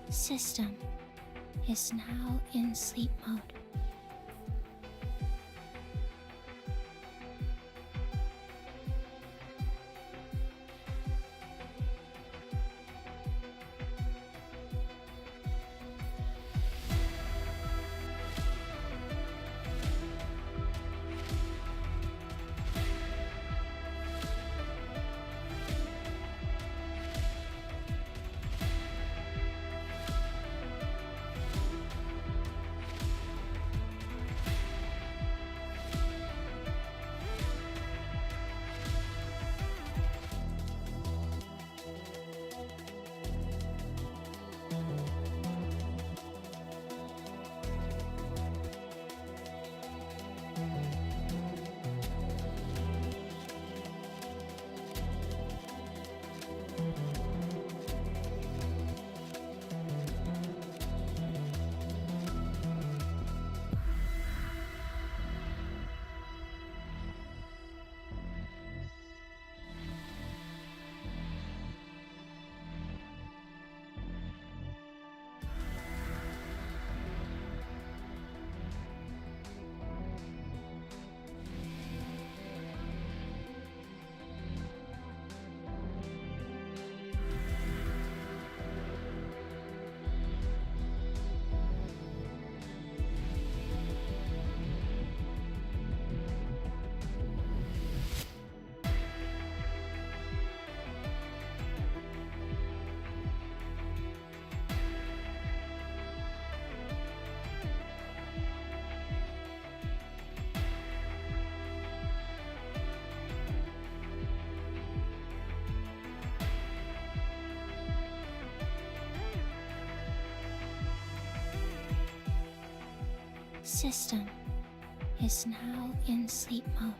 System is now in sleep mode. System is now in sleep mode.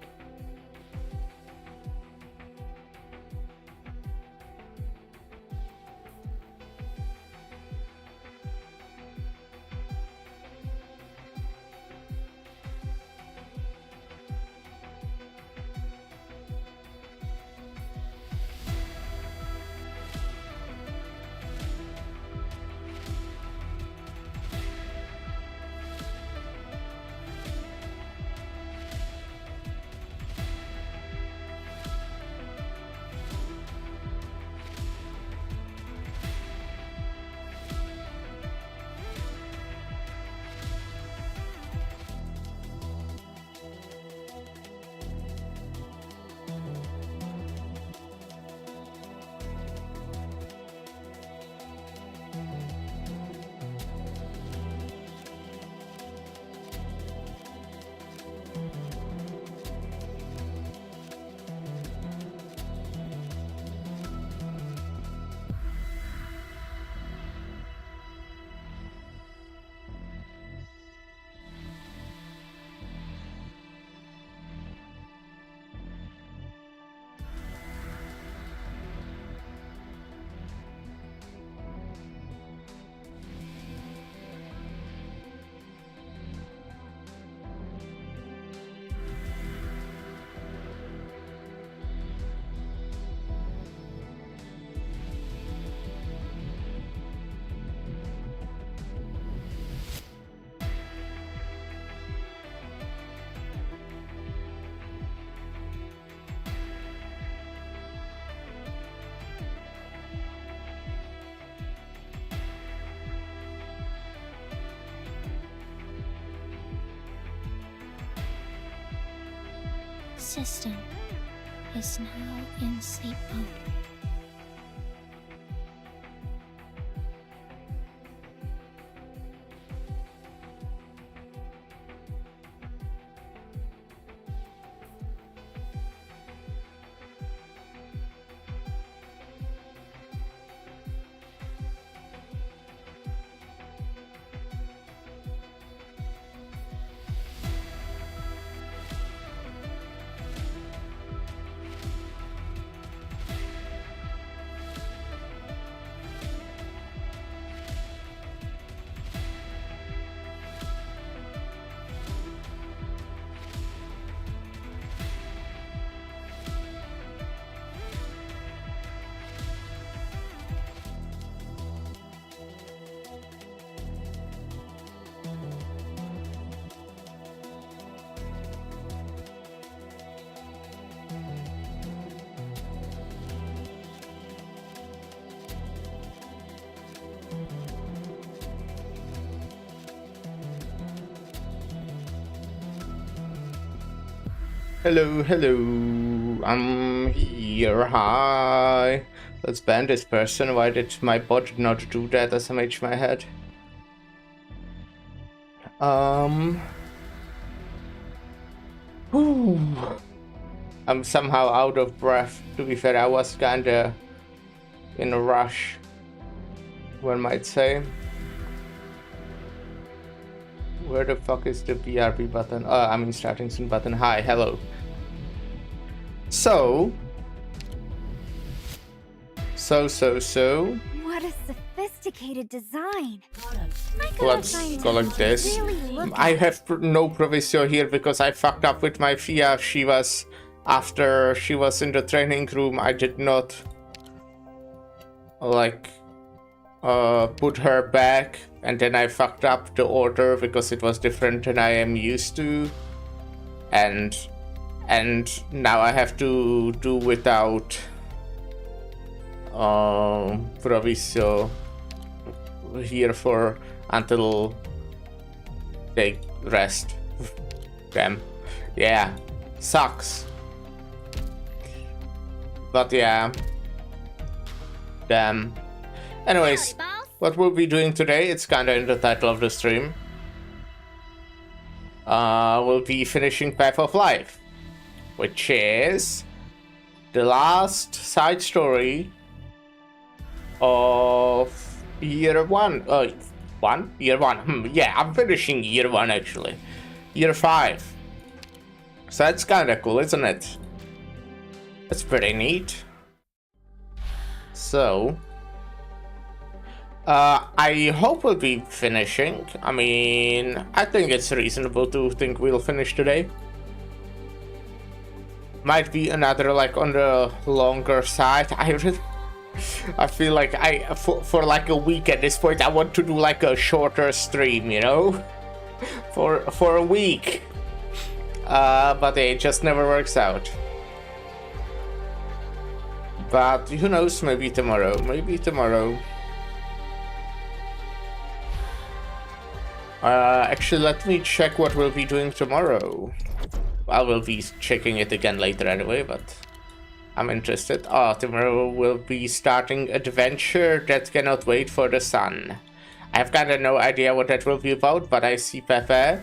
System is now in sleep mode. Hello, hello. I'm here. Hi. Let's ban this person. Why did my bot not do that as I made my head? Whew. I'm somehow out of breath. To be fair, I was kinda in a rush, one might say. Where the fuck is the BRB button? I mean starting soon button. Hi, hello. So. What a sophisticated design. Let's go like this. I have no proviso here because I fucked up with my Fia. After she was in the training room, I did not put her back, and then I fucked up the order because it was different than I am used to, and now I have to do without proviso here for until they rest. Damn. Yeah, sucks, but yeah, damn. Anyways, what we'll be doing today, it's kinda in the title of the stream. We'll be finishing Path of Life, which is the last side story of year one. Year one. Yeah, I'm finishing year one actually. Year 5. So that's kinda cool, isn't it? That's pretty neat. So I hope we'll be finishing. I mean, I think it's reasonable to think we'll finish today. Might be another on the longer side. I feel like for like a week at this point, I want to do like a shorter stream, you know, for a week. But it just never works out. But who knows? Maybe tomorrow. Maybe tomorrow. Actually, let me check what we'll be doing tomorrow. I will be checking it again later anyway, but I'm interested. Tomorrow we'll be starting Adventure That Cannot Wait for the Sun. I have kinda no idea what that will be about, but I see Pepe.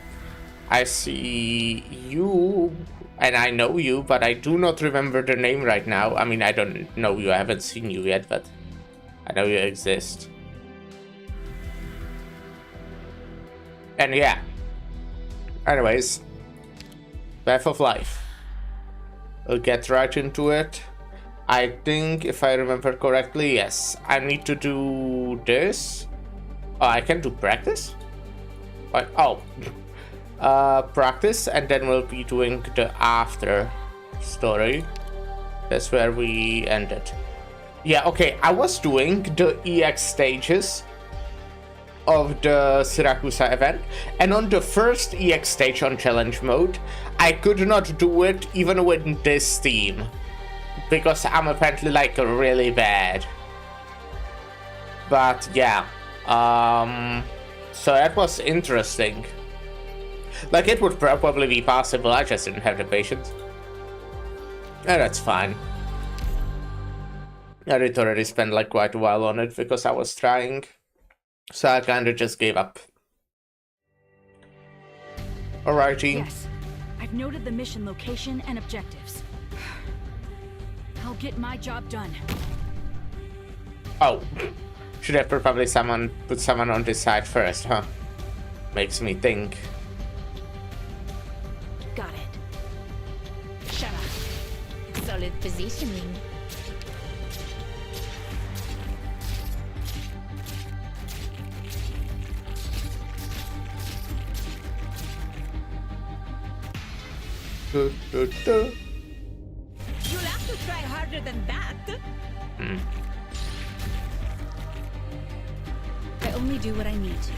I see you, and I know you, but I do not remember the name right now. I mean, I don't know you, I haven't seen you yet, but I know you exist. And yeah, anyways, Path of Life. We'll get right into it. I think, if I remember correctly, yes, I need to do this. Oh, I can do practice? Practice, and then we'll be doing the after story. That's where we ended. Yeah, okay, I was doing the EX stages of the Syracuse event, and on the first EX stage on challenge mode, I could not do it even with this team because I'm apparently really bad. But yeah, so that was interesting. It would probably be possible, I just didn't have the patience. And that's fine. I did already spend quite a while on it because I was trying. So I kinda just gave up. Alrighty. Yes, I've noted the mission location and objectives. I'll get my job done. Oh, should have probably put someone on this side first, huh? Makes me think. Got it. Shut up. Solid positioning. You'll have to try harder than that. I only do what I need to.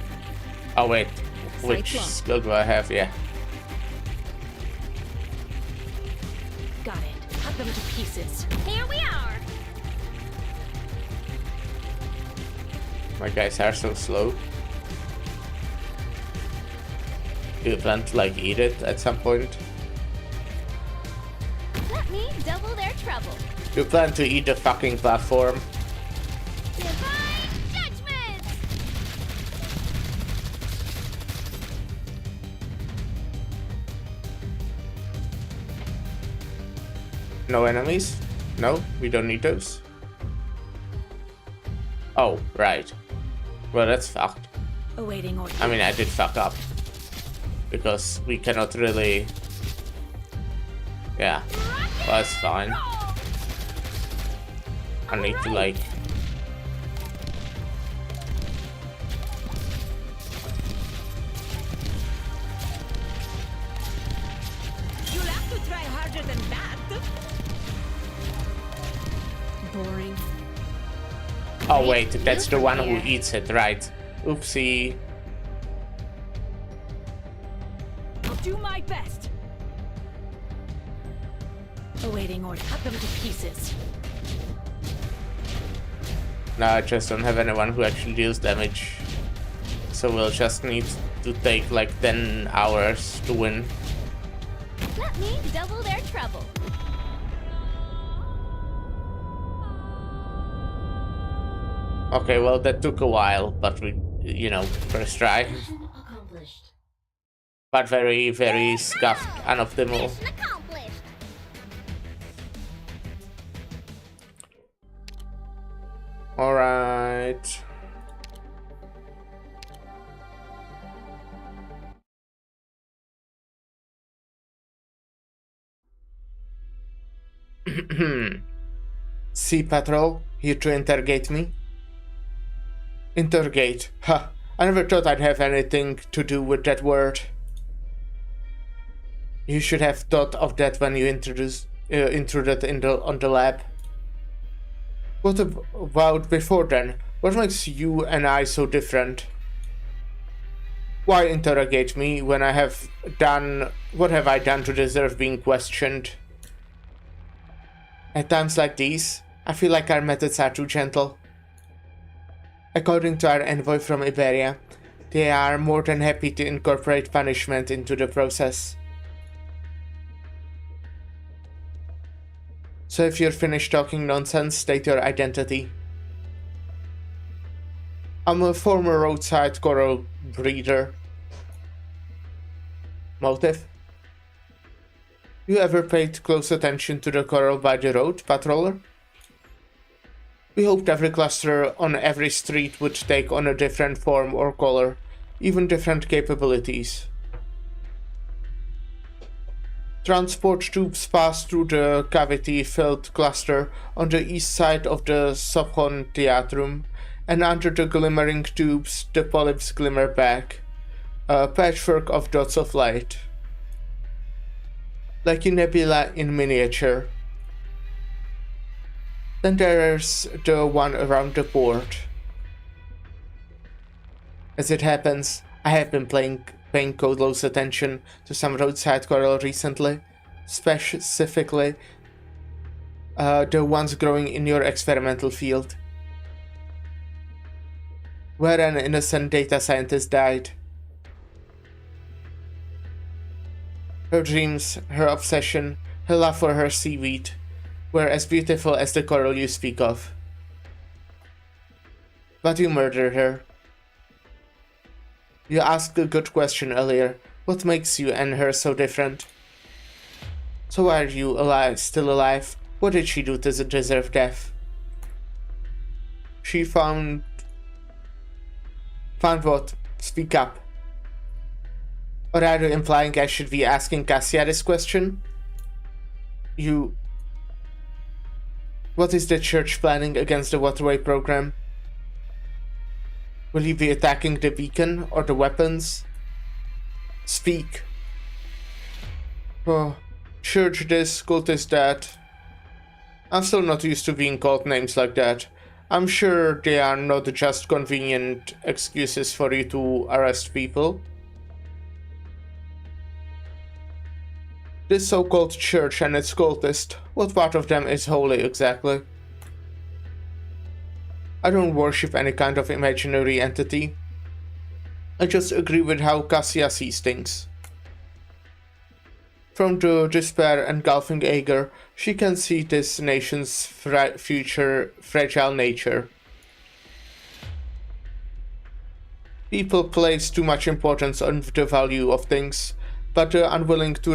Oh wait, which skill do I have? Yeah. Got it. Cut them to pieces. Here we are. My guys are so slow. Do you plan to eat it at some point? You plan to eat the fucking platform. Divine judgment! No enemies? No, we don't need those. Oh, right. Well, that's fucked. Awaiting order. I mean, I did fuck up. Because we cannot really... Yeah. Well, that's fine. I need to, like... You'll have to try harder than that. Boring. Oh, wait, that's the one who eats it, right. Oopsie. I'll do my best. Awaiting order. Cut them to pieces. No, I just don't have anyone who actually deals damage. So we'll just need to take like 10 hours to win. Let me double their trouble. Okay, well, that took a while, but we, you know, first try. But very, very scuffed, unoptimal. Mission accomplished. Alright. Sea Patrol, here to interrogate me? Interrogate. Ha! I never thought I'd have anything to do with that word. You should have thought of that when you intruded on the lab. What about before then? What makes you and I so different? Why interrogate me when I have done... What have I done to deserve being questioned? At times like these, I feel like our methods are too gentle. According to our envoy from Iberia, they are more than happy to incorporate punishment into the process. So if you're finished talking nonsense, state your identity. I'm a former roadside coral breeder. Motive? You ever paid close attention to the coral by the road, patroller? We hoped every cluster on every street would take on a different form or color, even different capabilities. Transport tubes pass through the cavity-filled cluster on the east side of the Sophon Theatrum, and under the glimmering tubes the polyps glimmer back, a patchwork of dots of light. Like a nebula in miniature. Then there's the one around the board. As it happens, I have been paying close attention to some roadside coral recently, specifically the ones growing in your experimental field, where an innocent data scientist died. Her dreams, her obsession, her love for her seaweed were as beautiful as the coral you speak of. But you murdered her. You asked a good question earlier. What makes you and her so different? So why are you still alive? What did she do to deserve death? She found... Found what? Speak up. Or are you implying I should be asking Cassia this question? You... What is the church planning against the waterway program? Will you be attacking the beacon or the weapons? Speak. Oh, church this, cultist that. I'm still not used to being called names like that. I'm sure they are not just convenient excuses for you to arrest people. This so-called church and its cultist, what part of them is holy exactly? I don't worship any kind of imaginary entity. I just agree with how Cassia sees things. From the despair engulfing Ager, she can see this nation's future fragile nature. People place too much importance on the value of things, but are unwilling to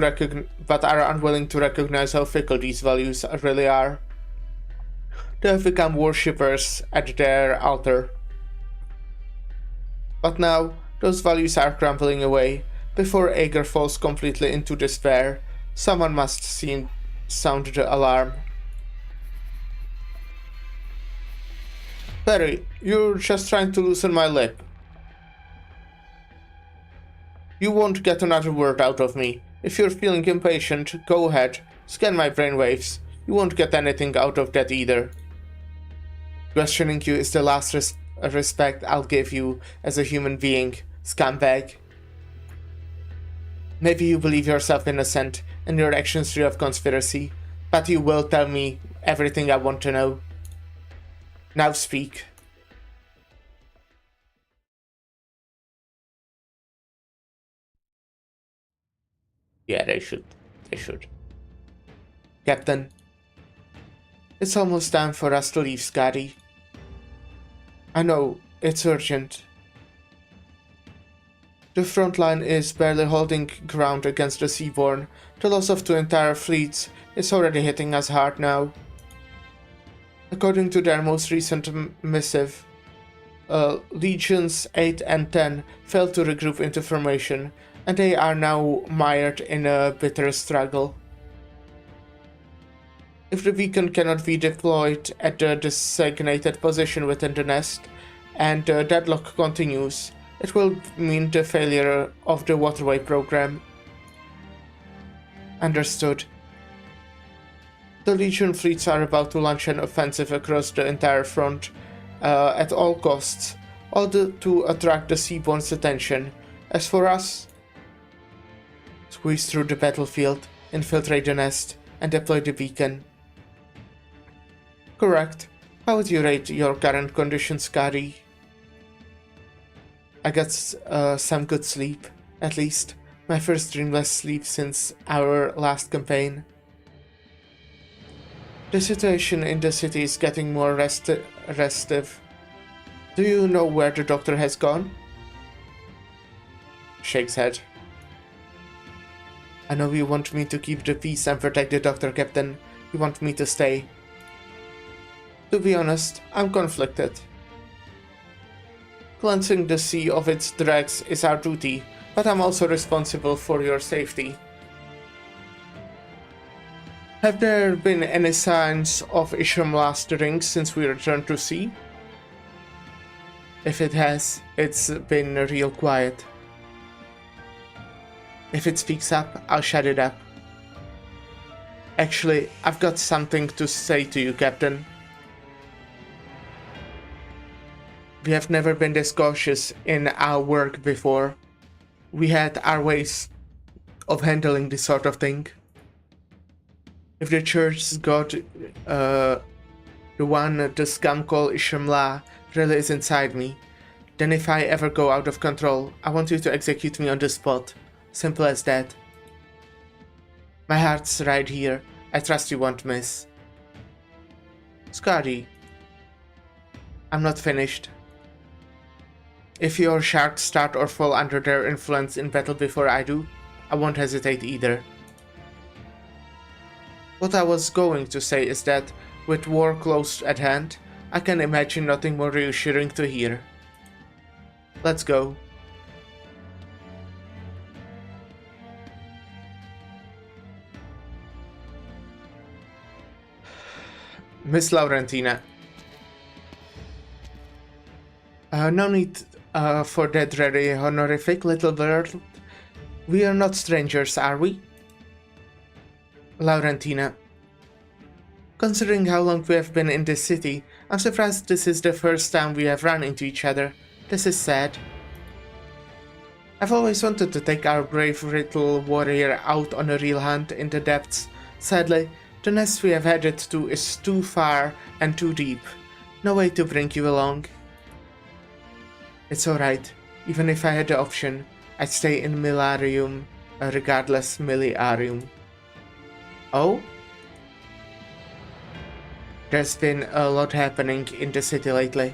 recognize how fickle these values really are. They have become worshippers at their altar. But now, those values are crumbling away. Before Ager falls completely into despair, someone must sound the alarm. Perry, you're just trying to loosen my lip. You won't get another word out of me. If you're feeling impatient, go ahead, scan my brainwaves. You won't get anything out of that either. Questioning you is the last respect I'll give you as a human being, scumbag. Maybe you believe yourself innocent and your actions free of conspiracy, but you will tell me everything I want to know. Now speak. Yeah, they should. Captain, it's almost time for us to leave, Scotty. I know, it's urgent. The front line is barely holding ground against the Seaborn. The loss of 2 entire fleets is already hitting us hard now. According to their most recent missive, Legions 8 and 10 failed to regroup into formation, and they are now mired in a bitter struggle. If the beacon cannot be deployed at the designated position within the nest, and the deadlock continues, it will mean the failure of the waterway program. Understood. The Legion fleets are about to launch an offensive across the entire front at all costs, all to attract the Seaborn's attention. As for us, squeeze through the battlefield, infiltrate the nest, and deploy the beacon. Correct. How would you rate your current condition, Scotty? I got some good sleep, at least. My first dreamless sleep since our last campaign. The situation in the city is getting more restive. Do you know where the doctor has gone? Shakes head. I know you want me to keep the peace and protect the doctor, Captain. You want me to stay. To be honest, I'm conflicted. Cleansing the sea of its dregs is our duty, but I'm also responsible for your safety. Have there been any signs of Ishramla stirring since we returned to sea? If it has, it's been real quiet. If it speaks up, I'll shut it up. Actually, I've got something to say to you, Captain. We have never been this cautious in our work before. We had our ways of handling this sort of thing. If the Church's God, the one the scum call Ishramla, really is inside me, then if I ever go out of control, I want you to execute me on the spot. Simple as that. My heart's right here. I trust you won't miss. Scotty, I'm not finished. If your sharks start or fall under their influence in battle before I do, I won't hesitate either. What I was going to say is that, with war close at hand, I can imagine nothing more reassuring to hear. Let's go. Miss Laurentina. No need for that very honorific little bird. We are not strangers, are we? Laurentina. Considering how long we have been in this city, I'm surprised this is the first time we have run into each other. This is sad. I've always wanted to take our brave little warrior out on a real hunt in the depths. Sadly, the nest we have headed to is too far and too deep. No way to bring you along. It's alright. Even if I had the option, I'd stay in Milarium, regardless Miliarium. Oh? There's been a lot happening in the city lately.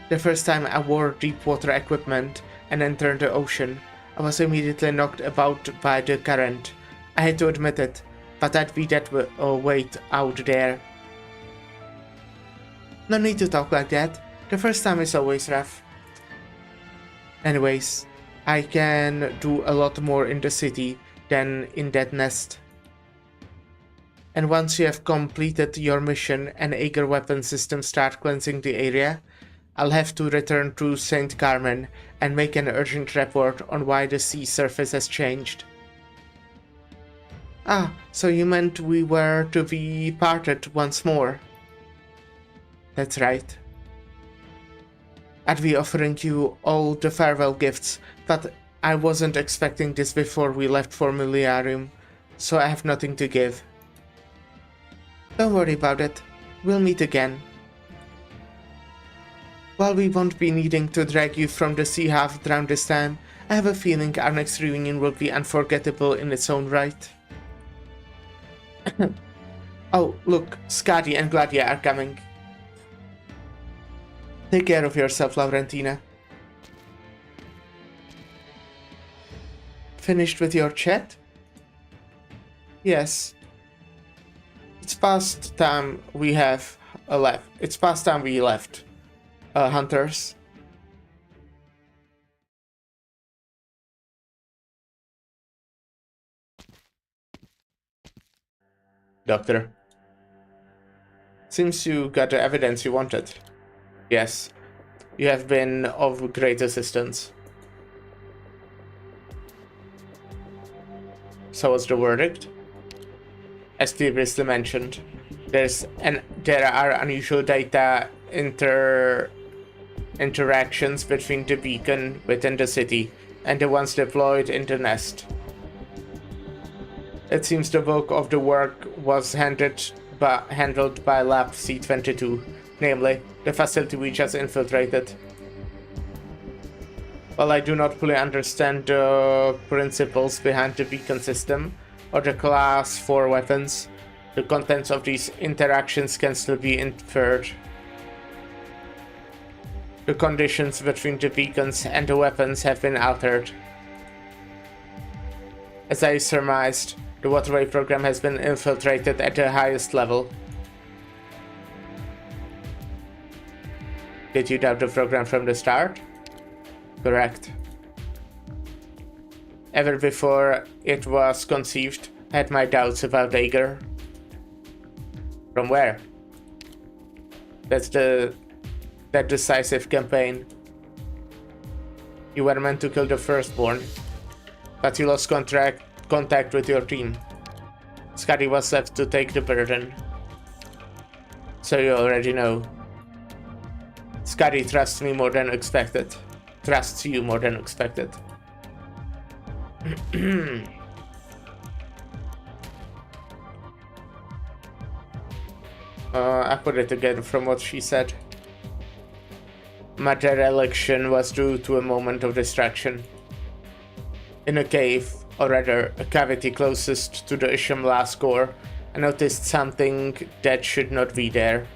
The first time I wore deep water equipment and entered the ocean, I was immediately knocked about by the current. I had to admit it, but I'd be that weight out there. No need to talk like that. The first time is always rough. Anyways, I can do a lot more in the city than in that nest. And once you have completed your mission and Aegir weapon systems start cleansing the area, I'll have to return to St. Carmen and make an urgent report on why the sea surface has changed. Ah, so you meant we were to be parted once more? That's right. I'd be offering you all the farewell gifts, but I wasn't expecting this before we left for Millenarium, so I have nothing to give. Don't worry about it. We'll meet again. While we won't be needing to drag you from the sea half drown this time, I have a feeling our next reunion will be unforgettable in its own right. Oh, look, Skadi and Gladia are coming. Take care of yourself, Laurentina. Finished with your chat? Yes. It's past time we have left. It's past time we left, hunters. Doctor. Seems you got the evidence you wanted. Yes, you have been of great assistance. So what's the verdict? As previously mentioned, there are unusual data interactions between the beacon within the city and the ones deployed in the nest. It seems the bulk of the work was handled by Lab C-22, namely, the facility we just infiltrated. While I do not fully understand the principles behind the beacon system or the class 4 weapons, the contents of these interactions can still be inferred. The conditions between the beacons and the weapons have been altered. As I surmised, the waterway program has been infiltrated at the highest level. Did you doubt the program from the start? Correct. Ever before it was conceived, I had my doubts about Aegir. From where? That decisive campaign. You were meant to kill the Firstborn, but you lost contact with your team. Skadi was left to take the burden. So you already know. Skadi trusts me more than expected. Trusts you more than expected. I put it together from what she said. My dereliction was due to a moment of distraction. In a cave, or rather, a cavity closest to the Ishamla's core, I noticed something that should not be there.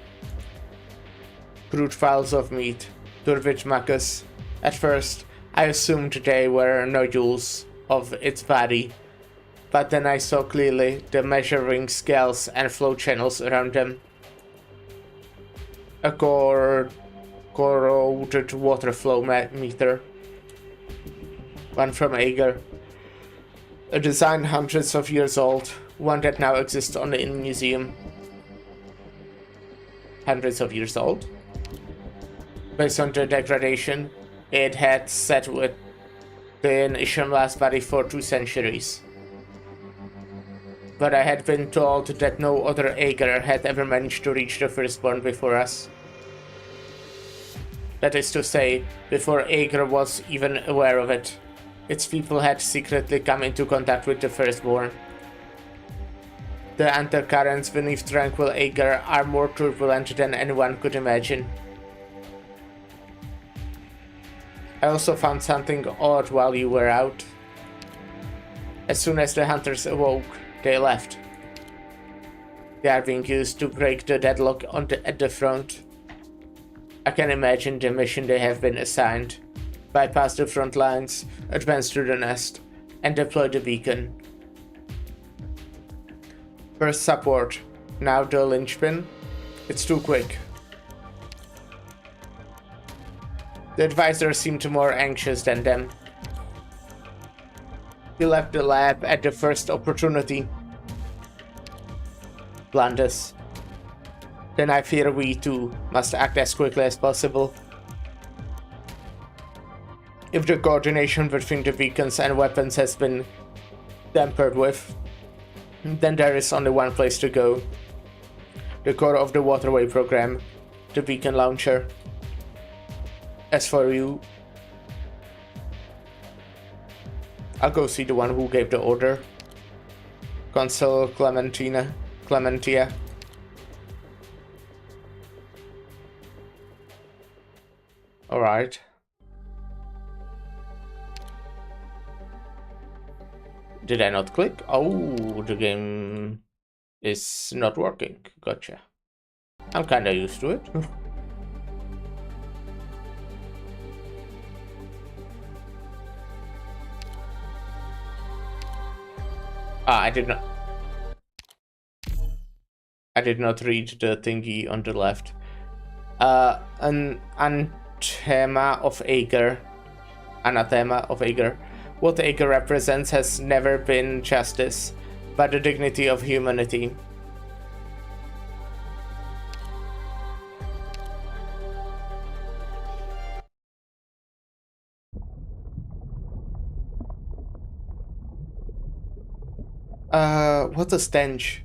Crude files of meat, turvid mucus. At first, I assumed they were nodules of its body, but then I saw clearly the measuring scales and flow channels around them. A corroded water flow meter. One from Aegir. A design hundreds of years old, one that now exists only in a museum. Hundreds of years old? Based on the degradation, it had sat within Ishamla's body for 2 centuries. But I had been told that no other Aegir had ever managed to reach the Firstborn before us. That is to say, before Aegir was even aware of it, its people had secretly come into contact with the Firstborn. The undercurrents beneath tranquil Aegir are more turbulent than anyone could imagine. I also found something odd while you were out. As soon as the hunters awoke, They left. They are being used to break the deadlock at the front. I can imagine the mission they have been assigned. Bypass the front lines, advance through the nest, and deploy the beacon. First support, now the linchpin. It's too quick. The advisor seemed more anxious than them. He left the lab at the first opportunity. Blandus. Then I fear we too must act as quickly as possible. If the coordination between the beacons and weapons has been tampered with, then there is only one place to go. The core of the waterway program, the beacon launcher. As for you, I'll go see the one who gave the order. Consul Clementia. Alright. Did I not click? Oh, the game is not working. Gotcha. I'm kinda used to it. I did not read the thingy on the left. An anathema of Ager. What Ager represents has never been justice, but the dignity of humanity. What a stench.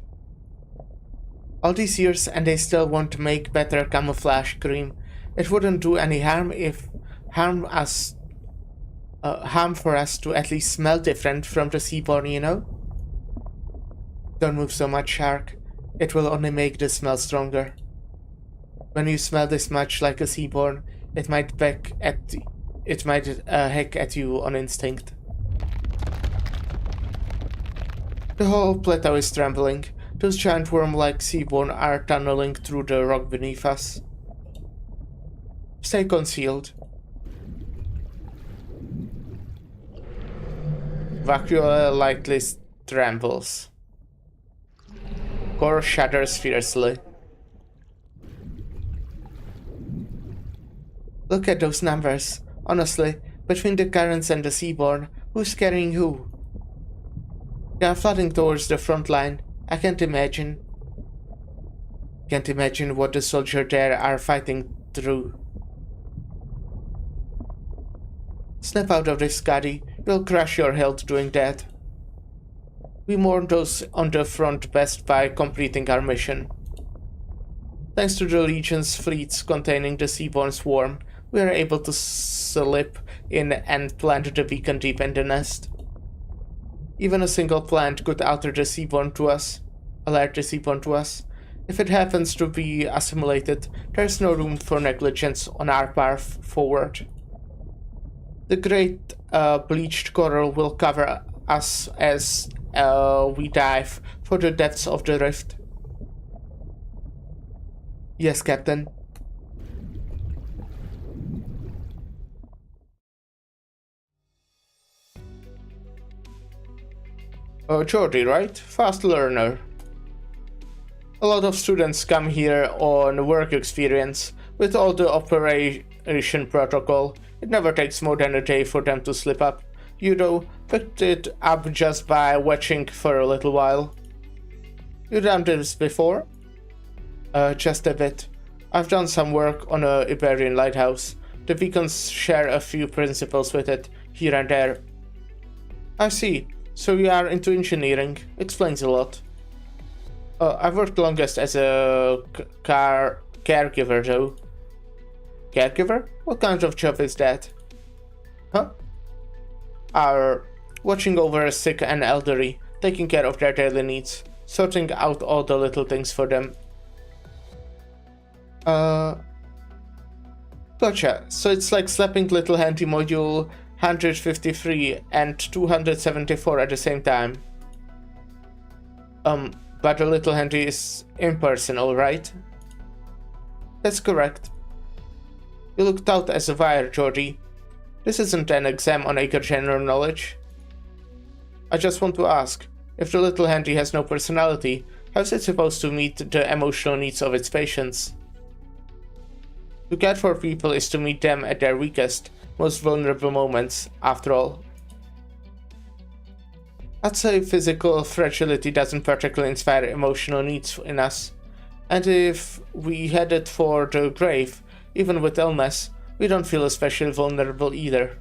All these years and they still want to make better camouflage cream. It wouldn't do any harm for us to at least smell different from the seaborn, you know? Don't move so much, Shark. It will only make the smell stronger. When you smell this much like a seaborn, it might hack at you on instinct. The whole plateau is trembling. Those giant worm-like seaborn are tunneling through the rock beneath us. Stay concealed. Vacula lightly trembles. Core shudders fiercely. Look at those numbers. Honestly, between the currents and the seaborn, who's carrying who? They are flooding towards the front line. I can't imagine what the soldiers there are fighting through. Snap out of this, Scotty. You'll crush your health doing that. We mourn those on the front best by completing our mission. Thanks to the Legion's fleets containing the seaborn swarm, we are able to slip in and plant the beacon deep in the nest. Even a single plant could alter the seaborn to us. Alert the seaborn to us. If it happens to be assimilated, there's no room for negligence on our path forward. The great bleached coral will cover us as we dive for the depths of the rift. Yes, Captain. Jordi, right? Fast learner. A lot of students come here on work experience. With all the operation protocol, it never takes more than a day for them to slip up. You though, picked it up just by watching for a little while. You done this before? Just a bit. I've done some work on a Iberian lighthouse. The beacons share a few principles with it, here and there. I see. So you are into engineering. Explains a lot. I've worked longest as a caregiver though. Caregiver? What kind of job is that? Huh? Watching over a sick and elderly, taking care of their daily needs, sorting out all the little things for them. Gotcha. So it's like slapping little handy module 153 and 274 at the same time. But the little handy is impersonal, right? That's correct. You look taut as a wire, Georgie. This isn't an exam on your general knowledge. I just want to ask, if the little handy has no personality, how's it supposed to meet the emotional needs of its patients? To care for people is to meet them at their weakest, most vulnerable moments, after all. I'd say physical fragility doesn't particularly inspire emotional needs in us. And if we headed for the grave, even with illness, we don't feel especially vulnerable either.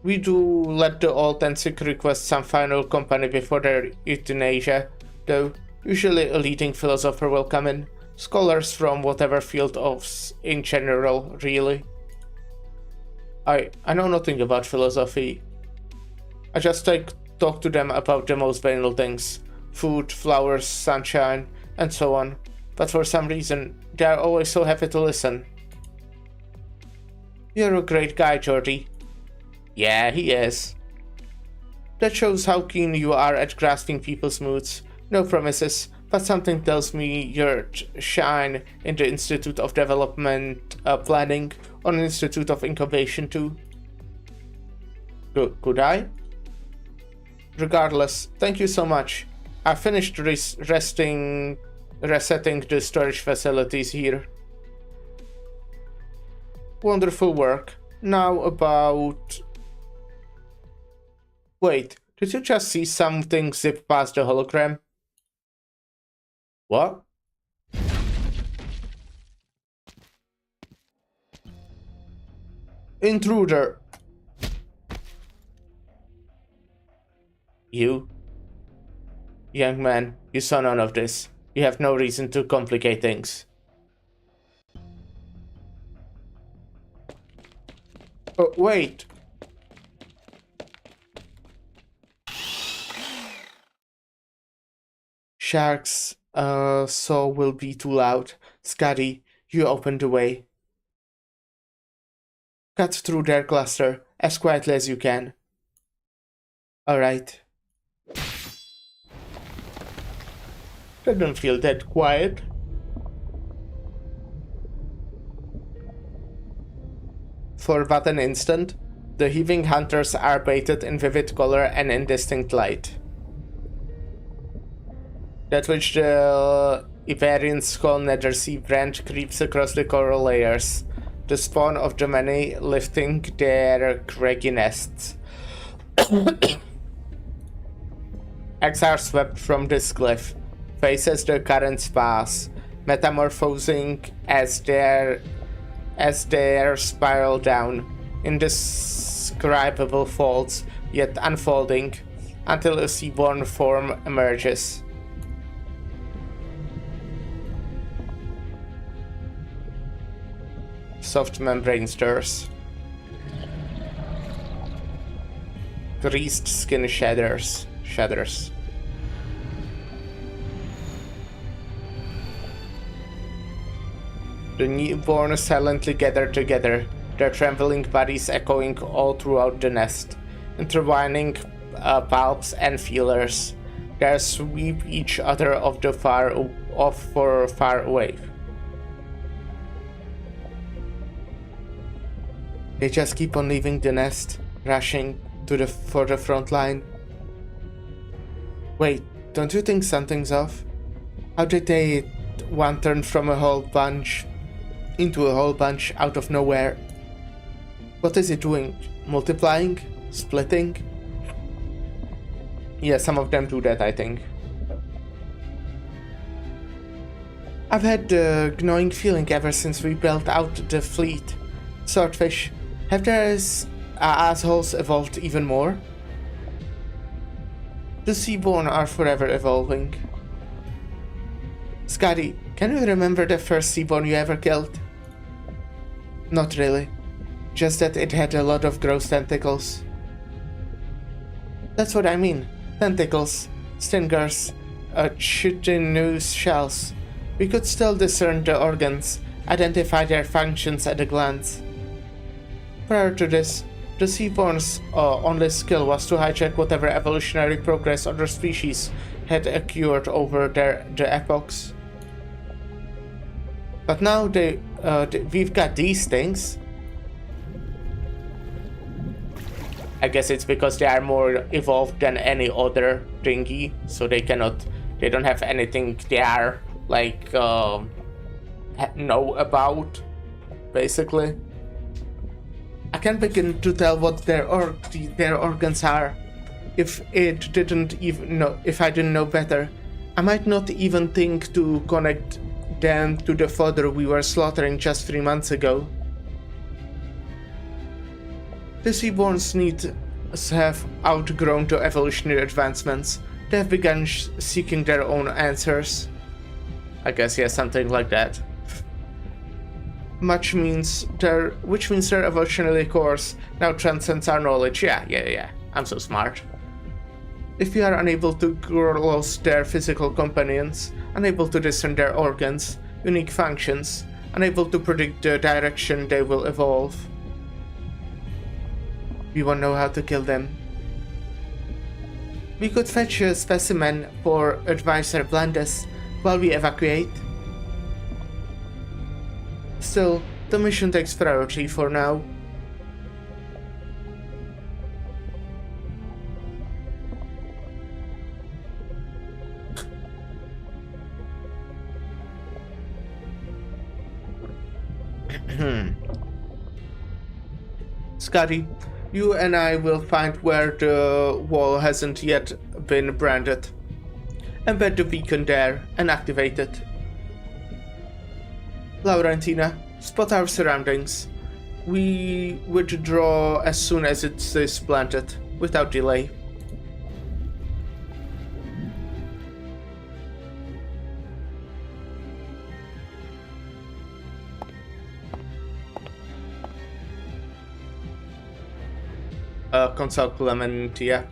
We do let the old and sick request some final company before their euthanasia, though usually a leading philosopher will come in, scholars from whatever field in general, really. I know nothing about philosophy. I just talk to them about the most banal things, food, flowers, sunshine, and so on, but for some reason, they are always so happy to listen. You're a great guy, Geordie. Yeah, he is. That shows how keen you are at grasping people's moods. No promises, but something tells me you'd shine in the Institute of Development Planning or Institute of Incubation too. Could I? Regardless, thank you so much. I finished resetting the storage facilities here. Wonderful work. Now about... Wait, did you just see something zip past the hologram? What? Intruder! You? Young man, you saw none of this. You have no reason to complicate things. Oh, wait! Sharks, so will be too loud. Scotty, you open the way. Cut through their cluster, as quietly as you can. Alright. That don't feel that quiet. For but an instant, the heaving hunters are baited in vivid color and indistinct light. That which the Ivarian skull nether sea branch creeps across the coral layers, the spawn of the many lifting their craggy nests. Eggs are swept from this cliff, faces the currents pass, metamorphosing as they spiral down, indescribable folds, yet unfolding, until a seaborne form emerges. Soft membrane stirs. Greased skin shatters. The newborn silently gather together, their trembling bodies echoing all throughout the nest, intertwining palps and feelers. They sweep each other off for far away. They just keep on leaving the nest, rushing for the front line. Wait, don't you think something's off? How did one turn from a whole bunch into a whole bunch out of nowhere? What is it doing? Multiplying? Splitting? Yeah, some of them do that, I think. I've had the gnawing feeling ever since we built out the fleet. Swordfish, have their assholes evolved even more? The Seaborn are forever evolving. Scotty, can you remember the first Seaborn you ever killed? Not really. Just that it had a lot of gross tentacles. That's what I mean. Tentacles, stingers, chitinous shells. We could still discern the organs, identify their functions at a glance. Prior to this, The Seaborn's only skill was to hijack whatever evolutionary progress other species had occurred over the epochs. But now we've got these things. I guess it's because they are more evolved than any other thingy, so they don't have anything they are like know about, basically. I can't begin to tell what their organs are. If I didn't know better, I might not even think to connect them to the fodder we were slaughtering just 3 months ago. The Seaborns have outgrown the evolutionary advancements. They have begun seeking their own answers. I guess, yeah, something like that. Which means their evolutionary course now transcends our knowledge. Yeah. I'm so smart. If we are unable to grasp their physical companions, unable to discern their organs, unique functions, unable to predict the direction they will evolve, we won't know how to kill them. We could fetch a specimen for Advisor Blandis while we evacuate. Still, the mission takes priority for now. Scotty, you and I will find where the wall hasn't yet been branded. Embed the beacon there and activate it. Laura and Tina, spot our surroundings. We withdraw as soon as it is planted, without delay. Consult Clementia.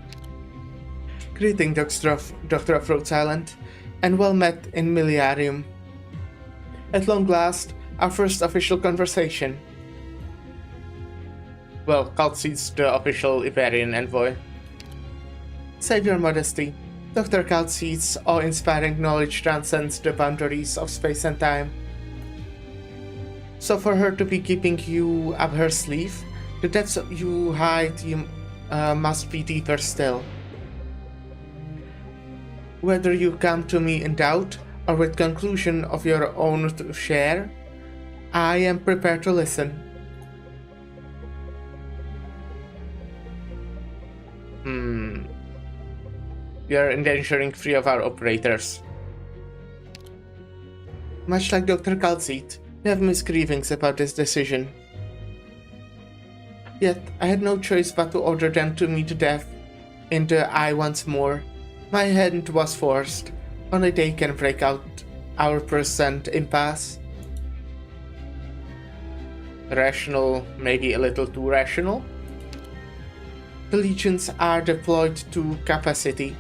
Greeting, Doctor of Rhodes Island, and well met in Miliarium. At long last, our first official conversation. Well, Calce's the official Iberian envoy. Save your modesty. Dr. Calce's awe-inspiring knowledge transcends the boundaries of space and time. So for her to be keeping you up her sleeve, the depths you hide must be deeper still. Whether you come to me in doubt or with conclusion of your own to share, I am prepared to listen. We are endangering 3 of our operators. Much like Dr. Calcete, we have misgivings about this decision. Yet, I had no choice but to order them to meet death in the eye once more. My hand was forced. Only they can break out our present impasse. Rational, maybe a little too rational. The legions are deployed to capacity.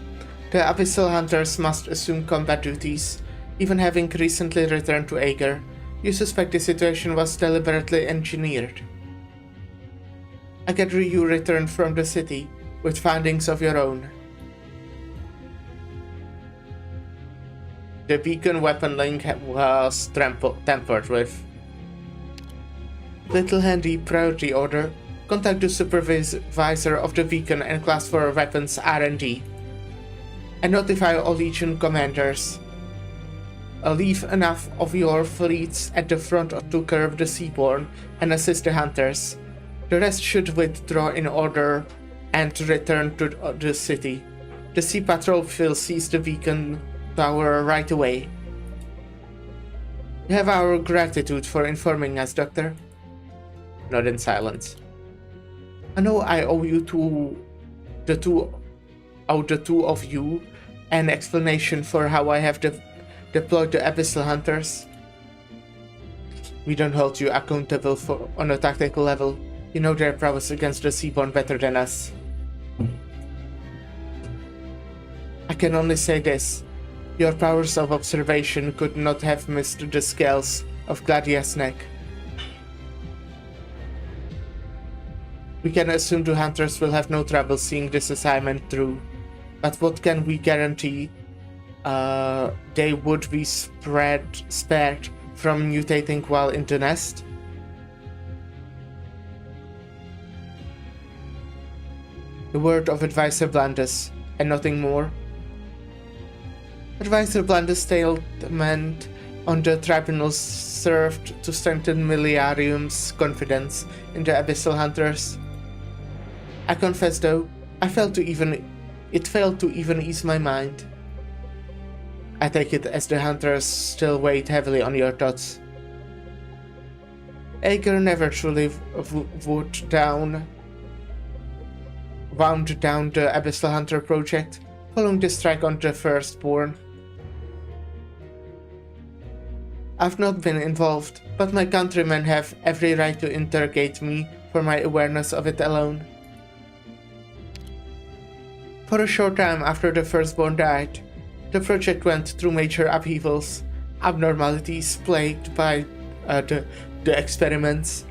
The Abyssal Hunters must assume combat duties. Even having recently returned to Ager, you suspect the situation was deliberately engineered. I gather you returned from the city with findings of your own. The beacon weapon link was tampered with. Little handy priority order. Contact the supervisor of the beacon and class for weapons R&D. And notify all Legion commanders. Leave enough of your fleets at the front to curb the Seaborn and assist the Hunters. The rest should withdraw in order and return to the city. The Sea Patrol will seize the beacon tower right away. You have our gratitude for informing us, Doctor. Nod in silence. I know I owe you the two of you an explanation for how I have deployed the Abyssal Hunters. We don't hold you accountable on a tactical level. You know their prowess against the Seaborn better than us. I can only say this. Your powers of observation could not have missed the scales of Gladia's neck. We can assume the hunters will have no trouble seeing this assignment through, but what can we guarantee they would be spared from mutating while in the nest? The word of Advisor Blandus, and nothing more. Advisor Blandus' statement on the tribunal served to strengthen Millennium's confidence in the Abyssal Hunters. I confess though, it failed to even ease my mind. I take it as the Hunters still weighed heavily on your thoughts. Ager never truly wound down the Abyssal Hunter project, following the strike on the Firstborn. I've not been involved, but my countrymen have every right to interrogate me for my awareness of it alone. For a short time after the Firstborn died, the project went through major upheavals, abnormalities plagued by the experiments,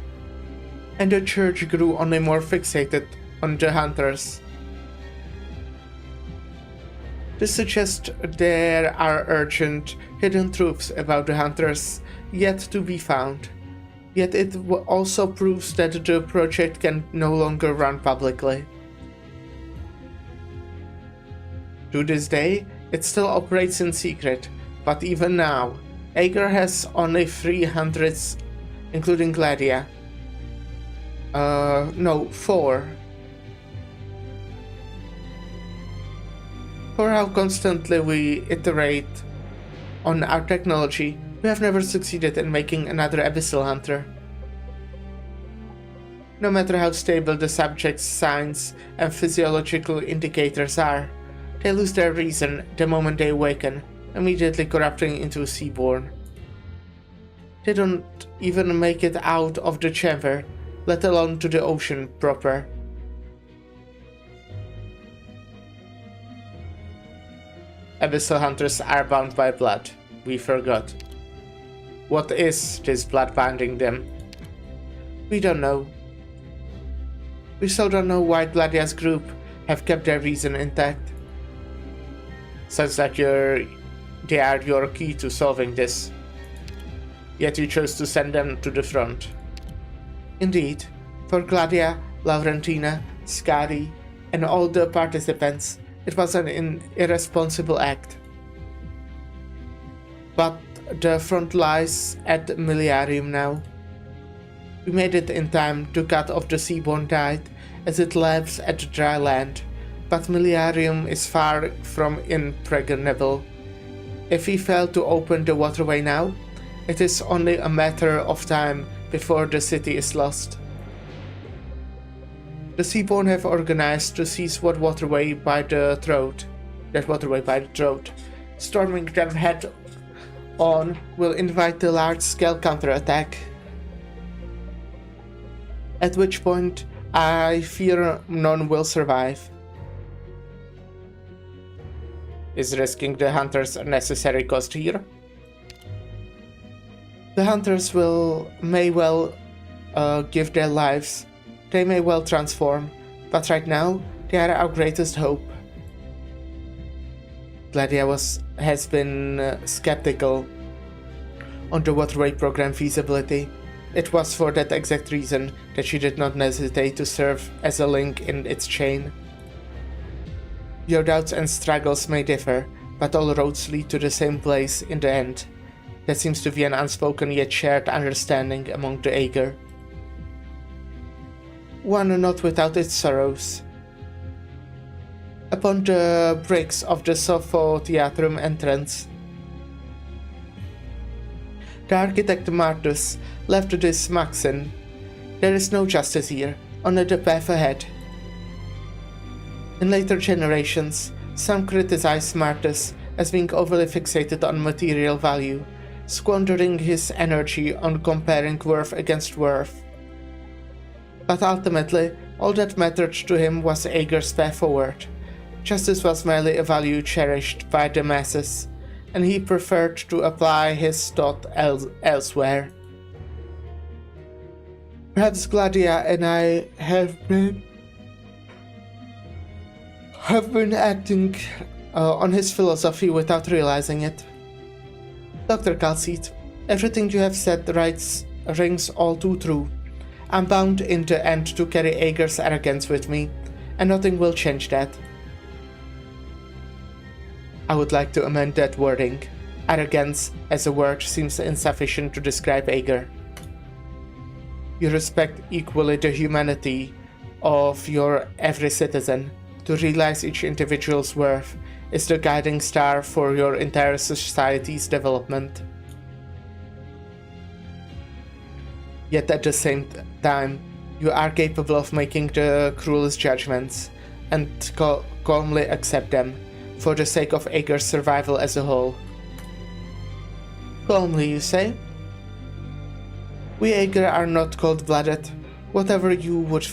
and the Church grew only more fixated on the Hunters. This suggests there are urgent, hidden truths about the Hunters yet to be found. Yet it also proves that the project can no longer run publicly. To this day, it still operates in secret, but even now, Ager has only 3 Hunters, including Gladia. 4. For how constantly we iterate on our technology, we have never succeeded in making another Abyssal Hunter. No matter how stable the subject's signs and physiological indicators are, they lose their reason the moment they awaken, immediately corrupting into a Seaborn. They don't even make it out of the chamber, let alone to the ocean proper. Abyssal Hunters are bound by blood. We forgot. What is this blood binding them? We don't know. We still don't know why Gladia's group have kept their reason intact. Sounds like they are your key to solving this. Yet you chose to send them to the front. Indeed, for Gladia, Laurentina, Skadi, and all the participants, it was an irresponsible act. But the front lies at Millennium now. We made it in time to cut off the Seaborn tide as it laps at the dry land, but Millennium is far from impregnable. If we fail to open the waterway now, it is only a matter of time before the city is lost. The Seaborn have organized to seize that waterway by the throat. Storming them head on will invite the large-scale counterattack. At which point, I fear none will survive. Is risking the Hunters a necessary cost here? The Hunters may well give their lives. They may well transform, but right now, they are our greatest hope. Gladia has been skeptical on the waterway program feasibility. It was for that exact reason that she did not hesitate to serve as a link in its chain. Your doubts and struggles may differ, but all roads lead to the same place in the end. That seems to be an unspoken yet shared understanding among the Ager. One not without its sorrows. Upon the bricks of the Sopho Theatrum entrance, the architect Martus left this maxim: there is no justice here, only the path ahead. In later generations, some criticize Martus as being overly fixated on material value, squandering his energy on comparing worth against worth. But ultimately, all that mattered to him was Ager's path forward. Justice was merely a value cherished by the masses, and he preferred to apply his thought elsewhere. Perhaps Gladia and I have been acting on his philosophy without realizing it. Dr. Calcite, everything you have said rings all too true. I'm bound in the end to carry Ager's arrogance with me, and nothing will change that. I would like to amend that wording. Arrogance as a word seems insufficient to describe Ager. You respect equally the humanity of your every citizen. To realize each individual's worth is the guiding star for your entire society's development. Yet at the same time, you are capable of making the cruelest judgments and calmly accept them for the sake of Ager's survival as a whole. Calmly, you say? We Ager are not cold-blooded. Whenever you would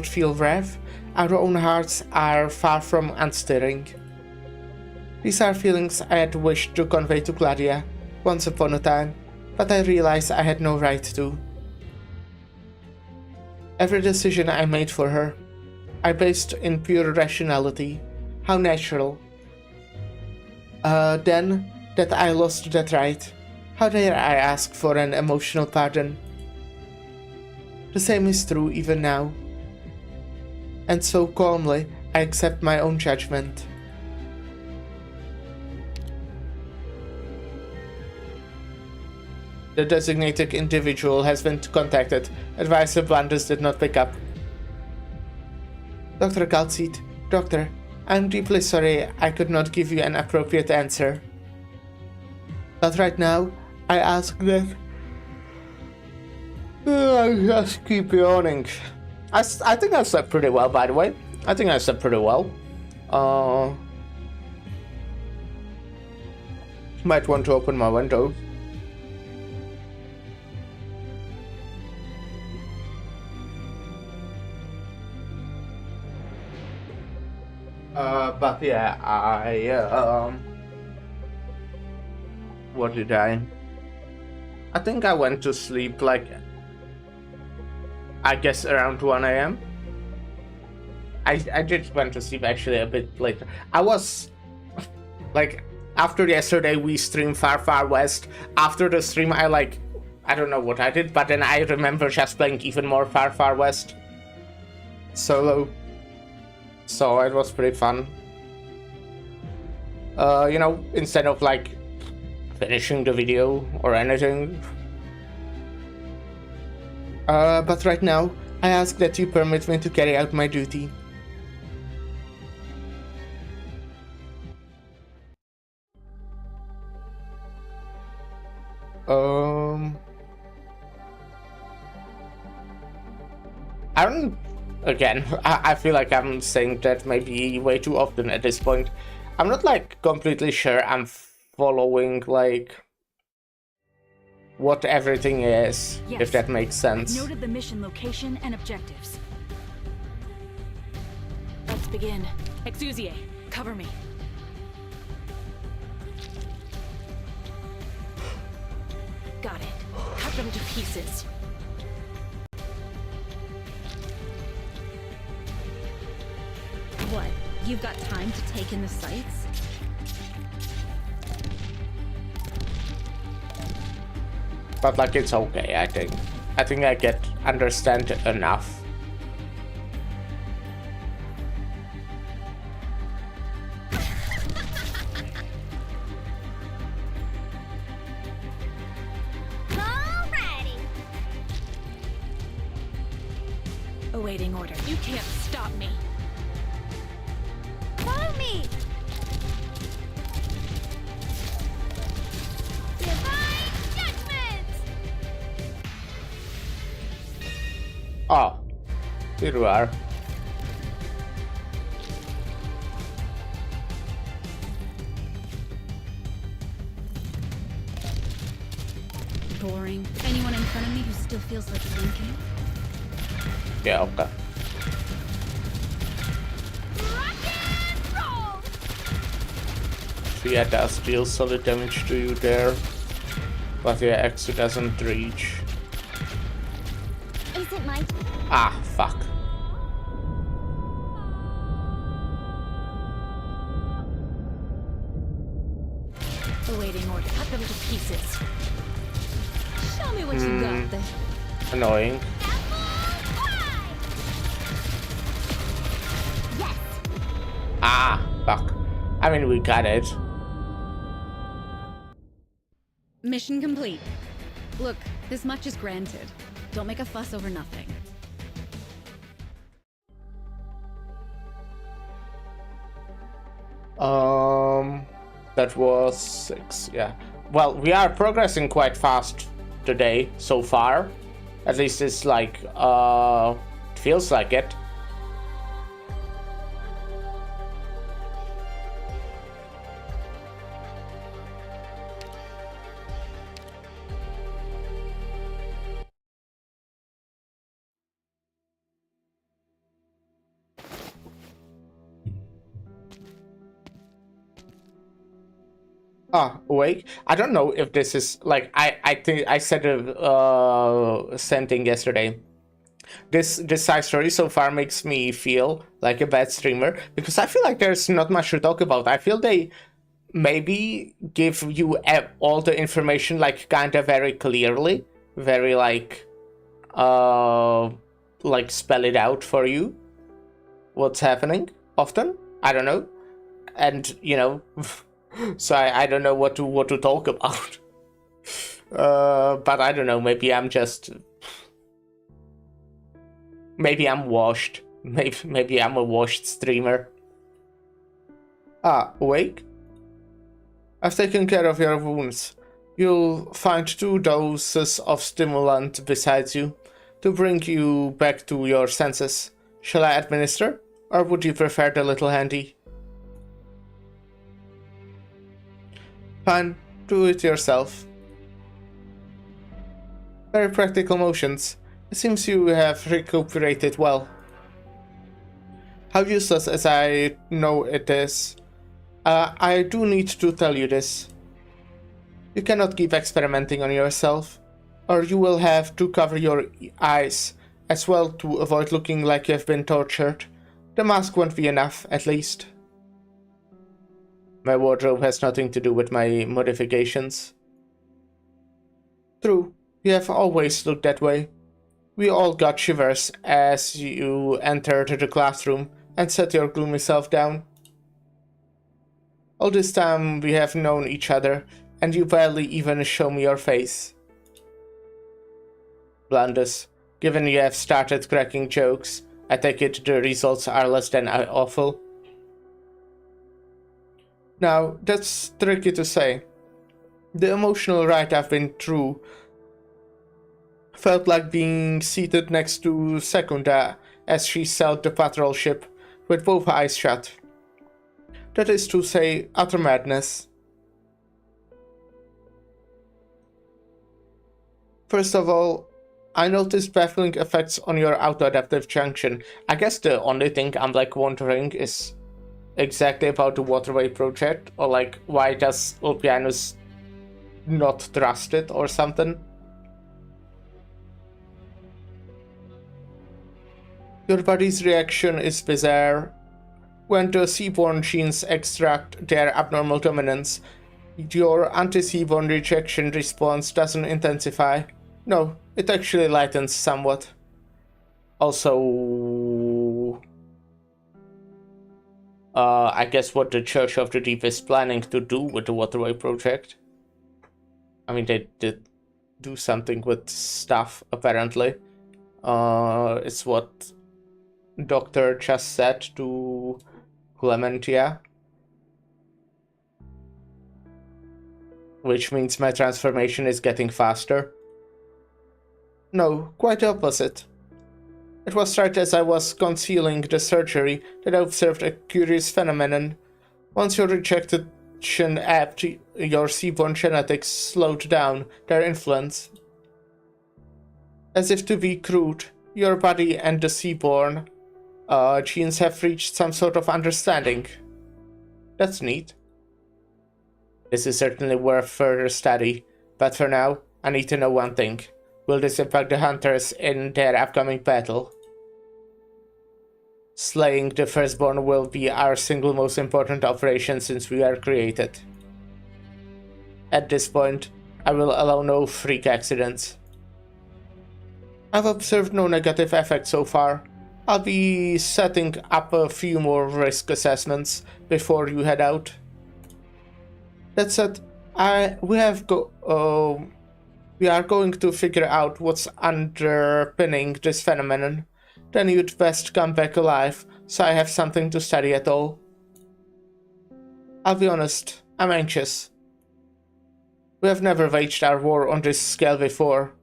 feel wrath, our own hearts are far from unstirring. These are feelings I had wished to convey to Gladia once upon a time, but I realized I had no right to. Every decision I made for her, I based in pure rationality. How natural. Then, that I lost that right, how dare I ask for an emotional pardon? The same is true even now. And so calmly, I accept my own judgment. The designated individual has been contacted. Advisor Blanders did not pick up. Dr. Calcite, Doctor, I'm deeply sorry I could not give you an appropriate answer. But right now, I ask that... I just keep yawning. I think I slept pretty well, by the way. I think I slept pretty well. Might want to open my window. But yeah, what did I think I went to sleep like, I guess around 1 AM. I did went to sleep actually a bit later. I was like, after yesterday we streamed Far West. After the stream I don't know what I did, but then I remember just playing even more Far West solo. So it was pretty fun. You know, instead of like finishing the video or anything. But right now, I ask that you permit me to carry out my duty. I don't... Again, I feel like I'm saying that maybe way too often at this point. I'm not like completely sure I'm following like what everything is, Yes. if that makes sense. I've noted the mission location and objectives. Let's begin. Exusier, cover me. Got it. Cut them to pieces. What? You've got time to take in the sights? But like it's okay, I think. I think I understand enough. Alrighty. Awaiting order. You can't stop me. Follow me. Divine judgment. Oh, here you are. Boring. Anyone in front of me who still feels like thinking? Yeah, okay. Rock and roll. So yeah, does deal solid damage to you there. But yeah, X doesn't reach. isn't my... Ah, fuck. Awaiting order. Cut them to pieces. Show me what you got there. Annoying. Yes! Ah, fuck. I mean, we got it. Mission complete. Look, this much is granted. Don't make a fuss over nothing. That was 6, yeah. Well, we are progressing quite fast today so far. At least it's like, it feels like it. Ah, awake. I don't know if this is like I think I said same thing yesterday. This side story so far makes me feel like a bad streamer because I feel like there's not much to talk about. I feel they maybe give you all the information like kind of very clearly, very like spell it out for you what's happening often. I don't know, and you know. So I don't know what to talk about. But I don't know, maybe I'm washed. Maybe I'm a washed streamer. Ah, awake? I've taken care of your wounds. You'll find 2 doses of stimulant beside you to bring you back to your senses. Shall I administer? Or would you prefer the little handy? Fine, do it yourself. Very practical motions. It seems you have recuperated well. How useless as I know it is, I do need to tell you this. You cannot keep experimenting on yourself, or you will have to cover your eyes as well to avoid looking like you have been tortured. The mask won't be enough, at least. My wardrobe has nothing to do with my modifications. True, you have always looked that way. We all got shivers as you entered the classroom and set your gloomy self down. All this time we have known each other, and you barely even show me your face. Blunders, given you have started cracking jokes, I take it the results are less than awful. Now, that's tricky to say. The emotional ride I've been through felt like being seated next to Secunda as she sailed the patrol ship with both eyes shut. That is to say, utter madness. First of all, I noticed baffling effects on your autoadaptive junction. I guess the only thing I'm like wondering is exactly about the Waterway project, or like why does Ulpianus not trust it or something. Your body's reaction is bizarre. When the seaborne genes extract their abnormal dominance, your anti-seaborne rejection response doesn't intensify. No, it actually lightens somewhat. Also, I guess what the Church of the Deep is planning to do with the Waterway project. I mean, they did do something with stuff, apparently. It's what Doctor just said to Clementia. Which means my transformation is getting faster. No, quite the opposite. It was right as I was concealing the surgery that I observed a curious phenomenon. Once your rejection ebbed, your seaborne genetics slowed down their influence. As if to be crude, your body and the seaborne genes have reached some sort of understanding. That's neat. This is certainly worth further study, but for now, I need to know one thing. will this impact the hunters in their upcoming battle? Slaying the firstborn will be our single most important operation since we are created. At this point, I will allow no freak accidents. I've observed no negative effects so far. I'll be setting up a few more risk assessments before you head out. That said, we are going to figure out what's underpinning this phenomenon. Then you'd best come back alive, so I have something to study at all. I'll be honest, I'm anxious. We have never waged our war on this scale before.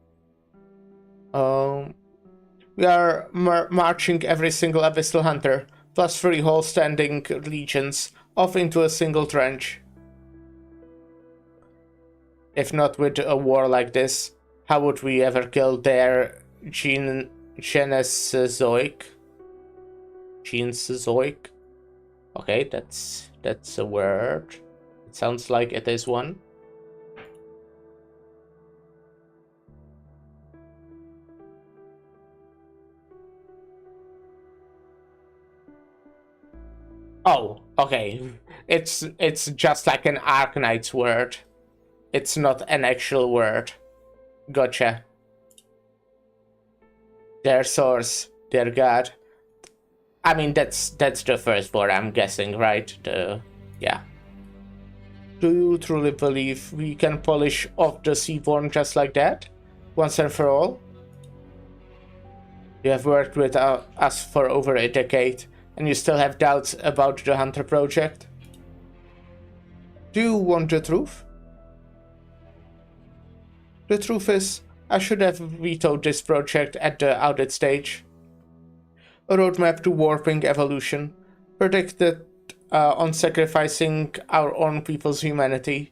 We are marching every single Abyssal Hunter, plus 3 whole standing legions, off into a single trench. If not with a war like this, how would we ever kill their Genesiozoic? Okay, that's a word. It sounds like it is one. Oh, okay. It's just like an Arknights word. It's not an actual word. Gotcha. Their source, their god. I mean, that's the first word, I'm guessing, right? Yeah. Do you truly believe we can polish off the Seaborn just like that? Once and for all? You have worked with us for over a decade, and you still have doubts about the Hunter project? Do you want the truth? The truth is, I should have vetoed this project at the audit stage. A roadmap to warping evolution, predicted on sacrificing our own people's humanity.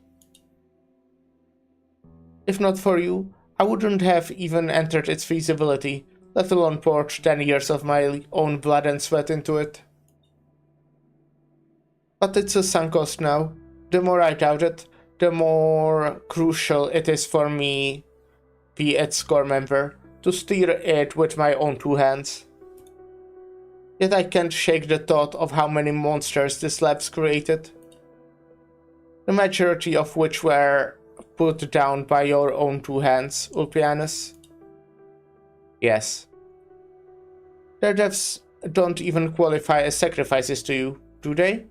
If not for you, I wouldn't have even entered its feasibility, let alone poured 10 years of my own blood and sweat into it. But it's a sunk cost now. The more I doubt it, the more crucial it is for me, be its core member, to steer it with my own 2 hands. Yet I can't shake the thought of how many monsters this lab's created. The majority of which were put down by your own 2 hands, Ulpianus. Yes. Their deaths don't even qualify as sacrifices to you, do they?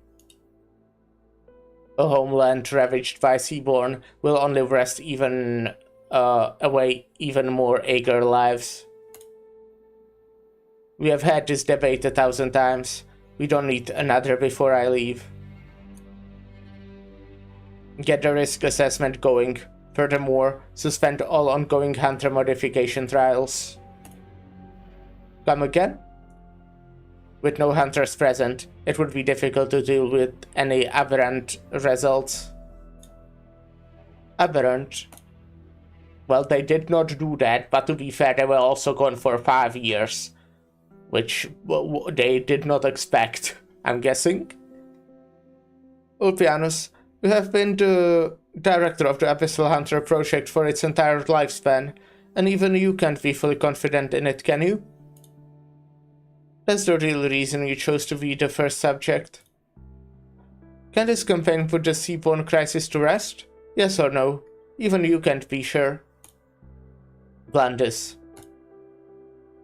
A homeland ravaged by Seaborn will only wrest away even more eager lives. We have had this debate 1,000 times. We don't need another before I leave. Get the risk assessment going. Furthermore, suspend all ongoing Hunter modification trials. Come again? With no hunters present, it would be difficult to deal with any aberrant results. Aberrant? Well, they did not do that, but to be fair, they were also gone for 5 years. Which they did not expect, I'm guessing. Ulpianus, you have been the director of the Abyssal Hunter project for its entire lifespan, and even you can't be fully confident in it, can you? That's the real reason you chose to be the first subject. Can this campaign put the Seaborn crisis to rest? Yes or no? Even you can't be sure. Blandis.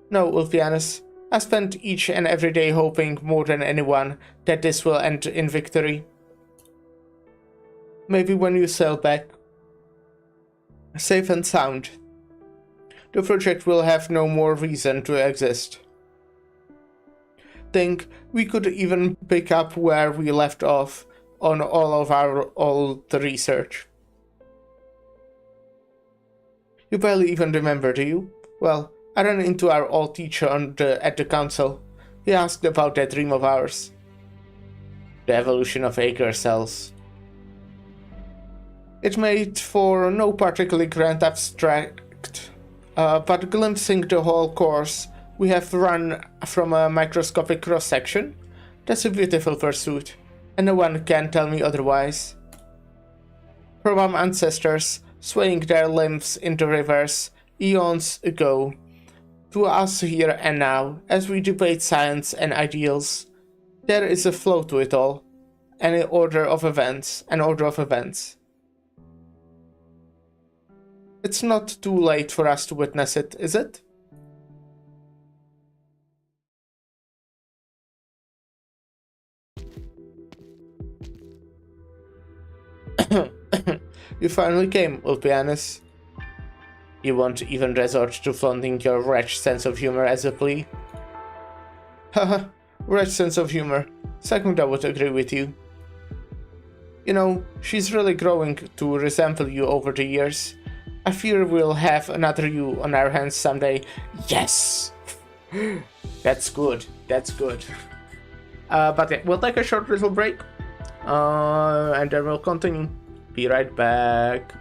No, Ulpianus. I spent each and every day hoping more than anyone that this will end in victory. Maybe when you sail back, safe and sound, the project will have no more reason to exist. Think we could even pick up where we left off on all of our old research. You barely even remember, do you? Well, I ran into our old teacher at the council. He asked about that dream of ours. The evolution of Aker cells. It made for no particularly grand abstract, but glimpsing the whole course we have run from a microscopic cross-section, that's a beautiful pursuit, and no one can tell me otherwise. From our ancestors, swaying their limbs in the rivers, eons ago, to us here and now, as we debate science and ideals. There is a flow to it all, and an order of events. It's not too late for us to witness it, is it? You finally came, Ulpianus. You won't even resort to flaunting your wretched sense of humor as a plea? Haha, wretched sense of humor. Second, would agree with you. You know, she's really growing to resemble you over the years. I fear we'll have another you on our hands someday. Yes! That's good. But yeah, we'll take a short little break. And then we'll continue. Be right back.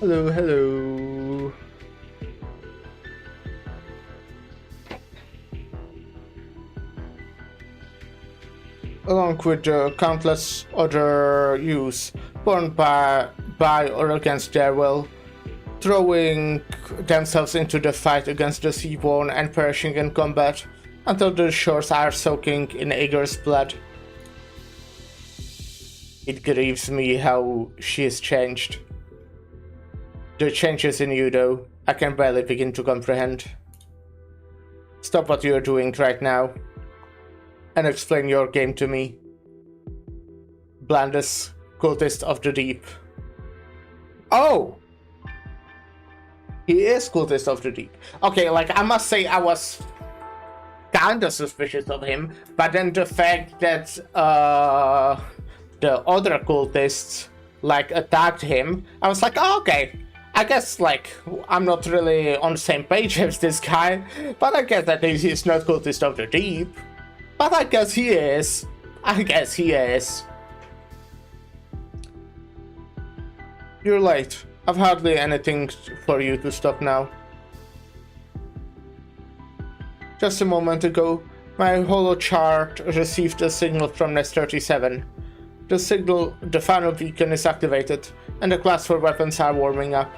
Hello, hello. Along with countless other youths born by or against their will, throwing themselves into the fight against the seaborne and perishing in combat until the shores are soaking in Aegir's blood. It grieves me how she has changed. The changes in you, though, I can barely begin to comprehend. Stop what you are doing right now and explain your game to me. Blandus, cultist of the deep. Oh! He is cultist of the deep. Okay, like, I must say I was kinda suspicious of him, but then the fact that the other cultists, like, attacked him, I was like, oh, okay. I guess, like, I'm not really on the same page as this guy, but I guess that he's not cultist of the deep. But I guess he is. I guess he is. You're late. I've hardly anything for you to stop now. Just a moment ago, my holo chart received a signal from Nest 37. The final beacon is activated, and the class for weapons are warming up.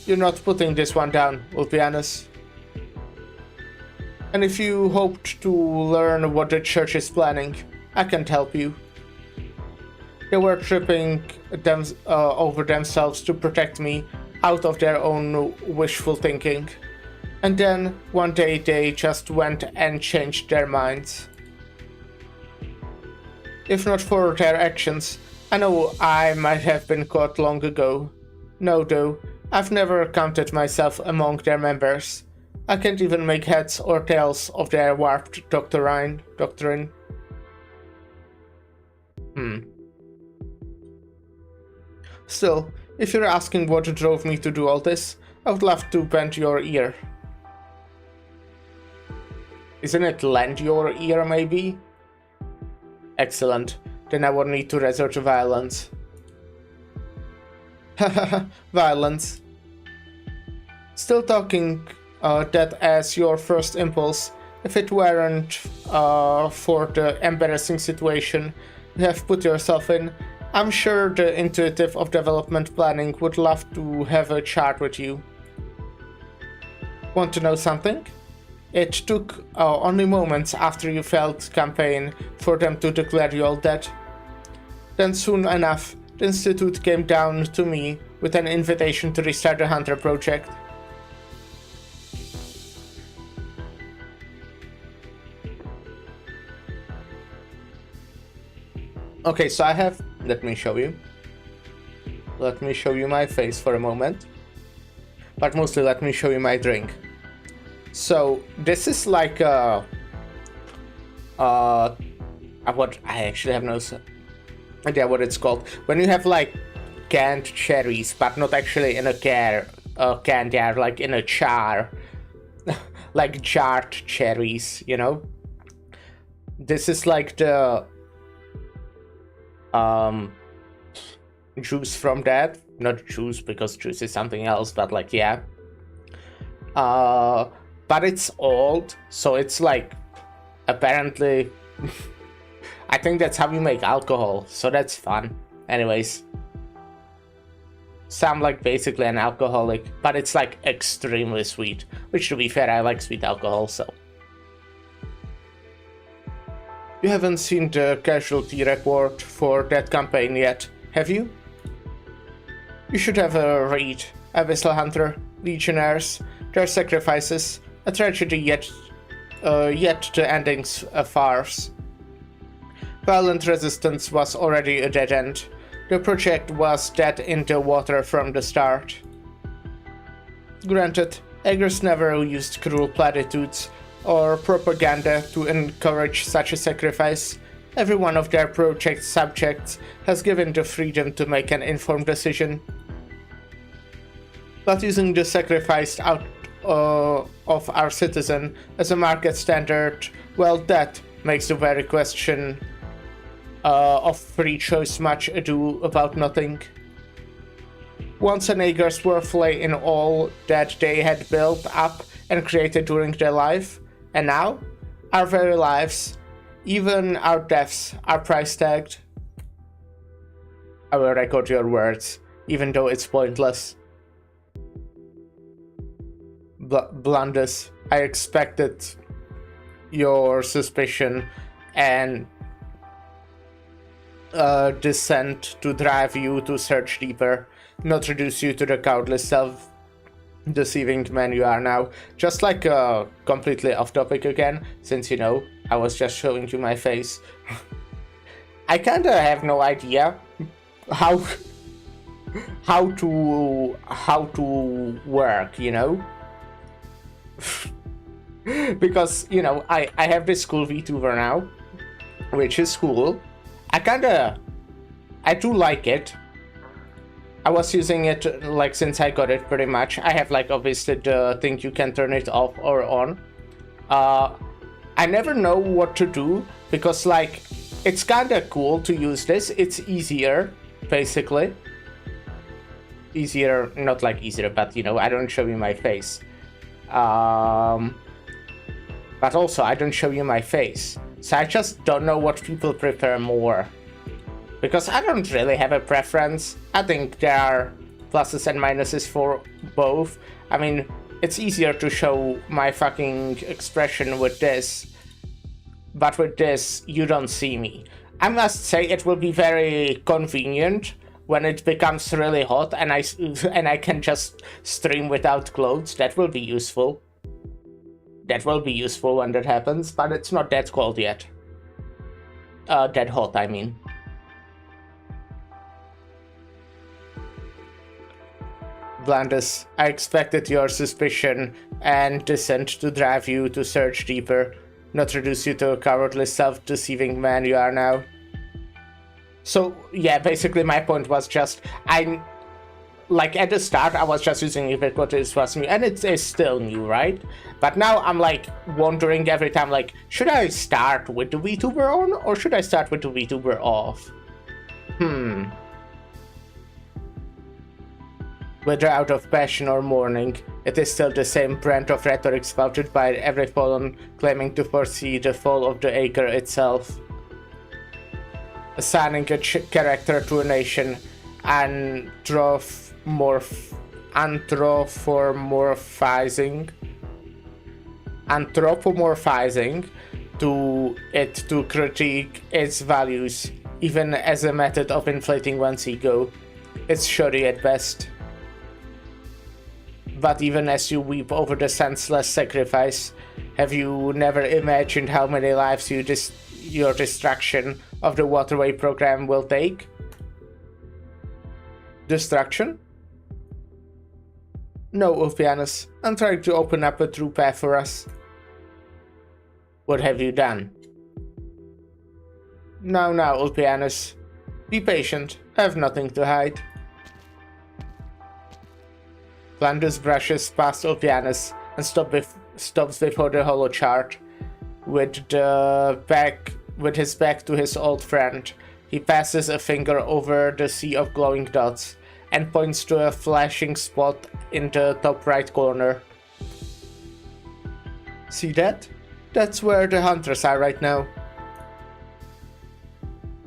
You're not putting this one down, Ulpianus. And if you hoped to learn what the church is planning, I can't help you. They were tripping over themselves to protect me out of their own wishful thinking. And then, one day, they just went and changed their minds. If not for their actions, I know I might have been caught long ago. No, though, I've never counted myself among their members. I can't even make heads or tails of their warped doctrine. Still, if you're asking what drove me to do all this, I would love to bend your ear. Isn't it lend your ear, maybe? Excellent. Then I won't need to resort to violence. Hahaha, violence. Still talking that as your first impulse, if it weren't for the embarrassing situation you have put yourself in, I'm sure the intuitive of development planning would love to have a chat with you. Want to know something? It took only moments after you failed campaign for them to declare you all dead. Then soon enough, the Institute came down to me with an invitation to restart the Hunter project. Okay, so I have... Let me show you. Let me show you my face for a moment. But mostly let me show you my drink. So, this is like what I actually have no idea what it's called. When you have like canned cherries, but not actually in a can, they are like in a jar. Like jarred cherries, you know? This is like the juice from that. Not juice, because juice is something else, but like, yeah. But it's old, so it's like, apparently, I think that's how you make alcohol, so that's fun. Anyways. So I'm like basically an alcoholic, but it's like extremely sweet. Which, to be fair, I like sweet alcohol, so. You haven't seen the casualty report for that campaign yet, have you? You should have a read. Abyssal Hunter, Legionnaires, their sacrifices, a tragedy yet the ending's a farce. Violent resistance was already a dead end. The project was dead in the water from the start. Granted, Aegir's never used cruel platitudes or propaganda to encourage such a sacrifice. Every one of their project subjects has given the freedom to make an informed decision. But using the sacrifice out of our citizen as a market standard, well, that makes the very question of free choice much ado about nothing. once an acre's worth lay in all that they had built up and created during their life, and now, our very lives, even our deaths, are price tagged. I will record your words, even though it's pointless. Blunders, I expected your suspicion and dissent to drive you to search deeper, not reduce you to the cowardly self-deceiving man you are now. Just like completely off topic again, since I was just showing you my face. I kinda have no idea how to work, because I have this cool VTuber now, which is cool. I do like it. I was using it like since I got it pretty much. I have like obviously the thing you can turn it off or on. I never know what to do because like it's kinda cool to use this. It's easier, basically. Easier, not like easier, but I don't show you my face. But also I don't show you my face. So I just don't know what people prefer more. Because I don't really have a preference. I think there are pluses and minuses for both. I mean, it's easier to show my fucking expression with this. But with this, you don't see me. I must say it will be very convenient when it becomes really hot and I can just stream without clothes. That will be useful. That will be useful when that happens, but it's not that cold yet. That hot, I mean. Blandus, I expected your suspicion and dissent to drive you to search deeper, not reduce you to a cowardly self-deceiving man you are now. So, yeah, basically my point was just, like at the start I was just using Ubiquitous was new, and it is still new, right? But now I'm like wondering every time, like, should I start with the VTuber on or should I start with the VTuber off? Whether out of passion or mourning, it is still the same brand of rhetoric spouted by every fallen claiming to foresee the fall of the acre itself. Assigning a character to a nation anthropomorphizing to it to critique its values, even as a method of inflating one's ego. It's shoddy at best. But even as you weep over the senseless sacrifice, have you never imagined how many lives your destruction of the waterway program will take? Destruction? No, Ulpianus. I'm trying to open up a true path for us. What have you done? Now, Ulpianus. Be patient. I have nothing to hide. Blandus brushes past Ulpianus and stops before the hollow chart. With his back to his old friend, he passes a finger over the sea of glowing dots and points to a flashing spot in the top right corner. See that? That's where the hunters are right now.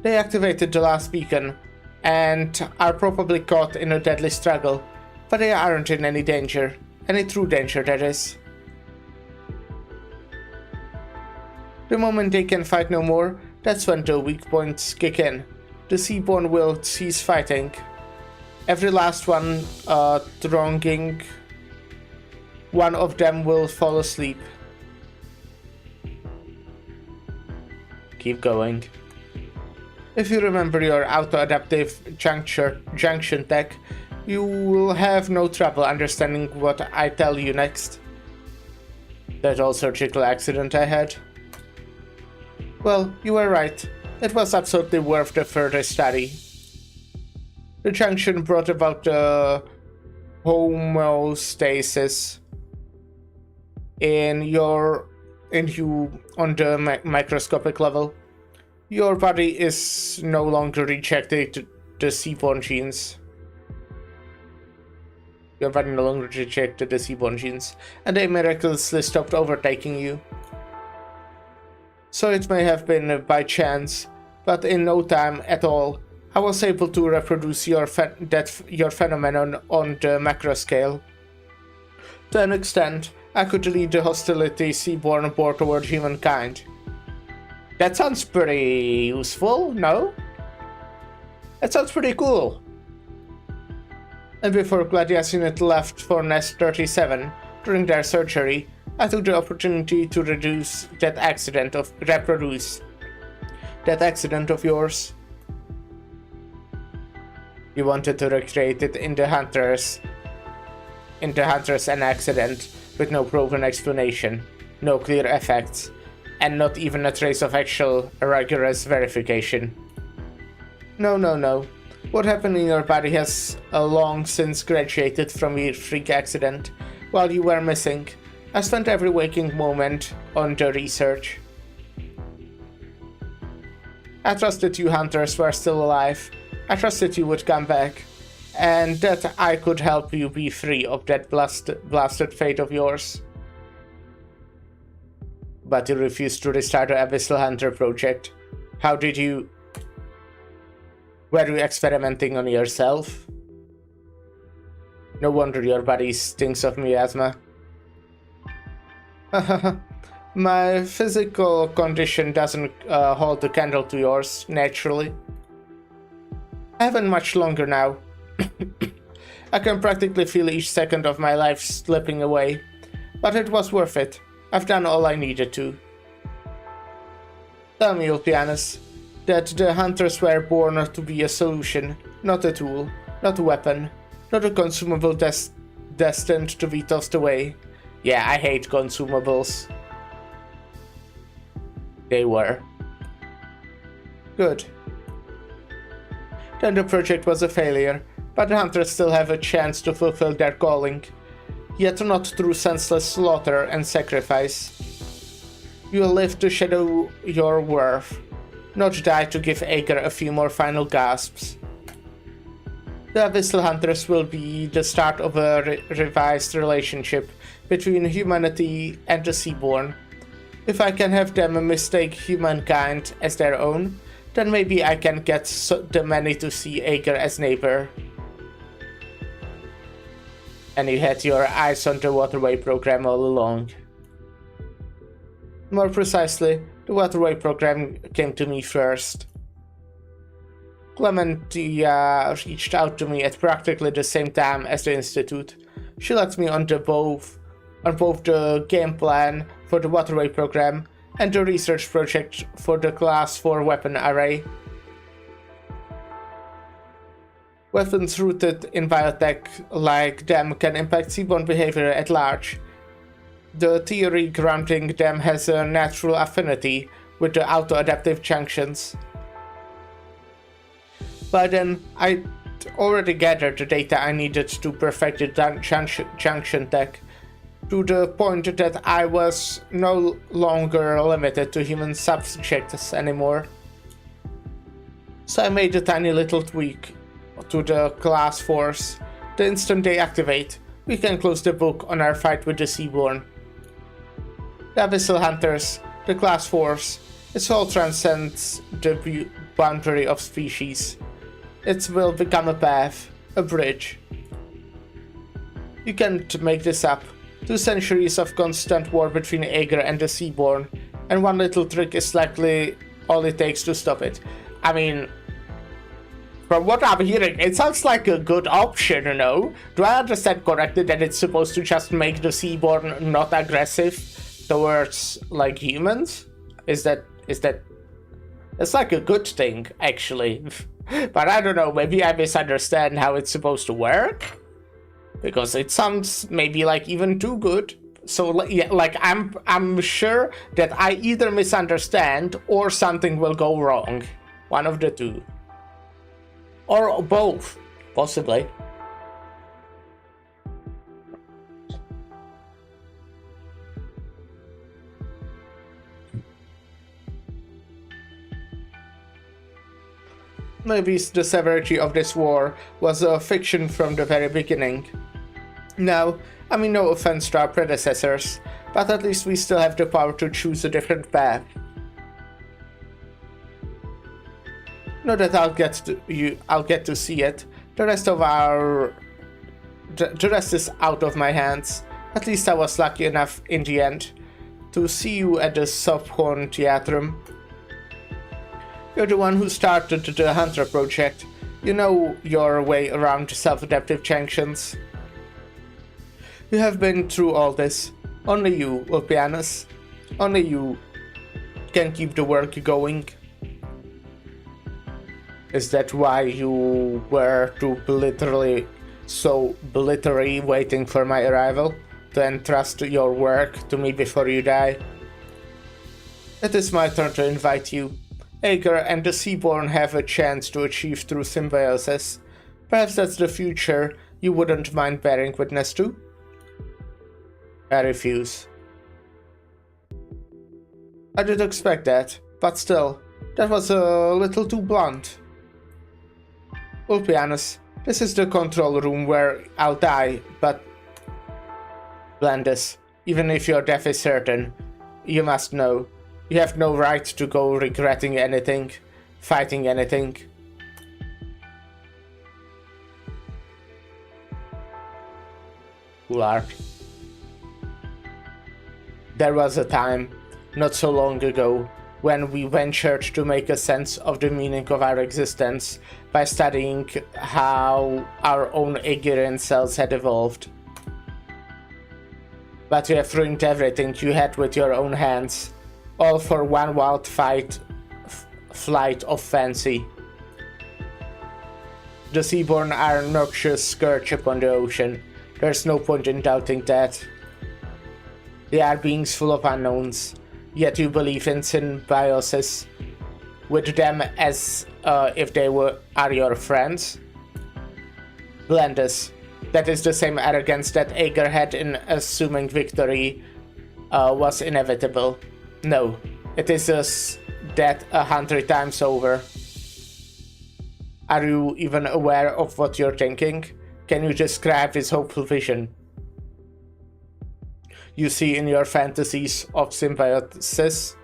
They activated the last beacon and are probably caught in a deadly struggle, but they aren't in any danger. Any true danger, that is. The moment they can fight no more, that's when the weak points kick in. The Seaborn will cease fighting. Every last one thronging, one of them will fall asleep. Keep going. If you remember your auto-adaptive junction tech, you will have no trouble understanding what I tell you next. That old surgical accident I had? Well, you were right. It was absolutely worth the further study. The junction brought about the homeostasis in you on the microscopic level. Your body is no longer rejecting the Seaborn genes. Your body no longer rejected the seaborn genes, and they miraculously stopped overtaking you. So it may have been by chance, but in no time at all, I was able to reproduce your phenomenon on the macro scale. To an extent, I could lead the hostility seaborn bore toward humankind. That sounds pretty useful, no? That sounds pretty cool. And before Gladius unit left for Nest 37 during their surgery, I took the opportunity to reproduce that accident of yours. You wanted to recreate it in the Hunters an accident with no proven explanation, no clear effects, and not even a trace of actual rigorous verification. No. What happened in your body has long since graduated from a freak accident. While you were missing, I spent every waking moment on the research. I trusted you Hunters were still alive. I trusted you would come back, and that I could help you be free of that blasted fate of yours. But you refused to restart the Abyssal Hunter project. How did you... Were you experimenting on yourself? No wonder your body stinks of miasma. My physical condition doesn't hold the candle to yours, naturally. I haven't much longer now. I can practically feel each second of my life slipping away, but it was worth it. I've done all I needed to. Tell me, Ulpianus, that the Hunters were born to be a solution, not a tool, not a weapon, not a consumable destined to be tossed away. Yeah, I hate consumables. They were. Good. Then the project was a failure, but the Hunters still have a chance to fulfill their calling, yet not through senseless slaughter and sacrifice. You will live to shadow your worth, not die to give Ager a few more final gasps. The Abyssal Hunters will be the start of a revised relationship between humanity and the Seaborn. If I can have them mistake humankind as their own, then maybe I can get the many to see Ager as neighbor. And you had your eyes on the Waterway program all along. More precisely, the Waterway program came to me first. Clementia reached out to me at practically the same time as the Institute. She let me on both the game plan for the Waterway program and the research project for the Class 4 weapon array. Weapons rooted in biotech like them can impact seaborn behavior at large. The theory granting them has a natural affinity with the auto-adaptive junctions. By then, I'd already gathered the data I needed to perfect the junction tech, to the point that I was no longer limited to human subjects anymore. So I made a tiny little tweak to the class force. The instant they activate, we can close the book on our fight with the Seaborn. The Abyssal Hunters, the class force, it all transcends the boundary of species. It will become a path, a bridge. You can't make this up. 2 centuries of constant war between Ager and the Seaborn, and one little trick is likely all it takes to stop it. I mean, from what I'm hearing, it sounds like a good option, you know? Do I understand correctly that it's supposed to just make the Seaborn not aggressive towards, like, humans? Is that... It's like a good thing, actually. But I don't know, maybe I misunderstand how it's supposed to work? Because it sounds maybe like even too good. So yeah, like I'm sure that I either misunderstand or something will go wrong. One of the two. Or both, possibly. Maybe the severity of this war was a fiction from the very beginning. No, I mean no offense to our predecessors, but at least we still have the power to choose a different path. Know that I'll get to see it. The rest is out of my hands. At least I was lucky enough in the end to see you at the Subhorn Theatrum. You're the one who started the Hunter project. You know your way around self-adaptive junctions. You have been through all this. Only you, Ulpianus. Only you can keep the work going. Is that why you were so literally waiting for my arrival? To entrust your work to me before you die? It is my turn to invite you. Ager and the Seaborn have a chance to achieve true symbiosis. Perhaps that's the future you wouldn't mind bearing witness to? I refuse. I did expect that, but still, that was a little too blunt. Ulpianus, this is the control room where I'll die, but... Blandis, even if your death is certain, you must know, you have no right to go regretting anything, fighting anything. Lark. There was a time, not so long ago, when we ventured to make a sense of the meaning of our existence by studying how our own Aegirian cells had evolved. But you have ruined everything you had with your own hands, all for one wild flight of fancy. The Seaborn are a noxious scourge upon the ocean. There's no point in doubting that. They are beings full of unknowns, yet you believe in symbiosis with them as if they are your friends? Blandis. That is the same arrogance that Ager had in assuming victory was inevitable. No, it is that 100 times over. Are you even aware of what you're thinking? Can you describe his hopeful vision you see in your fantasies of symbiosis?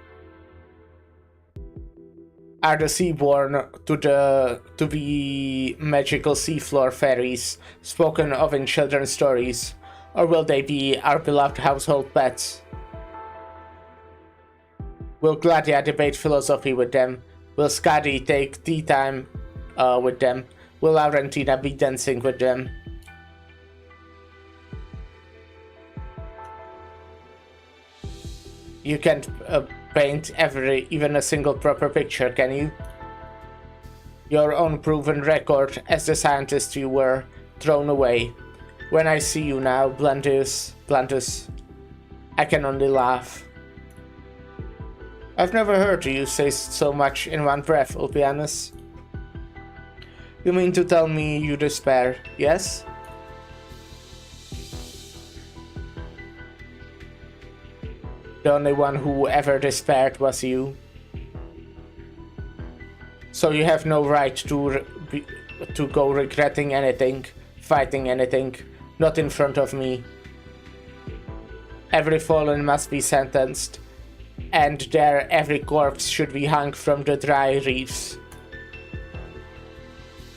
Are the Seaborn to be magical seafloor fairies spoken of in children's stories, or will they be our beloved household pets? Will Gladia debate philosophy with them? Will Skadi take tea time with them? Will Laurentina be dancing with them? You can't paint even a single proper picture, can you? Your own proven record as the scientist you were, thrown away. When I see you now, Blandus, I can only laugh. I've never heard you say so much in one breath, Ulpianus. You mean to tell me you despair, yes? The only one who ever despaired was you. So you have no right to go regretting anything, fighting anything, not in front of me. Every fallen must be sentenced, and there every corpse should be hung from the dry reefs.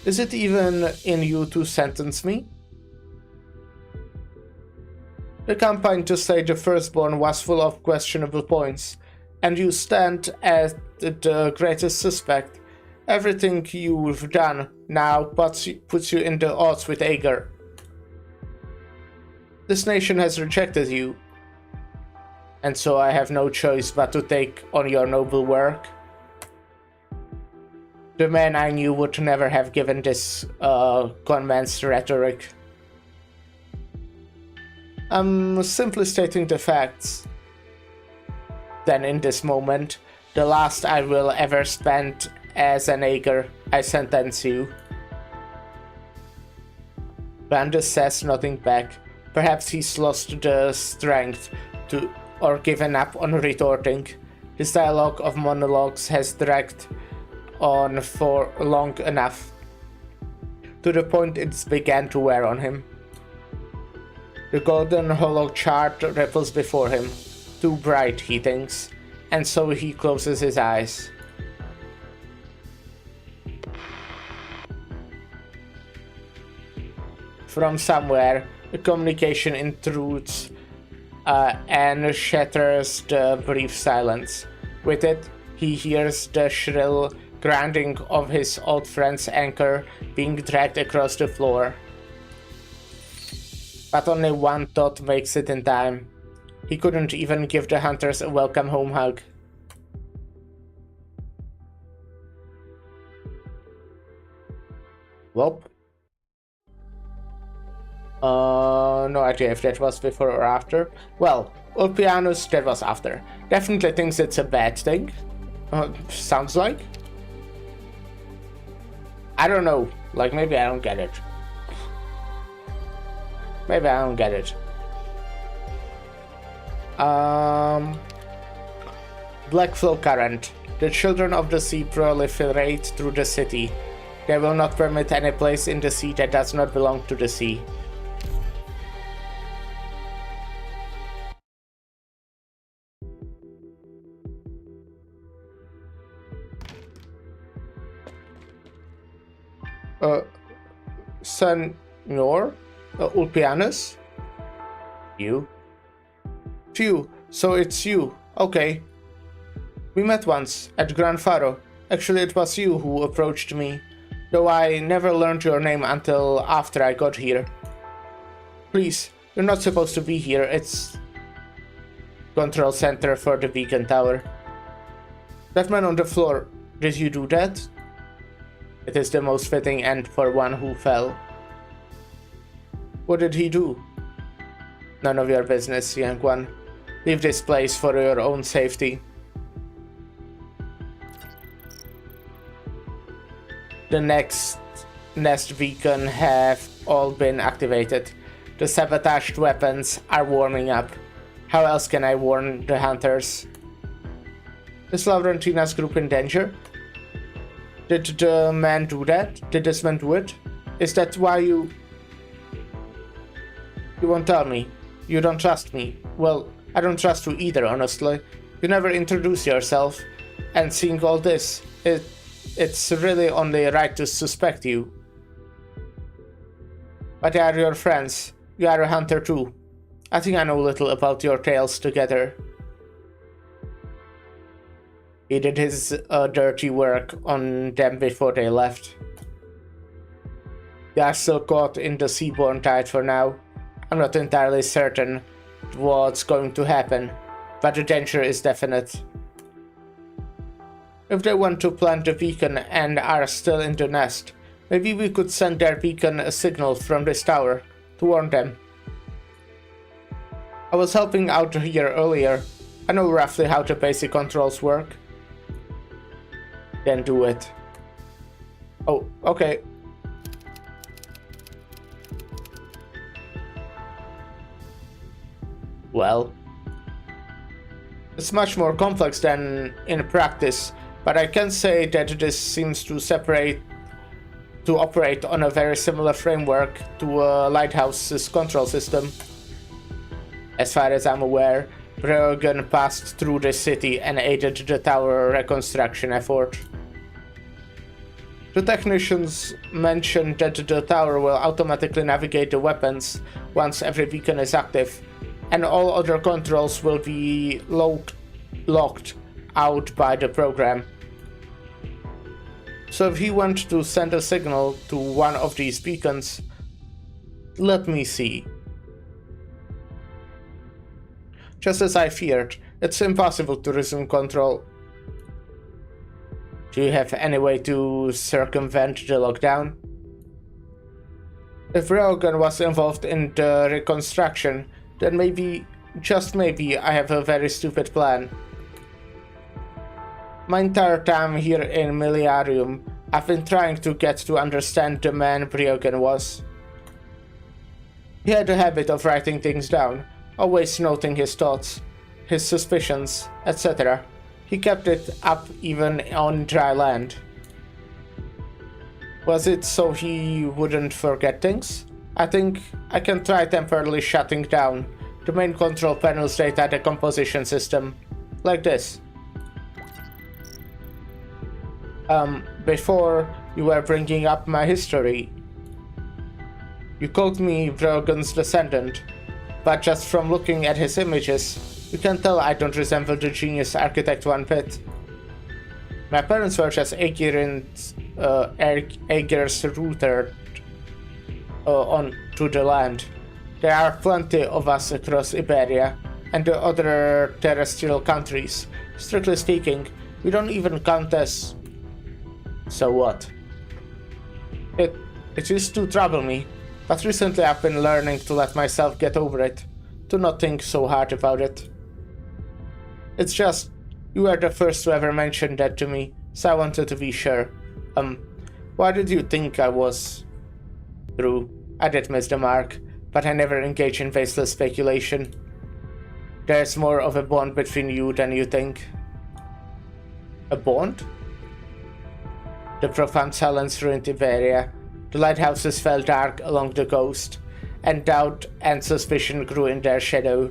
Is it even in you to sentence me? The campaign to slay the Firstborn was full of questionable points, and you stand as the greatest suspect. Everything you've done now puts you in the odds with Ager. This nation has rejected you, and so I have no choice but to take on your noble work. The man I knew would never have given this conman's rhetoric. I'm simply stating the facts. Then in this moment, the last I will ever spend as an Ager, I sentence you. Blandis says nothing back. Perhaps he's lost the strength or given up on retorting. His dialogue of monologues has dragged on for long enough, to the point it's began to wear on him. The golden hollow chart ripples before him. Too bright, he thinks, and so he closes his eyes. From somewhere, the communication intrudes and shatters the brief silence. With it, he hears the shrill grinding of his old friend's anchor being dragged across the floor. But only one thought makes it in time. He couldn't even give the hunters a welcome home hug. Welp. No idea if that was before or after. Well, Ulpianus, that was after. Definitely thinks it's a bad thing. Sounds like. I don't know. Like, maybe I don't get it. Maybe I don't get it. Black flow current. The children of the sea proliferate through the city. They will not permit any place in the sea that does not belong to the sea. Senor? Ulpianus? You? Phew, so it's you. Okay. We met once, at Gran Faro. Actually, it was you who approached me, though I never learned your name until after I got here. Please, you're not supposed to be here. It's control center for the beacon tower. That man on the floor, did you do that? It is the most fitting end for one who fell. What did he do? None of your business, young one. Leave this place for your own safety. The next nest beacon have all been activated. The sabotaged weapons are warming up. How else can I warn the hunters? Is Laurentina's group in danger? Did the man do that? Did this man do it? Is that why you won't tell me? You don't trust me. Well, I don't trust you either, honestly. You never introduce yourself. And seeing all this, it's really only right to suspect you. But they are your friends. You are a hunter too. I think I know little about your tales together. He did his dirty work on them before they left. They are still caught in the seaborne tide for now. I'm not entirely certain what's going to happen, but the danger is definite. If they want to plant the beacon and are still in the nest, maybe we could send their beacon a signal from this tower to warn them. I was helping out here earlier. I know roughly how the basic controls work. Then do it. Oh, okay. Well, it's much more complex than in practice, but I can say that this seems to operate on a very similar framework to a lighthouse's control system. As far as I'm aware, Breogan passed through the city and aided the tower reconstruction effort. The technicians mentioned that the tower will automatically navigate the weapons once every beacon is active, and all other controls will be locked out by the program. So if he wants to send a signal to one of these beacons, let me see. Just as I feared, it's impossible to resume control. Do you have any way to circumvent the lockdown? If Breogan was involved in the reconstruction, then maybe, just maybe, I have a very stupid plan. My entire time here in Miliarium, I've been trying to get to understand the man Breogan was. He had a habit of writing things down, always noting his thoughts, his suspicions, etc. He kept it up even on dry land. Was it so he wouldn't forget things? I think I can try temporarily shutting down the main control panel's data decomposition system. Like this. Before you were bringing up my history, you called me Vrogan's descendant, but just from looking at his images, you can tell I don't resemble the genius architect one bit. My parents were just Aegir's router on to the land. There are plenty of us across Iberia and the other terrestrial countries. Strictly speaking, we don't even count as... So what? It used to trouble me, but recently I've been learning to let myself get over it, to not think so hard about it. It's just, you were the first to ever mention that to me, so I wanted to be sure. Why did you think I was? True, I did miss the mark, but I never engage in baseless speculation. There's more of a bond between you than you think. A bond? The profound silence ruined Iberia. The lighthouses fell dark along the coast, and doubt and suspicion grew in their shadow.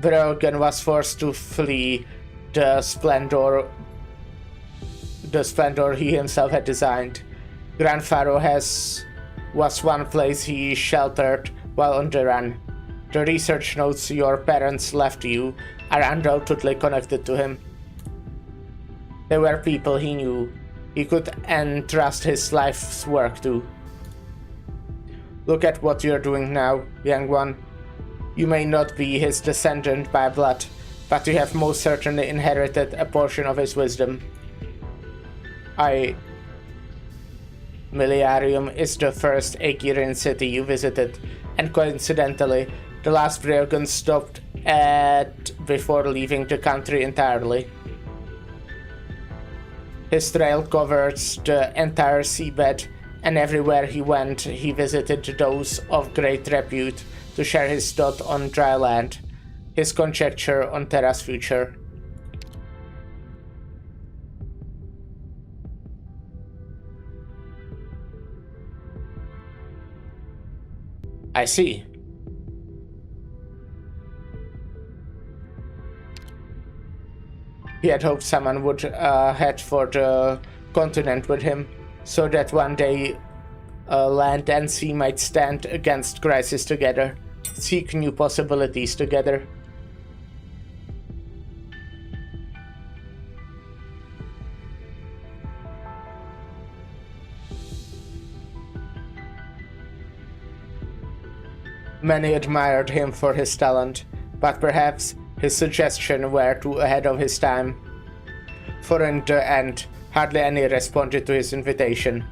Vrogan was forced to flee the splendor he himself had designed. Gran Faro was one place he sheltered while on the run. The research notes your parents left you are undoubtedly connected to him. They were people he knew, he could entrust his life's work to. Look at what you're doing now, young one. You may not be his descendant by blood, but you have most certainly inherited a portion of his wisdom. Miliarium is the first Aegirian city you visited, and coincidentally, the last Vrogan stopped at before leaving the country entirely. His trail covers the entire seabed, and everywhere he went, he visited those of great repute to share his thought on dry land, his conjecture on Terra's future. I see. He had hoped someone would head for the continent with him, so that one day land and sea might stand against crisis together, seek new possibilities together. Many admired him for his talent, but perhaps his suggestions were too ahead of his time. For in the end, hardly any responded to his invitation.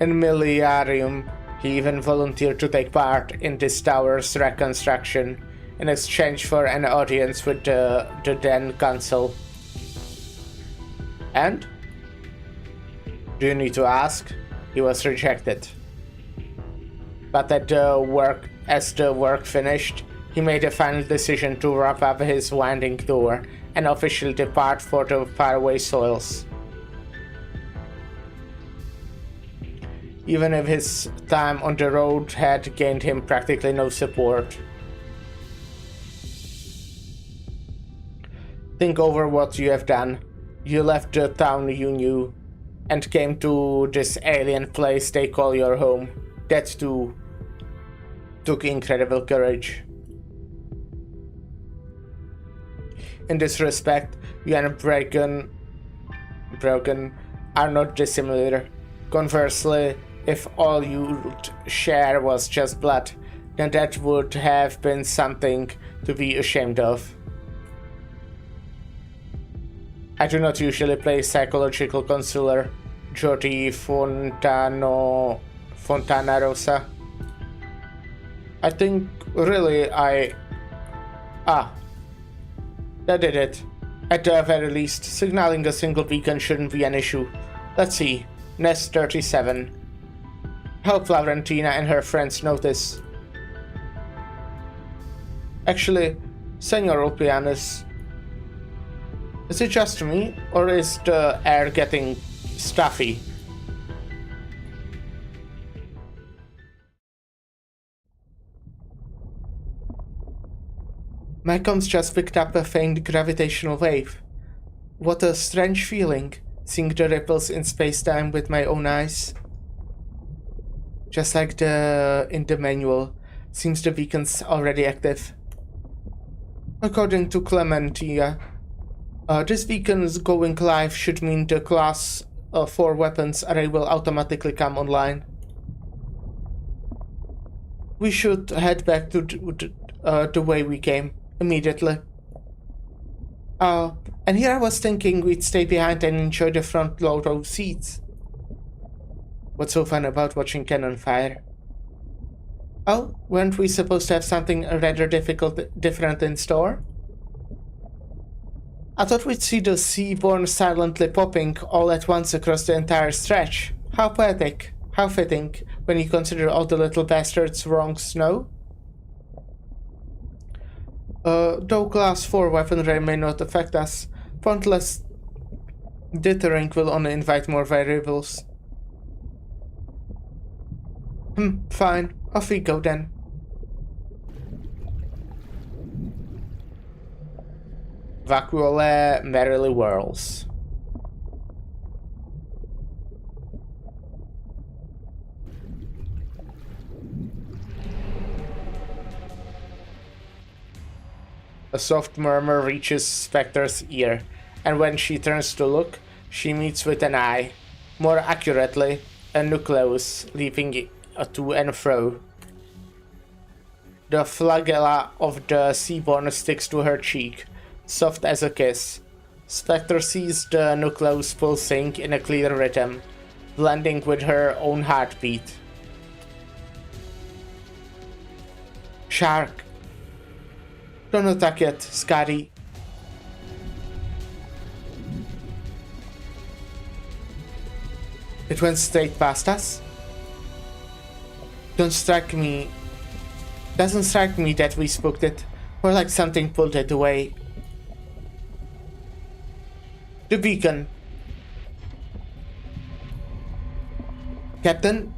In Miliarium, he even volunteered to take part in this tower's reconstruction in exchange for an audience with the then council. And? Do you need to ask? He was rejected. But as the work finished, he made a final decision to wrap up his winding tour and officially depart for the faraway soils. Even if his time on the road had gained him practically no support. Think over what you have done. You left the town you knew and came to this alien place they call your home. That too took incredible courage. In this respect, you and Vrogan are not dissimilar. Conversely, if all you'd share was just blood, then that would have been something to be ashamed of. I do not usually play psychological counselor, Jordi Fontana Rosa. I think really that did it. At the very least, signaling a single beacon shouldn't be an issue. Let's see, Nest 37. Hope Florentina and her friends notice. Actually, Senor Ulpianus, is it just me, or is the air getting stuffy? My comms just picked up a faint gravitational wave. What a strange feeling, seeing the ripples in space-time with my own eyes. Just like in the manual, seems the beacon's already active. According to Clementia, this beacon's going live should mean the class 4 weapons array will automatically come online. We should head back to the way we came, immediately. And here I was thinking we'd stay behind and enjoy the front row seats. What's so fun about watching cannon fire? Oh, weren't we supposed to have something rather different in store? I thought we'd see the Seaborn silently popping all at once across the entire stretch. How poetic, how fitting, when you consider all the little bastards wrongs know. Though class 4 weaponry may not affect us, pointless deterring will only invite more variables. Fine. Off we go then. Vacuole merrily whirls. A soft murmur reaches Spectre's ear, and when she turns to look, she meets with an eye. More accurately, a nucleus leaping to and fro. The flagella of the Seaborn sticks to her cheek, soft as a kiss. Spectre sees the nucleus pulsing in a clear rhythm, blending with her own heartbeat. Shark. Don't attack yet, Scotty. It went straight past us? Doesn't strike me that we spooked it, or like something pulled it away. The beacon. Captain?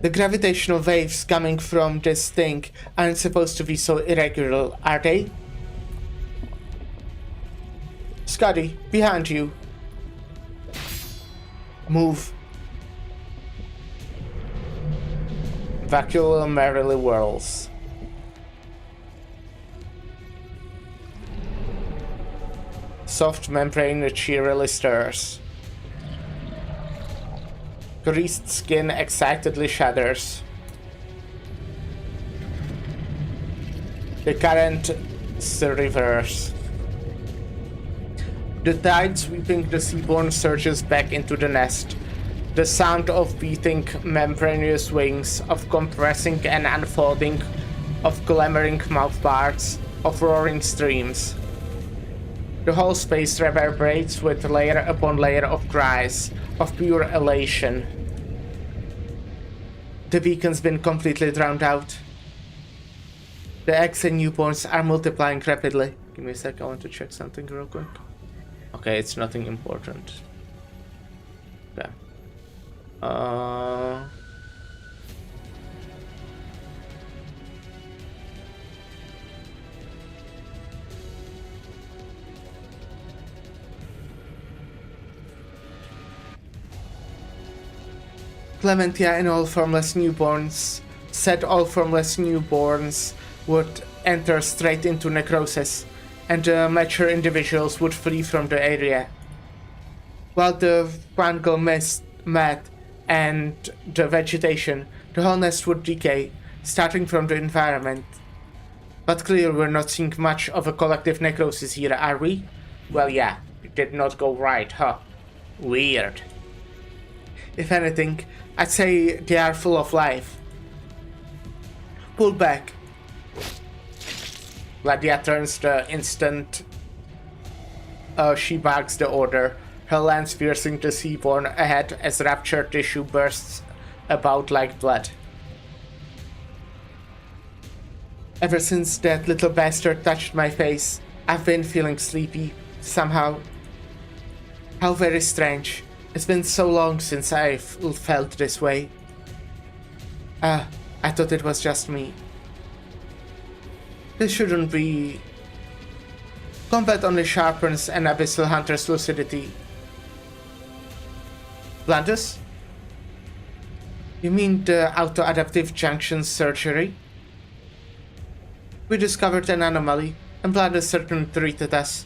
The gravitational waves coming from this thing aren't supposed to be so irregular, are they? Scotty, behind you. Move. Vacuole merrily whirls. Soft membrane cheerily stirs. Greased skin excitedly shudders. The current reverses. The tide sweeping the Seaborn surges back into the nest. The sound of beating membranous wings, of compressing and unfolding, of clamoring mouthparts, of roaring streams. The whole space reverberates with layer upon layer of cries, of pure elation. The beacon's been completely drowned out. The eggs and newborns are multiplying rapidly. Give me a sec, I want to check something real quick. Okay, it's nothing important. Yeah. Clementia and all formless newborns said all formless newborns would enter straight into necrosis, and mature individuals would flee from the area. While the fungal mist met and the vegetation, the whole nest would decay, starting from the environment. But clearly we're not seeing much of a collective necrosis here, are we? Well, yeah, it did not go right, huh? Weird. If anything, I'd say they are full of life. Pull back. Gladia turns the instant she barks the order, her lance piercing the Seaborn ahead as ruptured tissue bursts about like blood. Ever since that little bastard touched my face, I've been feeling sleepy, somehow. How very strange. It's been so long since I've felt this way. I thought it was just me. This shouldn't be... Combat only sharpens an abyssal hunter's lucidity. Blandus? You mean the auto-adaptive junction surgery? We discovered an anomaly, and Blandus certainly treated us,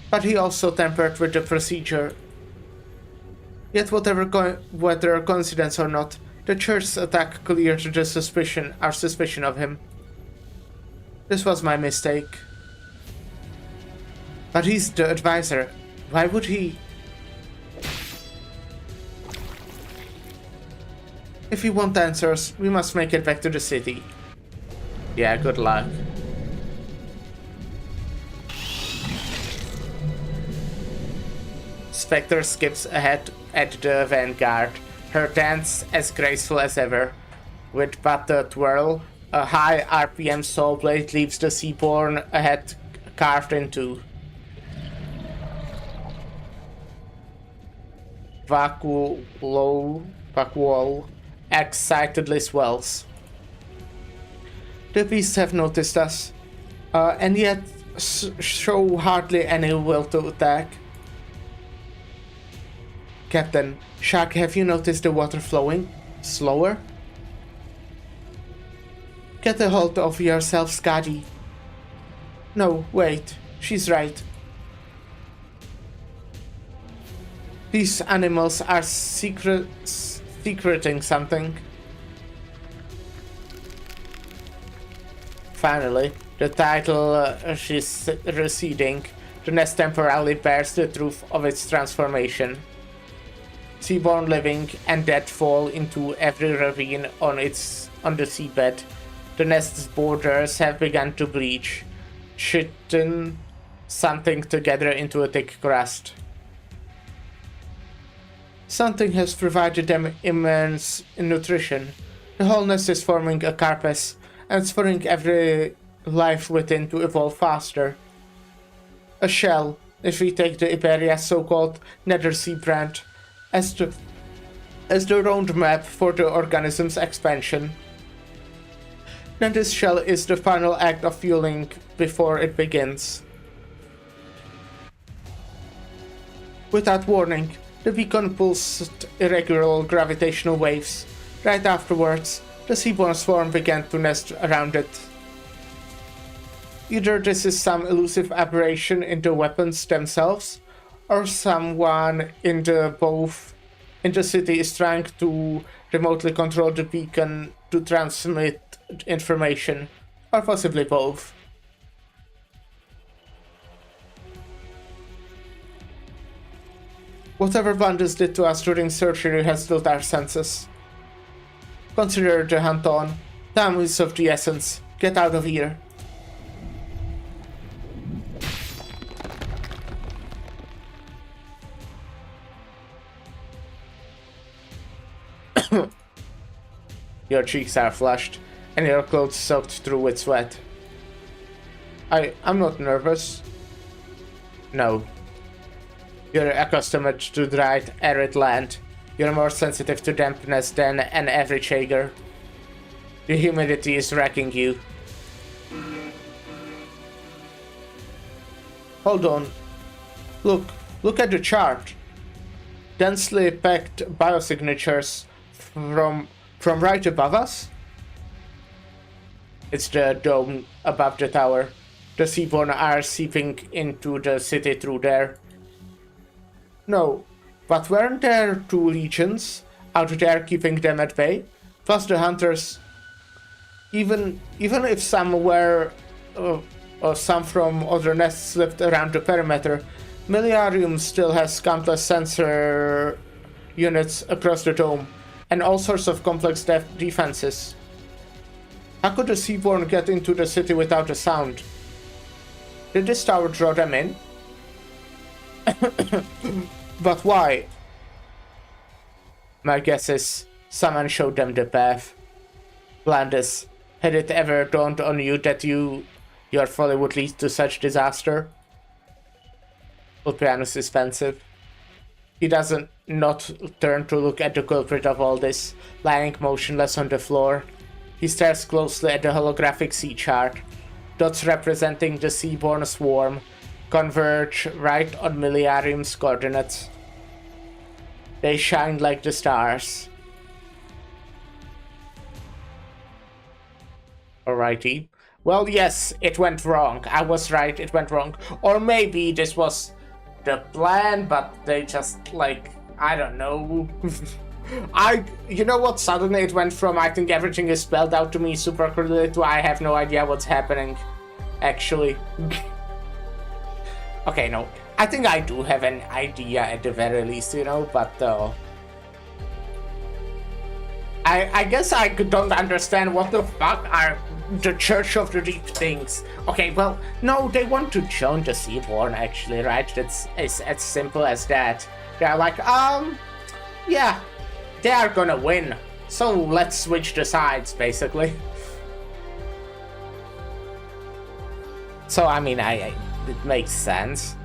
but he also tampered with the procedure. Yet whether coincidence or not, the Church's attack cleared our suspicion of him. This was my mistake. But he's the advisor. Why would he... If you want answers, we must make it back to the city. Yeah, good luck. Spectre skips ahead at the vanguard, her dance as graceful as ever. With but a twirl, a high RPM saw blade leaves the seaborn ahead carved in two. Vacuole excitedly swells. The beasts have noticed us, and yet show hardly any will to attack. Captain, Shark, have you noticed the water flowing? Slower? Get a hold of yourself, Skadi. No, wait, she's right. These animals are secreting something. Finally, the title is receding. The nest temporarily bears the truth of its transformation. Seaborn living and dead fall into every ravine on the seabed. The nest's borders have begun to bleach, chitting something together into a thick crust. Something has provided them immense nutrition. The whole nest is forming a carapace, and spurring every life within to evolve faster. A shell, if we take the Iberia's so-called Nether Sea brand, as the roadmap for the organism's expansion. Then this shell is the final act of fueling before it begins. Without warning, the beacon pulsed irregular gravitational waves. Right afterwards, the seaborn swarm began to nest around it. Either this is some elusive aberration in the weapons themselves, or someone in the city is trying to remotely control the beacon to transmit information, or possibly both. Whatever Blandus did to us during surgery has dulled our senses. Consider the hunt on. Time is of the essence. Get out of here. Your cheeks are flushed, and your clothes soaked through with sweat. I'm not nervous. No. You're accustomed to dried, arid land. You're more sensitive to dampness than an average Jaeger. The humidity is wrecking you. Hold on. Look at the chart. Densely packed biosignatures from right above us? It's the dome above the tower. The seaborn are seeping into the city through there. No, but weren't there two legions out there keeping them at bay? Plus the hunters. Even if some were, or some from other nests lived around the perimeter, Millenarium still has countless sensor units across the dome, and all sorts of complex defenses. How could the Seaborn get into the city without a sound? Did this tower draw them in? But why? My guess is someone showed them the path. Blandus, had it ever dawned on you that your folly would lead to such disaster? Ulpianus is pensive. He doesn't not turn to look at the culprit of all this, lying motionless on the floor. He stares closely at the holographic sea chart. dots representing the seaborne swarm, converge right on Millennium's coordinates. They shine like the stars. Alrighty. Well, yes, it went wrong. I was right, it went wrong. Or maybe this was the plan, but they just, like, I don't know. You know what, suddenly it went from I think everything is spelled out to me super clearly to I have no idea what's happening, actually. Okay, no, I think I do have an idea at the very least, you know, but I guess I don't understand what the fuck are the Church of the Deep things. Okay, well, no, they want to join the Seaborn, actually, right? It's as simple as that. They're like, yeah, they are gonna win, so let's switch the sides, basically. So, I mean, it makes sense.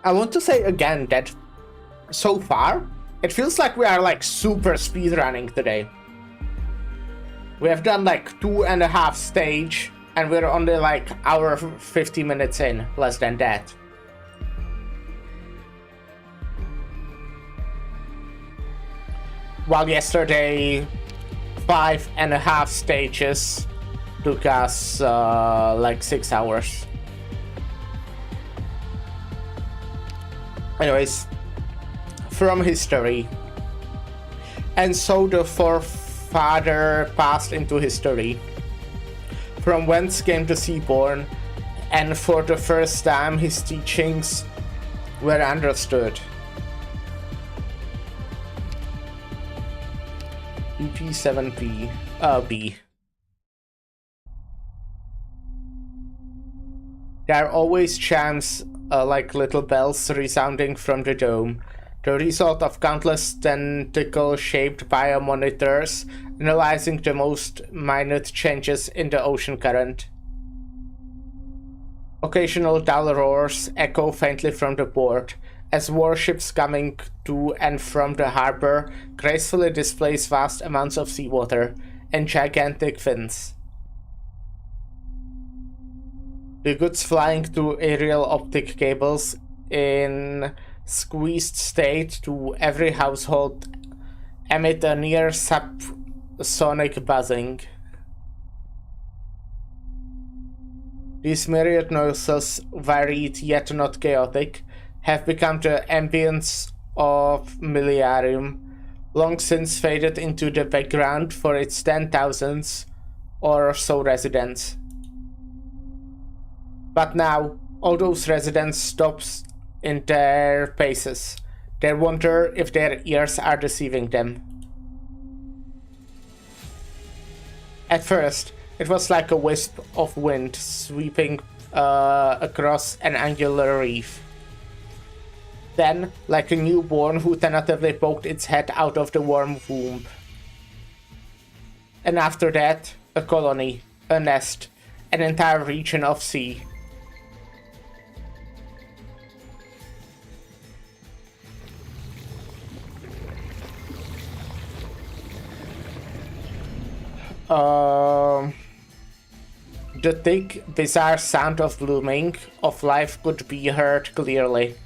I want to say again that so far, it feels like we are like super speedrunning today. We have done like 2.5 stage and we're only like hour 50 minutes in, less than that. While yesterday 5.5 stages took us like 6 hours. Anyways, from history. And so the forefather passed into history, from whence came the Seaborn, and for the first time his teachings were understood. BP7B B. There are always chimes like little bells resounding from the dome, the result of countless tentacle-shaped biomonitors analyzing the most minute changes in the ocean current. Occasional dull roars echo faintly from the port, as warships coming to and from the harbor gracefully displace vast amounts of seawater and gigantic fins. The goods flying through aerial optic cables in squeezed state to every household emit a near subsonic buzzing. These myriad noises, varied yet not chaotic, have become the ambience of Millennium, long since faded into the background for its 10,000s or so residents. But now, all those residents stop in their paces. They wonder if their ears are deceiving them. At first, it was like a wisp of wind sweeping across an angular reef. Then, like a newborn who tentatively poked its head out of the warm womb. And after that, a colony, a nest, an entire region of sea. The thick, bizarre sound of blooming of life could be heard clearly.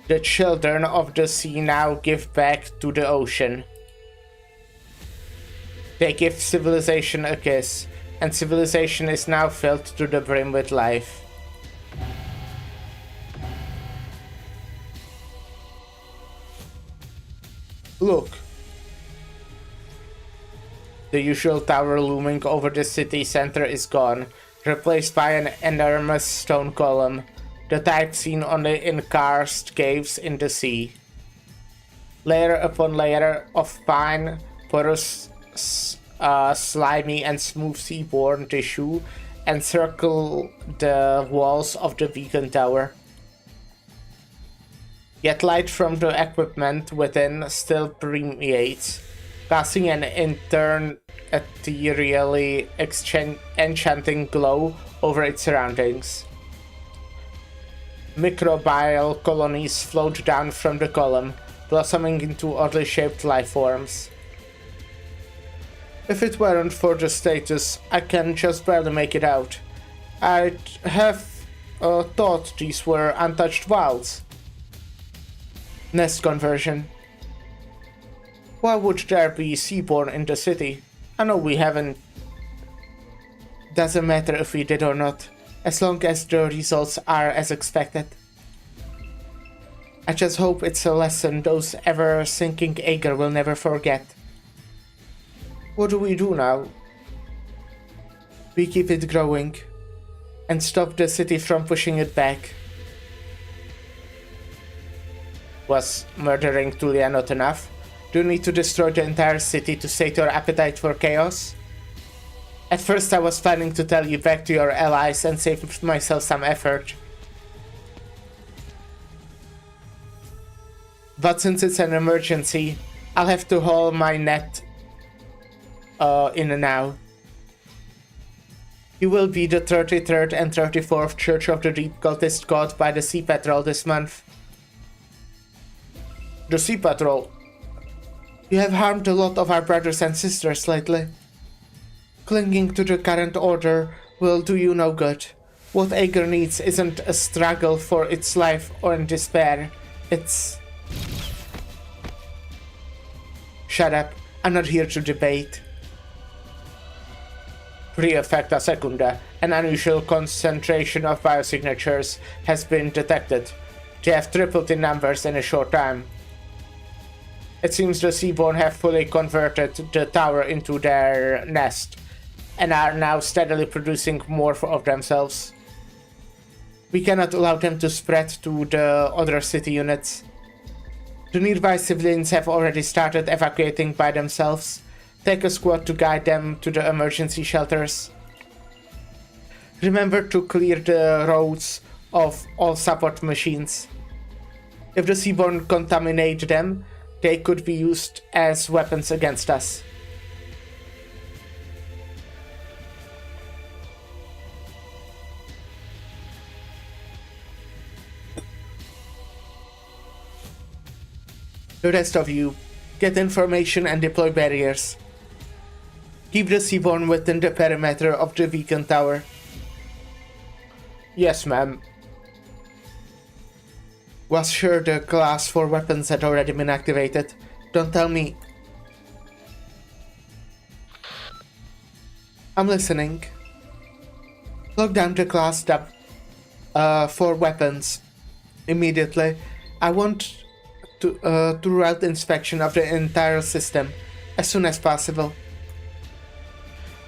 The children of the sea now give back to the ocean. They give civilization a kiss, and civilization is now filled to the brim with life. Look. The usual tower looming over the city center is gone, replaced by an enormous stone column, the type seen only in karst caves in the sea. Layer upon layer of fine, porous, slimy and smooth seaborne tissue encircle the walls of the beacon tower. Yet light from the equipment within still permeates, casting an ethereally enchanting glow over its surroundings. Microbial colonies float down from the column, blossoming into oddly shaped life forms. If it weren't for the status, I can just barely make it out. I'd have thought these were untouched wilds. Nest conversion. Why would there be seaborn in the city? I know we haven't. Doesn't matter if we did or not, as long as the results are as expected. I just hope it's a lesson those ever-sinking Aegir will never forget. What do we do now? We keep it growing and stop the city from pushing it back. Was murdering Tulia not enough? Do you need to destroy the entire city to sate your appetite for chaos? At first I was planning to tell you back to your allies and save myself some effort. But since it's an emergency, I'll have to haul my net in now. You will be the 33rd and 34th Church of the Deep Cultist God by the Sea Patrol this month. The Sea Patrol? You have harmed a lot of our brothers and sisters lately. Clinging to the current order will do you no good. What Aegir needs isn't a struggle for its life or in despair. It's... Shut up. I'm not here to debate. Pre-effecta secunda, an unusual concentration of biosignatures has been detected. They have tripled in numbers in a short time. It seems the Seaborn have fully converted the tower into their nest, and are now steadily producing more of themselves. We cannot allow them to spread to the other city units. The nearby civilians have already started evacuating by themselves. Take a squad to guide them to the emergency shelters. Remember to clear the roads of all support machines. If the Seaborn contaminate them, they could be used as weapons against us. The rest of you, get information and deploy barriers. Keep the Seaborn within the perimeter of the beacon tower. Yes, ma'am. Was sure the class for weapons had already been activated. Don't tell me. I'm listening. Lock down the class tab for weapons. Immediately. I want to route inspection of the entire system as soon as possible.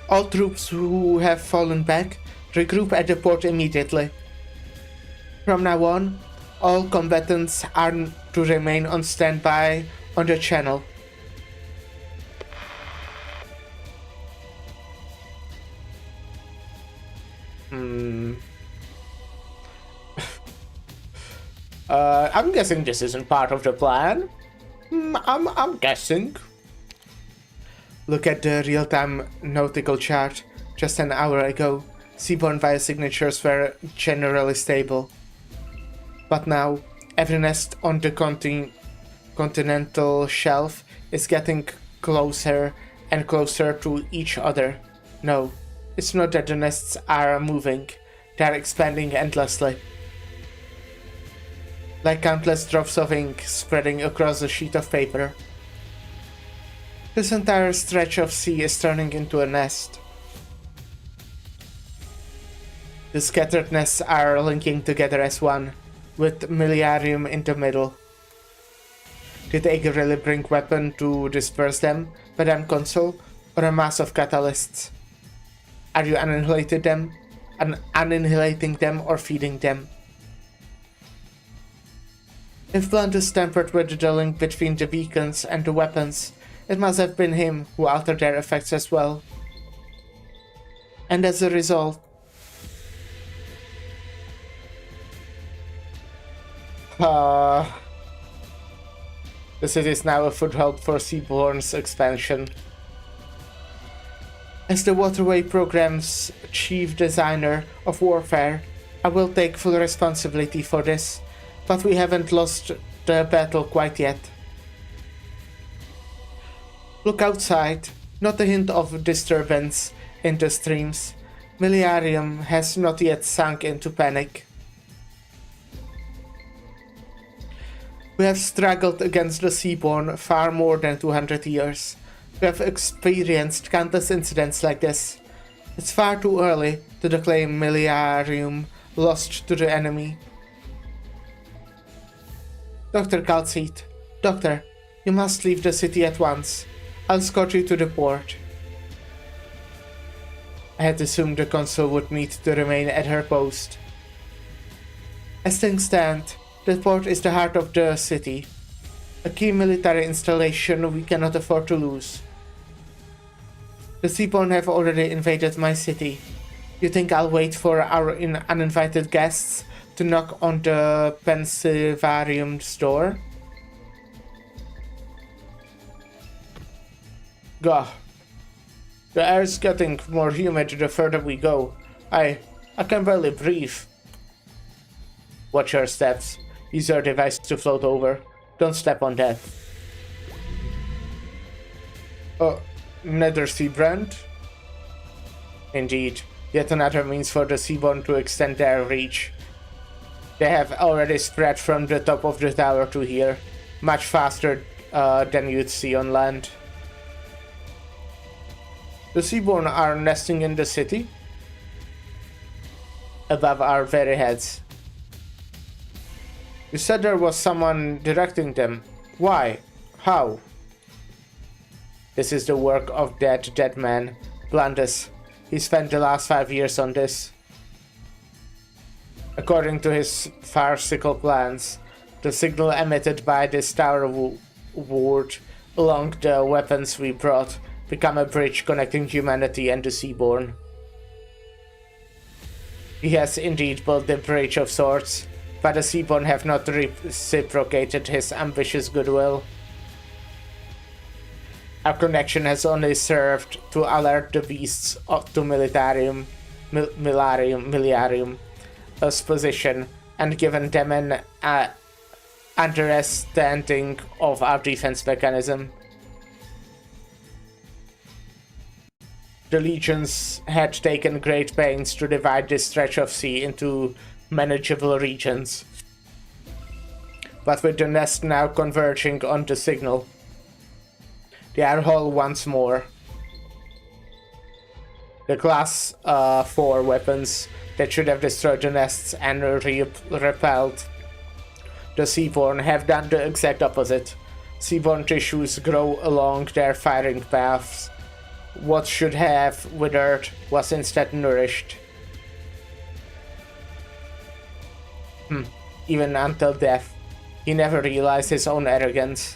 All troops who have fallen back, regroup at the port immediately. From now on, all combatants are to remain on standby on the channel. I'm guessing this isn't part of the plan. I'm guessing. Look at the real-time nautical chart. Just an hour ago, seaborne biosignatures were generally stable. But now, every nest on the continental shelf is getting closer and closer to each other. No, it's not that the nests are moving, they're expanding endlessly. Like countless drops of ink spreading across a sheet of paper. This entire stretch of sea is turning into a nest. The scattered nests are linking together as one, with Millenarium in the middle. Did Aegir really bring weapon to disperse them, Madame Console, or a mass of catalysts? Are you annihilating them or feeding them? If Blunt is tampered with the link between the beacons and the weapons, it must have been him who altered their effects as well. And as a result, the city is now a foothold for Seaborn's expansion. As the Waterway Program's chief designer of warfare, I will take full responsibility for this, but we haven't lost the battle quite yet. Look outside, not a hint of disturbance in the streams. Millenarium has not yet sunk into panic. We have struggled against the Seaborn far more than 200 years. We have experienced countless incidents like this. It's far too early to declare Millenarium lost to the enemy. Dr. Calceat, Doctor, you must leave the city at once. I'll escort you to the port. I had assumed the consul would need to remain at her post. As things stand, the port is the heart of the city. A key military installation we cannot afford to lose. The Seaborn have already invaded my city. You think I'll wait for our uninvited guests to knock on the Pensivarium's door? Gah. The air's getting more humid the further we go. I can barely breathe. Watch your steps. Use your device to float over. Don't step on that. Nether-sea brand? Indeed. Yet another means for the Seaborn to extend their reach. They have already spread from the top of the tower to here. Much faster than you'd see on land. The Seaborn are nesting in the city, above our very heads. You said there was someone directing them. Why? How? This is the work of that dead man, Blandus. He spent the last 5 years on this. According to his farcical plans, the signal emitted by this tower would, along the weapons we brought, become a bridge connecting humanity and the Seaborn. He has indeed built a bridge of sorts, but the Seaborn have not reciprocated his ambitious goodwill. Our connection has only served to alert the beasts to Millenarium's position and given them an understanding of our defense mechanism. The legions had taken great pains to divide this stretch of sea into manageable regions. But with the nest now converging on the signal, they are whole once more. The Class 4 weapons that should have destroyed the nests and repelled the Seaborn have done the exact opposite. Seaborn tissues grow along their firing paths. What should have withered was instead nourished. Even until death, he never realized his own arrogance.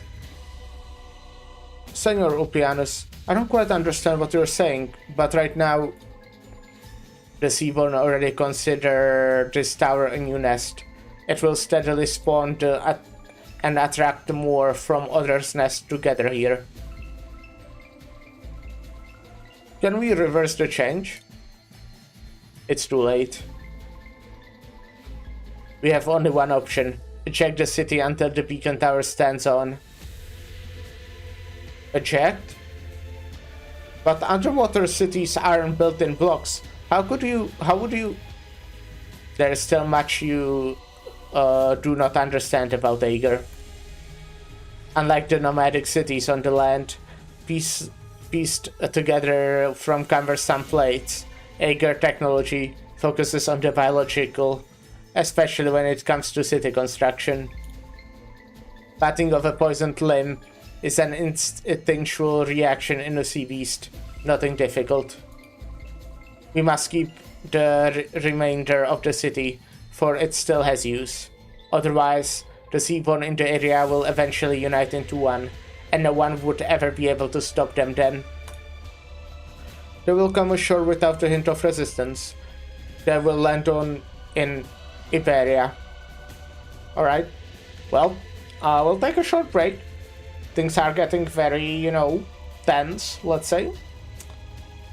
Senor Ulpianus, I don't quite understand what you're saying, but right now the Seaborn already consider this tower a new nest. It will steadily spawn and attract more from others' nests to gather here. Can we reverse the change? It's too late. We have only one option. Eject the city until the beacon tower stands on. Eject? But underwater cities aren't built in blocks. How would you... There is still much you do not understand about Aegir. Unlike the nomadic cities on the land, pieced together from cumbersome plates, Aegir technology focuses on the biological, especially when it comes to city construction. Batting of a poisoned limb is an instinctual reaction in a sea beast, nothing difficult. We must keep the remainder of the city, for it still has use. Otherwise, the Seaborn in the area will eventually unite into one, and no one would ever be able to stop them then. They will come ashore without a hint of resistance. They will land in Iberia. Alright, well, we'll take a short break. Things are getting very, tense, let's say.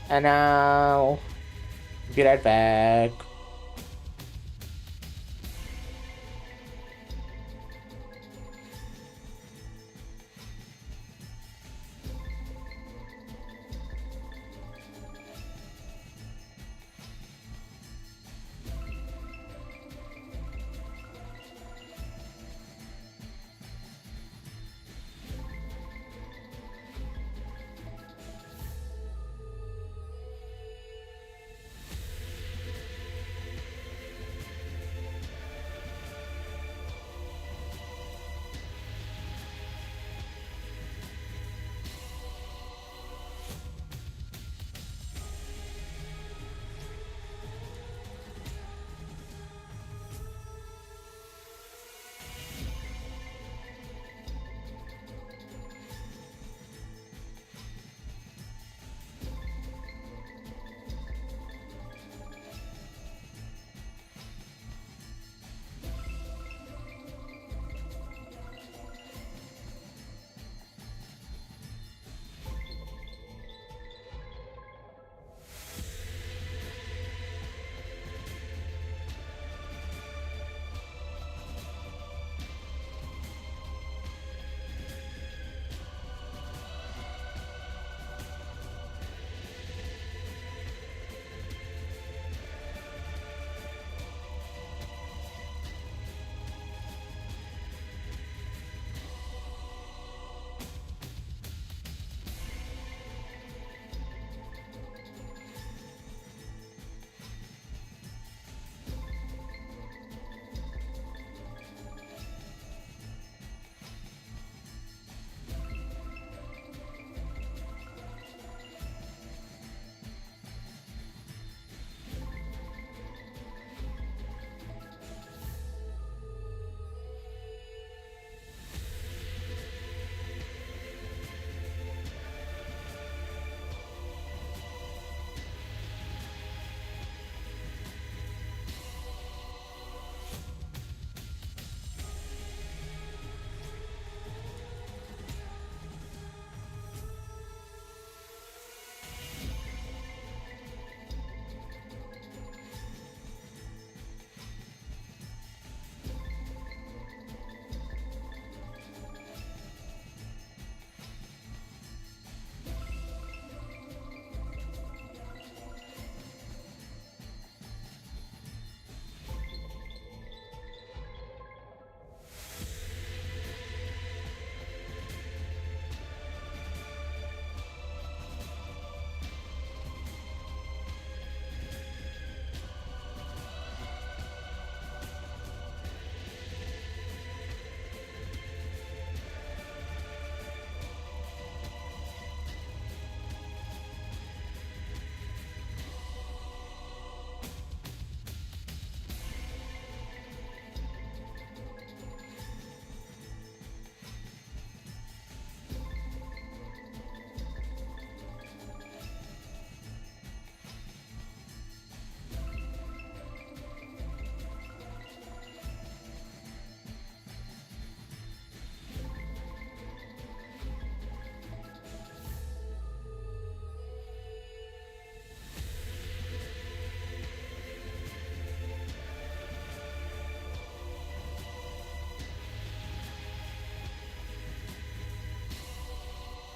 And now, be right back.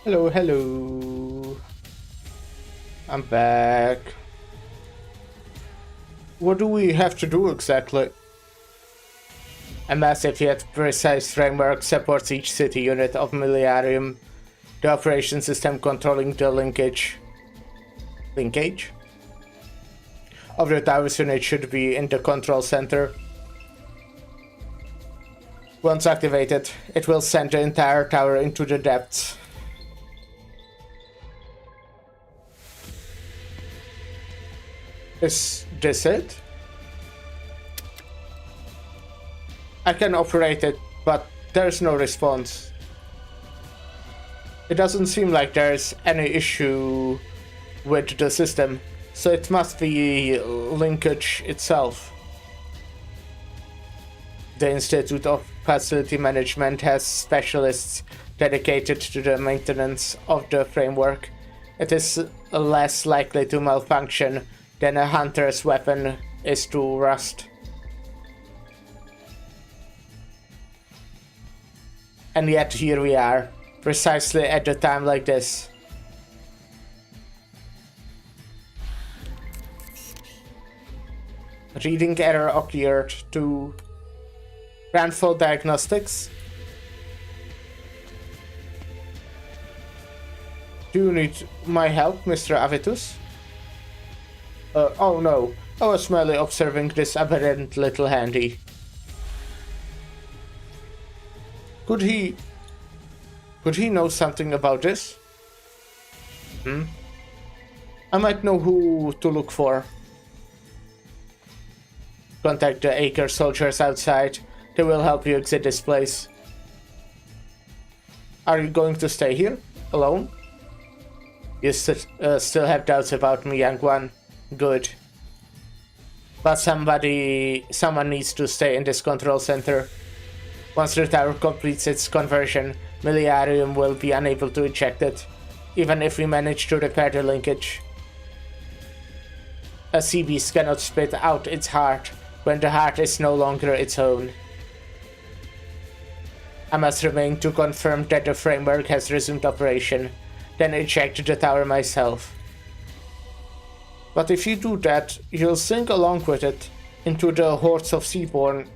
Hello, hello. I'm back. What do we have to do exactly? A massive yet precise framework supports each city unit of Millennium. The operation system controlling the linkage of the tower's unit should be in the control center. Once activated, it will send the entire tower into the depths. Is this it? I can operate it, but there's no response. It doesn't seem like there's any issue with the system, so it must be linkage itself. The Institute of Facility Management has specialists dedicated to the maintenance of the framework. It is less likely to malfunction than a hunter's weapon is to rust. And yet here we are, precisely at a time like this. Reading error occurred to Brandful Diagnostics. Do you need my help, Mr. Avitus? Oh no, I was merely observing this aberrant little handy. Could he know something about this? I might know who to look for. Contact the Acre soldiers outside. They will help you exit this place. Are you going to stay here? Alone? You still have doubts about me, young one. Good. But someone needs to stay in this control center. Once the tower completes its conversion, Millenarium will be unable to eject it, even if we manage to repair the linkage. A sea beast cannot spit out its heart when the heart is no longer its own. I must remain to confirm that the framework has resumed operation, then eject the tower myself. But if you do that, you'll sink along with it into the hordes of seaborne.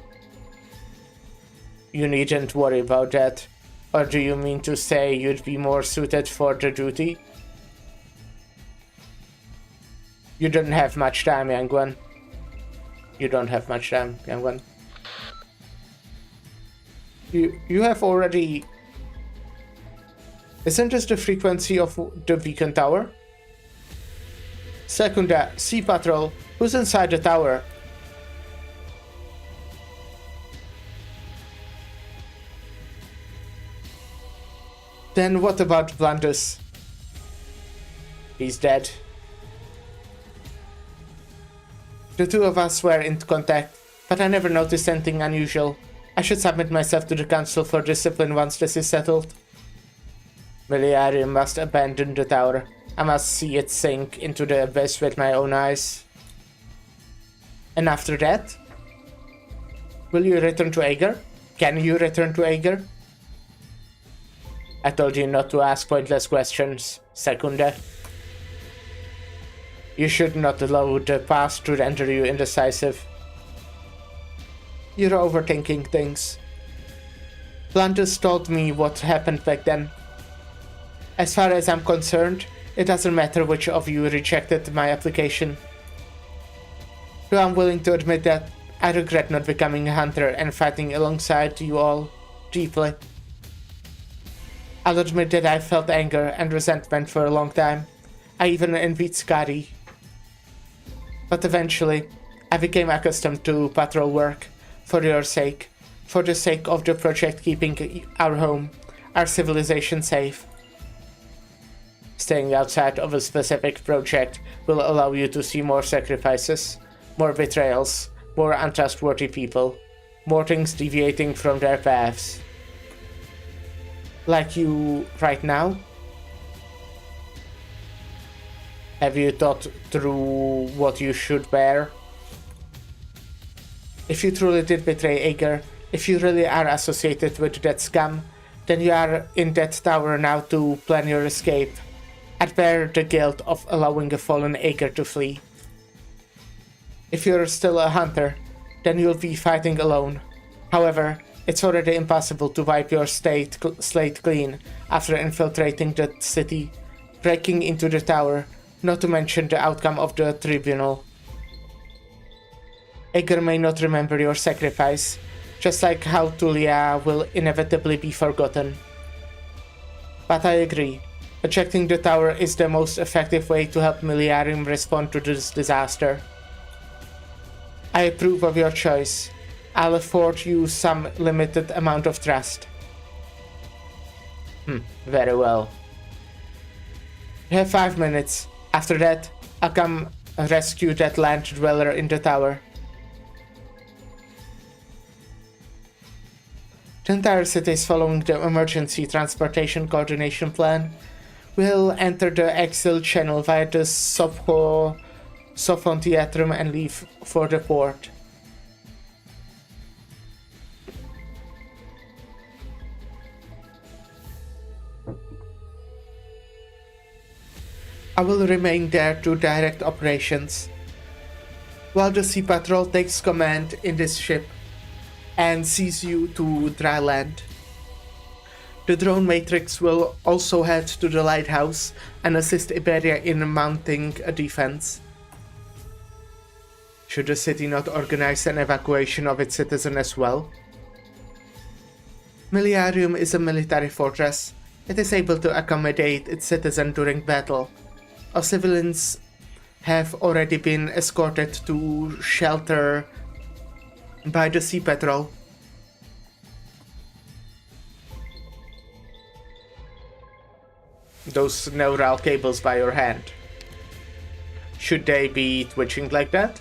You needn't worry about that. Or do you mean to say you'd be more suited for the duty? You don't have much time, young one. You don't have much time, young one. You have already... Isn't this the frequency of the beacon tower? Secunda, Sea Patrol, who's inside the tower? Then what about Blandus? He's dead. The two of us were in contact, but I never noticed anything unusual. I should submit myself to the Council for Discipline once this is settled. Millenarium must abandon the tower. I must see it sink into the abyss with my own eyes. And after that? Will you return to Ager? Can you return to Ager? I told you not to ask pointless questions, Secunda. You should not allow the past to render you indecisive. You're overthinking things. Blandus told me what happened back then. As far as I'm concerned, it doesn't matter which of you rejected my application. Though I'm willing to admit that I regret not becoming a hunter and fighting alongside you all deeply. I'll admit that I felt anger and resentment for a long time. I even envied Skadi. But eventually, I became accustomed to patrol work, for your sake, for the sake of the project keeping our home, our civilization safe. Staying outside of a specific project will allow you to see more sacrifices, more betrayals, more untrustworthy people, more things deviating from their paths. Like you right now? Have you thought through what you should bear? If you truly did betray Ager, if you really are associated with that scum, then you are in that tower now to plan your escape, and bear the guilt of allowing a fallen Ager to flee. If you're still a hunter, then you'll be fighting alone. However, it's already impossible to wipe your slate clean after infiltrating the city, breaking into the tower, not to mention the outcome of the tribunal. Ager may not remember your sacrifice, just like how Tulia will inevitably be forgotten. But I agree, ejecting the tower is the most effective way to help Millenarium respond to this disaster. I approve of your choice. I'll afford you some limited amount of trust. Very well. You have 5 minutes. After that, I'll come rescue that land dweller in the tower. The entire city is following the emergency transportation coordination plan. We'll enter the exil channel via the Sophon Theatrum and leave for the port. I will remain there to direct operations, while the Sea Patrol takes command in this ship and sees you to dry land. The drone matrix will also head to the lighthouse and assist Iberia in mounting a defense. Should the city not organize an evacuation of its citizens as well? Miliarium is a military fortress. It is able to accommodate its citizens during battle. Our civilians have already been escorted to shelter by the Sea Patrol. Those neural cables by your hand. Should they be twitching like that?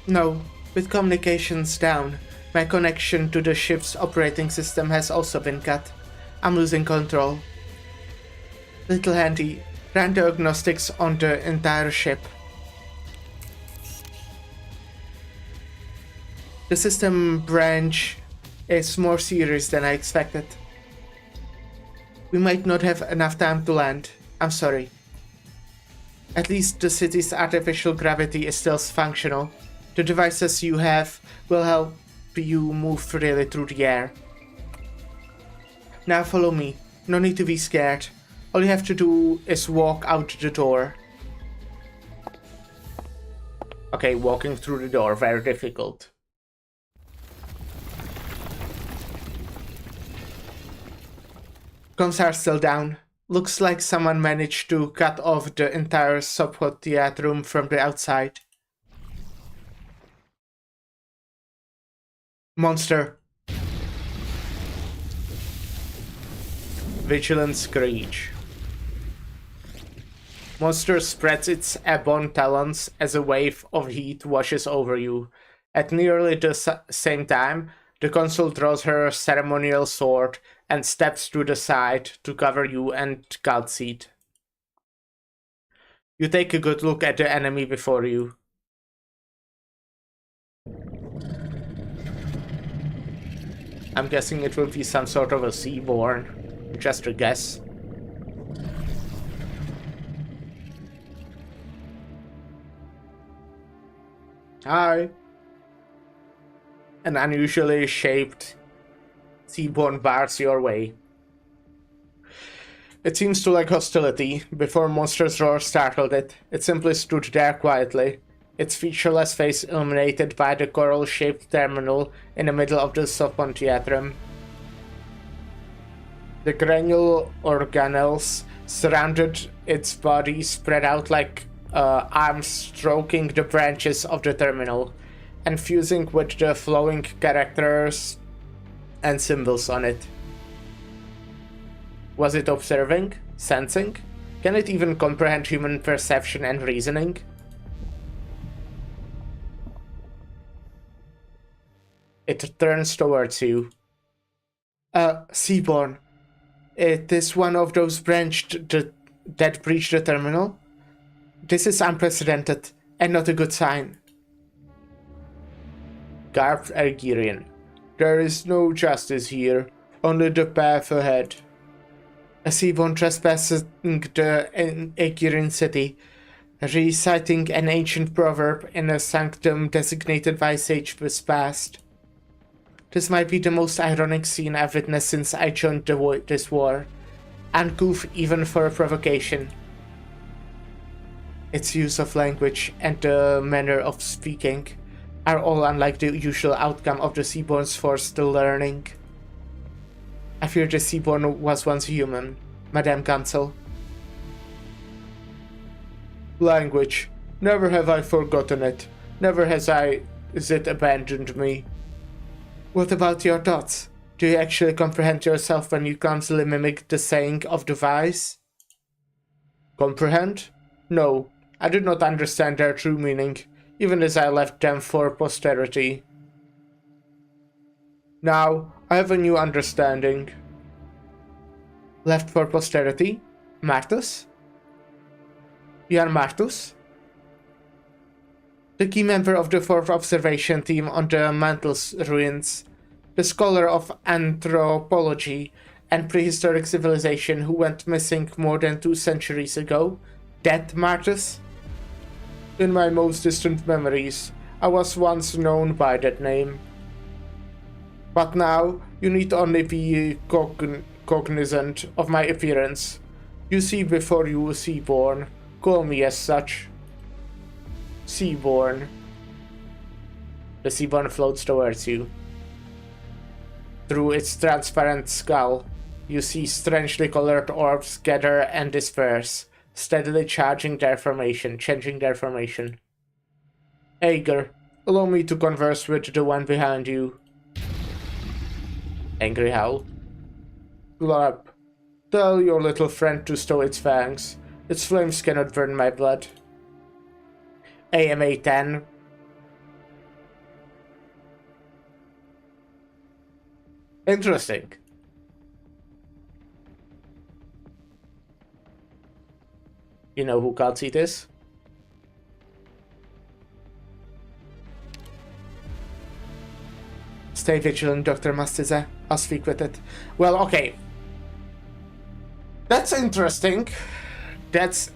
No, with communications down, my connection to the ship's operating system has also been cut. I'm losing control. Little handy, ran diagnostics on the entire ship. The system branch is more serious than I expected. We might not have enough time to land. I'm sorry. At least the city's artificial gravity is still functional. The devices you have will help you move freely through the air. Now follow me. No need to be scared. All you have to do is walk out the door. Okay, walking through the door, very difficult. Comms are still down. Looks like someone managed to cut off the entire subhot theatrum from the outside. Monster. Vigilant screech. Monster spreads its ebon talons as a wave of heat washes over you. At nearly the same time, the console draws her ceremonial sword and steps to the side to cover you and Cult Seat. You take a good look at the enemy before you. I'm guessing it will be some sort of a seaborn. Just a guess. Hi. An unusually shaped seaborn bars your way. It seems to like hostility. Before Monster's roar startled it, it simply stood there quietly, its featureless face illuminated by the coral-shaped terminal in the middle of the Sophon Theatrum. The granule organelles surrounded its body, spread out like arms stroking the branches of the terminal, and fusing with the flowing characters and symbols on it. Was it observing? Sensing? Can it even comprehend human perception and reasoning? It turns towards you. Seaborn. It is one of those that breached the terminal? This is unprecedented, and not a good sign. Garbed Algerian. There is no justice here, only the path ahead. A seaborn trespassing the Algerian city, reciting an ancient proverb in a sanctum designated by sages past. This might be the most ironic scene I've witnessed since I joined this war. Uncouth even for a provocation. Its use of language and the manner of speaking are all unlike the usual outcome of the Seaborn's forced learning. I fear the Seaborn was once human, Madame Council. Language. Never have I forgotten it. Never has it abandoned me. What about your thoughts? Do you actually comprehend yourself when you clumsily mimic the saying of the wise? Comprehend? No, I did not understand their true meaning, even as I left them for posterity. Now, I have a new understanding. left for posterity. Martus? You are Martus? The key member of the 4th observation team on the Mantle's ruins. The scholar of anthropology and prehistoric civilization who went missing more than 2 centuries ago. That Martus? In my most distant memories, I was once known by that name. But now, you need only be cognizant of my appearance. You see before you Seaborn. Call me as such. Seaborn. The Seaborn floats towards you. Through its transparent skull, you see strangely colored orbs gather and disperse, steadily changing their formation. Ager, allow me to converse with the one behind you. Angry howl. Glurp, tell your little friend to stow its fangs. Its flames cannot burn my blood. AMA 10. Interesting. You know who God's Eat is? Stay vigilant, Dr. Mastiza. I'll speak with it. Well, okay. That's interesting. But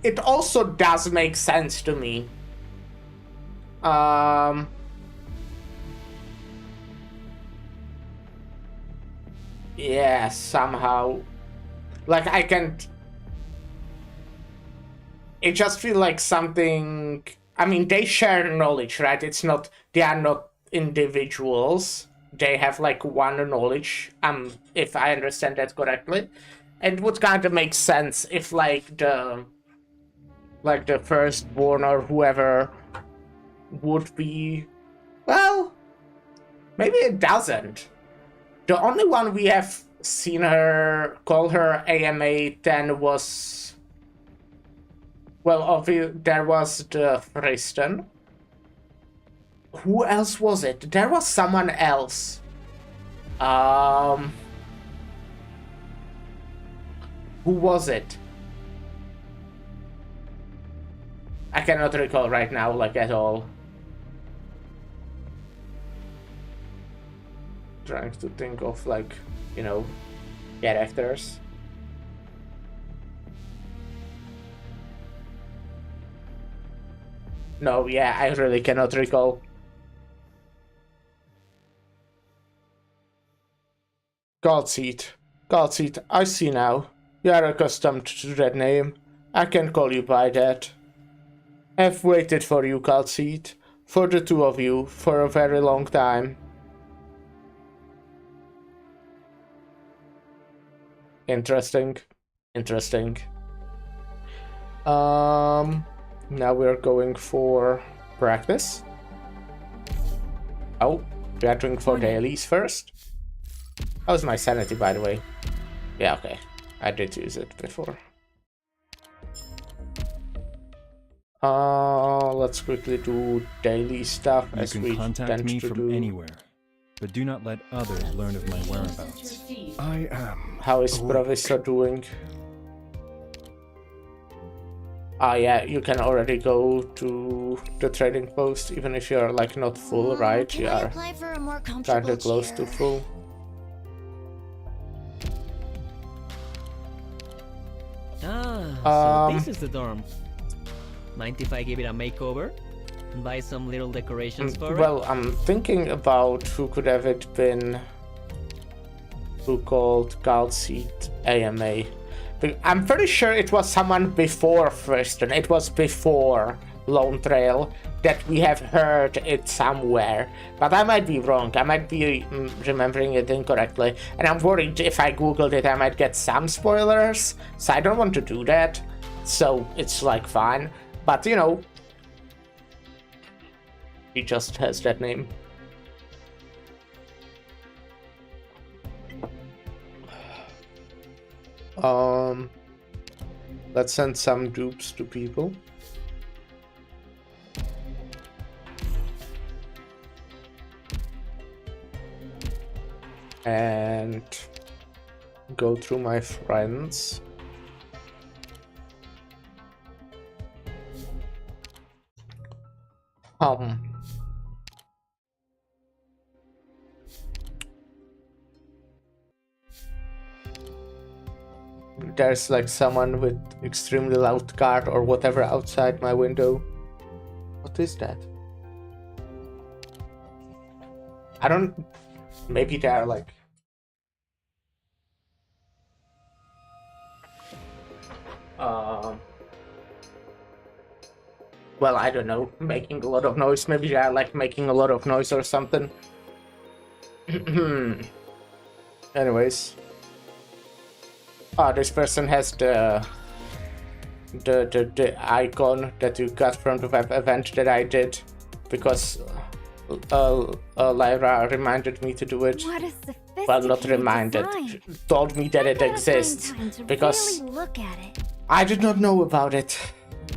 it also does make sense to me. Yeah, somehow. Like, I can't... It just feels like something... I mean, they share knowledge, right? It's not... They are not individuals. They have, like, one knowledge, if I understand that correctly. And it would kind of make sense if, like, the firstborn or whoever would be... Well, maybe it doesn't. The only one we have seen her call her AMA 10 was... Well, there was the Friston. Who else was it? There was someone else. Who was it? I cannot recall right now, like, at all. Trying to think of, like, you know, characters. No, yeah, I really cannot recall. Godseat, I see now. You are accustomed to that name. I can call you by that. I've waited for you, Godseat, for the two of you, for a very long time. Interesting. Now we're going for practice. Oh, we are doing for dailies first. How's my sanity, by the way? Yeah, okay. I did use it before. Let's quickly do daily stuff as we tend to do. You can contact me from anywhere, but do not let others learn of my whereabouts. I am. How is Proviso doing? Ah, yeah, you can already go to the trading post, even if you're, like, not full, right? You are kind of close to full. So this is the dorm. Mind if I give it a makeover? And buy some little decorations for it? Well, I'm thinking about who could have it been who called Godseat AMA. I'm pretty sure it was someone before Friston. It was before Lone Trail that we have heard it somewhere. But I might be wrong. I might be remembering it incorrectly. And I'm worried if I googled it, I might get some spoilers. So I don't want to do that. So it's, like, fine. But, you know, he just has that name. Let's send some dupes to people. And go through my friends. There's like someone with extremely loud car or whatever outside my window. What is that? I don't... Maybe they're like... Well, I don't know, making a lot of noise. Maybe they're like making a lot of noise or something. Anyways. Oh, this person has the icon that you got from the web event that I did, because Lyra reminded me to do it. What a sophisticated Well, not reminded, design. told me that I it gotta exists, find time to because really look at it. I did not know about it.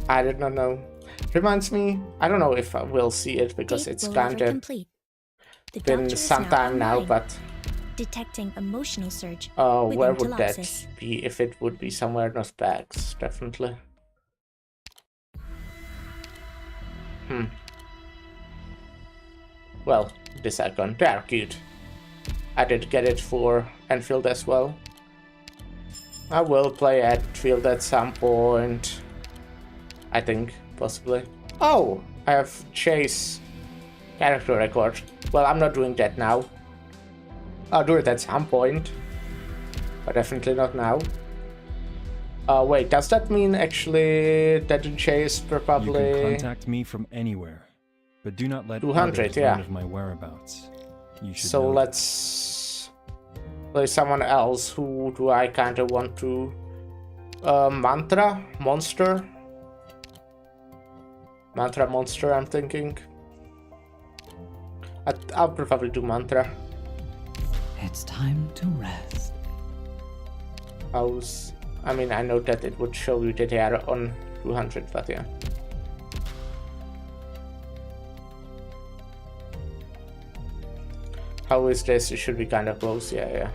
I did not know. Reminds me, I don't know if I will see it, because Deep it's rollover kind of complete. The been doctor is some time now, online, but detecting emotional surge. where within would that Telopsis. be? If it would be somewhere not bags, definitely. Well, this icon, they are cute. I did get it for Enfield as well. I will play Enfield at some point. I think, possibly. Oh, I have Chase character record. Well, I'm not doing that now. I'll do it at some point, but definitely not now. Wait, does that mean actually that the Chase You probably... can contact me from anywhere, but do not let 200, others yeah. learn of my whereabouts. You should So know that. let's play someone else. Who do I kind of want to... Mantra? Monster? Mantra Monster, I'm thinking. I'll probably do Mantra. It's time to rest. I mean, I know that it would show you that they are on 200, but yeah. How is this? It should be kind of close, yeah.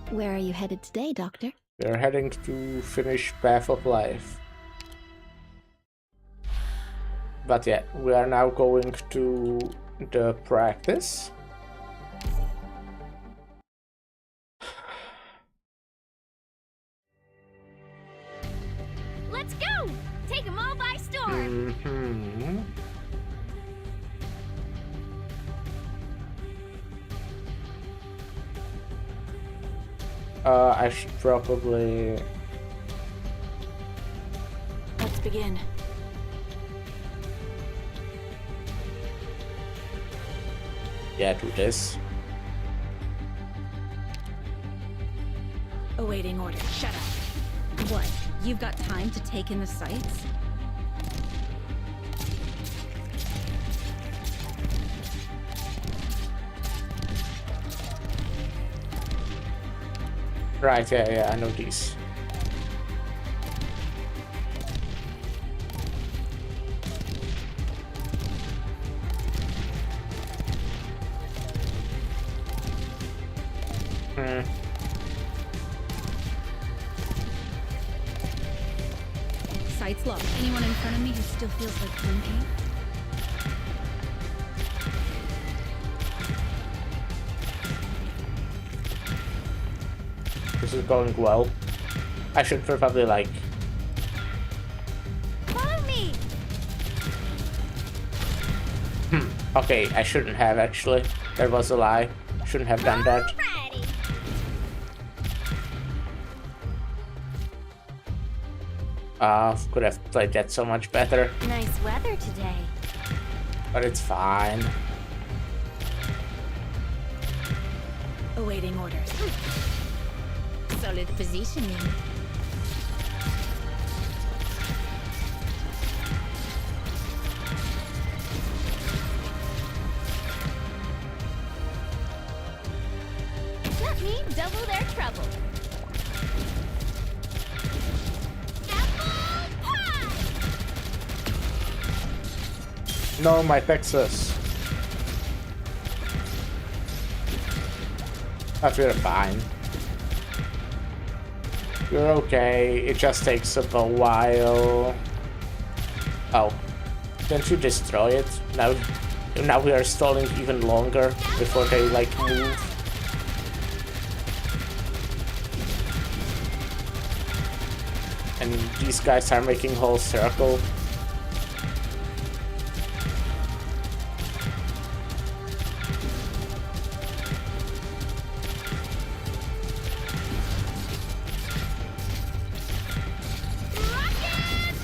Where are you headed today, Doctor? We're heading to finish Path of Life. But yeah, we are now going to the practice. Let's go! Take them all by storm! I should probably... Let's begin. Yeah, do this. Awaiting orders. Shut up. What? You've got time to take in the sights? Right, yeah, I know these. Sights locked. Anyone in front of me who still feels like drinking? This is going well. I should probably like... Follow me! Okay, I shouldn't have actually. That was a lie. Shouldn't have done that. Alrighty! Could have played that so much better. Nice weather today. But it's fine. Awaiting orders. Solid positioning. Let me double their trouble. Apple pie! No, my Texas. But we're fine. You're okay. It just takes up a while. Oh. Didn't you destroy it? Now we are stalling even longer before they, like, move. And these guys are making whole circle.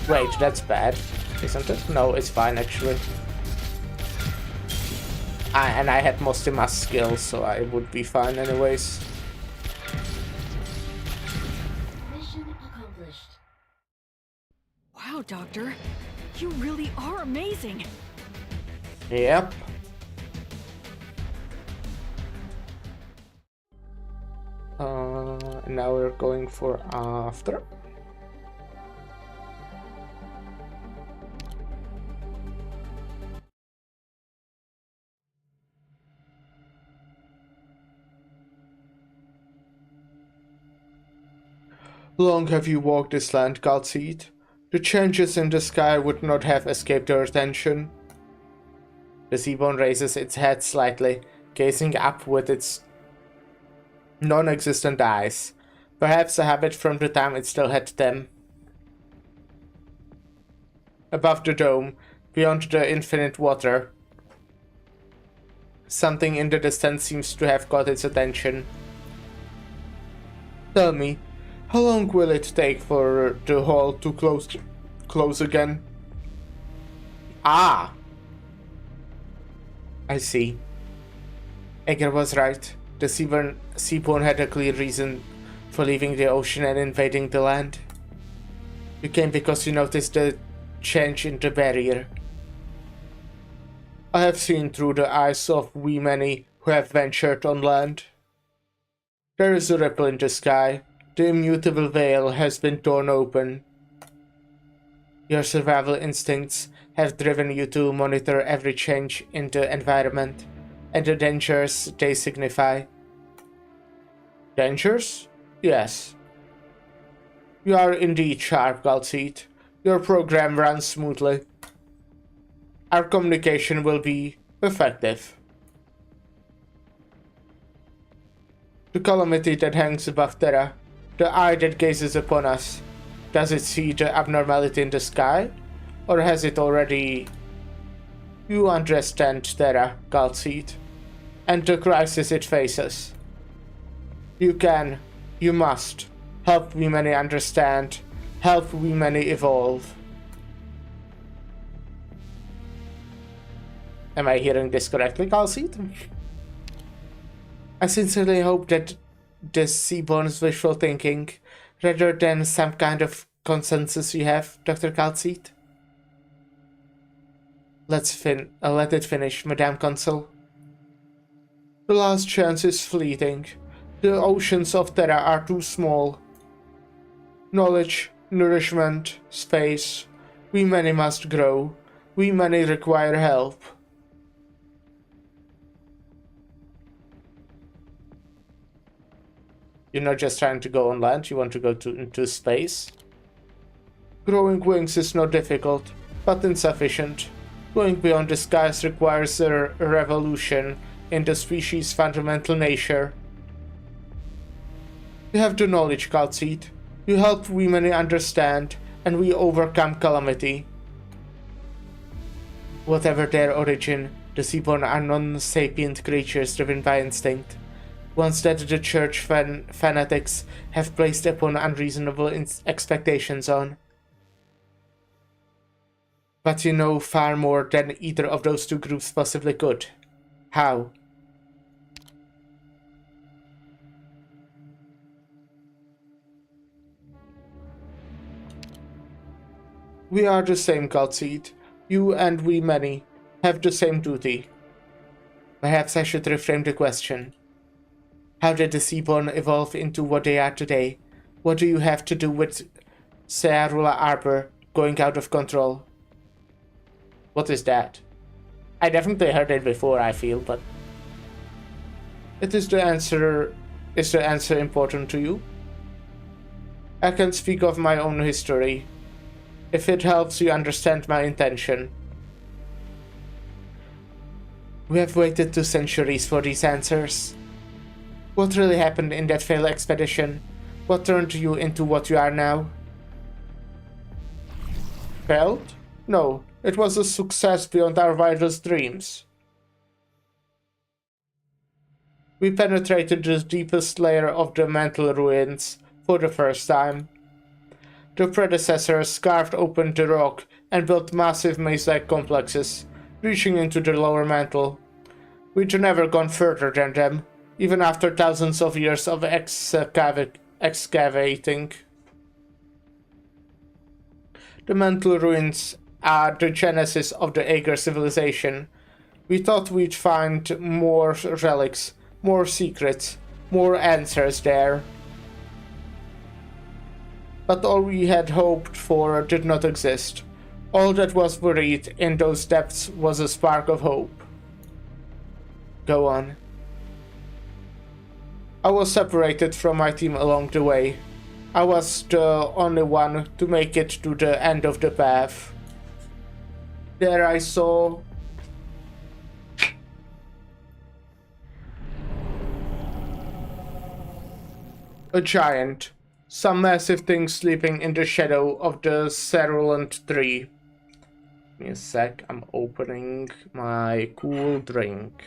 Wait, that's bad, isn't it? No, it's fine actually. And I had most of my skills, so I would be fine anyways. Mission accomplished. Wow, Doctor. You really are amazing. Yep. Now we're going for after. Long have you walked this land, Godseed. The changes in the sky would not have escaped your attention. The Seaborn raises its head slightly, gazing up with its non-existent eyes. Perhaps a habit from the time it still had them. Above the dome, beyond the infinite water, something in the distance seems to have caught its attention. Tell me, how long will it take for the hall to close again? Ah! I see. Egger was right. The Seaborn had a clear reason for leaving the ocean and invading the land. You came because you noticed the change in the barrier. I have seen through the eyes of we many who have ventured on land. There is a ripple in the sky. The immutable veil has been torn open. Your survival instincts have driven you to monitor every change in the environment and the dangers they signify. Dangers? Yes. You are indeed sharp, Godseed. Your program runs smoothly. Our communication will be effective. The calamity that hangs above Terra, the eye that gazes upon us, does it see the abnormality in the sky? Or has it already... You understand Terra, Godseed, and the crisis it faces. You can, you must, help we many understand, help we many evolve. Am I hearing this correctly, Godseed? I sincerely hope that this Seaborn's wishful thinking, rather than some kind of consensus you have, Dr. Godseed. Let it finish, Madame Consul. The last chance is fleeting. The oceans of Terra are too small. Knowledge, nourishment, space. We many must grow. We many require help. You're not just trying to go on land, you want to go into space? Growing wings is not difficult, but insufficient. Going beyond the skies requires a revolution in the species' fundamental nature. You have the knowledge, Godseed. You help we many understand, and we overcome calamity. Whatever their origin, the Seaborn are non-sapient creatures driven by instinct. Ones that the church fanatics have placed upon unreasonable expectations on. But you know far more than either of those two groups possibly could. How? We are the same, Godseed. You and we many have the same duty. Perhaps I should reframe the question. How did the Seaborn evolve into what they are today? What do you have to do with Searula Arbor going out of control? What is that? I definitely heard it before, I feel, but... It is the answer Is the answer important to you? I can speak of my own history, if it helps you understand my intention. We have waited 2 centuries for these answers. What really happened in that failed expedition? What turned you into what you are now? Failed? No, it was a success beyond our wildest dreams. We penetrated the deepest layer of the mental ruins for the first time. The predecessors carved open the rock and built massive maze-like complexes, reaching into the lower mantle. We'd never gone further than them, even after thousands of years of excavating. The mental ruins are the genesis of the Aegir civilization. We thought we'd find more relics, more secrets, more answers there. But all we had hoped for did not exist. All that was buried in those depths was a spark of hope. Go on. I was separated from my team along the way. I was the only one to make it to the end of the path. There I saw a giant, some massive thing sleeping in the shadow of the cerulent tree. Give me a sec, I'm opening my cool drink.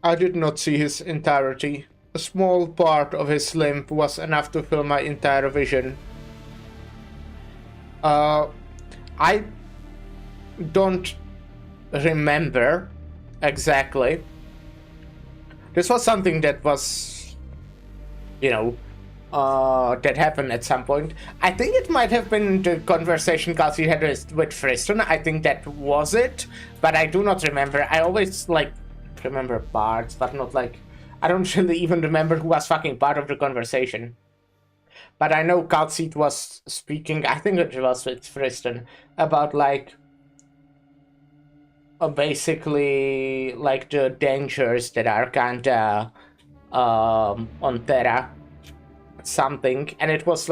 I did not see his entirety. A small part of his limb was enough to fill my entire vision. I don't remember exactly. This was something that was, that happened at some point. I think it might have been the conversation Kelsey had with Tristan. I think that was it, but I do not remember. I always, remember parts, but not, I don't really even remember who was fucking part of the conversation. But I know Kelsey was speaking, I think it was with Tristan, about, basically, the dangers that are kinda, on Terra. Something, and it was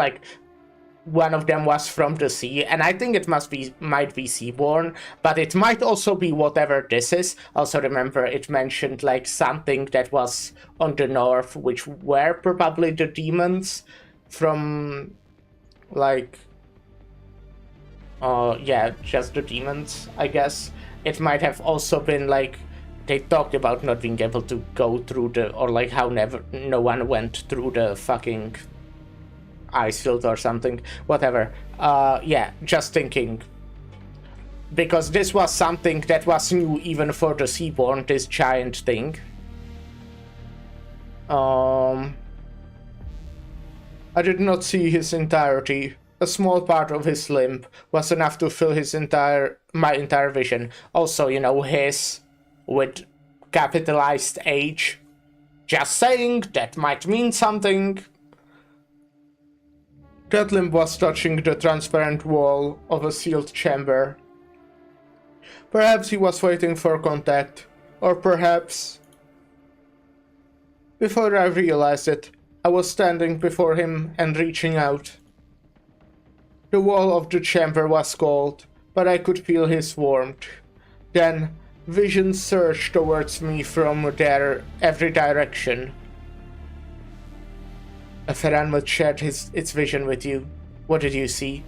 one of them was from the sea, and I think it might be seaborn, but it might also be whatever this is. Also remember it mentioned something that was on the north, which were probably the demons from just the demons, I guess. It might have also been they talked about not being able to go through how no one went through the fucking ice field or something. Whatever. Just thinking. Because this was something that was new even for the Seaborn, this giant thing. I did not see his entirety. A small part of his limb was enough to fill my entire vision. Also, his with capitalized H. Just saying, that might mean something. That limb was touching the transparent wall of a sealed chamber. Perhaps he was waiting for contact, or perhaps... Before I realized it, I was standing before him and reaching out. The wall of the chamber was cold, but I could feel his warmth. Then, vision surged towards me from every direction. A Ferranmouth shared its vision with you. What did you see?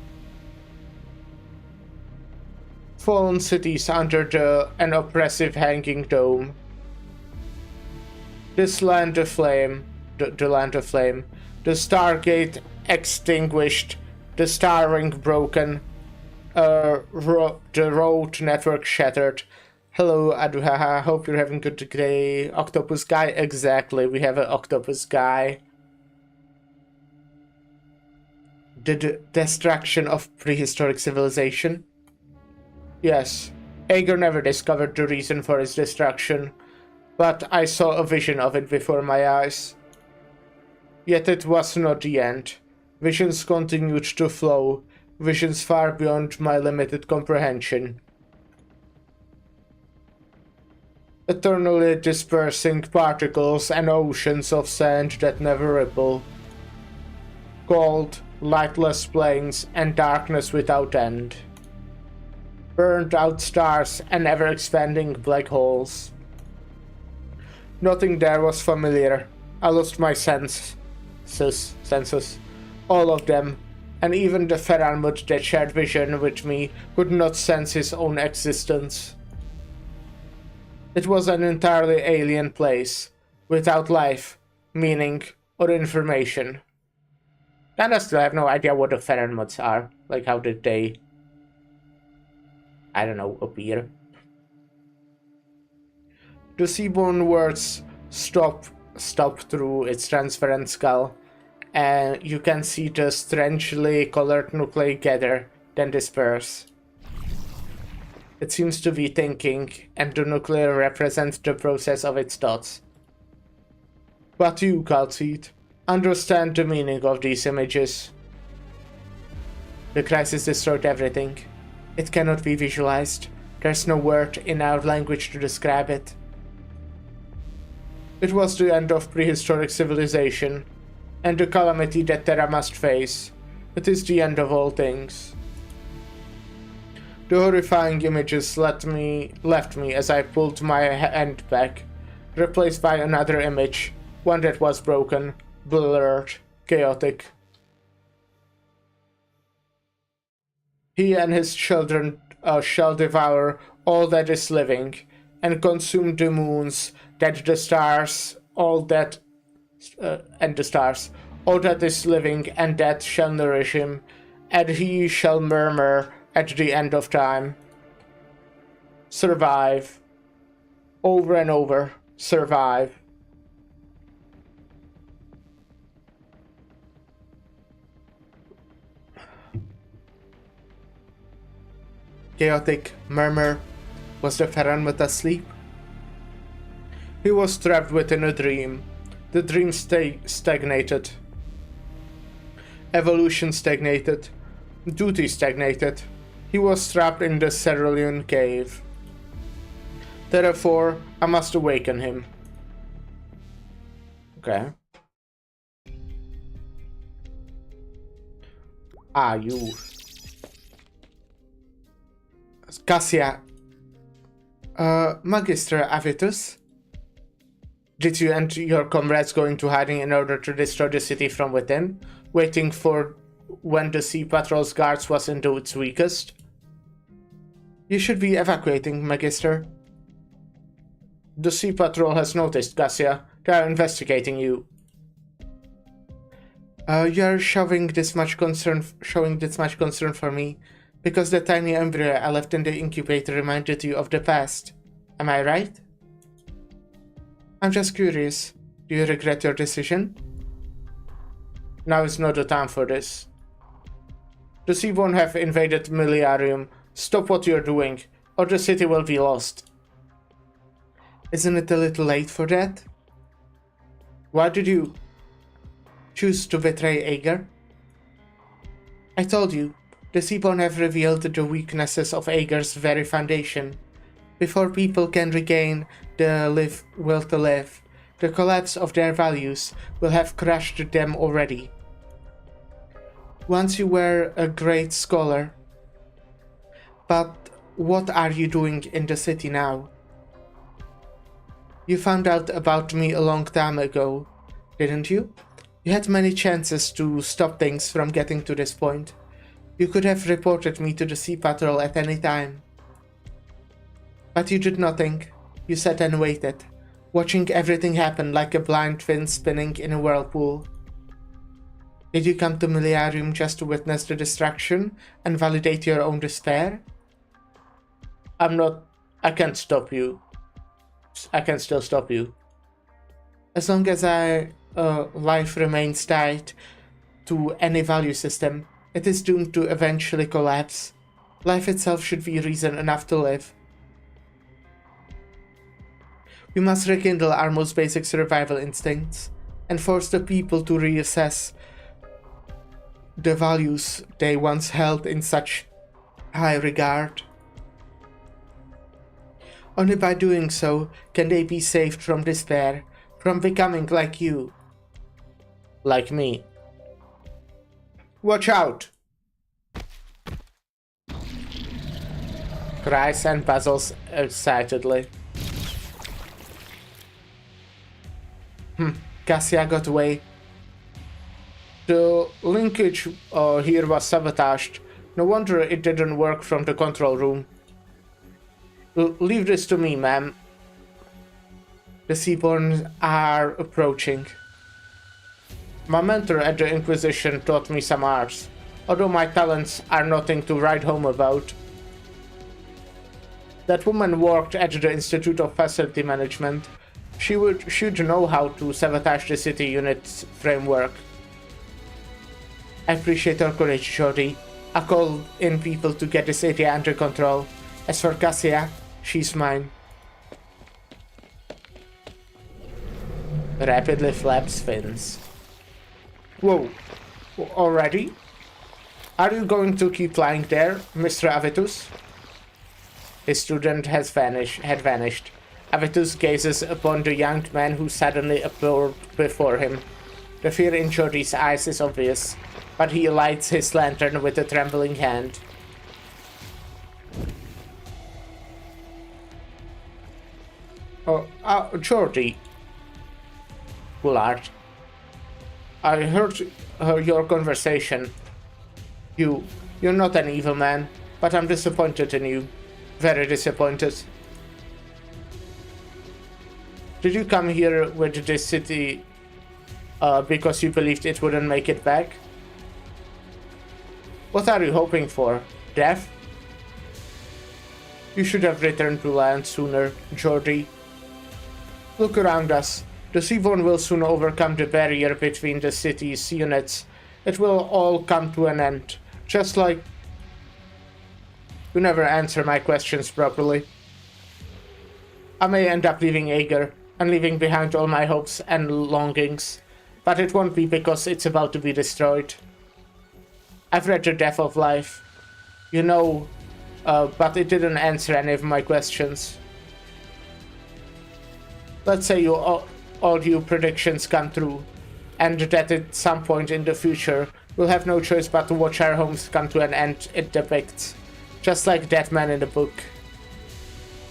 Fallen cities under an oppressive hanging dome. This land aflame, the land aflame, the Stargate extinguished, the star ring broken, the road network shattered. Hello, Aduhaha, hope you're having a good day. Octopus guy, exactly, we have an octopus guy. The destruction of prehistoric civilization? Yes, Aegir never discovered the reason for its destruction. but I saw a vision of it before my eyes. Yet it was not the end. Visions continued to flow, visions far beyond my limited comprehension. Eternally dispersing particles and oceans of sand that never ripple. Cold, lightless plains and darkness without end. Burned out stars and ever-expanding black holes. Nothing there was familiar. I lost my senses, all of them, and even the Feralmut that shared vision with me could not sense his own existence. It was an entirely alien place, without life, meaning, or information. And I still have no idea what the Feralmuts are. Like, how did they, I don't know, appear? The seaborn words stop through its transparent skull, and you can see the strangely colored nuclei gather, then disperse. It seems to be thinking, and the nuclei represents the process of its thoughts. But you, Calceed, understand the meaning of these images. The crisis destroyed everything. It cannot be visualized. There's no word in our language to describe it. It was the end of prehistoric civilization, and the calamity that Terra must face. It is the end of all things. The horrifying images left me as I pulled my hand back, replaced by another image, one that was broken, blurred, chaotic. He and his children shall devour all that is living, and consume the moons, that the stars, all that is living, and that shall nourish him, and he shall murmur at the end of time. Survive. Over and over. Survive. Chaotic murmur. Was the Feralmut asleep? He was trapped within a dream. The dream stagnated. Evolution stagnated. Duty stagnated. He was trapped in the Cerulean cave. Therefore, I must awaken him. Okay. Ah, you. Cassia. Magister Avitus? Did you and your comrades go into hiding in order to destroy the city from within, waiting for when the Sea Patrol's guards was into its weakest? You should be evacuating, Magister. The Sea Patrol has noticed, Cassia. They are investigating you. You're showing this much concern for me, because the tiny embryo I left in the incubator reminded you of the past. Am I right? I'm just curious. Do you regret your decision? Now is not the time for this. The Seaborn have invaded Miliarium. Stop what you're doing, or the city will be lost. Isn't it a little late for that? Why did you choose to betray Aegir? I told you, the Seaborn have revealed the weaknesses of Aegir's very foundation. Before people can regain the will to live, the collapse of their values will have crushed them already. Once you were a great scholar. But what are you doing in the city now? You found out about me a long time ago, didn't you? You had many chances to stop things from getting to this point. You could have reported me to the Sea Patrol at any time. But you did nothing. You sat and waited, watching everything happen like a blind fin spinning in a whirlpool. Did you come to Miliarium just to witness the destruction and validate your own despair? I can't stop you. I can still stop you. As long as life remains tied to any value system, it is doomed to eventually collapse. Life itself should be reason enough to live. We must rekindle our most basic survival instincts and force the people to reassess the values they once held in such high regard. Only by doing so can they be saved from despair, from becoming like you. Like me. Watch out! Cries and puzzles excitedly. Cassia got away. The linkage here was sabotaged. No wonder it didn't work from the control room. Leave this to me, ma'am. The Seaborns are approaching. My mentor at the Inquisition taught me some arts, although my talents are nothing to write home about. That woman worked at the Institute of Facility Management. She should know how to sabotage the city unit's framework. I appreciate her courage, Jody. I called in people to get this area under control. As for Cassia, she's mine. Rapidly flaps fins. Whoa. Already? Are you going to keep lying there, Mr. Avitus? His student had vanished. Avitus gazes upon the young man who suddenly appeared before him. The fear in Jody's eyes is obvious, but he lights his lantern with a trembling hand. Jody. Bullard. I heard your conversation. You're not an evil man, but I'm disappointed in you. Very disappointed. Did you come here with this city because you believed it wouldn't make it back? What are you hoping for? Death? You should have returned to land sooner, Jordy. Look around us. The Seaborn will soon overcome the barrier between the city's units. It will all come to an end. Just like... You never answer my questions properly. I may end up leaving Ager, and leaving behind all my hopes and longings, but it won't be because it's about to be destroyed. I've read The Path of Life, you know, but it didn't answer any of my questions. Let's say all your predictions come true, and that at some point in the future, we'll have no choice but to watch our homes come to an end it depicts, just like that man in the book.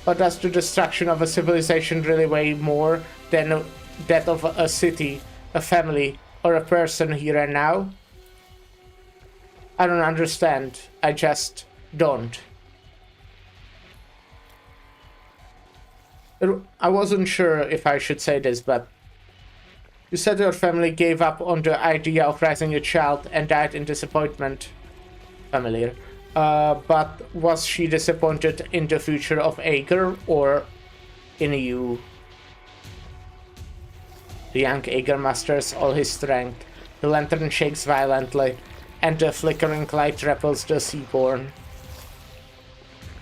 But does the destruction of a civilization really weigh more than that of a city, a family, or a person here and now? I don't understand. I just don't. I wasn't sure if I should say this, but you said your family gave up on the idea of raising a child and died in disappointment. Familiar. But was she disappointed in the future of Ager or in you? The young Ager musters all his strength. The lantern shakes violently, and the flickering light ripples the Seaborn.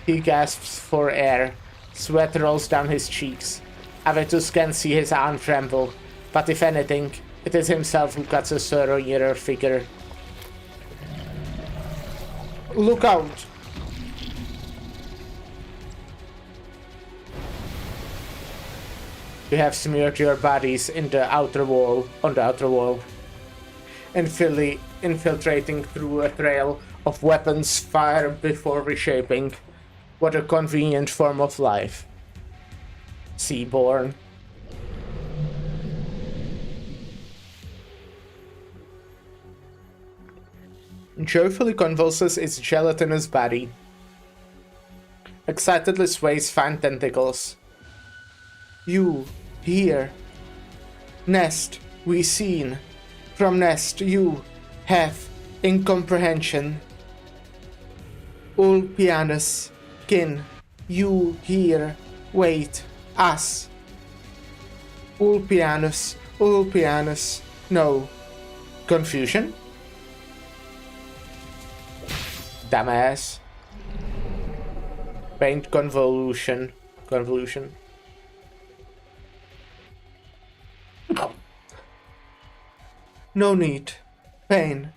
He gasps for air. Sweat rolls down his cheeks. Avitus can see his arm tremble, but if anything, it is himself who cuts a surrounding figure. Look out! You have smeared your bodies in the outer wall, on the outer wall, infiltrating through a trail of weapons fired before reshaping. What a convenient form of life. Seaborn. Joyfully convulses its gelatinous body. Excitedly sways fine tentacles. You, here. Nest, we seen. From nest, you, have, incomprehension. Ul pianus, kin, you, here, wait, us. Ul pianus, no. Confusion? Dumbass. Faint convolution. No need. Pain.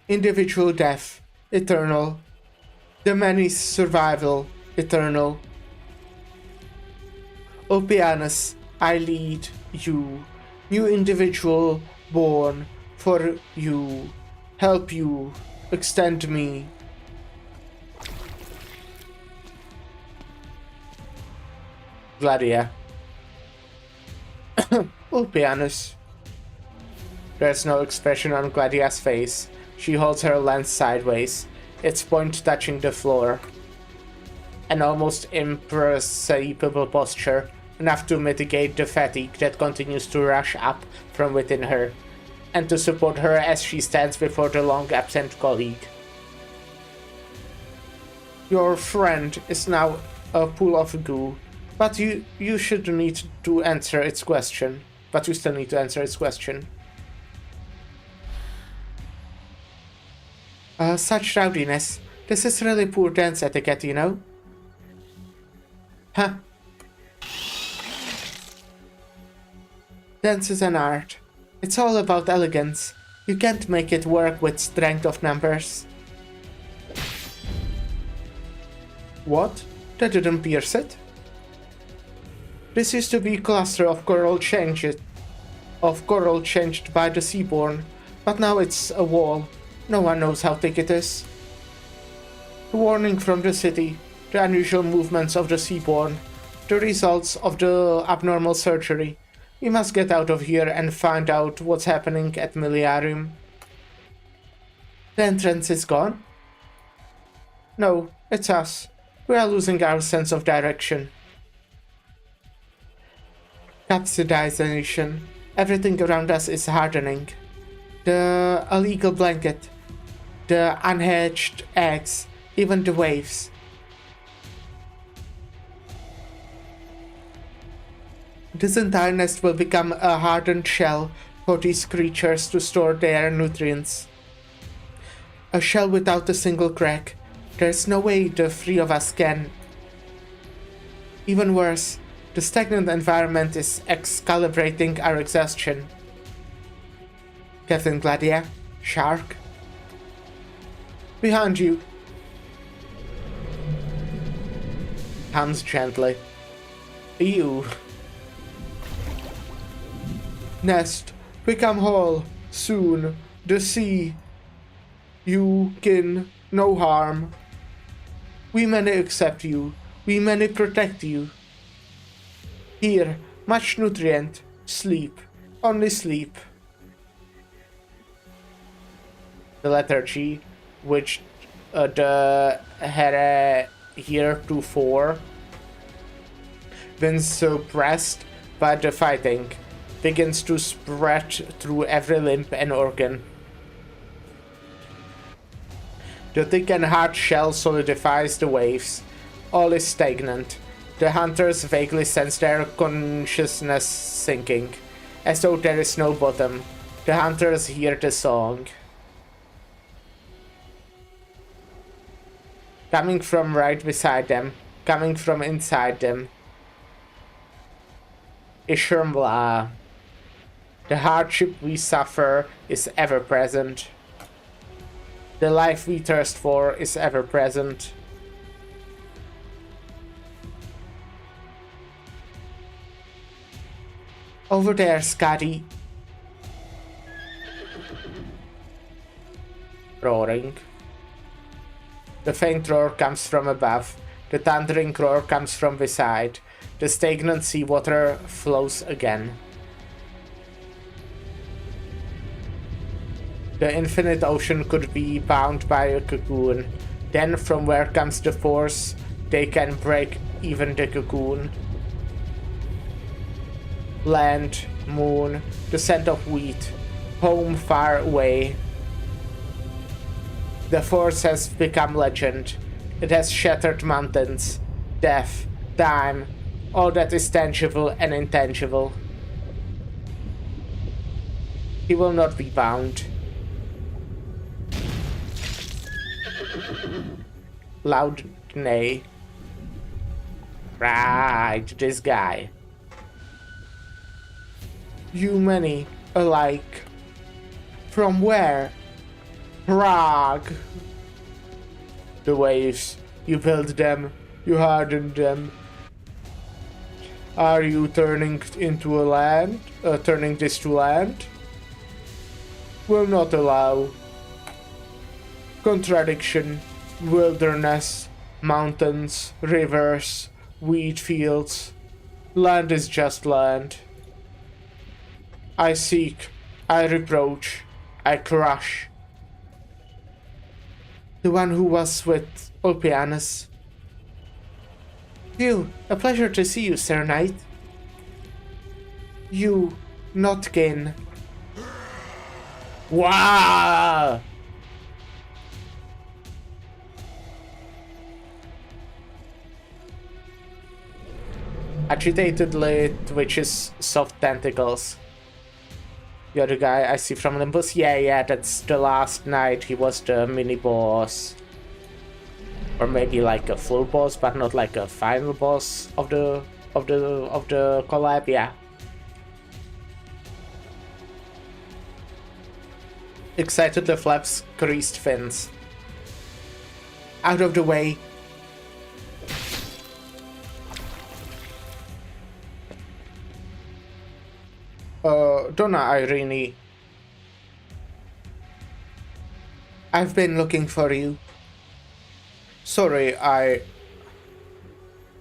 Individual death. Eternal. The many's survival. Eternal. Opianus, I lead you. New individual born for you. Help you. Extend me. Gladia. Ulpianus. There's no expression on Gladia's face. She holds her lance sideways, its point touching the floor. An almost imperceptible posture, enough to mitigate the fatigue that continues to rush up from within her, and to support her as she stands before the long-absent colleague. Your friend is now a pool of goo, but you should need to answer its question. But you still need to answer its question. Such rowdiness. This is really poor dance etiquette, you know? Huh. Dance is an art. It's all about elegance. You can't make it work with strength of numbers. What? That didn't pierce it? This used to be a cluster of coral changed by the seaborn, but now it's a wall. No one knows how thick it is. A warning from the city, the unusual movements of the seaborn, the results of the abnormal surgery. We must get out of here and find out what's happening at Miliarium. The entrance is gone? No, it's us. We are losing our sense of direction. Capsidization. Everything around us is hardening. The illegal blanket, the unhatched eggs, even the waves. This entire nest will become a hardened shell for these creatures to store their nutrients. A shell without a single crack. There's no way the three of us can. Even worse, the stagnant environment is excalibrating our exhaustion. Captain Gladia, Shark. Behind you. Comes gently. You. Nest, become whole, soon, the sea. You kin, no harm. We many accept you, we many protect you. Here, much nutrient, sleep, only sleep. The lethargy, which the had heretofore been suppressed by the fighting, begins to spread through every limb and organ. The thick and hard shell solidifies the waves. All is stagnant. The hunters vaguely sense their consciousness sinking, as though there is no bottom. The hunters hear the song. Coming from right beside them, coming from inside them. Ishurmla. The hardship we suffer is ever present. The life we thirst for is ever present. Over there, Scotty. Roaring. The faint roar comes from above. The thundering roar comes from beside. The stagnant seawater flows again. The infinite ocean could be bound by a cocoon. Then from where comes the force, they can break even the cocoon. Land, moon, the scent of wheat, home far away. The force has become legend. It has shattered mountains, death, time, all that is tangible and intangible. He will not be bound. Loud neigh. Right, this guy. You many, alike. From where? Prague. The waves. You built them. You hardened them. Are you turning into a land? Turning this to land? Will not allow. Contradiction. Wilderness. Mountains. Rivers. Wheat fields. Land is just land. I seek. I reproach. I crush. The one who was with Ulpianus. Phew, a pleasure to see you, Sir Knight. You, Notkin. Wow! Agitatedly twitches soft tentacles. You're the guy I see from Olympus? Yeah, that's the last night. He was the mini-boss. Or maybe like a full boss, but not like a final boss of the collab, yeah. Excitedly flaps creased fins. Out of the way. Donna Irene. I've been looking for you. Sorry, I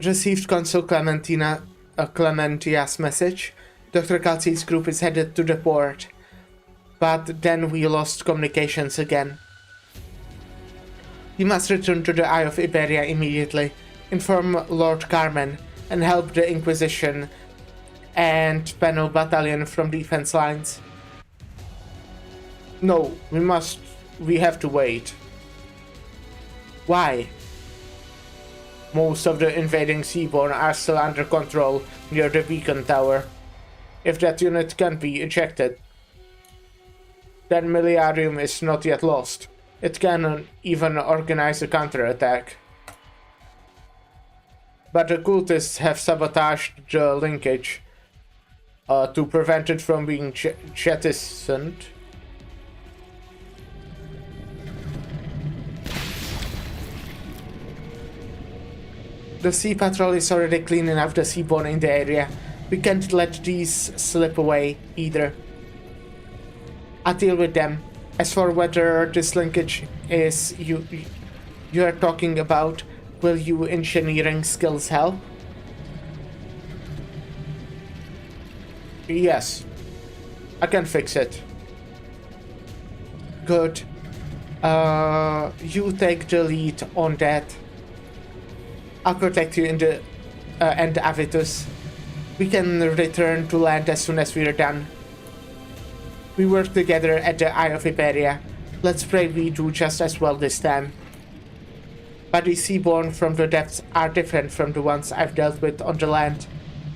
received Consul Clementia's message. Dr. Calci's group is headed to the port. But then we lost communications again. You must return to the Eye of Iberia immediately. Inform Lord Carmen and help the Inquisition and Penal Battalion from defense lines. No, we have to wait. Why? Most of the invading Seaborn are still under control near the beacon tower. If that unit can be ejected, then Miliarium is not yet lost. It can even organize a counterattack. But the cultists have sabotaged the linkage to prevent it from being jettisoned. The Sea Patrol is already cleaning up the Seaborn in the area. We can't let these slip away either. I'll deal with them. As for whether this linkage is you're talking about, will your engineering skills help? Yes. I can fix it. Good. You take the lead on that. I'll protect you in the and Avitus. We can return to land as soon as we're done. We work together at the Eye of Iberia. Let's pray we do just as well this time. But the Seaborn from the depths are different from the ones I've dealt with on the land.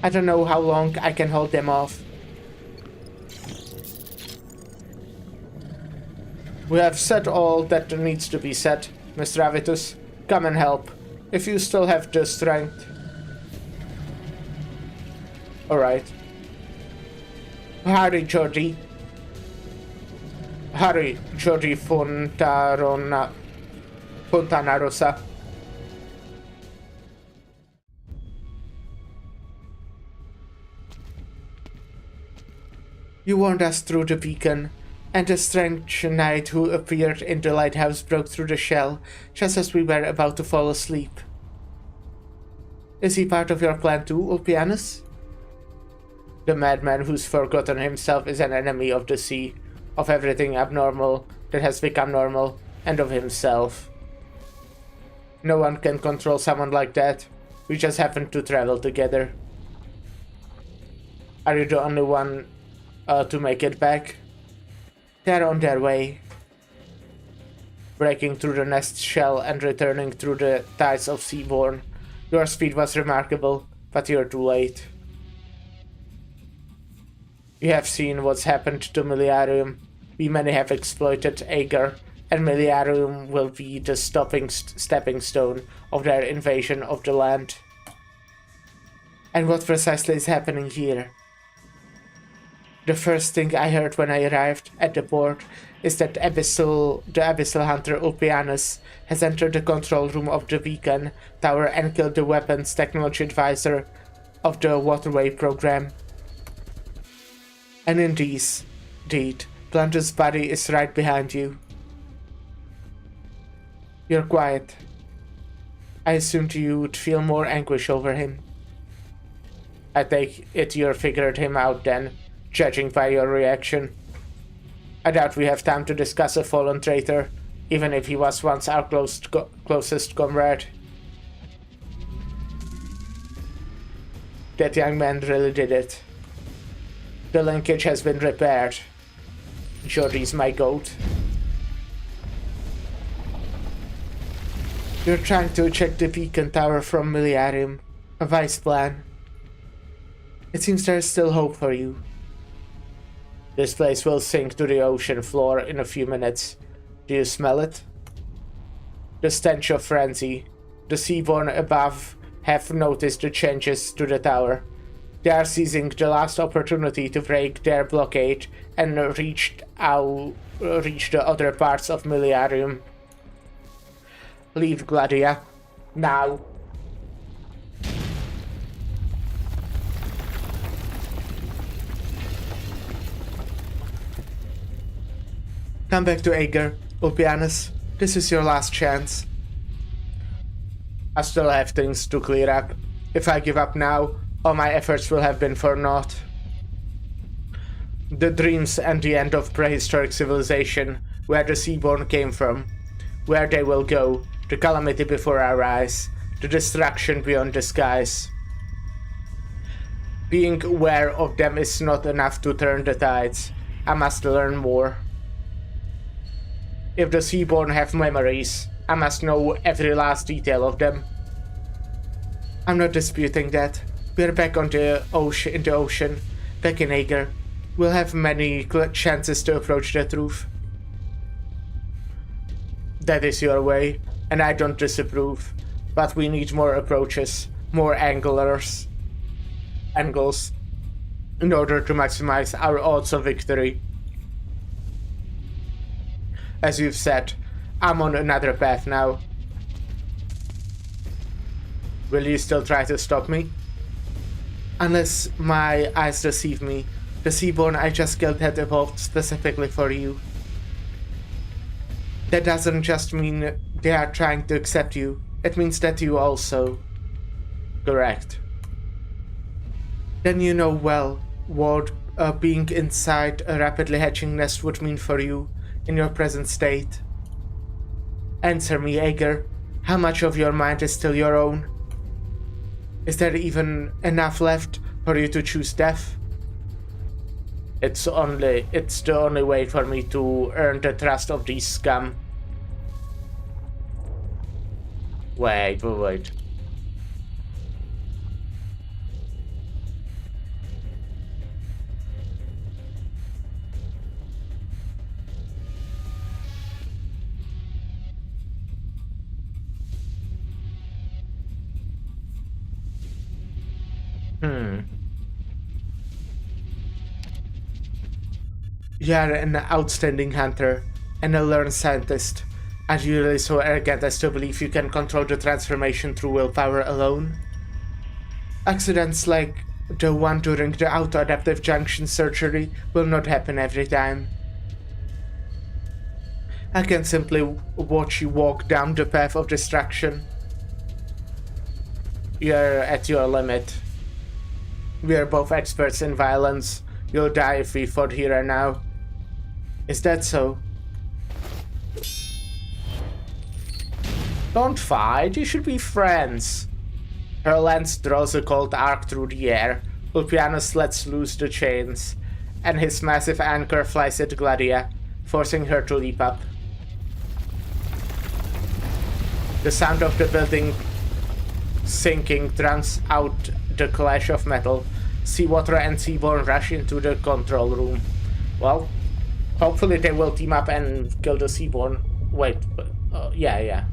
I don't know how long I can hold them off. We have said all that needs to be said, Mr. Avitus. Come and help, if you still have the strength. Alright. Harry Jordi. Harry Jordi Fontana Rosa. You warned us through the beacon, and the strange knight who appeared in the lighthouse broke through the shell just as we were about to fall asleep. Is he part of your plan too, Ulpianus? The madman who's forgotten himself is an enemy of the sea, of everything abnormal that has become normal, and of himself. No one can control someone like that. We just happen to travel together. Are you the only one to make it back? They're on their way. Breaking through the nest shell and returning through the tides of Seaborn. Your speed was remarkable, but you're too late. You have seen what's happened to Miliarium. We many have exploited Agar, and Miliarium will be the stepping stone of their invasion of the land. And what precisely is happening here? The first thing I heard when I arrived at the port is that the Abyssal Hunter Ulpianus has entered the control room of the Beacon Tower and killed the weapons technology advisor of the Waterway program. And indeed, Planter's body is right behind you. You're quiet. I assumed you would feel more anguish over him. I take it you figured him out then, judging by your reaction. I doubt we have time to discuss a fallen traitor, even if he was once our closest comrade. That young man really did it. The linkage has been repaired. Jordy's my goat. You're trying to check the Beacon Tower from Millennium. A wise plan. It seems there's still hope for you. This place will sink to the ocean floor in a few minutes. Do you smell it? The stench of frenzy. The seaborn above have noticed the changes to the tower. They are seizing the last opportunity to break their blockade and reach the other parts of Millennium. Leave Gladia. Now. Come back to Ager, Ulpianus. This is your last chance. I still have things to clear up. If I give up now, all my efforts will have been for naught. The dreams and the end of prehistoric civilization, where the Seaborn came from, where they will go, the calamity before our eyes, the destruction beyond the skies. Being aware of them is not enough to turn the tides. I must learn more. If the Seaborn have memories, I must know every last detail of them. I'm not disputing that. We're back on the ocean, in the ocean, back in Ager. We'll have many chances to approach the truth. That is your way, and I don't disapprove. But we need more approaches, more angles, in order to maximize our odds of victory. As you've said, I'm on another path now. Will you still try to stop me? Unless my eyes deceive me, the Seaborn I just killed had evolved specifically for you. That doesn't just mean they are trying to accept you, it means that you also. Correct. Then you know well what being inside a rapidly hatching nest would mean for you in your present state. Answer me, Ager. How much of your mind is still your own? Is there even enough left for you to choose death? It's the only way for me to earn the trust of these scum. Wait. You are an outstanding hunter and a learned scientist. Are you really so arrogant as to believe you can control the transformation through willpower alone? Accidents like the one during the auto-adaptive junction surgery will not happen every time. I can simply watch you walk down the path of destruction. You're at your limit. We are both experts in violence. You'll die if we fought here and now. Is that so? Don't fight, you should be friends. Her lance draws a cold arc through the air. Ulpianus lets loose the chains, and his massive anchor flies at Gladia, forcing her to leap up. The sound of the building sinking drowns out the clash of metal. Seawater and Seaborn rush into the control room. Well, hopefully they will team up and kill the Seaborn. Wait, yeah.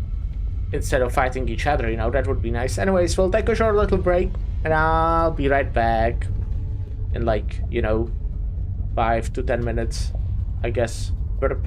Instead of fighting each other, you know, that would be nice. Anyways, we'll take a short little break, and I'll be right back in, like, you know, 5 to 10 minutes, I guess. Burp.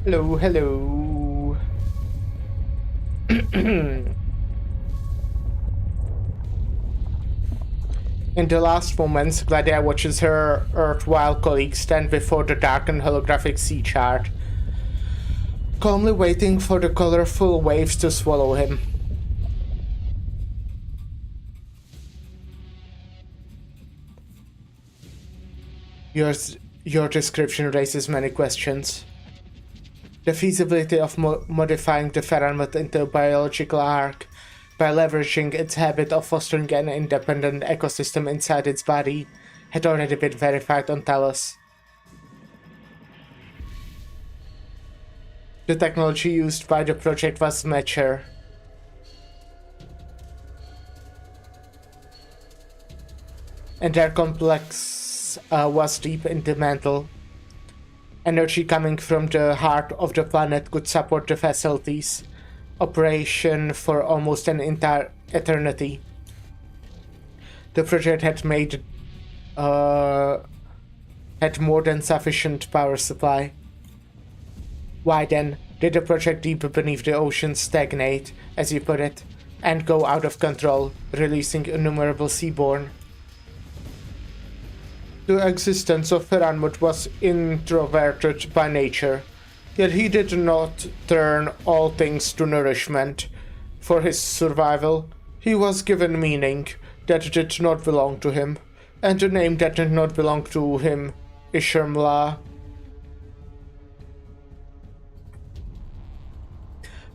Hello, hello. In the last moments, Gladia watches her erstwhile colleague stand before the darkened holographic sea chart, calmly waiting for the colorful waves to swallow him. Your description raises many questions. The feasibility of modifying the Ferranmut into a biological ark by leveraging its habit of fostering an independent ecosystem inside its body had already been verified on Talos. The technology used by the project was mature. And their complex was deep in the mantle. Energy coming from the heart of the planet could support the facilities' operation for almost an entire eternity. The project had more than sufficient power supply. Why then did the project deep beneath the ocean stagnate, as you put it, and go out of control, releasing innumerable seaborne? The existence of Ferranmut was introverted by nature, yet he did not turn all things to nourishment. For his survival, he was given meaning that did not belong to him, and the name that did not belong to him, Ishermla.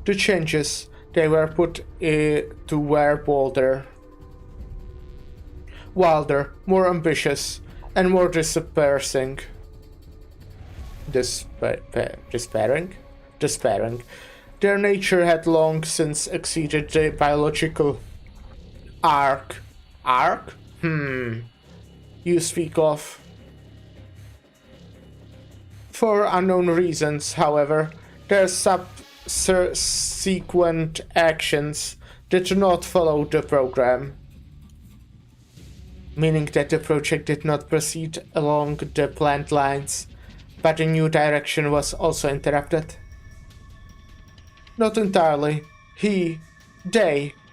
The changes they were put to were bolder, wilder, more ambitious, and more despairing. Their nature had long since exceeded the biological arc. Arc? You speak of. For unknown reasons, however, their subsequent actions did not follow the program, meaning that the project did not proceed along the planned lines, but a new direction was also interrupted. Not entirely. They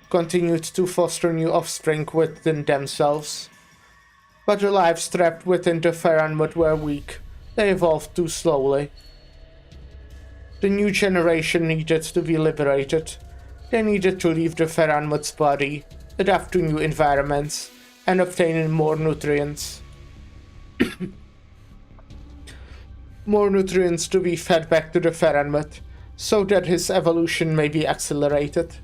continued to foster new offspring within themselves, but the lives trapped within the Ferranmut were weak. They evolved too slowly. The new generation needed to be liberated. They needed to leave the Ferranmut's body, adapt to new environments, and obtain more nutrients. More nutrients to be fed back to the Ferranmut, so that his evolution may be accelerated.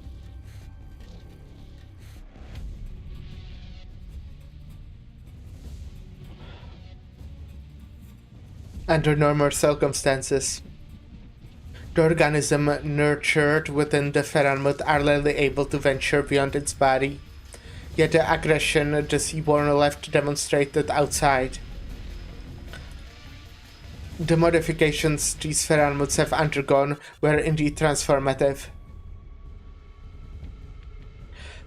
Under normal circumstances, the organism nurtured within the Ferranmut are rarely able to venture beyond its body. Yet the aggression the seaborne left demonstrated outside. The modifications these Ferranmuts have undergone were indeed transformative.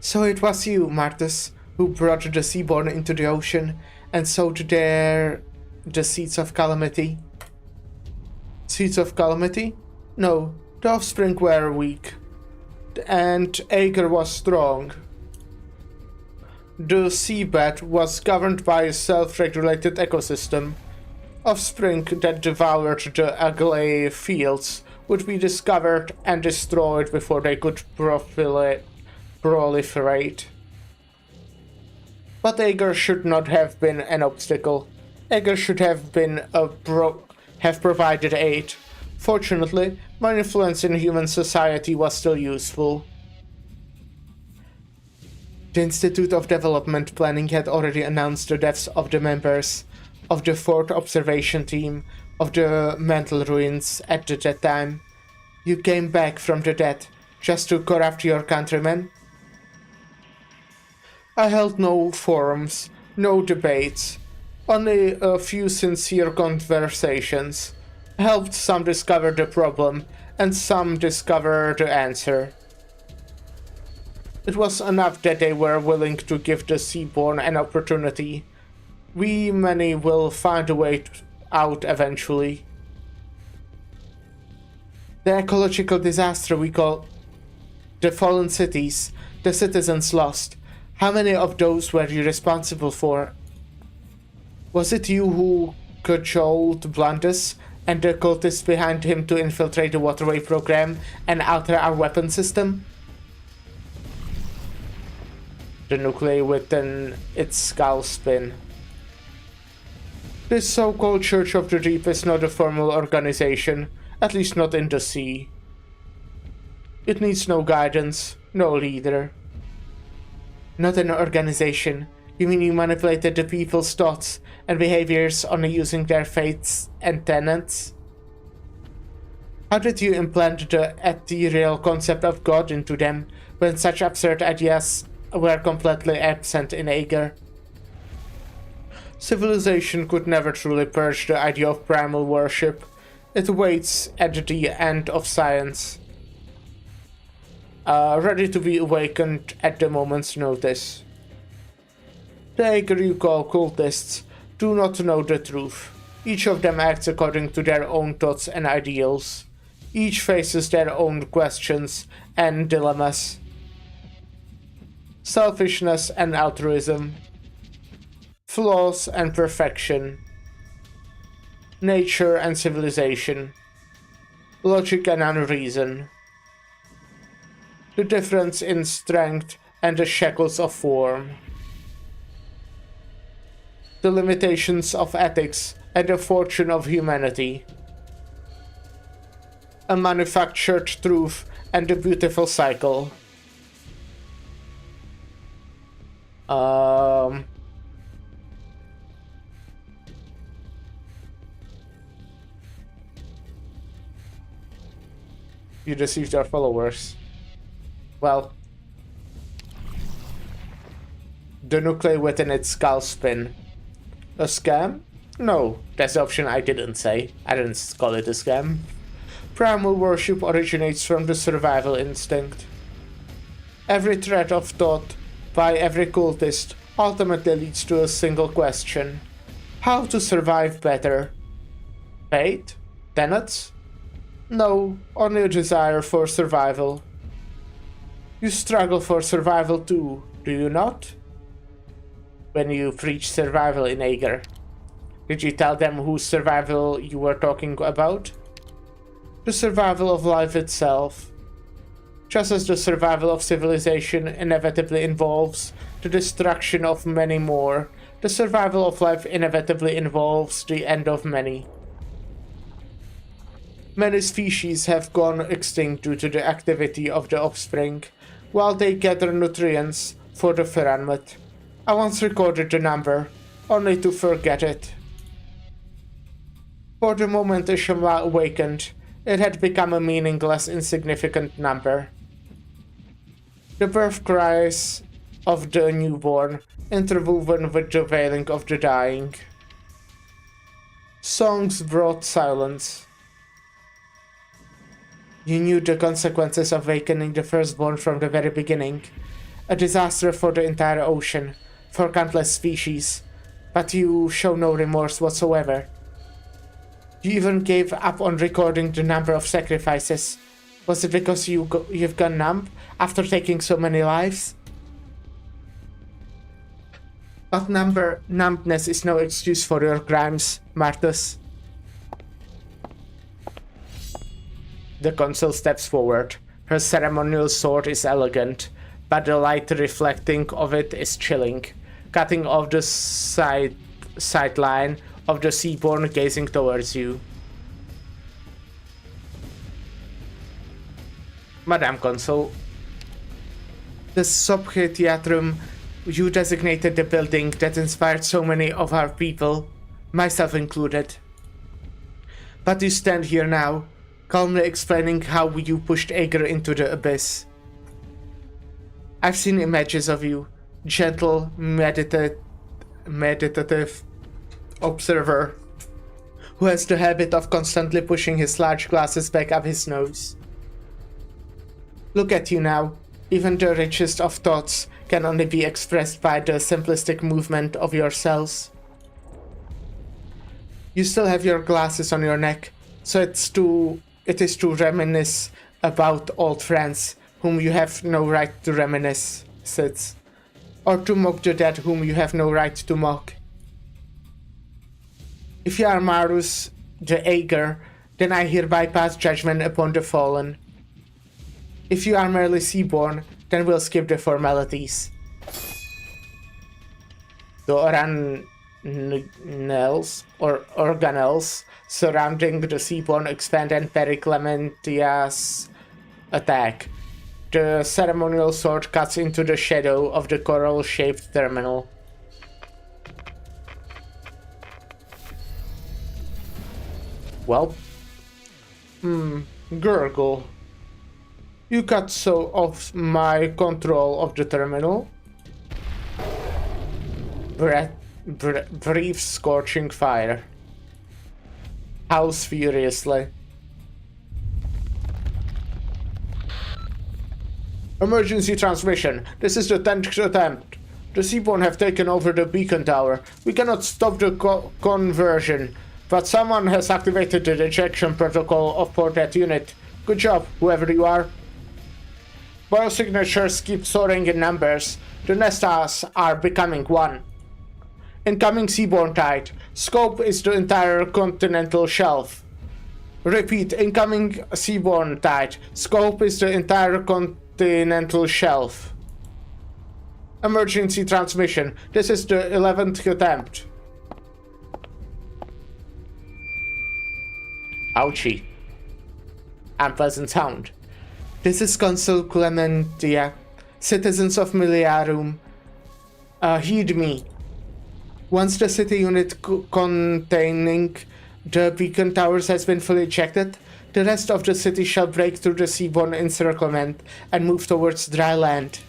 So it was you, Martus, who brought the seaborne into the ocean and sowed there the seeds of calamity. Seeds of calamity? No, the offspring were weak, and Ager was strong. The seabed was governed by a self-regulated ecosystem. Offspring that devoured the ugly fields would be discovered and destroyed before they could proliferate. But Ager should not have been an obstacle. Ager should have been have provided aid. Fortunately, my influence in human society was still useful. The Institute of Development Planning had already announced the deaths of the members of the 4th Observation Team of the mental ruins at that time. You came back from the dead just to corrupt your countrymen? I held no forums, no debates, only a few sincere conversations. I helped some discover the problem, and some discover the answer. It was enough that they were willing to give the Seaborn an opportunity. We many will find a way out eventually. The ecological disaster we call the fallen cities, the citizens lost. How many of those were you responsible for? Was it you who cajoled Blundus and the cultists behind him to infiltrate the waterway program and alter our weapon system? The nuclei within its skull spin. This so-called Church of the Deep is not a formal organization, at least not in the sea. It needs no guidance, no leader. Not an organization. You mean you manipulated the people's thoughts and behaviors only using their faiths and tenets? How did you implant the ethereal concept of God into them when such absurd ideas were completely absent in Aegir? Civilization could never truly purge the idea of primal worship. It waits at the end of science, ready to be awakened at the moment's notice. The Aegir you call cultists do not know the truth. Each of them acts according to their own thoughts and ideals. Each faces their own questions and dilemmas. Selfishness and altruism. Flaws and perfection. Nature and civilization. Logic and unreason. The difference in strength and the shackles of form. The limitations of ethics and the fortune of humanity. A manufactured truth and the beautiful cycle. You deceived our followers. Well, the nuclei within its skull spin. A scam? No, that's the option I didn't say. I didn't call it a scam. Primal worship originates from the survival instinct. Every thread of thought by every cultist ultimately leads to a single question. How to survive better? Fate? Tenets? No, only a desire for survival. You struggle for survival too, do you not? When you preach survival in Aegir, did you tell them whose survival you were talking about? The survival of life itself. Just as the survival of civilization inevitably involves the destruction of many more, the survival of life inevitably involves the end of many. Many species have gone extinct due to the activity of the offspring, while they gather nutrients for the Ferranmet. I once recorded the number, only to forget it. For the moment Ishimla awakened, it had become a meaningless, insignificant number. The birth cries of the newborn, interwoven with the wailing of the dying. Songs brought silence. You knew the consequences of awakening the firstborn from the very beginning. A disaster for the entire ocean, for countless species, but you show no remorse whatsoever. You even gave up on recording the number of sacrifices. Was it because you've gone numb after taking so many lives? But numbness is no excuse for your crimes, Martus. The consul steps forward. Her ceremonial sword is elegant, but the light reflecting of it is chilling, cutting off the sideline of the seaborn gazing towards you. Madame Consul, the Sobche Theatrum, you designated the building that inspired so many of our people, myself included. But you stand here now, calmly explaining how you pushed Aegir into the abyss. I've seen images of you, gentle, meditative observer, who has the habit of constantly pushing his large glasses back up his nose. Look at you now. Even the richest of thoughts can only be expressed by the simplistic movement of your cells. You still have your glasses on your neck, so it's too It is to reminisce about old friends whom you have no right to reminisce, Sith, or to mock the dead whom you have no right to mock. If you are Marus the Aegir, then I hereby pass judgment upon the fallen. If you are merely Seaborn, then we'll skip the formalities. The organelles surrounding the Seaborn expand and parry Clementia's attack. The ceremonial sword cuts into the shadow of the coral-shaped terminal. Well, Gurgle, you cut so off my control of the terminal. Brief scorching fire. Howls furiously. Emergency transmission. This is the 10th attempt. The Seaborn have taken over the beacon tower. We cannot stop the conversion, but someone has activated the ejection protocol for that unit. Good job, whoever you are. Biosignatures keep soaring in numbers. The Nestas are becoming one. Incoming Seaborn tide. Scope is the entire continental shelf. Repeat, incoming Seaborn tide. Scope is the entire continental shelf. Emergency transmission. This is the 11th attempt. Ouchie. Unpleasant sound. This is Consul Clementia. Citizens of Miliarum, heed me. Once the city unit containing the beacon towers has been fully ejected, the rest of the city shall break through the Seaborn encirclement and move towards dry land.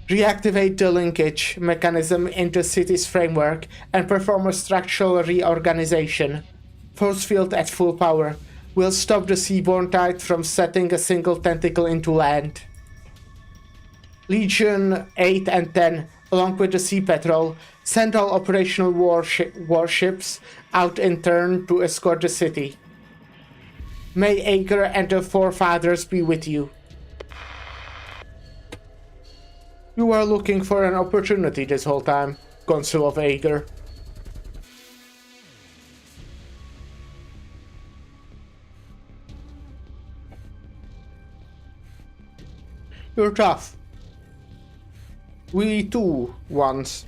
Reactivate the linkage mechanism in the city's framework and perform a structural reorganization. Force field at full power will stop the Seaborn tide from setting a single tentacle into land. Legion 8 and 10, along with the Sea Patrol, send all operational warships out in turn to escort the city. May Aegir and the Forefathers be with you. You are looking for an opportunity this whole time, Consul of Aegir. You're tough. We too, once.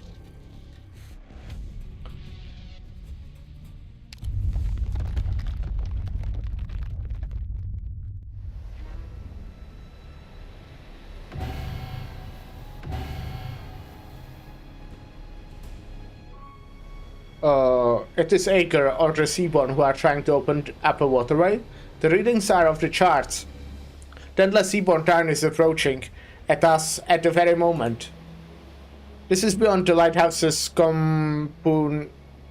It is Aegir or the Seaborn who are trying to open up a waterway. The readings are off the charts. The endless Seaborn turn is approaching at us at the very moment. This is beyond the lighthouse's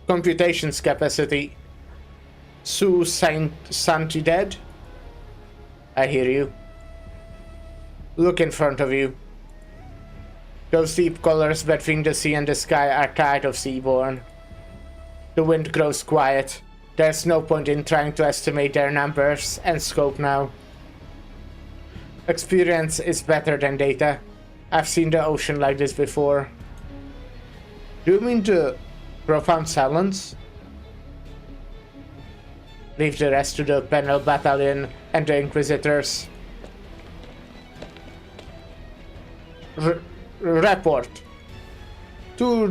computations capacity. Sue Santi dead? I hear you. Look in front of you. Those deep colors between the sea and the sky are tired of Seaborn. The wind grows quiet. There's no point in trying to estimate their numbers and scope now. Experience is better than data. I've seen the ocean like this before. Do you mean the profound silence? Leave the rest to the Penal Battalion and the Inquisitors. Report. 2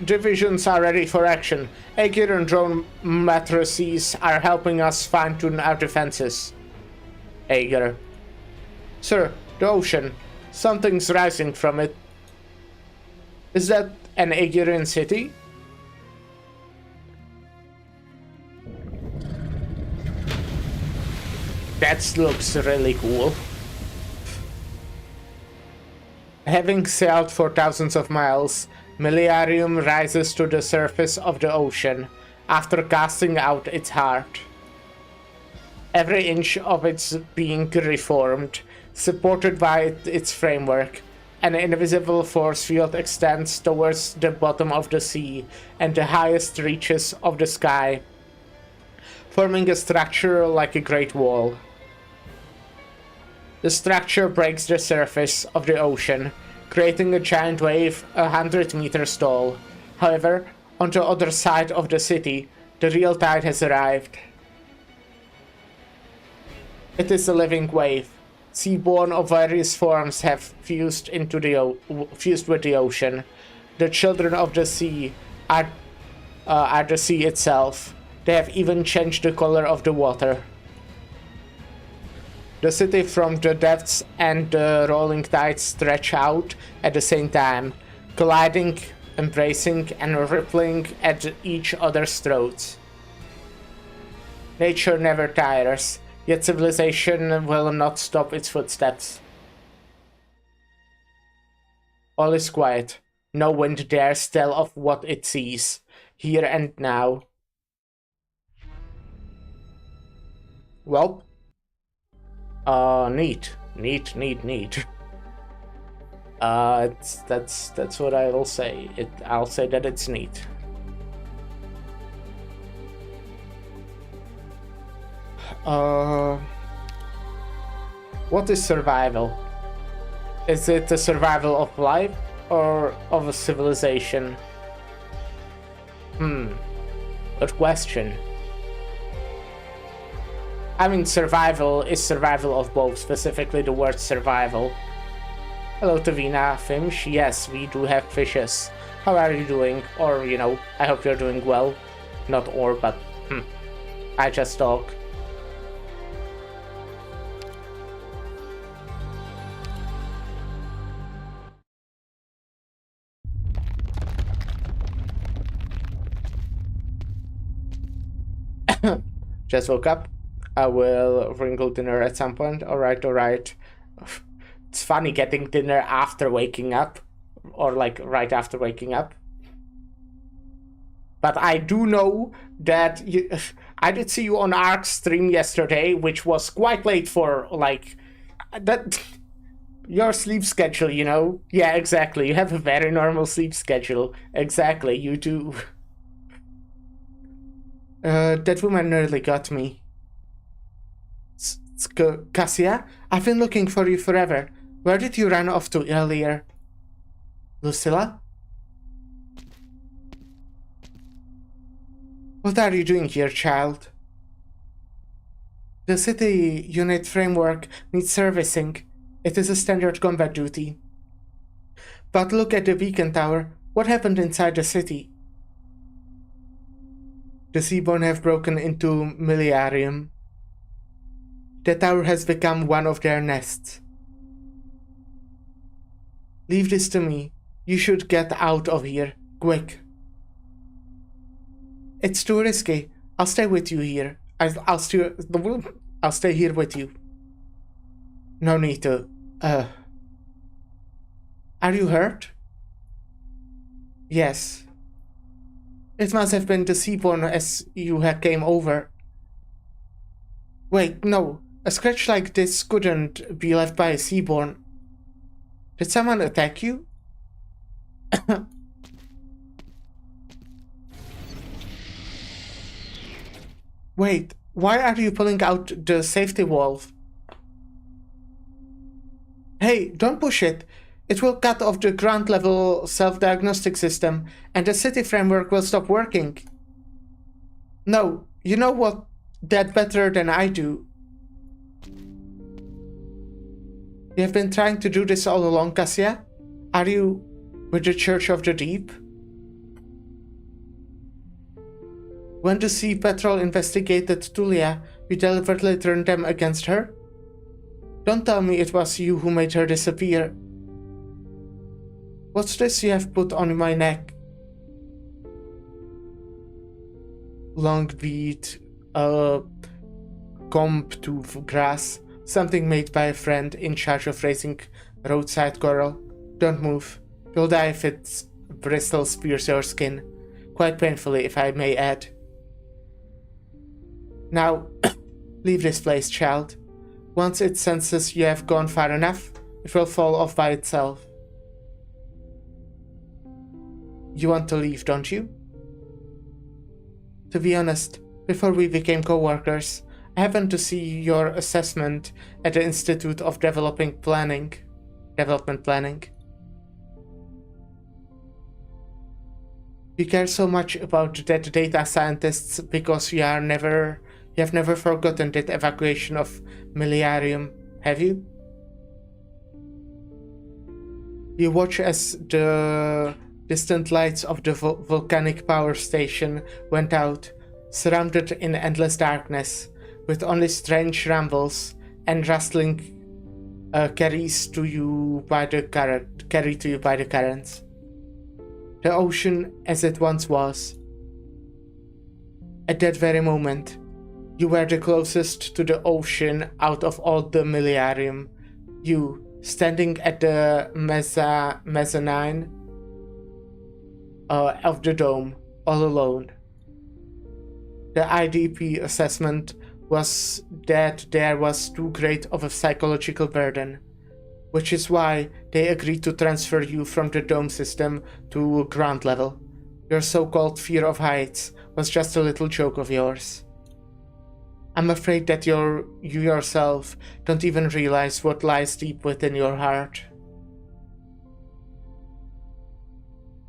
divisions are ready for action. Aegir and drone matrices are helping us fine-tune our defenses. Aegir. Sir, the ocean. Something's rising from it. Is that an Aegirian city? That looks really cool. Having sailed for thousands of miles, Miliarium rises to the surface of the ocean after casting out its heart. Every inch of its being reformed, supported by its framework. An invisible force field extends towards the bottom of the sea and the highest reaches of the sky. forming a structure like a great wall. The structure breaks the surface of the ocean, creating a giant wave 100 meters tall. However, on the other side of the city, the real tide has arrived. It is a living wave. Seaborn of various forms have fused with the ocean. The children of the sea are the sea itself. They have even changed the color of the water. The city from the depths and the rolling tides stretch out at the same time, colliding, embracing, and rippling at each other's throats. Nature never tires, yet civilization will not stop its footsteps. All is quiet. No wind dares tell of what it sees, here and now. Well, neat. That's what I will say. I'll say that it's neat. What is survival? Is it the survival of life or of a civilization? Good question. I mean, survival is survival of both, specifically the word survival. Hello, Tavina, Fimsh. Yes, we do have fishes. How are you doing? Or, you know, I hope you're doing well. Not or, but, I just talk. Just woke up. I will wrinkle dinner at some point. Alright. It's funny getting dinner after waking up. Or like right after waking up. But I do know that I did see you on Ark's stream yesterday, which was quite late for like that your sleep schedule, you know? Yeah, exactly. You have a very normal sleep schedule. Exactly, you do. That woman nearly got me. Cassia? I've been looking for you forever. Where did you run off to earlier? Lucilla? What are you doing here, child? The city unit framework needs servicing. It is a standard combat duty. But look at the beacon tower. What happened inside the city? The Seaborn have broken into Miliarium. The tower has become one of their nests. Leave this to me. You should get out of here, quick. It's too risky. I'll stay with you here. I'll stay here with you. No need to. Are you hurt? Yes. It must have been the Seaborn as you came over. Wait, no. A scratch like this couldn't be left by a Seaborn. Did someone attack you? Wait, why are you pulling out the safety valve? Hey, don't push it. It will cut off the ground level self-diagnostic system, and the city framework will stop working. No, you know what? That better than I do. You have been trying to do this all along, Cassia? Are you with the Church of the Deep? When the Sea Patrol investigated Tulia, you deliberately turned them against her? Don't tell me it was you who made her disappear. What's this you have put on my neck? Long bead, comb to grass, something made by a friend in charge of raising roadside coral. Don't move. You'll die if its bristles pierce your skin. Quite painfully, if I may add. Now, leave this place, child. Once it senses you have gone far enough, it will fall off by itself. You want to leave, don't you? To be honest, before we became co-workers. I happened to see your assessment at the Institute of Development Planning. You care so much about that data scientists because you have never forgotten that evacuation of Millennium, have you? You watch as the distant lights of the volcanic power station went out, surrounded in endless darkness, with only strange rumbles and rustling carried to you by the currents. The ocean as it once was. At that very moment, you were the closest to the ocean out of all the Millennium. You, standing at the mezzanine of the dome, all alone. The IDP assessment was that there was too great of a psychological burden, which is why they agreed to transfer you from the dome system to ground level. Your so-called fear of heights was just a little joke of yours. I'm afraid that you yourself don't even realize what lies deep within your heart.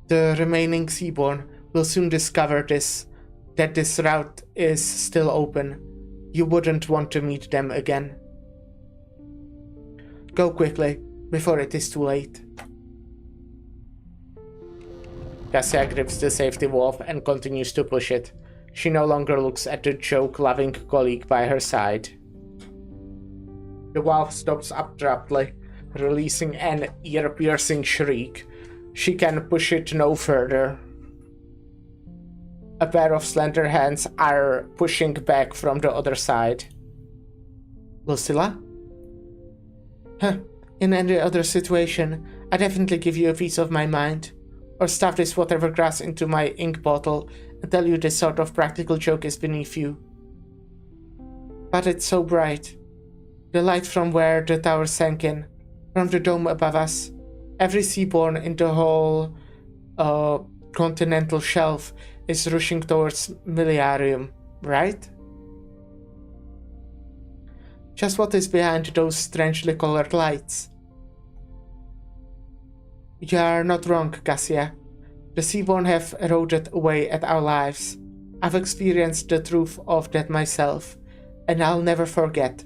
The remaining Seaborn will soon discover that this route is still open. You wouldn't want to meet them again. Go quickly, before it is too late. Cassia grips the safety valve and continues to push it. She no longer looks at the joke-loving colleague by her side. The valve stops abruptly, releasing an ear-piercing shriek. She can push it no further. A pair of slender hands are pushing back from the other side. Lucilla? Huh. In any other situation, I'd definitely give you a piece of my mind. Or stuff this whatever grass into my ink bottle and tell you this sort of practical joke is beneath you. But it's so bright. The light from where the tower sank in, from the dome above us. Every seaborn in the whole continental shelf is rushing towards Millennium, right? Just what is behind those strangely colored lights? You are not wrong, Cassia. The Seaborn have eroded away at our lives. I've experienced the truth of that myself, and I'll never forget.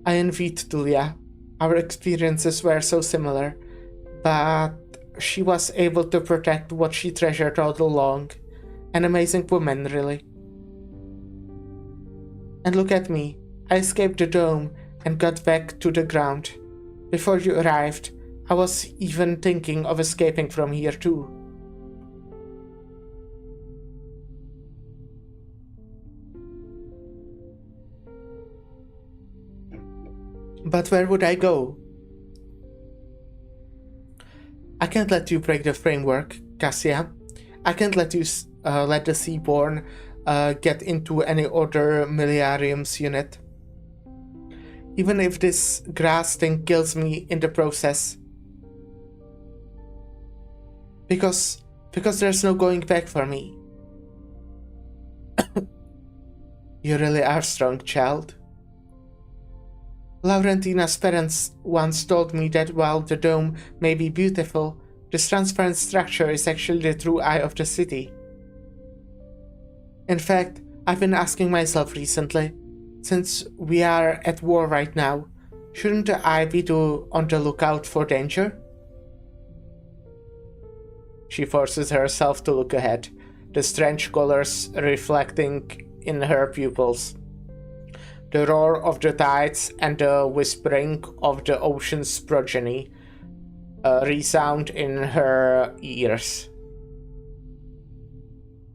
I envied Tulia. Our experiences were so similar, but she was able to protect what she treasured all along. An amazing woman, really. And look at me. I escaped the dome and got back to the ground. Before you arrived, I was even thinking of escaping from here too. But where would I go? I can't let you break the framework, Cassia. I can't let you let the Seaborn get into any other Millennium's unit. Even if this grass thing kills me in the process. Because there's no going back for me. You really are strong, child. Laurentina's parents once told me that while the dome may be beautiful, this transparent structure is actually the true eye of the city. In fact, I've been asking myself recently, since we are at war right now, shouldn't I be on the lookout for danger? She forces herself to look ahead, the strange colors reflecting in her pupils. The roar of the tides and the whispering of the ocean's progeny resound in her ears.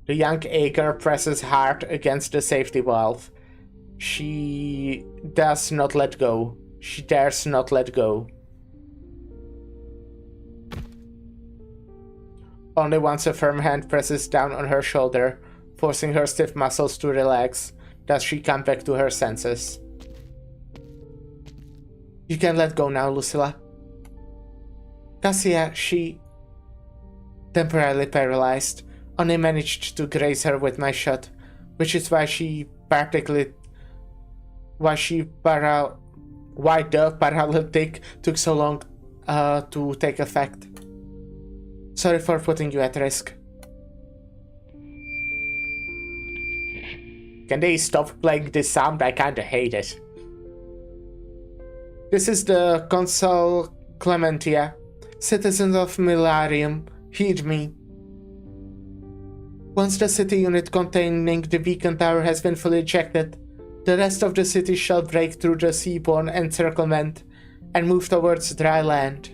The young Aker presses hard against the safety valve. She does not let go. She dares not let go. Only once a firm hand presses down on her shoulder, forcing her stiff muscles to relax, does she come back to her senses. You can let go now, Lucilla. Cassia, she... temporarily paralyzed, Only managed to graze her with my shot, which is why why the paralytic took so long to take effect. Sorry for putting you at risk. Can they stop playing this sound? I kinda hate it. This is the Consul Clementia. Citizens of Milarium, heed me. Once the city unit containing the beacon tower has been fully ejected, the rest of the city shall break through the seaborne encirclement and move towards dry land.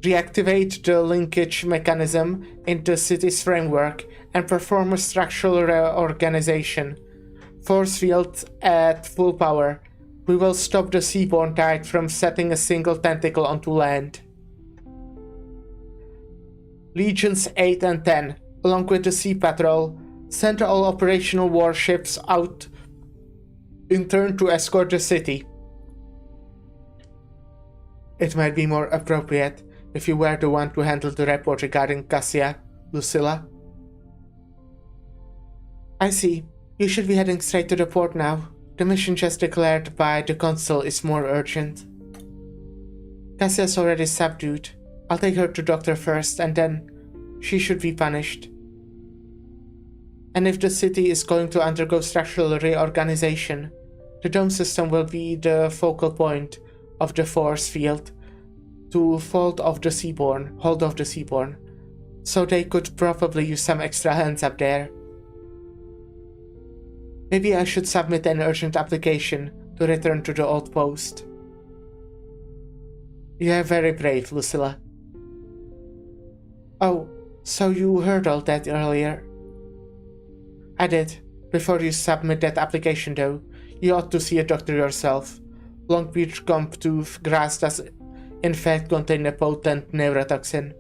Reactivate the linkage mechanism in the city's framework and perform a structural reorganization. Force field at full power. We will stop the seaborne tide from setting a single tentacle onto land. Legions 8 and 10, along with the Sea Patrol, send all operational warships out in turn to escort the city. It might be more appropriate if you were the one to handle the report regarding Cassia, Lucilla. I see. You should be heading straight to the port now. The mission just declared by the Consul is more urgent. Cassia's already subdued. I'll take her to doctor first, and then she should be punished. And if the city is going to undergo structural reorganization, the dome system will be the focal point of the force field to hold off the seaborne, so they could probably use some extra hands up there. Maybe I should submit an urgent application to return to the old post. You are very brave, Lucilla. Oh, so you heard all that earlier? I did. Before you submit that application though, you ought to see a doctor yourself. Long Beach Gump Tooth grass does in fact contain a potent neurotoxin.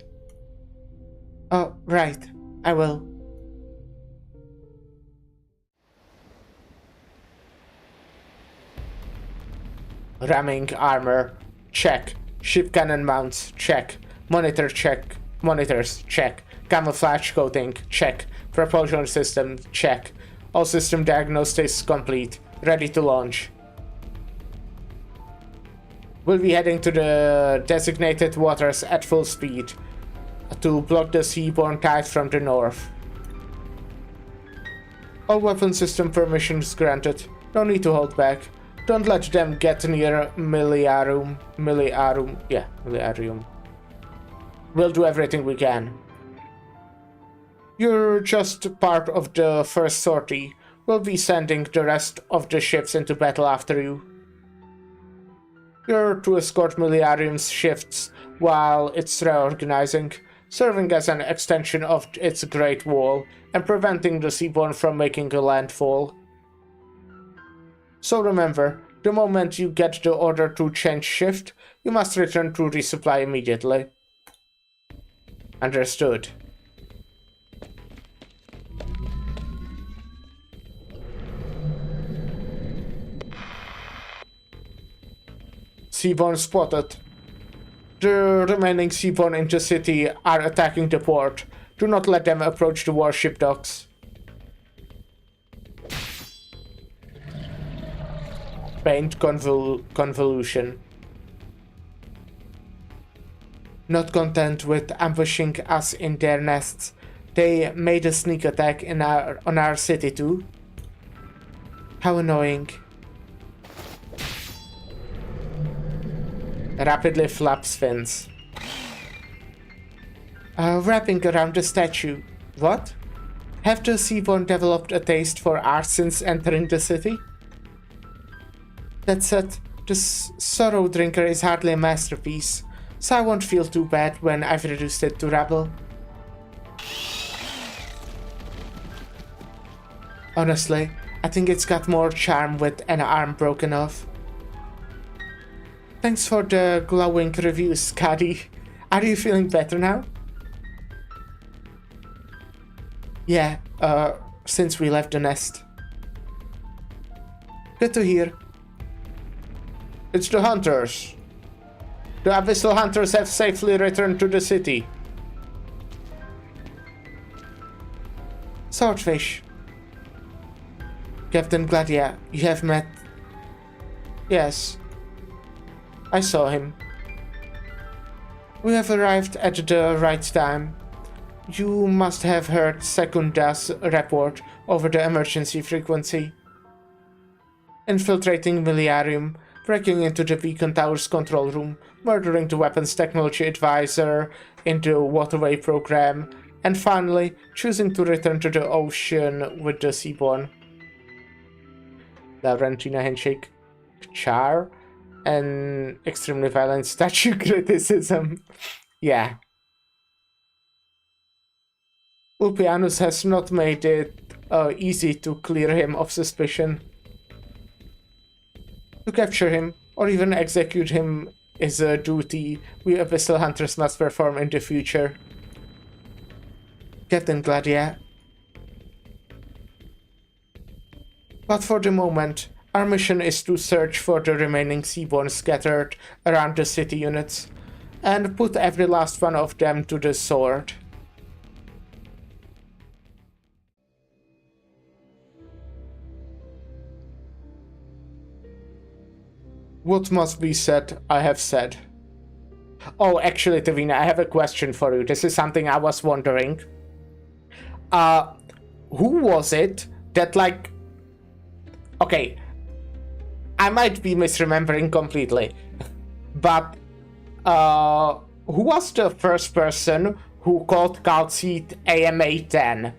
Oh, right. I will. Ramming armor, check. Ship cannon mounts, check. Monitors, check. Camouflage coating, check. Propulsion system, check. All system diagnostics complete. Ready to launch. We'll be heading to the designated waters at full speed to block the seaborne tide from the north. All weapon system permissions granted. No need to hold back. Don't let them get near Miliarium. We'll do everything we can. You're just part of the first sortie. We'll be sending the rest of the ships into battle after you. You're to escort Miliarium's shifts while it's reorganizing, serving as an extension of its Great Wall and preventing the seaborne from making a landfall. So remember, the moment you get the order to change shift, you must return to resupply immediately. Understood. Seaborne spotted. The remaining seaborne in the city are attacking the port. Do not let them approach the warship docks. Paint convolution. Not content with ambushing us in their nests, they made a sneak attack on our city too. How annoying. Rapidly flaps fins. Wrapping around the statue. What? Have the seaborne developed a taste for art since entering the city? That said, the Sorrow Drinker is hardly a masterpiece, so I won't feel too bad when I've reduced it to rubble. Honestly, I think it's got more charm with an arm broken off. Thanks for the glowing reviews, Scotty. Are you feeling better now? Yeah, since we left the nest. Good to hear. It's the hunters. The Abyssal Hunters have safely returned to the city. Swordfish. Captain Gladia, you have met... Yes. I saw him. We have arrived at the right time. You must have heard Secunda's report over the emergency frequency. Infiltrating Miliarium, breaking into the Beacon Tower's control room, murdering the weapons technology advisor in the waterway program, and finally choosing to return to the ocean with the Seaborn. Laurentina handshake. Char. And extremely violent statue criticism. Yeah. Ulpianus has not made it easy to clear him of suspicion. To capture him, or even execute him, is a duty we Abyssal Hunters must perform in the future. Captain Gladia. But for the moment, our mission is to search for the remaining Seaborn scattered around the city units, and put every last one of them to the sword. What must be said, I have said. Oh, actually, Tavina, I have a question for you. This is something I was wondering. Who was it that, like... Okay, I might be misremembering completely, but who was the first person who called Cult Seat AMA 10?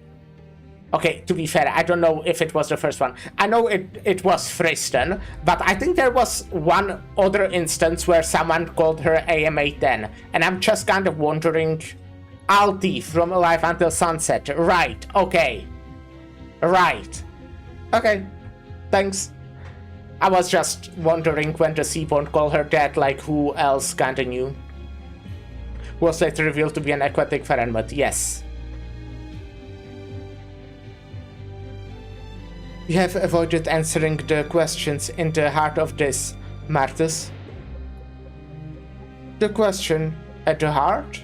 Okay, to be fair, I don't know if it was the first one. I know it was Friston, but I think there was one other instance where someone called her AMA 10, and I'm just kind of wondering... Alti from Alive Until Sunset, right, okay. Right. Okay, thanks. I was just wondering when the Seaborn called her that, like who else kinda knew. Was later revealed to be an aquatic Feren, but yes. You have avoided answering the questions in the heart of this, Martus. The question at the heart?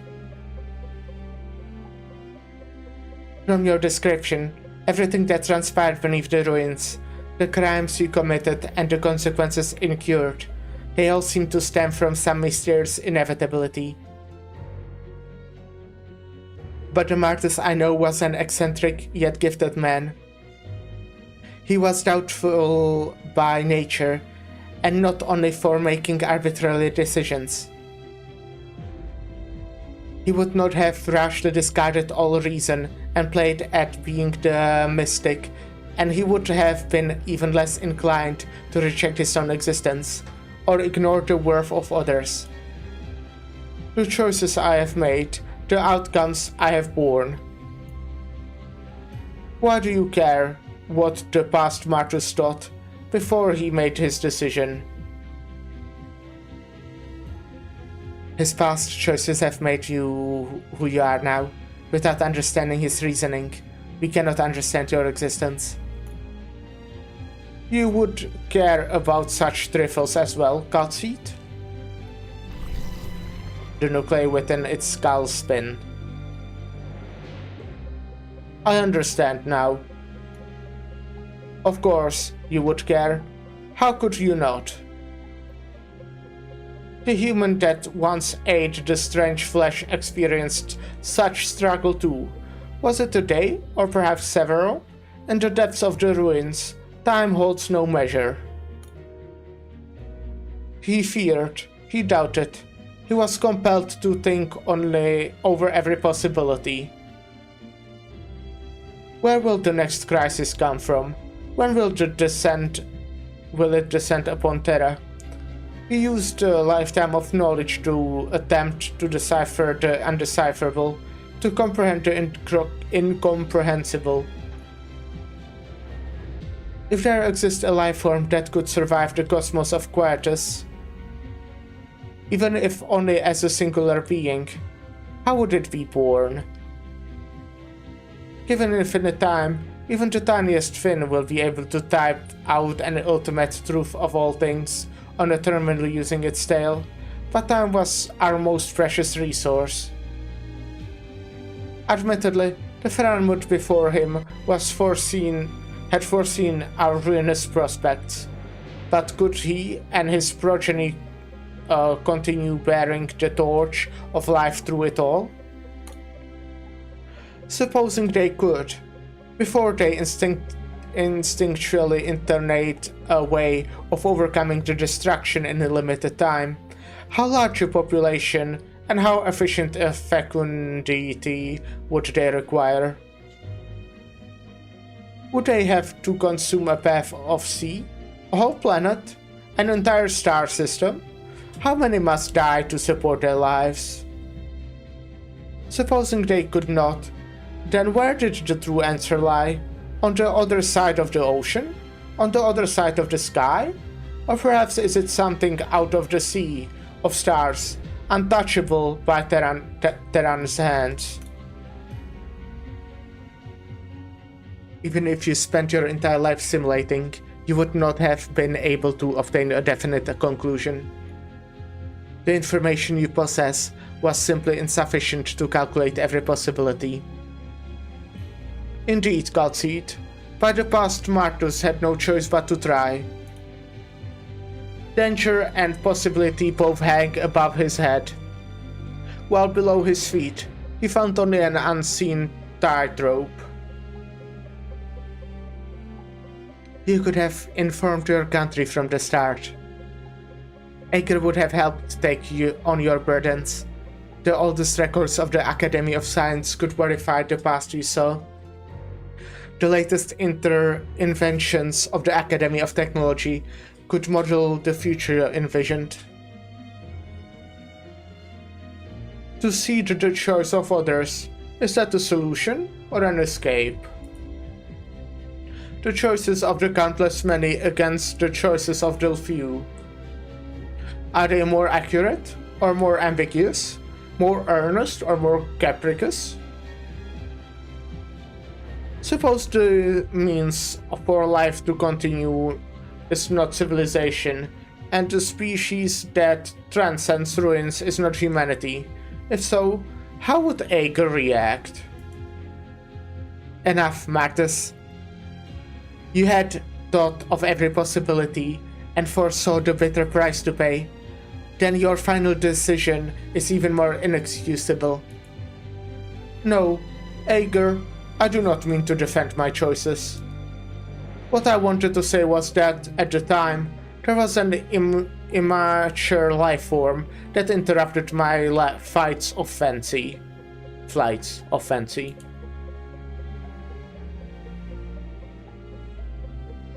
From your description, everything that transpired beneath the ruins, the crimes you committed and the consequences incurred, they all seem to stem from some mysterious inevitability. But the Martus I know was an eccentric yet gifted man. He was doubtful by nature, and not only for making arbitrary decisions. He would not have rashly discarded all reason and played at being the mystic, and he would have been even less inclined to reject his own existence, or ignore the worth of others. The choices I have made, the outcomes I have borne. Why do you care what the past Martus thought before he made his decision? His past choices have made you who you are now. Without understanding his reasoning, we cannot understand your existence. You would care about such trifles as well, Godseed? The nuclei within its skull spin. I understand now. Of course, you would care. How could you not? The human that once ate the strange flesh experienced such struggle too. Was it a day, or perhaps several? In the depths of the ruins, time holds no measure. He feared, he doubted, he was compelled to think only over every possibility. Where will the next crisis come from? When will it descend upon Terra? He used a lifetime of knowledge to attempt to decipher the undecipherable, to comprehend the incomprehensible. If there exists a life form that could survive the cosmos of Quietus, even if only as a singular being, how would it be born? Given infinite time, even the tiniest fin will be able to type out an ultimate truth of all things, uninterminably using its tail, but time was our most precious resource. Admittedly, The Faranmut before him had foreseen our ruinous prospects, but could he and his progeny continue bearing the torch of life through it all? Supposing they could, before they instinctually intonate a way of overcoming the destruction in a limited time, how large a population and how efficient a fecundity would they require? Would they have to consume a path of sea, a whole planet, an entire star system? How many must die to support their lives? Supposing they could not, then where did the true answer lie? On the other side of the ocean? On the other side of the sky? Or perhaps is it something out of the sea of stars, untouchable by Terran's hands? Even if you spent your entire life simulating, you would not have been able to obtain a definite conclusion. The information you possess was simply insufficient to calculate every possibility. Indeed, Godseed, by the past Martus had no choice but to try. Danger and possibility both hang above his head, while below his feet he found only an unseen tightrope. You could have informed your country from the start. Ager would have helped take you on your burdens. The oldest records of the Academy of Science could verify the past you saw. The latest inventions of the Academy of Technology could model the future envisioned. To cede the choice of others, is that a solution or an escape? The choices of the countless many against the choices of the few. Are they more accurate or more ambiguous? More earnest or more capricious? Suppose the means for life to continue is not civilization, and the species that transcends ruins is not humanity. If so, how would Ager react? Enough, Martus. You had thought of every possibility and foresaw the bitter price to pay. Then your final decision is even more inexcusable. No, Ager, I do not mean to defend my choices. What I wanted to say was that, at the time, there was an immature life form that interrupted my flights of fancy.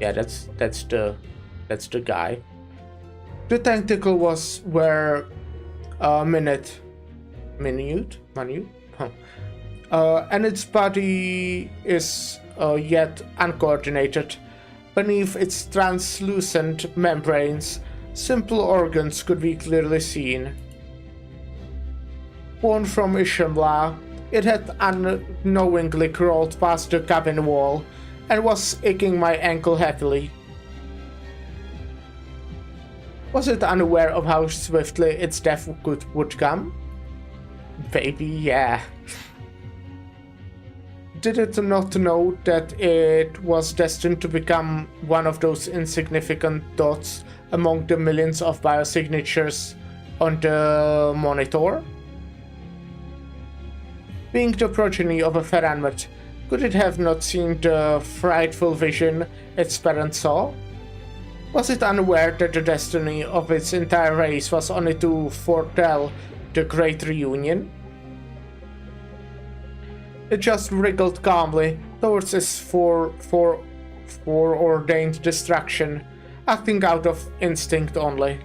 Yeah, that's the guy. The tentacle was where minute, and its body is yet uncoordinated. Beneath its translucent membranes, simple organs could be clearly seen. Born from Ishimla, it had unknowingly crawled past the cabin wall and was aching my ankle heavily. Was it unaware of how swiftly its death would come? Maybe, yeah. Did it not know that it was destined to become one of those insignificant dots among the millions of biosignatures on the monitor? Being the progeny of a Faranmut, could it have not seen the frightful vision its parents saw? Was it unaware that the destiny of its entire race was only to foretell the Great Reunion? It just wriggled calmly towards its foreordained destruction, acting out of instinct only.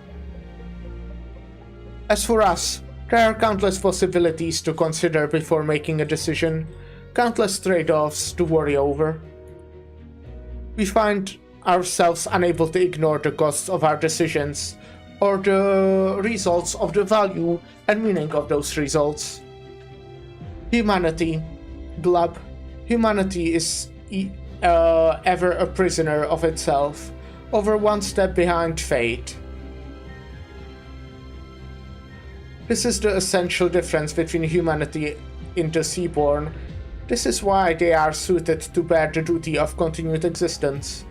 As for us, there are countless possibilities to consider before making a decision, countless trade-offs to worry over. We find ourselves unable to ignore the costs of our decisions, or the results of the value and meaning of those results. Humanity, Glub, humanity is ever a prisoner of itself, over one step behind fate. This is the essential difference between humanity in the Seaborn This is why they are suited to bear the duty of continued existence.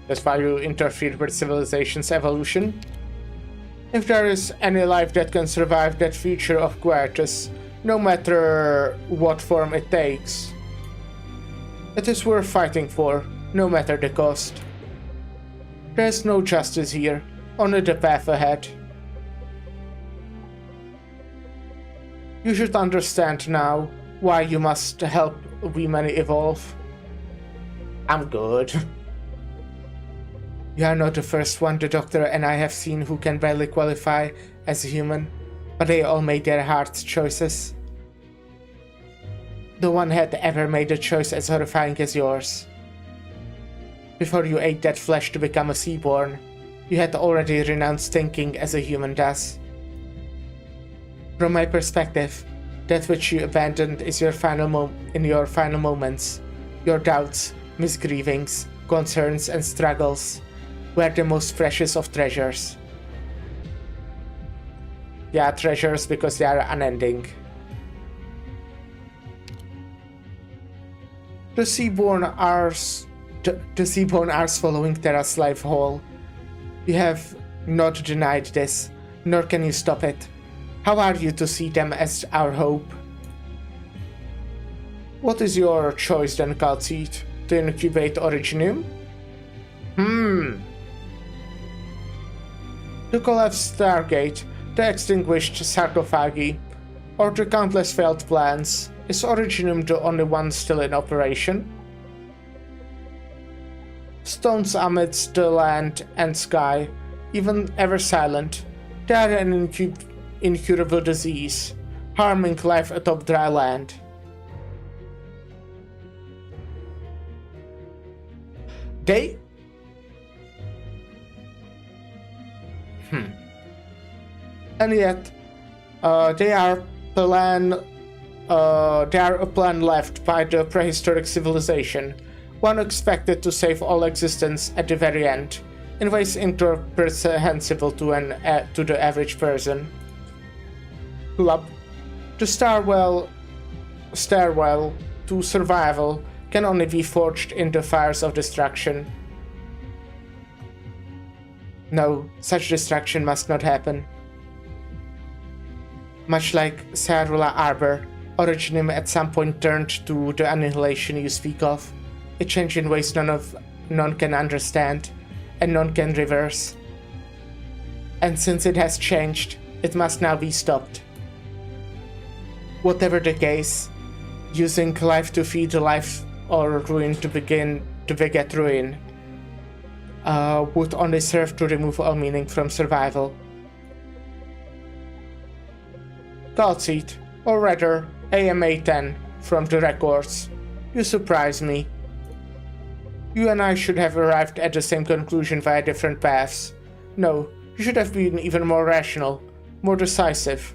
That's why you interfere with civilization's evolution. If there is any life that can survive that future of Quertus, no matter what form it takes, it is worth fighting for, no matter the cost. There is no justice here, only the path ahead. You should understand now why you must help women evolve. I'm good. You are not the first one the doctor and I have seen who can barely qualify as a human, but they all made their hard choices. No one had ever made a choice as horrifying as yours. Before you ate that flesh to become a Seaborn, you had already renounced thinking as a human does. From my perspective, that which you abandoned is your final in your final moments. Your doubts, misgivings, concerns and struggles were the most precious of treasures. They are treasures because they are unending. The Seaborn are swallowing Terra's life whole. You have not denied this, nor can you stop it. How are you to see them as our hope? What is your choice then, Calcite? To incubate Originium? The collapsed Stargate, the extinguished sarcophagi, or the countless failed plans, is Originium the only one still in operation? Stones amidst the land and sky, even ever silent, they are an incurable disease, harming life atop dry land. They... And yet, they are a plan left by the prehistoric civilization, one expected to save all existence at the very end, in ways incomprehensible to the average person. Club. The stairwell to survival can only be forged in the fires of destruction. No, such destruction must not happen. Much like Cerula Arbor, Originium at some point turned to the annihilation you speak of, a change in ways none can understand, and none can reverse. And since it has changed, it must now be stopped. Whatever the case, using life to feed life or ruin to beget ruin would only serve to remove all meaning from survival. Calcite, or rather, AMA-10, from the records. You surprise me. You and I should have arrived at the same conclusion via different paths. No, you should have been even more rational, more decisive.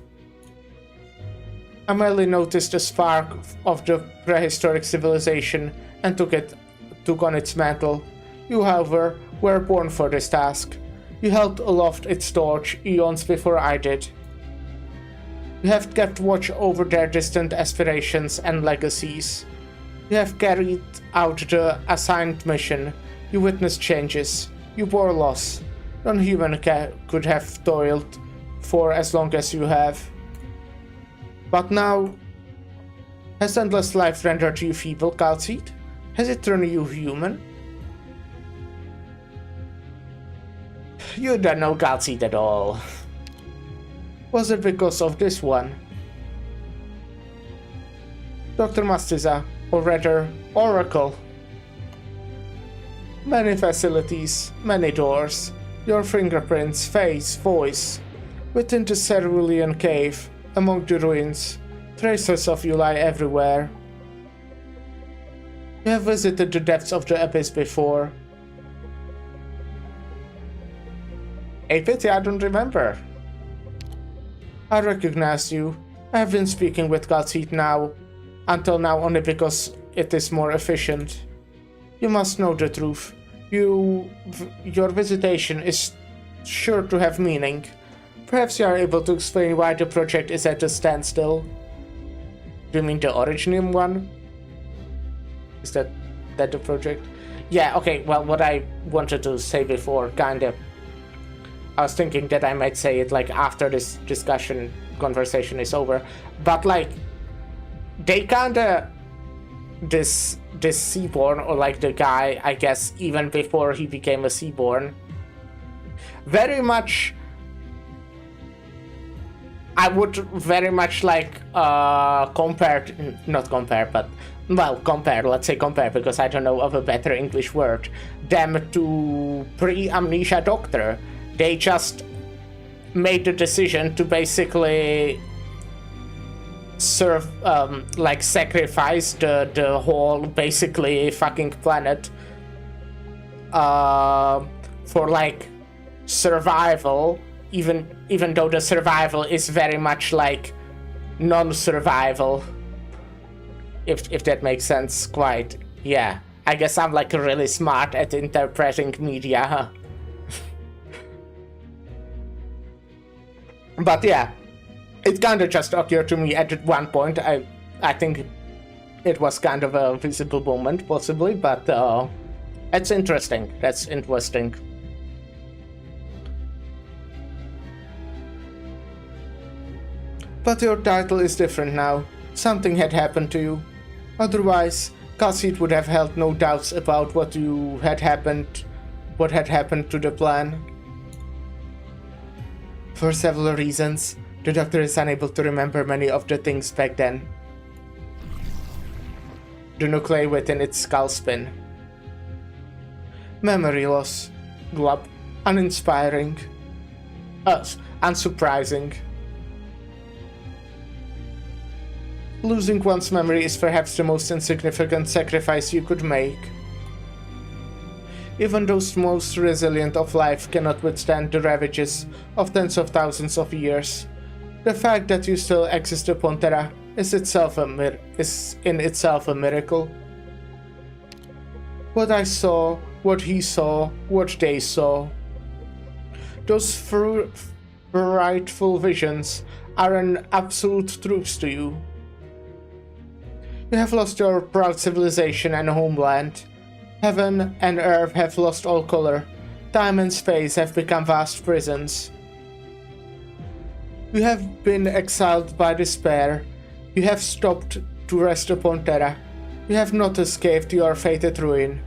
I merely noticed a spark of the prehistoric civilization and took on its mantle. You, however, were born for this task. You held aloft its torch eons before I did. You have kept watch over their distant aspirations and legacies. You have carried out the assigned mission. You witnessed changes. You bore loss. None human could have toiled for as long as you have. But now, has endless life rendered you feeble, Calcite? Has it turned you human? You don't know Calcite at all. Was it because of this one? Dr. Mastiza, or rather, Oracle. Many facilities, many doors, your fingerprints, face, voice. Within the cerulean cave, among the ruins, traces of you lie everywhere. You have visited the depths of the abyss before. A pity I don't remember. I recognize you. I have been speaking with Calcite until now only because it is more efficient. You must know the truth. Your visitation is sure to have meaning. Perhaps you are able to explain why the project is at a standstill. Do you mean the Originium one? Is that the project? Yeah, okay, well, what I wanted to say before, kinda... I was thinking that I might say it, like, after this conversation is over. But, like, they kinda... This Seaborn, or, like, the guy, I guess, even before he became a Seaborn, very much... I would very much, like, compare, let's say compare, because I don't know of a better English word, them to pre-amnesia Doctor. They just made the decision to basically sacrifice the whole, basically, fucking planet for, like, survival, even though the survival is very much, like, non-survival. If that makes sense, quite. Yeah. I guess I'm, like, really smart at interpreting media, huh? But yeah, it kind of just occurred to me at one point. I think it was kind of a visible moment, possibly, but it's interesting. That's interesting. But your title is different now. Something had happened to you. Otherwise, Cassid would have held no doubts about what had happened to the plan. For several reasons, the Doctor is unable to remember many of the things back then. The nuclei within its skull spin. Memory loss. Glub. Uninspiring. Unsurprising. Losing one's memory is perhaps the most insignificant sacrifice you could make. Even those most resilient of life cannot withstand the ravages of tens of thousands of years. The fact that you still exist upon Terra is in itself a miracle. What I saw, what he saw, what they saw. Those frightful visions are an absolute truth to you. You have lost your proud civilization and homeland. Heaven and earth have lost all color. Time and space have become vast prisons. You have been exiled by despair. You have stopped to rest upon Terra. You have not escaped your fated ruin.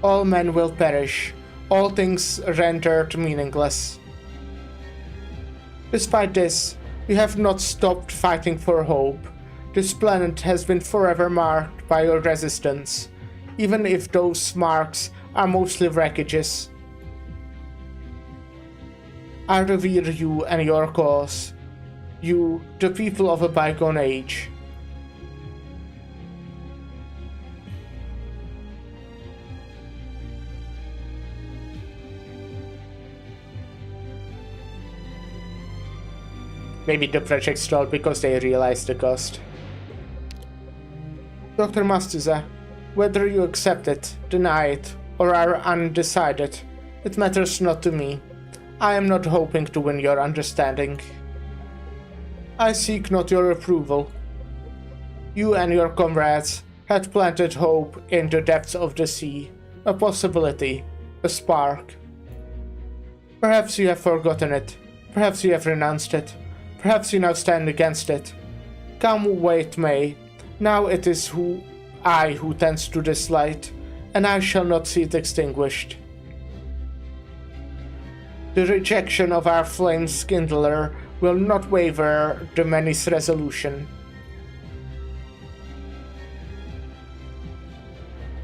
All men will perish. All things rendered meaningless. Despite this, you have not stopped fighting for hope. This planet has been forever marked by your resistance, even if those marks are mostly wreckages. I revere you and your cause. You, the people of a bygone age. Maybe the project stalled because they realized the cost. Dr. Mastuza, whether you accept it, deny it, or are undecided, it matters not to me. I am not hoping to win your understanding. I seek not your approval. You and your comrades had planted hope in the depths of the sea, a possibility, a spark. Perhaps you have forgotten it, perhaps you have renounced it, perhaps you now stand against it. Come what may, now it is I who tends to this light, and I shall not see it extinguished. The rejection of our flame's kindler will not waver the many's resolution.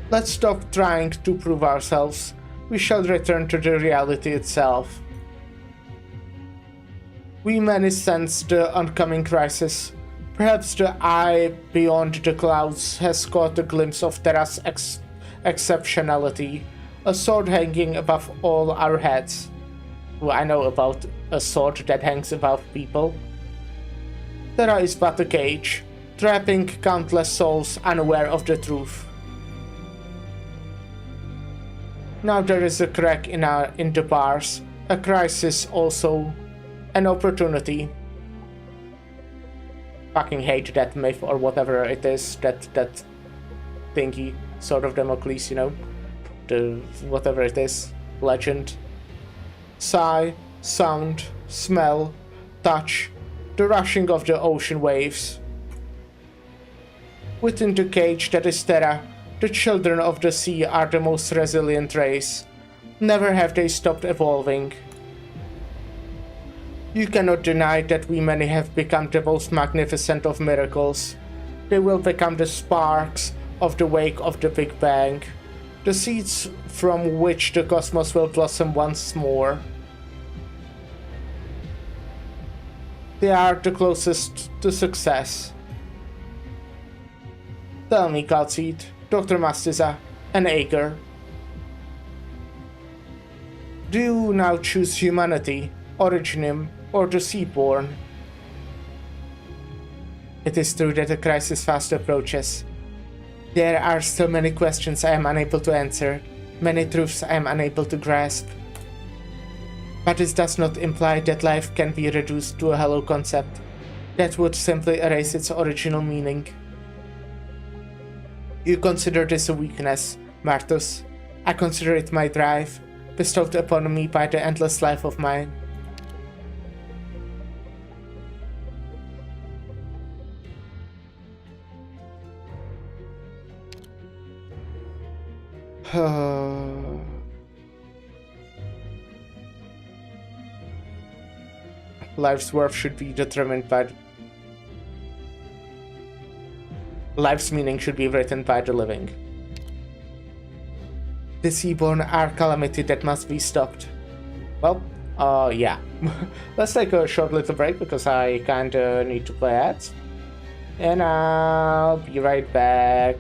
Let's stop trying to prove ourselves. We shall return to the reality itself. We many sense the oncoming crisis. Perhaps the eye beyond the clouds has caught a glimpse of Terra's exceptionality, a sword hanging above all our heads. Well, I know about a sword that hangs above people. Terra is but a cage, trapping countless souls unaware of the truth. Now there is a crack in the bars, a crisis also, an opportunity. Fucking hate that myth or whatever it is, that thingy, sort of Damocles, you know, the whatever it is, legend. Sigh, sound, smell, touch, the rushing of the ocean waves. Within the cage that is Terra, the children of the sea are the most resilient race. Never have they stopped evolving. You cannot deny that we many have become the most magnificent of miracles. They will become the sparks of the wake of the Big Bang, the seeds from which the cosmos will blossom once more. They are the closest to success. Tell me, Calcid, Dr. Mastiza, and Ager. Do you now choose humanity, Originum, or the Seaborn? It is true that the crisis fast approaches. There are still many questions I am unable to answer, many truths I am unable to grasp. But this does not imply that life can be reduced to a hollow concept. That would simply erase its original meaning. You consider this a weakness, Martus. I consider it my drive, bestowed upon me by the endless life of mine. Life's worth should be determined by... Life's meaning should be written by the living. The Seaborn are calamity that must be stopped. Well, yeah. Let's take a short little break because I kinda need to play ads. And I'll be right back.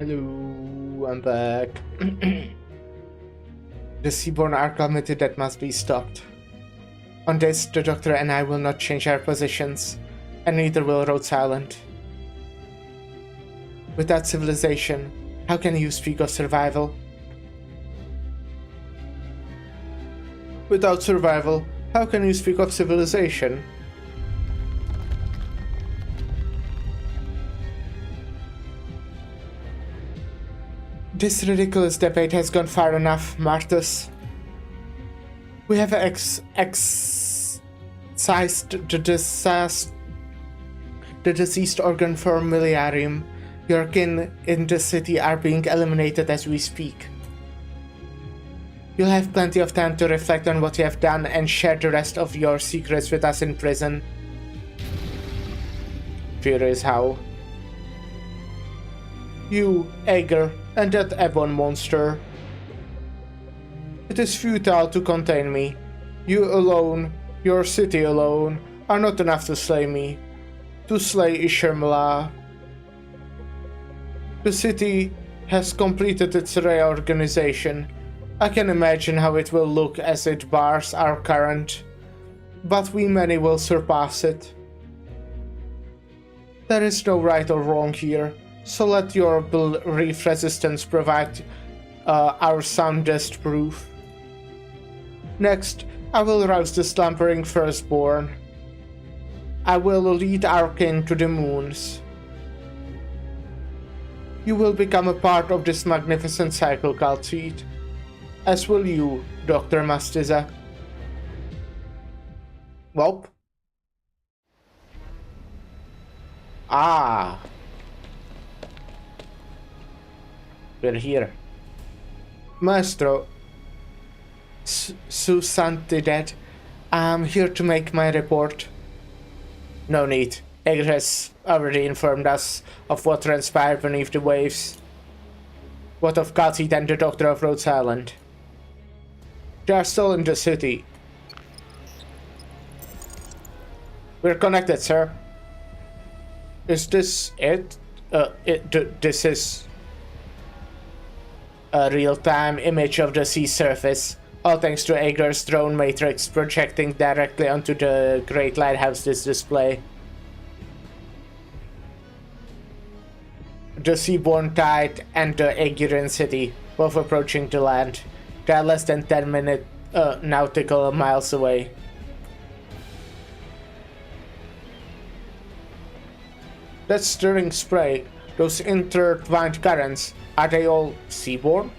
Hello, I'm back. The Seaborn are committed that must be stopped. On this, the Doctor and I will not change our positions, and neither will Rhodes Island. Without civilization, how can you speak of survival? Without survival, how can you speak of civilization? This ridiculous debate has gone far enough, Martus. We have excised the deceased organ from Miliarium. Your kin in the city are being eliminated as we speak. You'll have plenty of time to reflect on what you have done and share the rest of your secrets with us in prison. Furious how. You, Ager, and that Ebon monster. It is futile to contain me. You alone, your city alone, are not enough to slay me. To slay Ishirmla. The city has completed its reorganization. I can imagine how it will look as it bars our current, but we many will surpass it. There is no right or wrong here, so let your belief resistance provide our soundest proof. Next, I will rouse the slumbering firstborn. I will lead our kin to the moons. You will become a part of this magnificent cycle called Seed, as will you, Dr. Mastiza. Welp. Ah. We're here. Maestro. Susantidad. I'm here to make my report. No need. Egger has already informed us of what transpired beneath the waves. What of Kathy and the Doctor of Rhodes Island? They are still in the city. We're connected, sir. Is this it? This is a real-time image of the sea surface, all thanks to Ager's drone matrix projecting directly onto the Great Lighthouse display. The Seaborn Tide and the Aegirian city, both approaching the land. They are less than 10 nautical miles away. That stirring spray, those intertwined currents, are they all seaborne?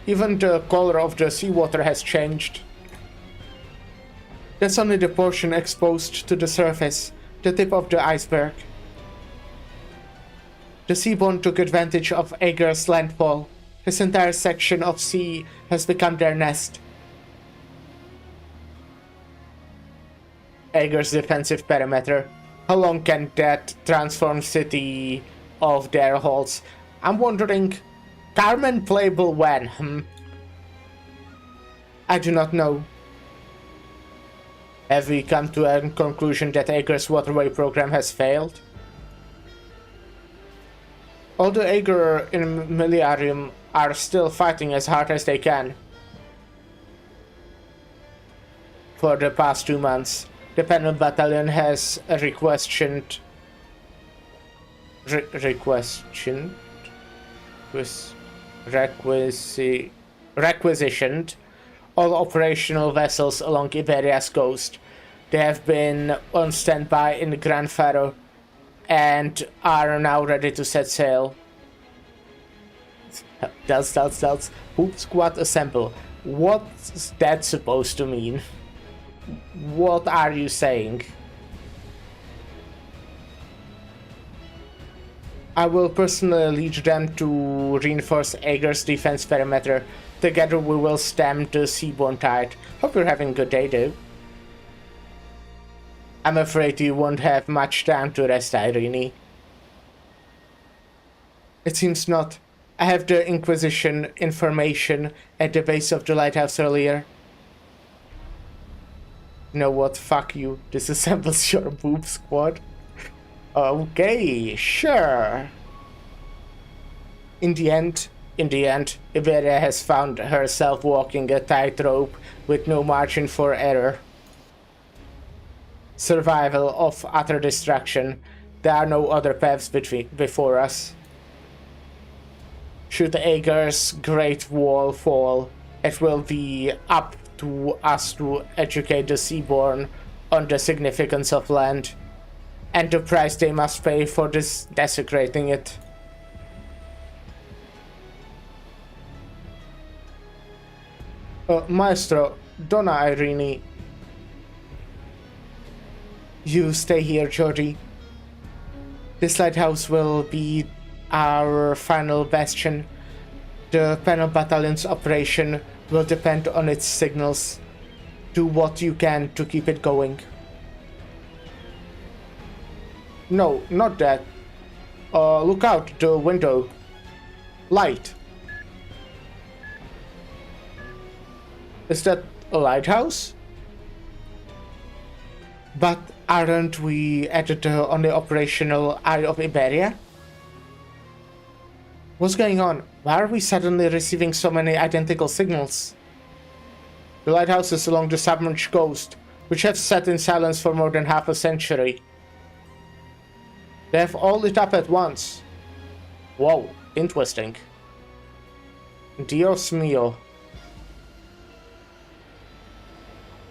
Even the color of the seawater has changed. That's only the portion exposed to the surface, the tip of the iceberg. The Seaborn took advantage of Ager's landfall. This entire section of sea has become their nest. Ager's defensive perimeter. How long can that transformed city of their holds? I'm wondering, Carmen playable when? I do not know. Have we come to a conclusion that Ager's waterway program has failed? All the Aegir in Miliarium are still fighting as hard as they can. For the past 2 months, the Panel Battalion has requisitioned all operational vessels along Iberia's coast. They have been on standby in Gran Faro and are now ready to set sail. Delts. Poop squad assemble. What's that supposed to mean? What are you saying? I will personally lead them to reinforce Ager's defense perimeter. Together we will stem the Seaborn Tide. Hope you're having a good day, though. I'm afraid you won't have much time to rest, Irene. It seems not. I have the Inquisition information at the base of the lighthouse earlier. You know what? Fuck you. Disassembles your boob squad. Okay, sure. In the end, Iberia has found herself walking a tightrope with no margin for error. Survival of utter destruction. There are no other paths before us. Should Aegar's great wall fall, it will be up to us to educate the Seaborn on the significance of land, and the price they must pay for desecrating it. Maestro, Donna Irene, you stay here, Jordi. This lighthouse will be our final bastion. The panel battalion's operation will depend on its signals. Do what you can to keep it going. No, not that. Look out the window. Light. Is that a lighthouse? But aren't we at on the operational Eye of Iberia? What's going on? Why are we suddenly receiving so many identical signals? The lighthouses along the submerged coast, which have sat in silence for more than half a century. They have all lit up at once. Whoa, interesting. Dios mío.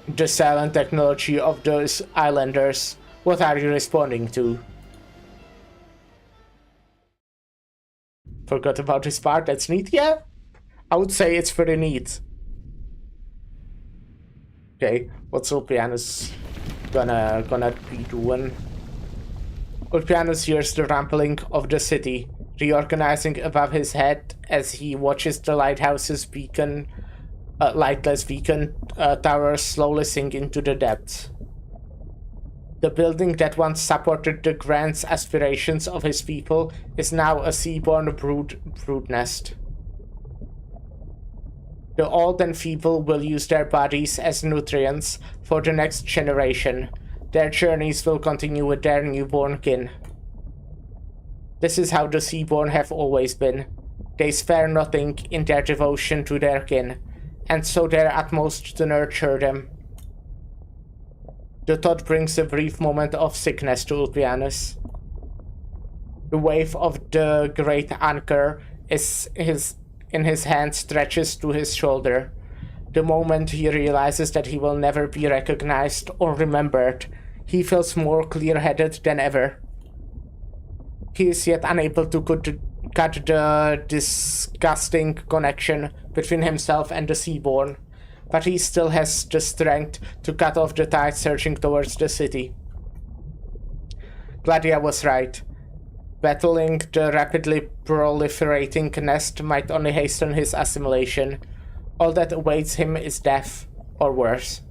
The silent technology of those islanders. What are you responding to? Forgot about this part, that's neat, yeah? I would say it's pretty neat. Okay, what's Ulpianus gonna be doing? Ulpianus hears the rumbling of the city, reorganizing above his head as he watches the lighthouse's lightless beacon towers slowly sink into the depths. The building that once supported the grand aspirations of his people is now a seaborn brood nest. The old and feeble will use their bodies as nutrients for the next generation. Their journeys will continue with their newborn kin. This is how the Seaborn have always been. They spare nothing in their devotion to their kin, and so their utmost to nurture them. The thought brings a brief moment of sickness to Ulpianus. The wave of the great anchor in his hand stretches to his shoulder. The moment he realizes that he will never be recognized or remembered, he feels more clear-headed than ever. He is yet unable to cut the disgusting connection between himself and the Seaborn, but he still has the strength to cut off the tide surging towards the city. Gladia was right. Battling the rapidly proliferating nest might only hasten his assimilation. All that awaits him is death, or worse.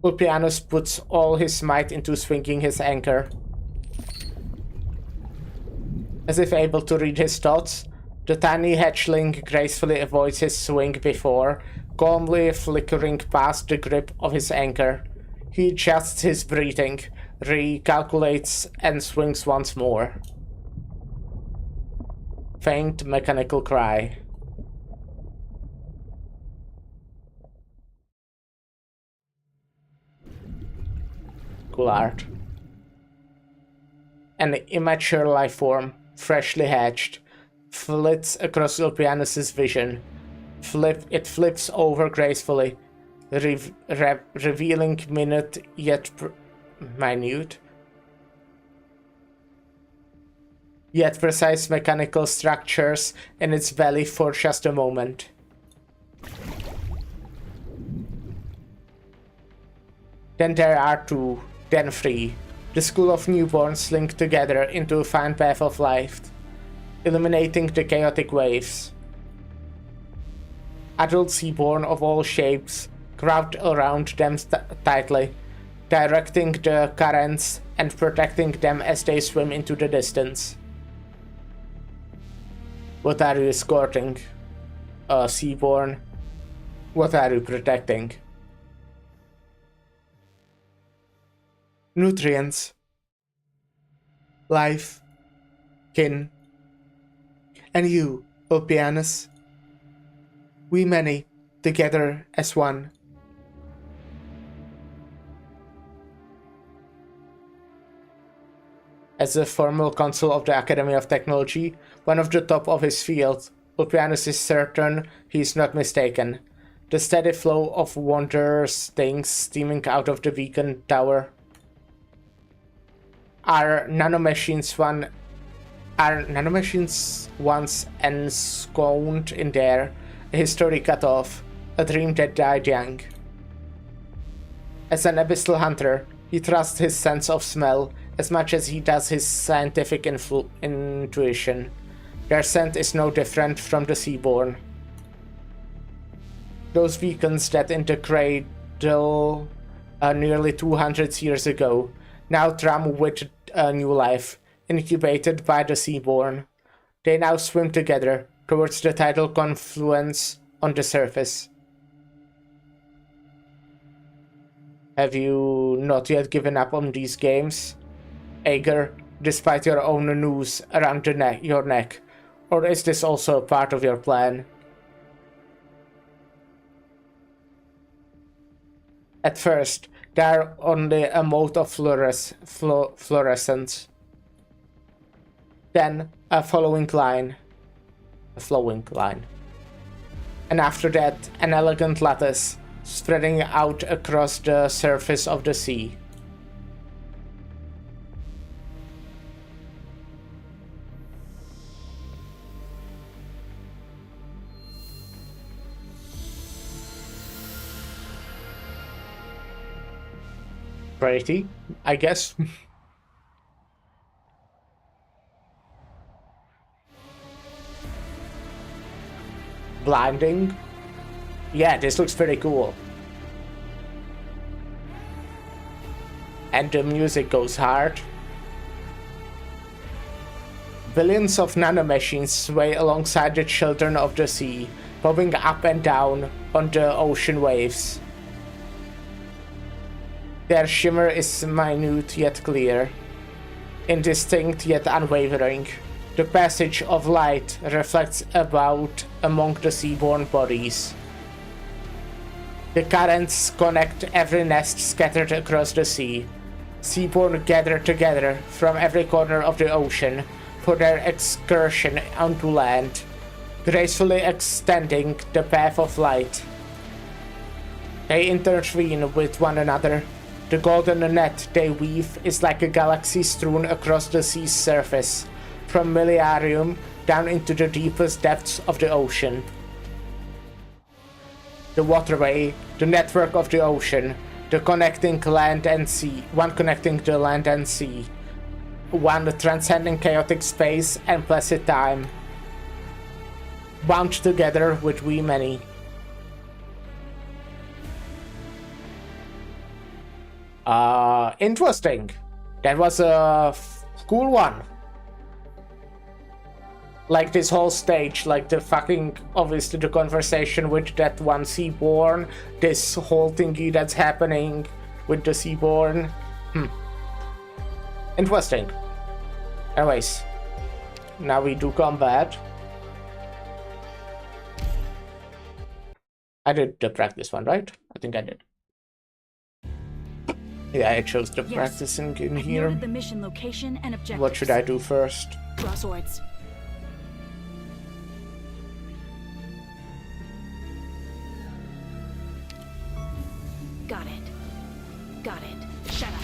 Ulpianus puts all his might into swinging his anchor. As if able to read his thoughts, the tiny hatchling gracefully avoids his swing before, calmly flickering past the grip of his anchor. He adjusts his breathing, recalculates, and swings once more. Faint mechanical cry. Cool art. An immature life form, freshly hatched, flits across Ulpianus' vision. It flips over gracefully, revealing minute yet minute, yet precise mechanical structures in its belly for just a moment. Then there are two, then three. The school of newborns link together into a fine path of life, illuminating the chaotic waves. Adult Seaborn of all shapes crowd around them tightly, directing the currents and protecting them as they swim into the distance. What are you escorting, Seaborn? What are you protecting? Nutrients. Life. Kin. and you, Opianus. We many, together as one. As the formal council of the Academy of Technology, one of the top of his field, Opianus is certain he is not mistaken. The steady flow of wondrous things steaming out of the beacon tower. Are nanomachines once ensconced in there, a history cut off, a dream that died young? As an abyssal hunter, he trusts his sense of smell as much as he does his scientific intuition. Their scent is no different from the seaborn. Those beacons that in the cradle nearly 200 years ago now drum with a new life, incubated by the seaborn. They now swim together towards the tidal confluence on the surface. Have you not yet given up on these games, Ager, despite your own noose around your neck? Or is this also a part of your plan? At first, they are only a mode of fluorescence. Then, a flowing line. And after that, an elegant lattice, spreading out across the surface of the sea. Pretty, I guess. Blinding. Yeah, this looks pretty cool. And the music goes hard. Billions of nanomachines sway alongside the children of the sea, bobbing up and down on the ocean waves. Their shimmer is minute yet clear, indistinct yet unwavering. The passage of light reflects about among the seaborne bodies. The currents connect every nest scattered across the sea. Seaborne gather together from every corner of the ocean for their excursion onto land, gracefully extending the path of light. They intertwine with one another. The golden net they weave is like a galaxy strewn across the sea's surface, from Millenarium down into the deepest depths of the ocean. The waterway, the network of the ocean, the connecting land and sea, one connecting the land and sea, one transcending chaotic space and placid time, bound together with we many. Interesting. That was a cool one. Like this whole stage, like the fucking, obviously the conversation with that one Seaborn, this whole thingy that's happening with the Seaborn. Interesting. Anyways, now we do combat. I did the practice one, right? I think I did. Yeah, I chose the practicing in here. Noted the mission location and objectives. What should I do first? Draw swords. Got it. Got it. Shut up.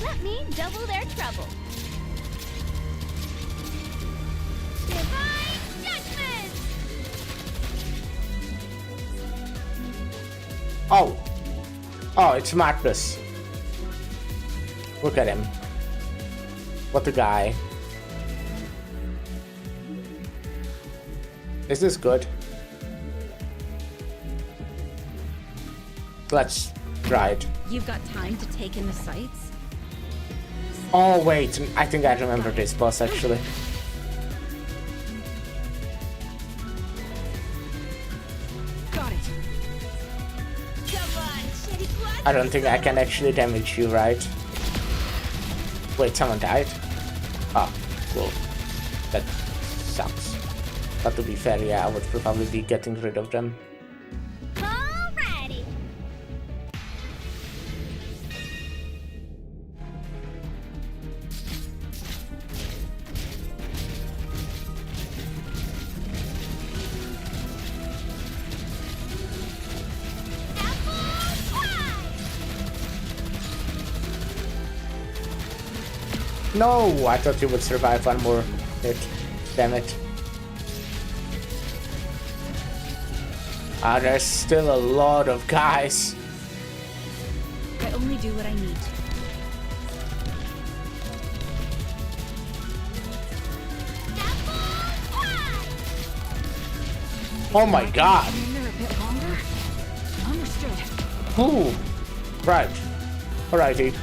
Let me double their trouble. Divine judgment! Oh, it's Marcus. Look at him. What a guy. Is this good? Let's try it. You've got time to take in the sights? Oh wait, I think I remember this boss actually. Got it. Come on, Shitty Quad! I don't think I can actually damage you, right? Wait, someone died? Ah, cool. That sucks. But to be fair, yeah, I would probably be getting rid of them. Alrighty. No, I thought you would survive one more hit. Damn it. Ah, there's still a lot of guys. I only do what I need to. Oh my god. Hang in there a bit longer? Understood. Ooh. Right. Alrighty.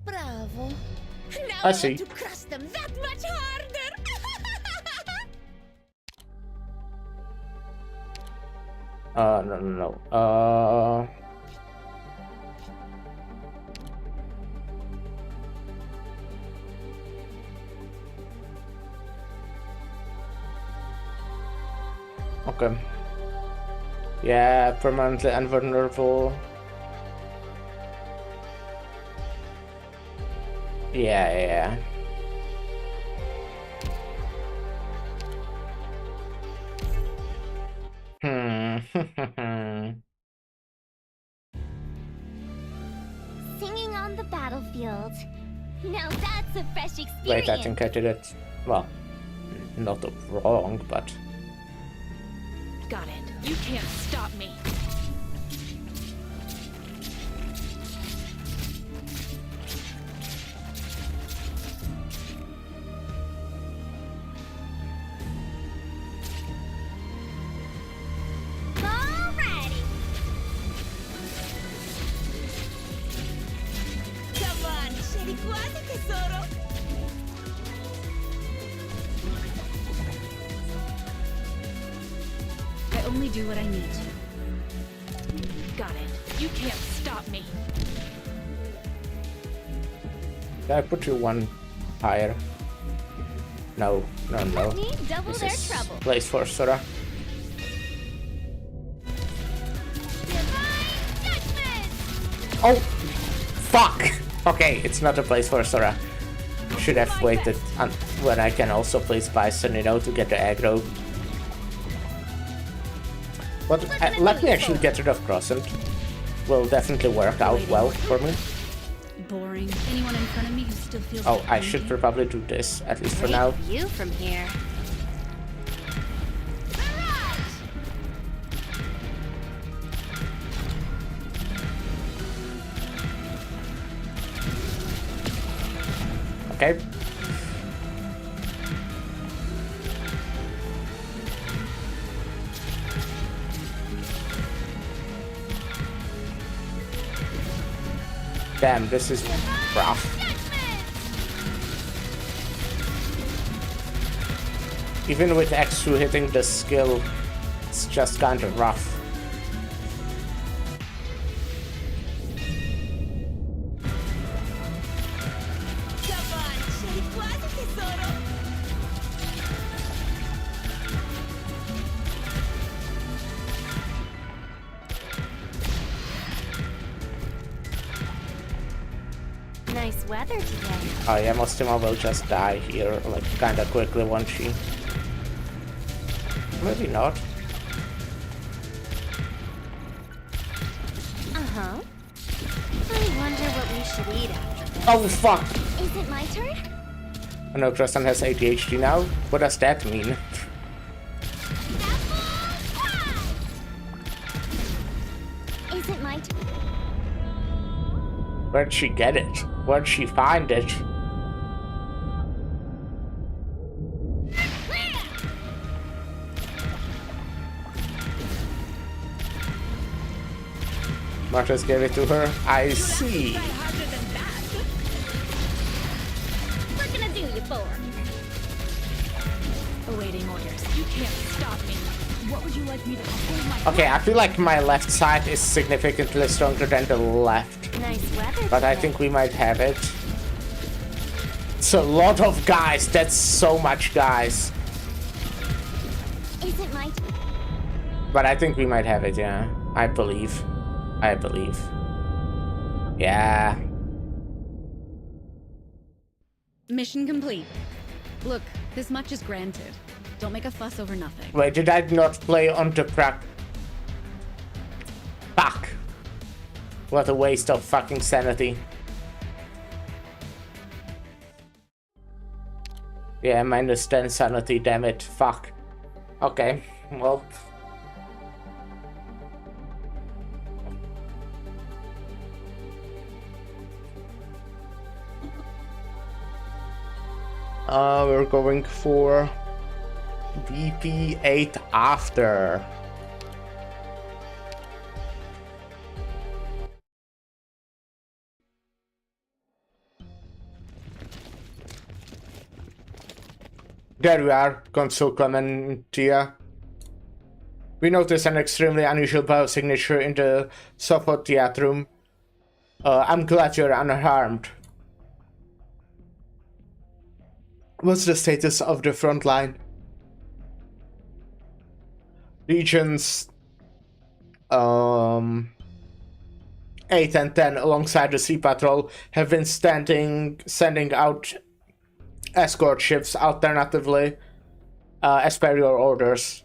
Bravo. Now I I see. want to crush them that much harder. No. Okay. Yeah, permanently invulnerable. Yeah. Singing on the battlefield. Now that's a fresh experience. Wait, I think I did it. Well, not wrong, but. Got it. You can't stop me. Alrighty. Come on, scegli quasi tesoro. I only do what I need to. Got it. You can't stop me. Did I put you one higher? No. Need double This their is trouble. place for Sora. Divine judgment. Oh! Fuck! Okay, it's not a place for Sora. Should have waited when I can also place Bison, you know, to get the aggro. But let me actually get rid of Crossant. Will definitely work out well for me. Boring. Anyone in front of me who still feels Oh, like I should panicking? probably do this, at least for Great now. view from here. Okay. Damn, this is rough. Even with X2 hitting the skill, it's just kind of rough. Come on, scegli quasi tesoro. Nice weather today. Oh yeah, Mostima will just die here, like, kinda quickly, won't she? Maybe not. Uh-huh. I wonder what we should eat after this. Oh fuck! Is it my turn? I know Kristen has ADHD now. What does that mean? Is it my turn? Where'd she get it? Where'd she find it? Marcus gave it to her. I see. Harder than that. We're gonna do you for. Awaiting orders. You can't stop me. What would you like me to hold my Okay, I feel like my left side is significantly stronger than the left. Nice weather. But I today. think we might have it. It's a lot of guys. That's so much guys. Isn't my But I think we might have it, yeah. I believe. I believe. Yeah. Mission complete. Look, this much is granted. Don't make a fuss over nothing. Wait, did I not play on the prep? Fuck. What a waste of fucking sanity. Yeah, minus 10 sanity, damn it. Fuck. Okay, well. We're going for VP8 after. There we are, Consul Clementia. We noticed an extremely unusual biosignature in the Sophotiat room. I'm glad you're unharmed. What's the status of the front line? Regions 8 and 10 alongside the Sea Patrol have been sending out escort ships alternatively as per your orders.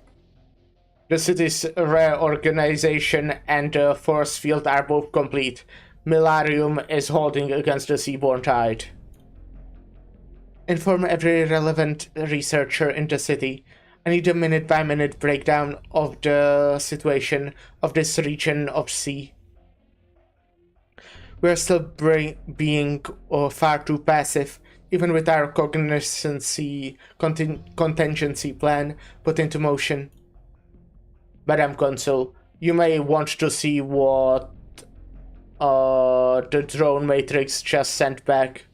The city's reorganization and the force field are both complete. Milarium is holding against the seaborne tide. Inform every relevant researcher in the city. I need a minute-by-minute breakdown of the situation of this region of sea. We are still being far too passive, even with our contingency plan put into motion. Madam Consul, you may want to see what the drone matrix just sent back.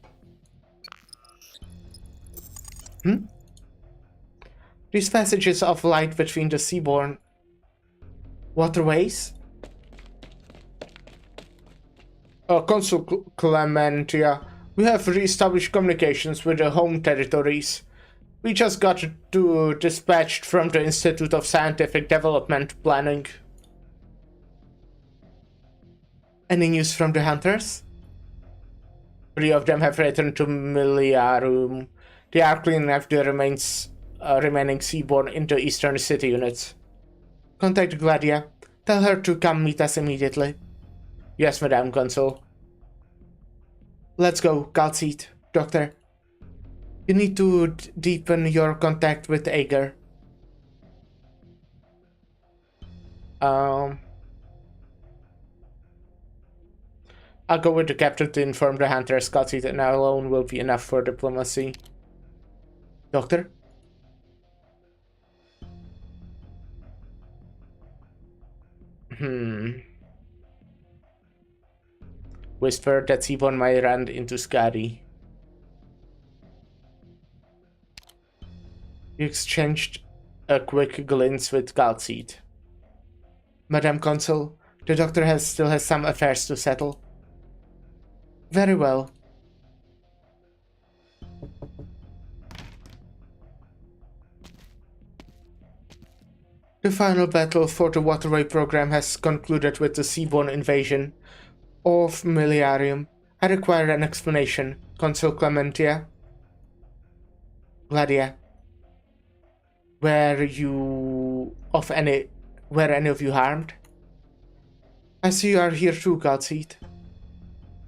These passages of light between the seaborne waterways? Consul Clementia, we have re-established communications with the home territories. We just got dispatched from the Institute of Scientific Development Planning. Any news from the hunters? 3 of them have returned to Miliarum. They are cleaning up the remaining seaborne in the eastern city units. Contact Gladia. Tell her to come meet us immediately. Yes, Madame Consul. Let's go, Calcite. Doctor. You need to deepen your contact with Ager. I'll go with the captain to inform the hunters. Calcite and I alone will be enough for diplomacy. Doctor? Whisper that Seaborn might run into Skadi. You exchanged a quick glance with Calcite. Madame Consul, the doctor still has some affairs to settle. Very well. The final battle for the waterway program has concluded with the seaborne invasion of Miliarium. I require an explanation, Consul Clementia. Gladia. Were any of you harmed? I see you are here too, Calcite.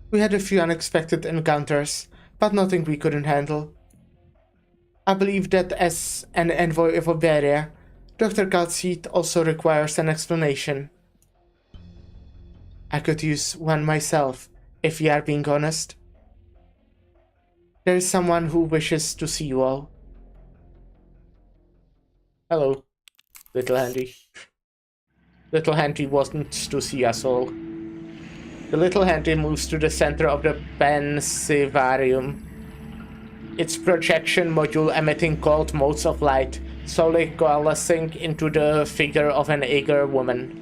We had a few unexpected encounters, but nothing we couldn't handle. I believe that as an envoy of Iberia, Dr. Calcite also requires an explanation. I could use one myself, if you are being honest. There is someone who wishes to see you all. Hello, Little Handy. Little Handy wants to see us all. The Little Handy moves to the center of the Pensivarium. Its projection module emitting cold motes of light slowly coalescing into the figure of an Aegir woman.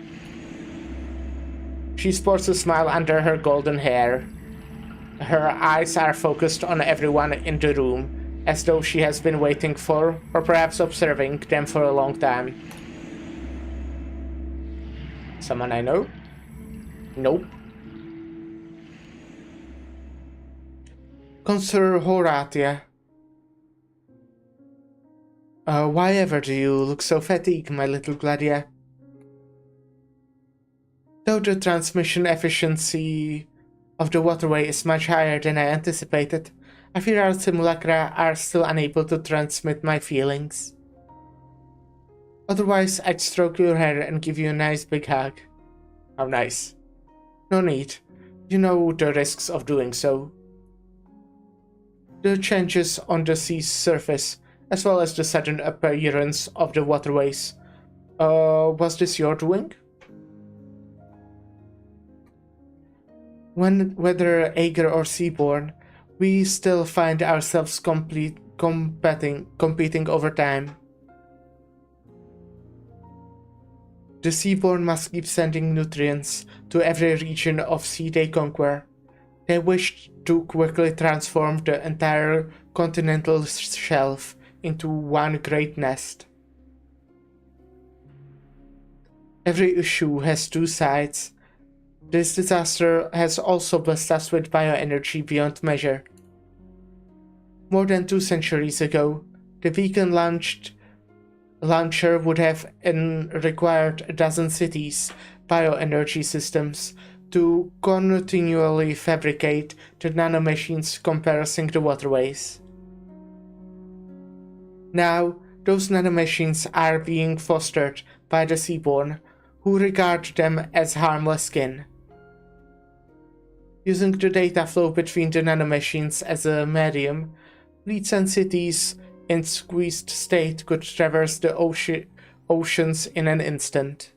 She sports a smile under her golden hair. Her eyes are focused on everyone in the room, as though she has been waiting for, or perhaps observing, them for a long time. Someone I know? Nope. Consular Horatia. Why ever do you look so fatigued, my little Gladia? Though the transmission efficiency of the waterway is much higher than I anticipated, I fear our simulacra are still unable to transmit my feelings. Otherwise, I'd stroke your hair and give you a nice big hug. How nice. No need. You know the risks of doing so. The changes on the sea's surface, as well as the sudden appearance of the waterways. Was this your doing? Whether Aegir or Seaborn, we still find ourselves competing over time. The Seaborn must keep sending nutrients to every region of sea they conquer. They wish to quickly transform the entire continental shelf into one great nest. Every issue has two sides. This disaster has also blessed us with bioenergy beyond measure. More than 2 centuries ago, the beacon launcher would have required a dozen cities' bioenergy systems to continually fabricate the nanomachines compassing the waterways. Now, those nanomachines are being fostered by the Seaborn, who regard them as harmless skin. Using the data flow between the nanomachines as a medium, fleets and cities in squeezed state could traverse the oceans in an instant.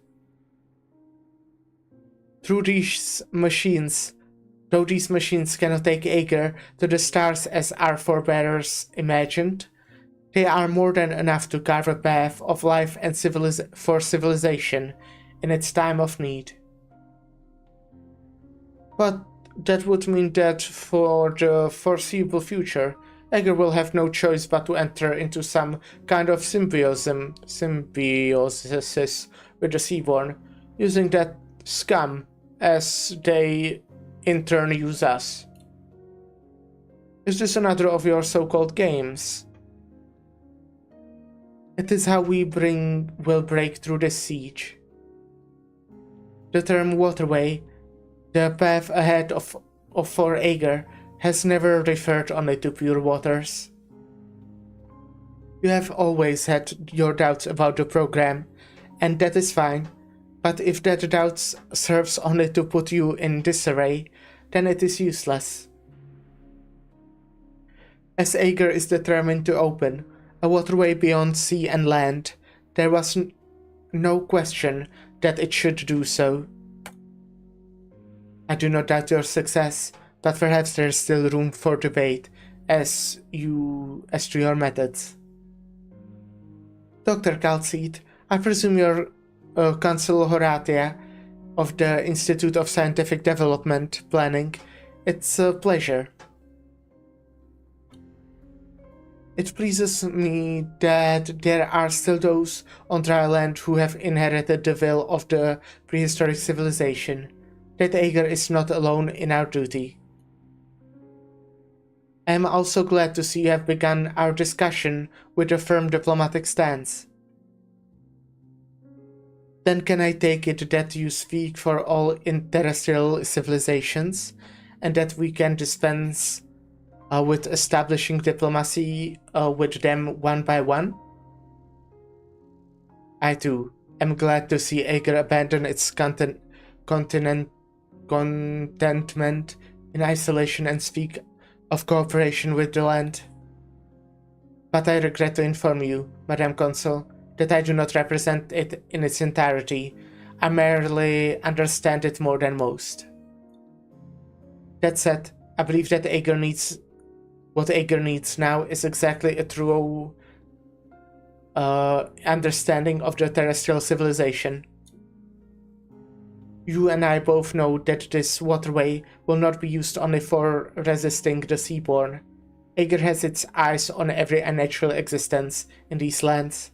Through these machines, though these machines cannot take Aegir to the stars as our forebears imagined, they are more than enough to carve a path of life and for civilization in its time of need. But that would mean that for the foreseeable future, Aegir will have no choice but to enter into some kind of symbiosis with the Seaborn, using that scum as they in turn use us. Is this another of your so-called games? It is how we will break through this siege. The term waterway, the path ahead of for Aegir, has never referred only to pure waters. You have always had your doubts about the program, and that is fine, but if that doubts serves only to put you in disarray, then it is useless. As Aegir is determined to open a waterway beyond sea and land, there was no question that it should do so. I do not doubt your success, but perhaps there is still room for debate as to your methods. Dr. Calceed, I presume you're Consul Horatia of the Institute of Scientific Development Planning. It's a pleasure. It pleases me that there are still those on dry land who have inherited the will of the prehistoric civilization. That Aegir is not alone in our duty. I am also glad to see you have begun our discussion with a firm diplomatic stance. Then can I take it that you speak for all terrestrial civilizations, and that we can dispense with establishing diplomacy with them one by one? I too am glad to see Aegir abandon its contentment in isolation and speak of cooperation with the land. But I regret to inform you, Madame Consul, that I do not represent it in its entirety. I merely understand it more than most. That said, I believe that what Aegir needs now is exactly a true understanding of the terrestrial civilization. You and I both know that this waterway will not be used only for resisting the seaborne. Aegir has its eyes on every unnatural existence in these lands.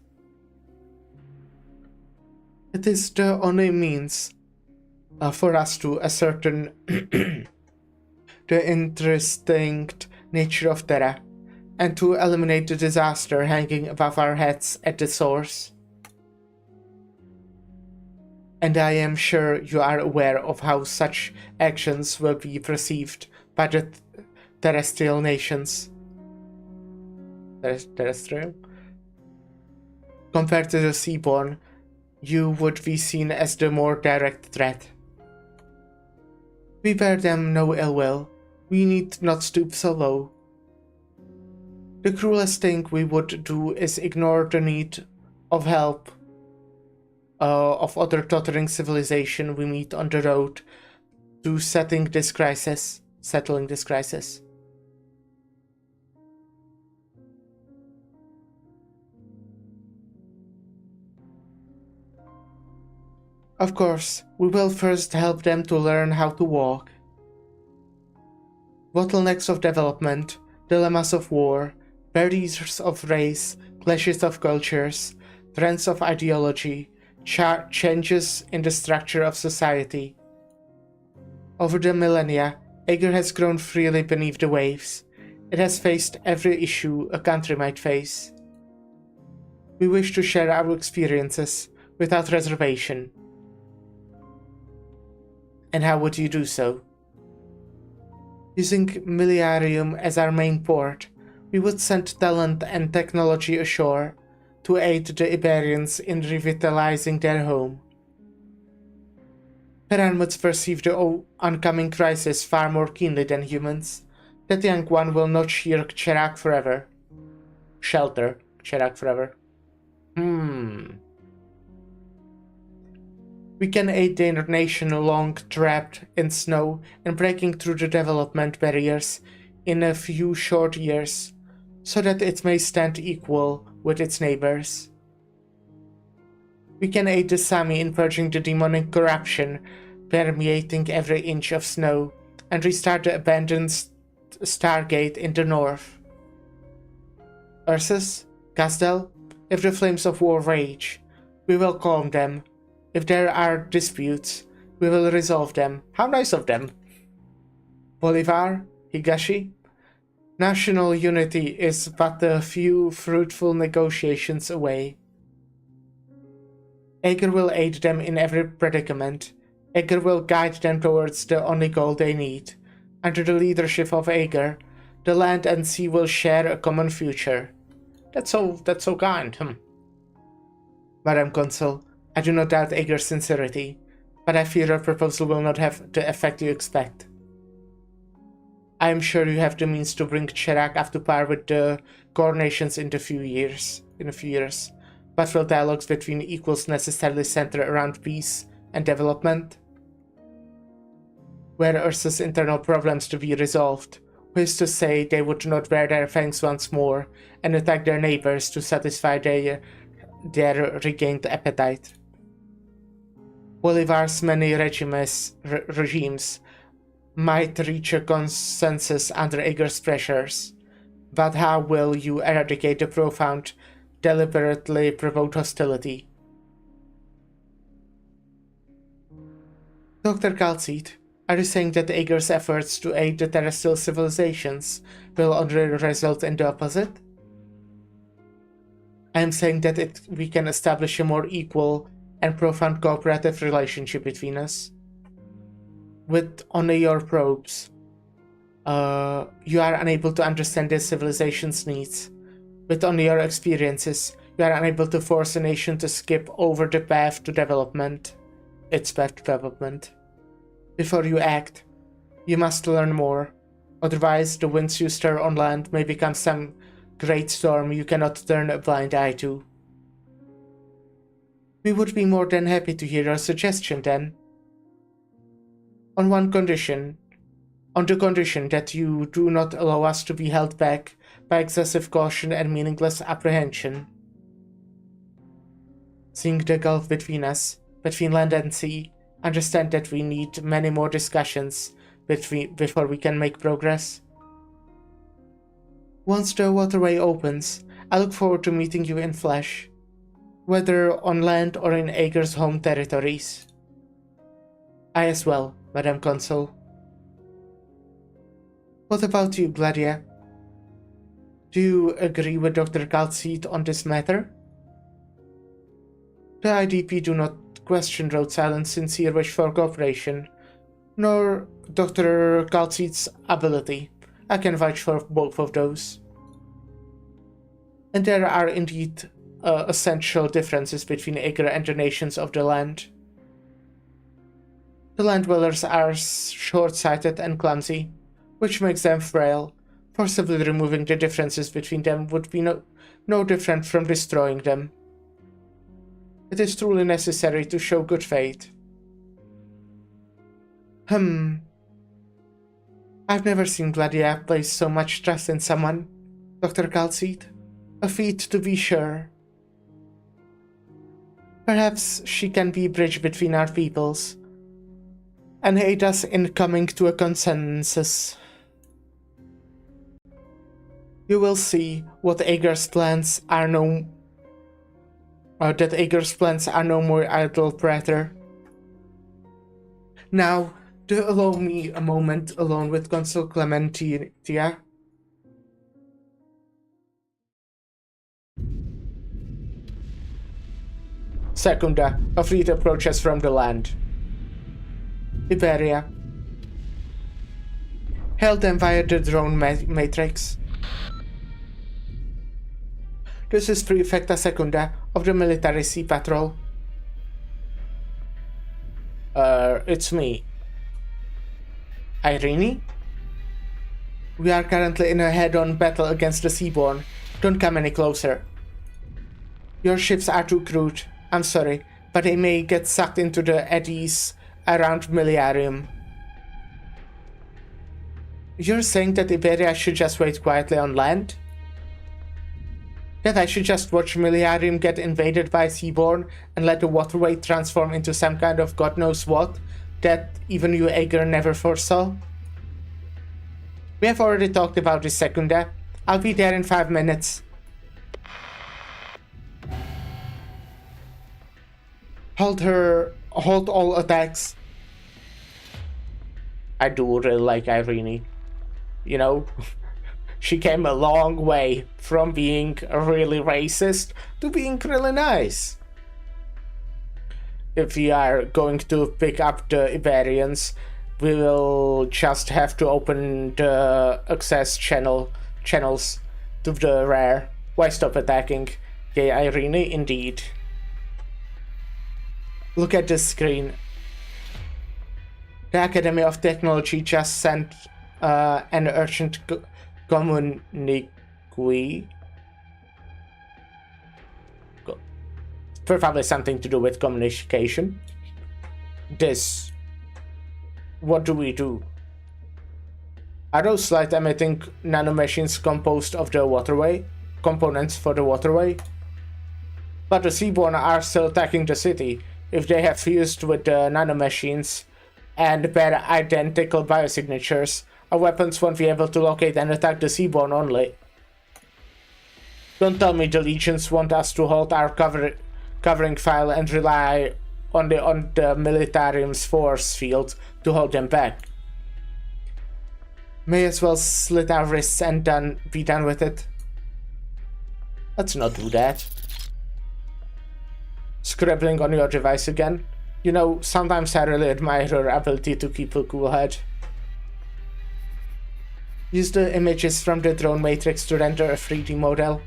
It is the only means for us to ascertain the intrinsic nature of Terra, and to eliminate the disaster hanging above our heads at the source. And I am sure you are aware of how such actions will be perceived by the terrestrial nations. Terrestrial? Compared to the seaborne, you would be seen as the more direct threat. We bear them no ill will. We need not stoop so low. The cruelest thing we would do is ignore the need of help of other tottering civilization we meet on the road to settling this crisis. Of course, we will first help them to learn how to walk. Bottlenecks of development, dilemmas of war, barriers of race, clashes of cultures, trends of ideology, changes in the structure of society. Over the millennia, Aegir has grown freely beneath the waves. It has faced every issue a country might face. We wish to share our experiences without reservation. And how would you do so? Using Millenarium as our main port, we would send talent and technology ashore to aid the Iberians in revitalizing their home. Pyramids perceive the oncoming crisis far more keenly than humans. That young one will not shelter Cherak forever. We can aid their nation long trapped in snow and breaking through the development barriers in a few short years, so that it may stand equal with its neighbors. We can aid the Sami in purging the demonic corruption permeating every inch of snow, and restart the abandoned Stargate in the north. Ursus, Gazdel, if the flames of war rage, we will calm them. If there are disputes, we will resolve them. How nice of them. Bolivar, Higashi, national unity is but a few fruitful negotiations away. Aegir will aid them in every predicament. Aegir will guide them towards the only goal they need. Under the leadership of Aegir, the land and sea will share a common future. That's so kind. Madam Consul, I do not doubt Aegir's sincerity, but I fear your proposal will not have the effect you expect. I am sure you have the means to bring Cherak up to par with the core nations in a few years, but will dialogues between equals necessarily center around peace and development? Were Ursa's internal problems to be resolved, who is to say they would not bare their fangs once more and attack their neighbors to satisfy their regained appetite? Bolivar's many regimes might reach a consensus under Aegir's pressures, but how will you eradicate the profound, deliberately provoked hostility? Dr. Kalsit, are you saying that Aegir's efforts to aid the terrestrial civilizations will only result in the opposite? I am saying that we can establish a more equal and profound cooperative relationship between us. With only your probes, you are unable to understand this civilization's needs. With only your experiences, you are unable to force a nation to skip over the path to development. Its path to development. Before you act, you must learn more. Otherwise, the winds you stir on land may become some great storm you cannot turn a blind eye to. We would be more than happy to hear your suggestion then. On the condition that you do not allow us to be held back by excessive caution and meaningless apprehension. Seeing the gulf between us, between land and sea, understand that we need many more discussions before we can make progress. Once the waterway opens, I look forward to meeting you in flesh, whether on land or in Ager's home territories. I as well, Madame Consul. What about you, Gladia? Do you agree with Dr. Kaltseed on this matter? The IDP do not question Road Silent's sincere wish for cooperation, nor Dr. Kaltseed's ability. I can vouch for both of those. And there are indeed essential differences between Ager and the nations of the land. The land dwellers are short-sighted and clumsy, which makes them frail. Forcibly removing the differences between them would be no different from destroying them. It is truly necessary to show good faith. I've never seen Gladia place so much trust in someone, Dr. Kaltseed. A feat, to be sure. Perhaps she can be a bridge between our peoples and aid us in coming to a consensus. You will see what Ager's plans are that Ager's plans are no more idle prattle. Now, do allow me a moment alone with Consul Clementia. Secunda, a fleet approaches from the land. Iberia. Hail them via the drone matrix. This is Prefecta Secunda of the Military Sea Patrol. It's me. Irene? We are currently in a head-on battle against the Seaborn. Don't come any closer. Your ships are too crude. I'm sorry, but they may get sucked into the eddies around Millenarium. You're saying that Iberia should just wait quietly on land? That I should just watch Millenarium get invaded by Seaborn and let the waterway transform into some kind of god knows what that even you, Ager, never foresaw? We have already talked about this, Secunda. I'll be there in 5 minutes. Hold all attacks. I do really like Irene. You know, she came a long way from being really racist to being really nice. If we are going to pick up the Iberians, we will just have to open the access channels to the rear. Why stop attacking? Yay, Irene, indeed. Look at this screen. The Academy of Technology just sent an urgent communique. Probably something to do with communication. This. What do we do? Are those light emitting nanomachines composed of the waterway? Components for the waterway? But the Seaborn are still attacking the city. If they have fused with the nanomachines and bear identical biosignatures, our weapons won't be able to locate and attack the Seaborn only. Don't tell me the legions want us to hold our covering file and rely on the Militarium's force field to hold them back. May as well slit our wrists and be done with it. Let's not do that. Scribbling on your device again? You know, sometimes I really admire her ability to keep a cool head. Use the images from the drone matrix to render a 3D model.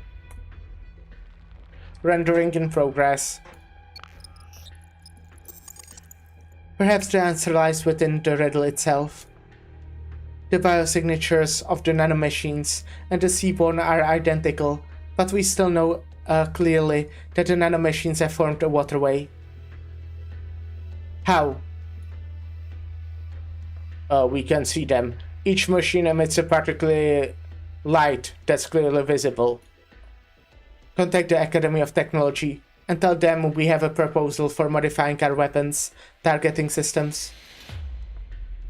Rendering in progress. Perhaps the answer lies within the riddle itself. The biosignatures of the nanomachines and the Seaborn are identical, but we still know clearly that the nanomachines have formed a waterway. How? We can see them. Each machine emits a particular light that's clearly visible. Contact the Academy of Technology. and tell them we have a proposal for modifying our weapons targeting systems.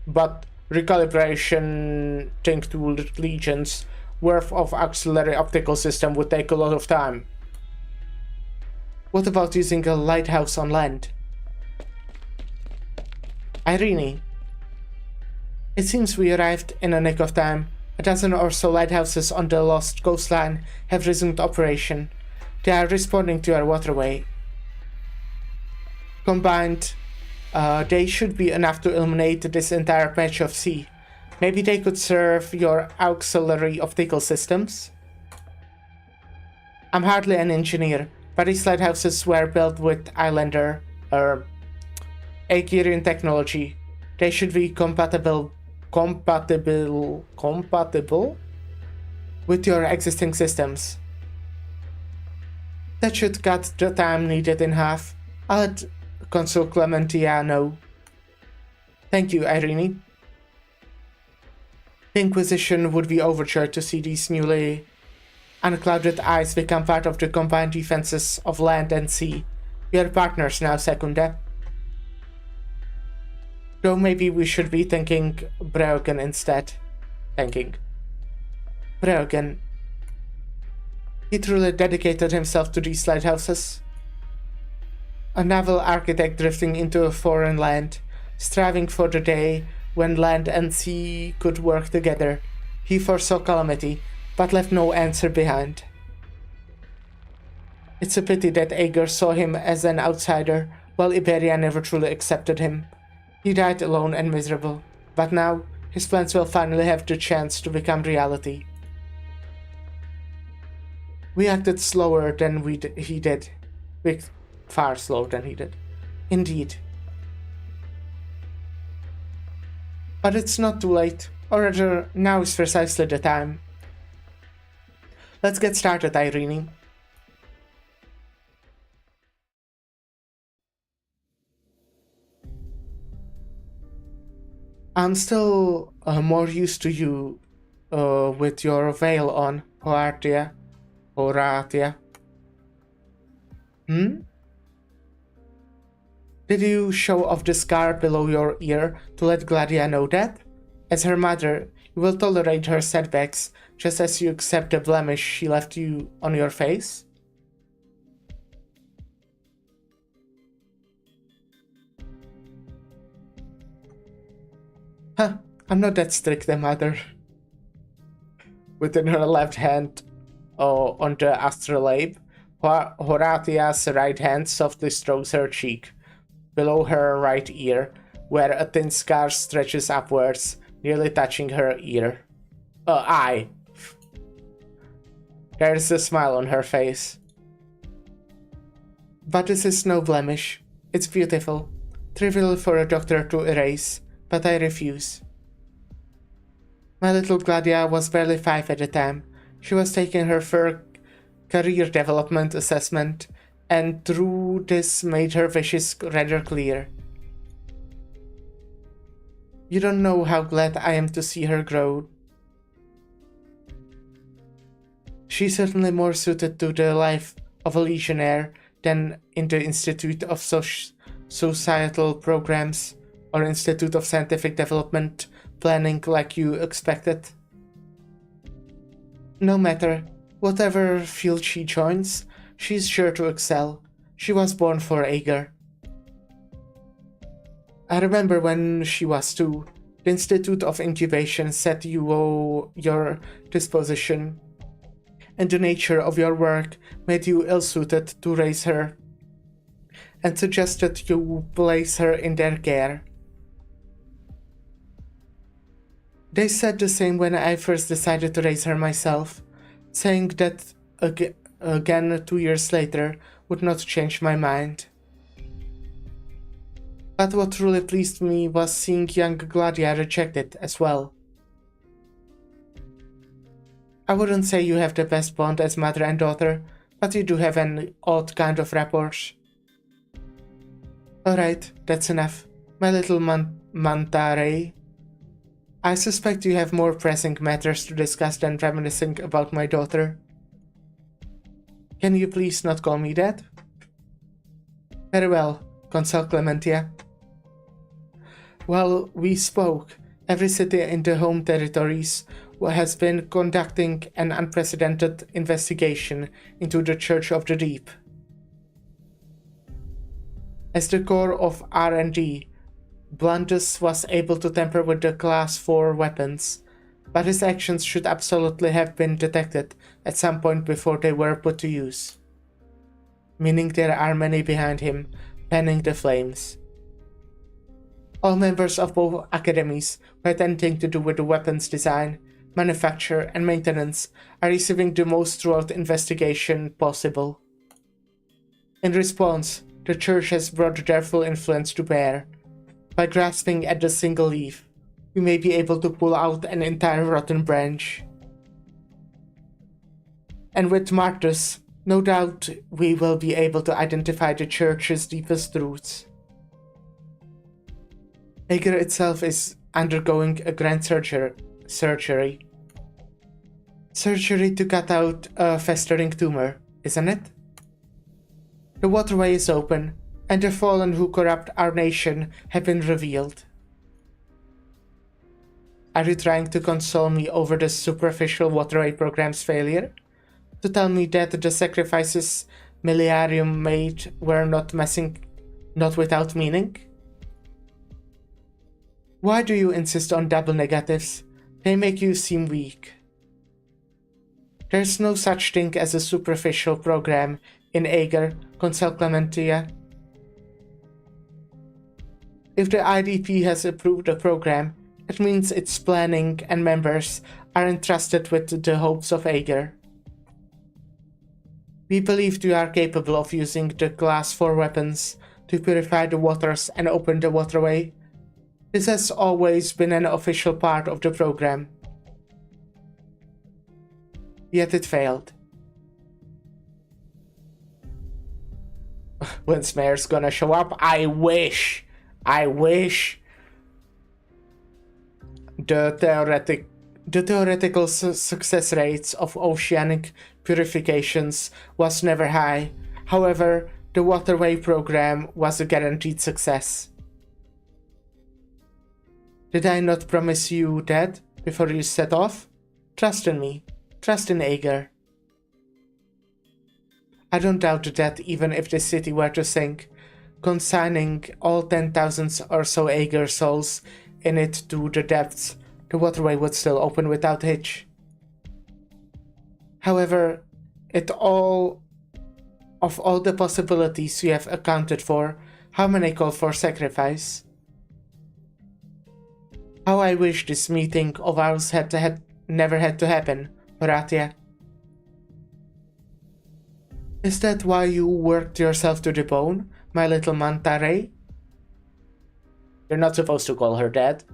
But recalibration think to Legion's worth of auxiliary optical system would take a lot of time. What about using a lighthouse on land? Irene. It seems we arrived in a nick of time. A dozen or so lighthouses on the lost coastline have resumed operation. They are responding to our waterway. Combined, they should be enough to illuminate this entire patch of sea. Maybe they could serve your auxiliary optical systems? I'm hardly an engineer, but these lighthouses were built with Islander, Aegirian technology. They should be compatible with your existing systems. That should cut the time needed in half. I'll let Consul Clementia know. Thank you, Irene. The Inquisition would be overjoyed to see these newly unclouded eyes become part of the combined defenses of land and sea. We are partners now, Secunda. Though maybe we should be thanking Breogan instead. Breogan. He truly dedicated himself to these lighthouses. A naval architect drifting into a foreign land, striving for the day when land and sea could work together. He foresaw calamity, but left no answer behind. It's a pity that Aegir saw him as an outsider, while Iberia never truly accepted him. He died alone and miserable, but now his plans will finally have the chance to become reality. We acted slower than he did. Far slower than he did. Indeed. But it's not too late, or rather, now is precisely the time. Let's get started, Irene. I'm still more used to you with your veil on, Horatia. Did you show off the scar below your ear to let Gladia know that? As her mother, you will tolerate her setbacks, just as you accept the blemish she left you on your face? Huh, I'm not that strict, mother. Within her left hand, on the astrolabe, Horatia's right hand softly strokes her cheek, below her right ear, where a thin scar stretches upwards, nearly touching her eye. There's a smile on her face. But this is no blemish. It's beautiful. Trivial for a doctor to erase, but I refuse. My little Gladia was barely 5 at the time. She was taking her career development assessment, and through this made her wishes rather clear. You don't know how glad I am to see her grow. She's certainly more suited to the life of a legionnaire than in the Institute of Societal Programs or Institute of Scientific Development planning like you expected. No matter, whatever field she joins, she's sure to excel. She was born for Aegir. I remember when she was 2, the Institute of Incubation set you your disposition, and the nature of your work made you ill-suited to raise her, and suggested you place her in their care. They said the same when I first decided to raise her myself, saying that again 2 years later would not change my mind. But what truly pleased me was seeing young Gladia rejected as well. I wouldn't say you have the best bond as mother and daughter, but you do have an odd kind of rapport. Alright, that's enough. My little Manta Ray. I suspect you have more pressing matters to discuss than reminiscing about my daughter. Can you please not call me that? Very well, Consul Clementia. While we spoke, every city in the home territories has been conducting an unprecedented investigation into the Church of the Deep. As the core of R&D, Blundus was able to tamper with the Class 4 weapons, but his actions should absolutely have been detected at some point before they were put to use. Meaning there are many behind him, fanning the flames. All members of both academies who had anything to do with the weapons design, manufacture, and maintenance are receiving the most thorough investigation possible. In response, the Church has brought their full influence to bear. By grasping at the single leaf, we may be able to pull out an entire rotten branch. And with Martus, no doubt we will be able to identify the Church's deepest truths. Aegir itself is undergoing a grand surgery. Surgery to cut out a festering tumor, isn't it? The waterway is open, and the fallen who corrupt our nation have been revealed. Are you trying to console me over the superficial waterway program's failure? To tell me that the sacrifices Millenarium made were not without meaning? Why do you insist on double negatives? They make you seem weak. There's no such thing as a superficial program in Aegir, Consul Clementia. If the IDP has approved the program, it means its planning and members are entrusted with the hopes of Aegir. We believe you are capable of using the Class 4 weapons to purify the waters and open the waterway. This has always been an official part of the program. Yet it failed. When Smear's gonna show up? I wish! The theoretical success rates of oceanic purifications was never high. However, the waterway program was a guaranteed success. Did I not promise you that before you set off? Trust in me. Trust in Aegir. I don't doubt that even if the city were to sink, consigning all 10,000 or so Aegir souls in it to the depths, the waterway would still open without hitch. However, of all the possibilities you have accounted for, how many call for sacrifice? How I wish this meeting of ours never had to happen, Horatia. Is that why you worked yourself to the bone, my little manta ray? You're not supposed to call her that.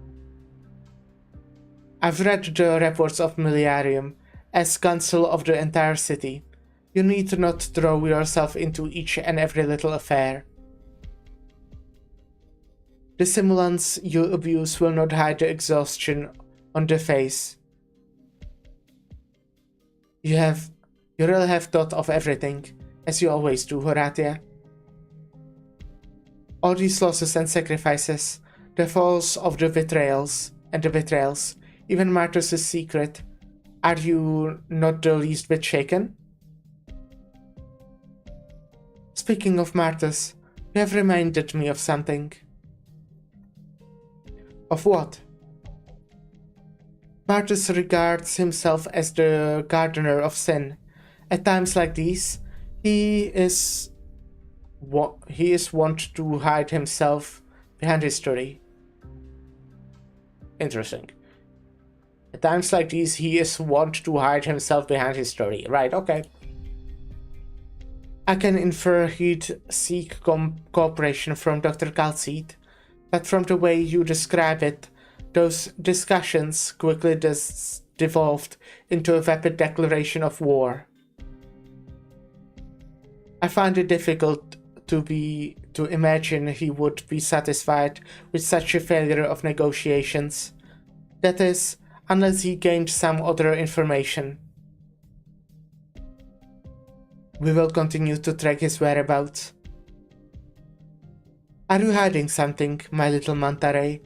I've read the reports of Millenarium. As consul of the entire city, you need not throw yourself into each and every little affair. The simulants you abuse will not hide the exhaustion on the face. You really have thought of everything, as you always do, Horatia. All these losses and sacrifices, the falls of the betrayals, even Martus' secret, are you not the least bit shaken? Speaking of Martus, you have reminded me of something. Of what? Martus regards himself as the gardener of sin. At times like these, he is wont to hide himself behind history. Interesting. At times like these, he is wont to hide himself behind history. Right, okay. I can infer he'd seek cooperation from Dr. Calcite, but from the way you describe it, those discussions quickly devolved into a vapid declaration of war. I find it difficult to imagine he would be satisfied with such a failure of negotiations. That is, unless he gained some other information. We will continue to track his whereabouts. Are you hiding something, my little manta ray?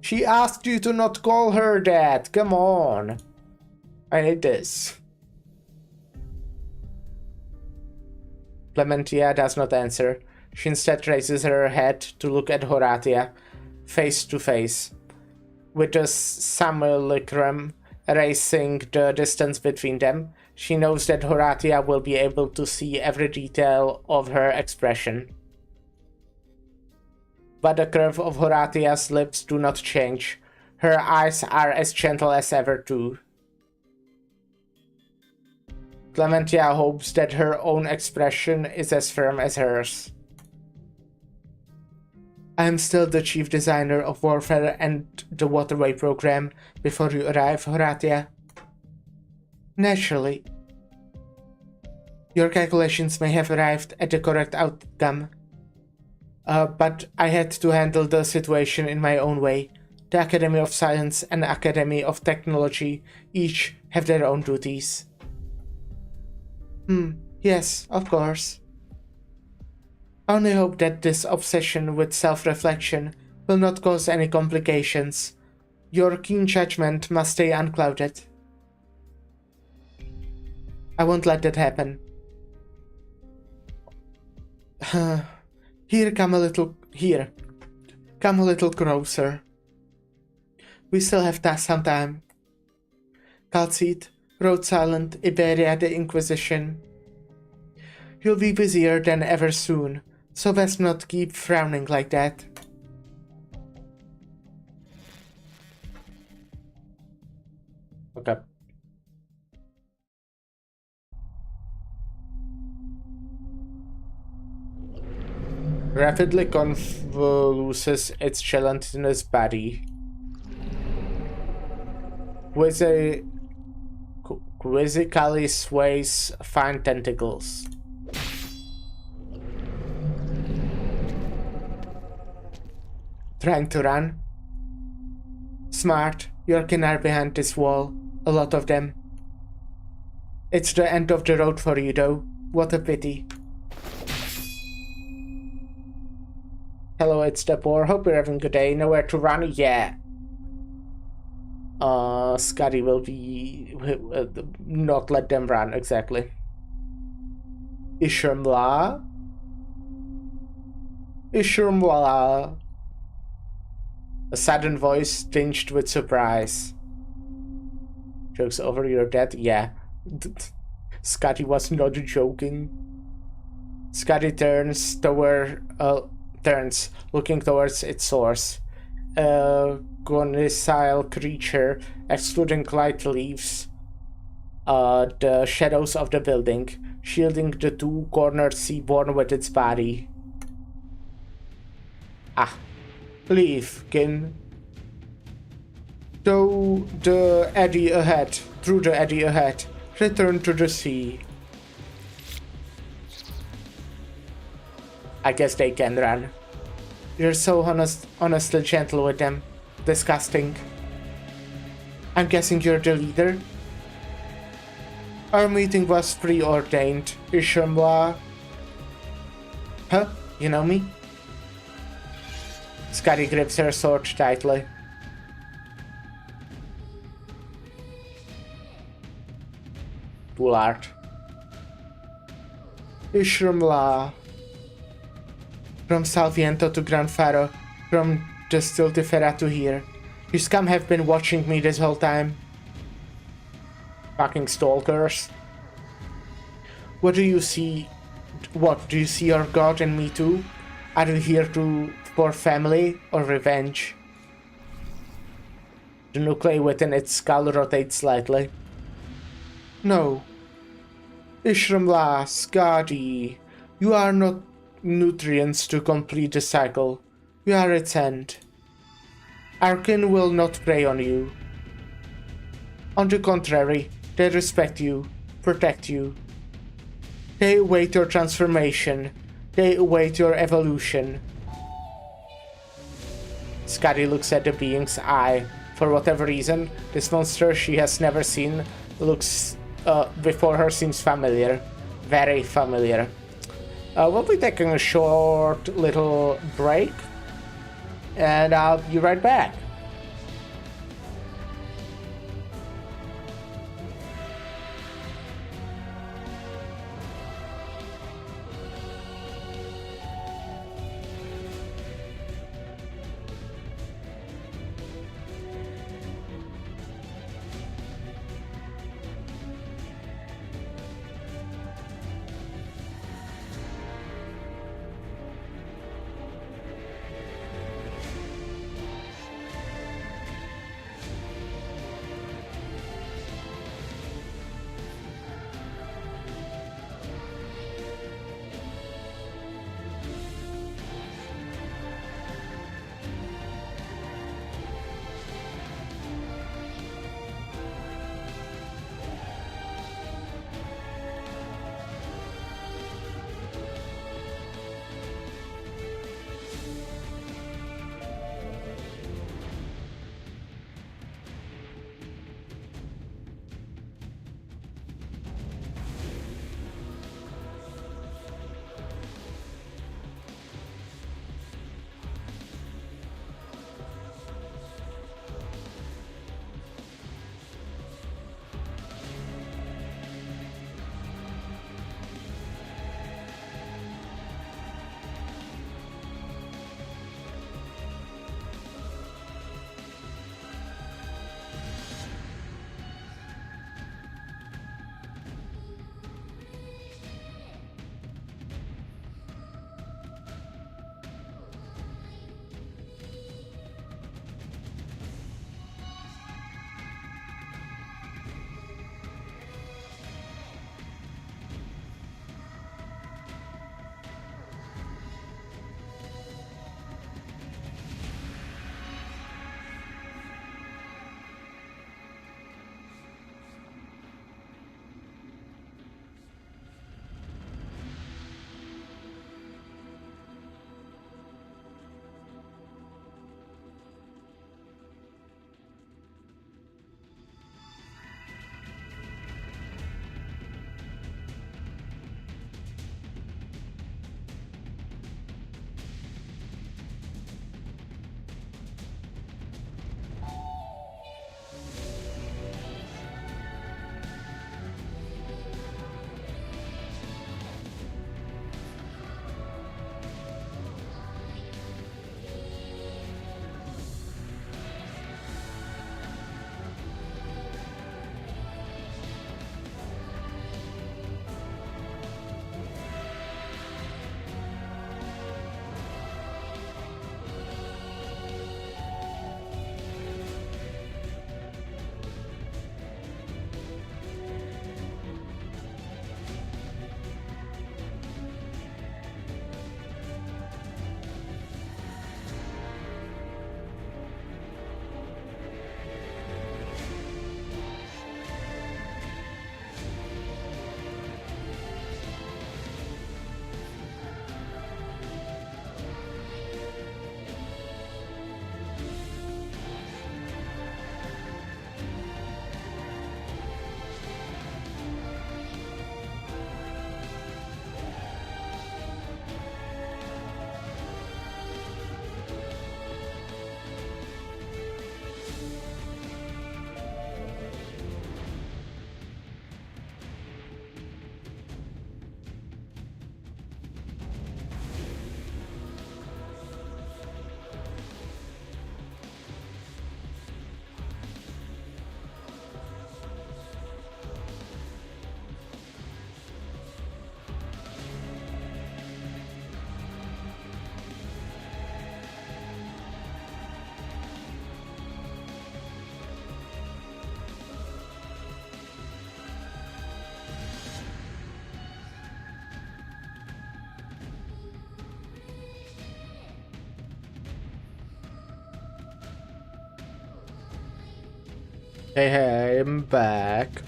She asked you to not call her that. Come on. I hate this. Clementia does not answer. She instead raises her head to look at Horatia, face to face. With the simulacrum erasing the distance between them, she knows that Horatia will be able to see every detail of her expression. But the curve of Horatia's lips do not change. Her eyes are as gentle as ever too. Clementia hopes that her own expression is as firm as hers. I am still the chief designer of warfare and the waterway program before you arrive, Horatia. Naturally. Your calculations may have arrived at the correct outcome. But I had to handle the situation in my own way. The Academy of Science and Academy of Technology each have their own duties. Yes, of course. I only hope that this obsession with self-reflection will not cause any complications. Your keen judgment must stay unclouded. I won't let that happen. Come a little closer. We still have some time. Calcite, Rhode Silent, Iberia, the Inquisition. You'll be busier than ever soon, so best not keep frowning like that. Okay. Rapidly convulses its gelatinous body. Quizzically sways fine tentacles. Trying to run? Smart, your kin are behind this wall. A lot of them. It's the end of the road for you though. What a pity. Hello, it's the poor. Hope you're having a good day. Nowhere to run? Yeah. Scotty will be... not let them run, exactly. Ishurmla? Ishurmla. A sudden voice tinged with surprise. Joke's over, you're dead? Yeah. Scotty was not joking. Scotty turns, looking towards its source. A gonissile creature, excluding light leaves the shadows of the building, shielding the two-cornered seaborn with its body. Leave, kin. Through the eddy ahead. Return to the sea. I guess they can run. You're so honestly gentle with them. Disgusting. I'm guessing you're the leader? Our meeting was preordained, Ishurmla. Huh? You know me? Scotty grips her sword tightly. Bullard. Ishurmla. From Salviento to Gran Faro, from the Stiltifera to here. You scum have been watching me this whole time. Fucking stalkers. What do you see? What, do you see your god in me too? Are you here for family or revenge? The nuclei within its skull rotates slightly. No. Ishurmla, Scotty, you are not nutrients to complete the cycle. You are its end. Our kin will not prey on you. On the contrary, they respect you, protect you. They await your transformation. They await your evolution. Scotty looks at the being's eye. For whatever reason, this monster she has never seen looks before her seems familiar. Very familiar. We'll be taking a short little break, and I'll be right back. Hey, hey, I'm back.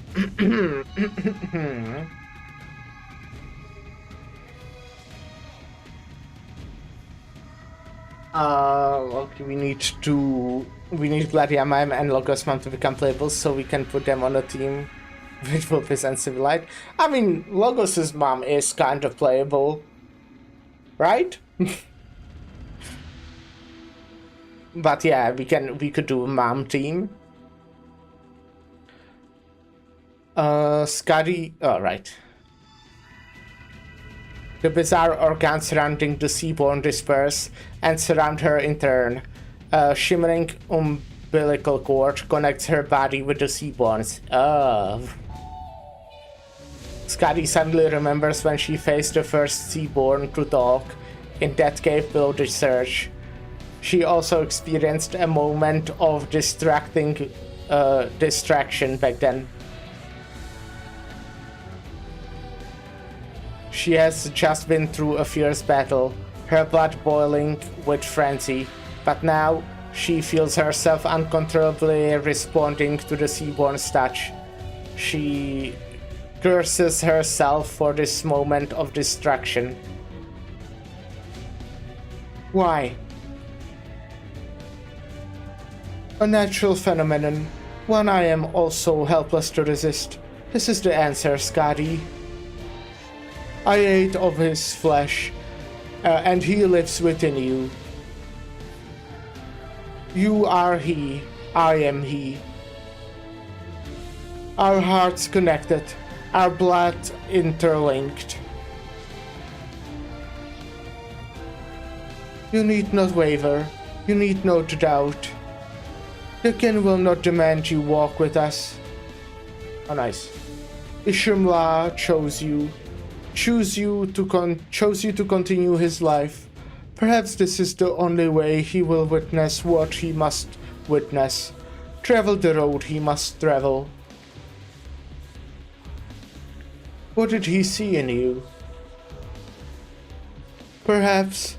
Okay, we need Gladiamime and Logos Mom to become playable so we can put them on a team with Vulpes and Civilite. I mean, Logos's mom is kind of playable. right? But yeah, we could do a mom team. Scotty, oh right. The bizarre organs surrounding the Seaborn disperse and surround her in turn. A shimmering umbilical cord connects her body with the Seaborn's. Scotty suddenly remembers when she faced the first Seaborn to talk in that cave below the surge. She also experienced a moment of distraction back then. She has just been through a fierce battle, her blood boiling with frenzy, but now she feels herself uncontrollably responding to the Seaborn's touch. She curses herself for this moment of distraction. Why? A natural phenomenon, one I am also helpless to resist. This is the answer, Scotty. I ate of his flesh, and he lives within you. You are he, I am he. Our hearts connected, our blood interlinked. You need not waver, you need not doubt. The kin will not demand you walk with us. Oh, nice. Ishimla chose you to continue his life. Perhaps this is the only way he will witness what he must witness. Travel the road he must travel. What did he see in you? Perhaps.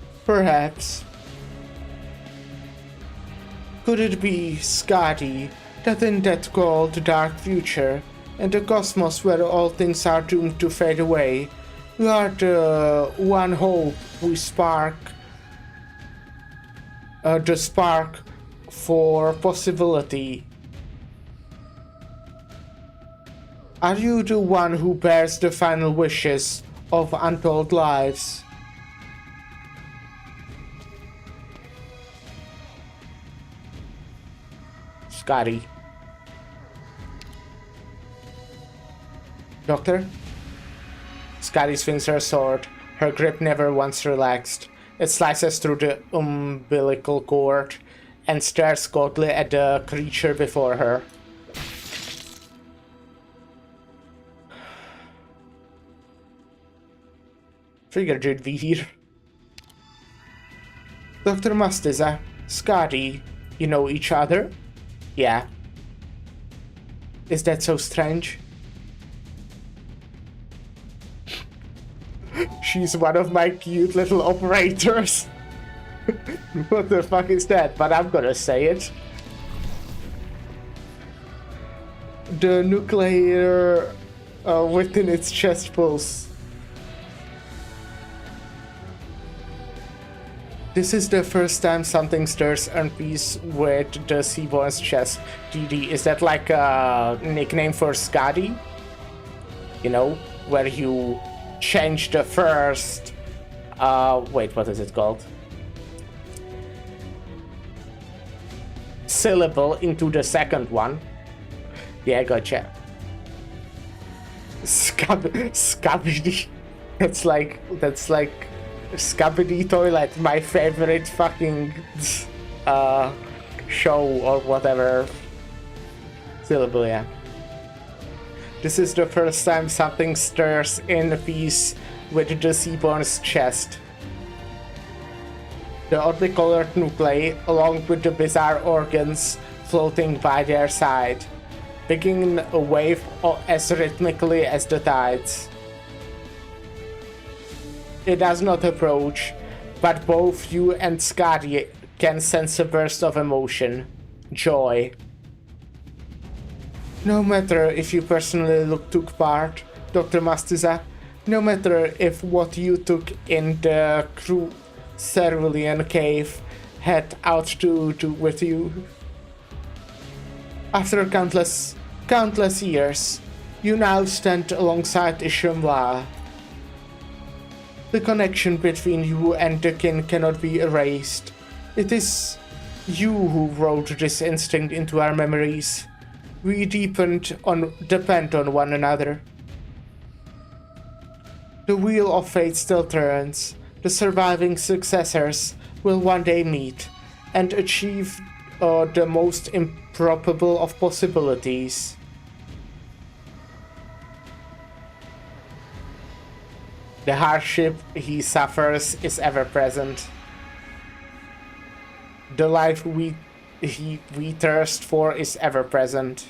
Could it be, Scotty, that in that cold, dark future, in the cosmos where all things are doomed to fade away, you are the one hope we spark, the spark for possibility? Are you the one who bears the final wishes of untold lives? Scotty. Doctor? Scotty swings her sword, her grip never once relaxed. It slices through the umbilical cord and stares coldly at the creature before her. Figured you'd be here. Dr. Mastiza, Scotty, you know each other? Yeah. Is that so strange? She's one of my cute little operators. What the fuck is that? But I'm gonna say it. The nuclear within its chest pulse. This is the first time something stirs in peace with the Seaborn's chest. DD, is that like a nickname for Scotty? You know, where you change the first... wait, what is it called? Syllable into the second one. Yeah, gotcha. Scabby. That's like Scabby Toilet, my favorite fucking show or whatever. Syllable, yeah. This is the first time something stirs in peace with the Seaborn's chest. The oddly colored nuclei, along with the bizarre organs floating by their side, begin a wave as rhythmically as the tides. It does not approach, but both you and Scotty can sense a burst of emotion, joy. No matter if you personally took part, Dr. Mastiza, no matter if what you took in the Cerulean cave had out to do with you. After countless years, you now stand alongside Ishimla. The connection between you and the kin cannot be erased. It is you who wrote this instinct into our memories. We depend on one another. The wheel of fate still turns. The surviving successors will one day meet and achieve the most improbable of possibilities. The hardship he suffers is ever present. The life we thirst for is ever present.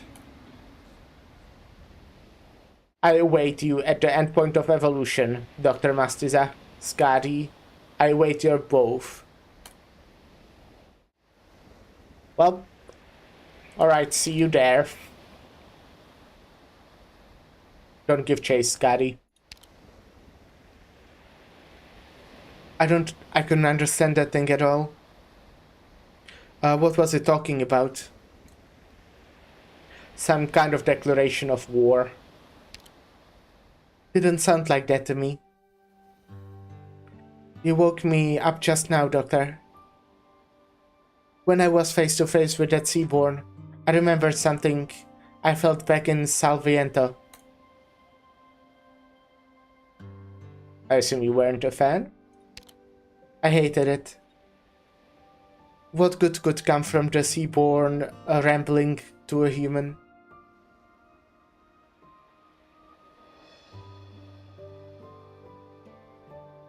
I await you at the endpoint of evolution, Dr. Mastiza, Skadi. I await you both. Well, alright, see you there. Don't give chase, Skadi. I couldn't understand that thing at all. What was it talking about? Some kind of declaration of war. Didn't sound like that to me. You woke me up just now, Doctor. When I was face to face with that Seaborn, I remembered something I felt back in Salviento. I assume you weren't a fan? I hated it. What good could come from the Seaborn rambling to a human?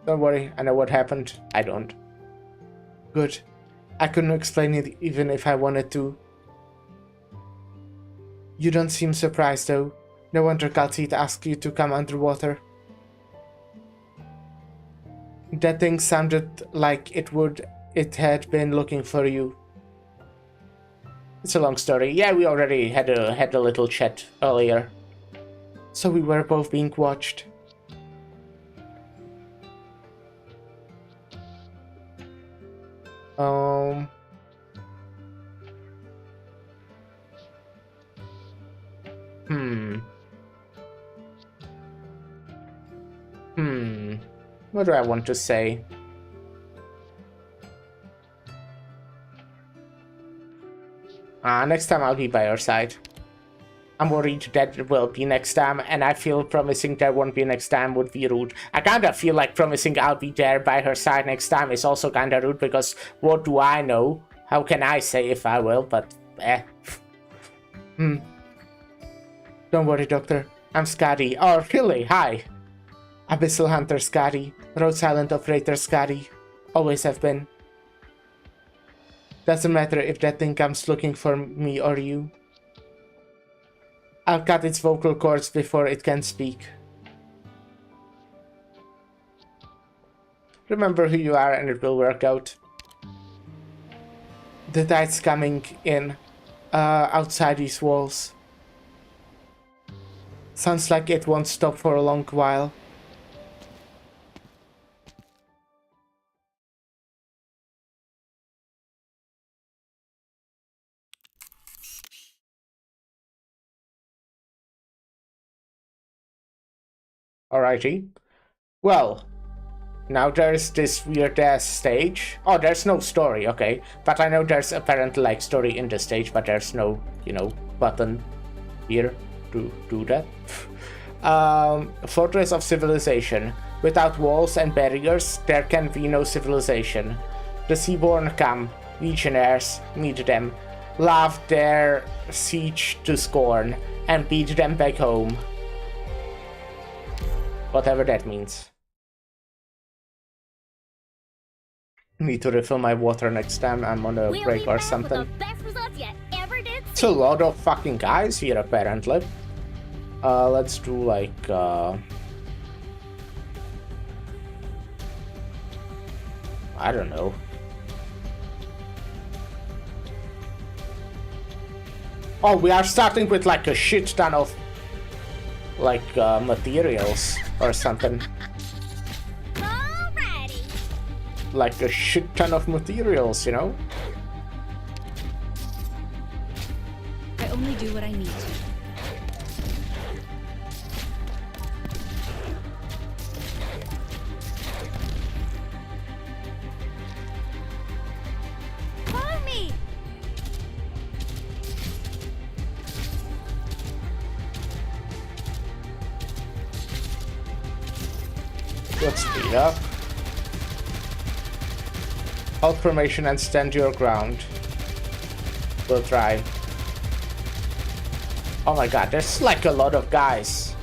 Don't worry, I know what happened. I don't. Good. I couldn't explain it even if I wanted to. You don't seem surprised though. No wonder Kal'tsit asked you to come underwater. That thing sounded like it had been looking for you. It's a long story. Yeah, we already had a little chat earlier. So we were both being watched. What do I want to say? Next time I'll be by your side. I'm worried that it will be next time, and I feel promising there won't be next time would be rude. I kinda feel like promising I'll be there by her side next time is also kinda rude, because what do I know? How can I say if I will, but Don't worry, Doctor. I'm Skadi. Oh, really? Hi. Abyssal Hunter Skadi. Road Silent Operator Skadi. Always have been. Doesn't matter if that thing comes looking for me or you. I'll cut its vocal cords before it can speak. Remember who you are and it will work out. The tide's coming in outside these walls. Sounds like it won't stop for a long while. Alrighty. Well, now there's this weird ass stage. Oh, there's no story, okay. But I know there's apparently like story in the stage, but there's no, you know, button here to do that. Fortress of Civilization. Without walls and barriers, there can be no civilization. The Seaborn come, legionnaires, meet them, laugh their siege to scorn, and beat them back home. Whatever that means. Need to refill my water next time I'm on a break or something. It's a lot of fucking guys here apparently. Let's do like I don't know. Oh, we are starting with like a shit ton of like materials or something. Alrighty. Like a shit ton of materials, you know? I only do what I need to. Let's speed up. Hold formation and stand your ground. We'll try. Oh my god, there's like a lot of guys.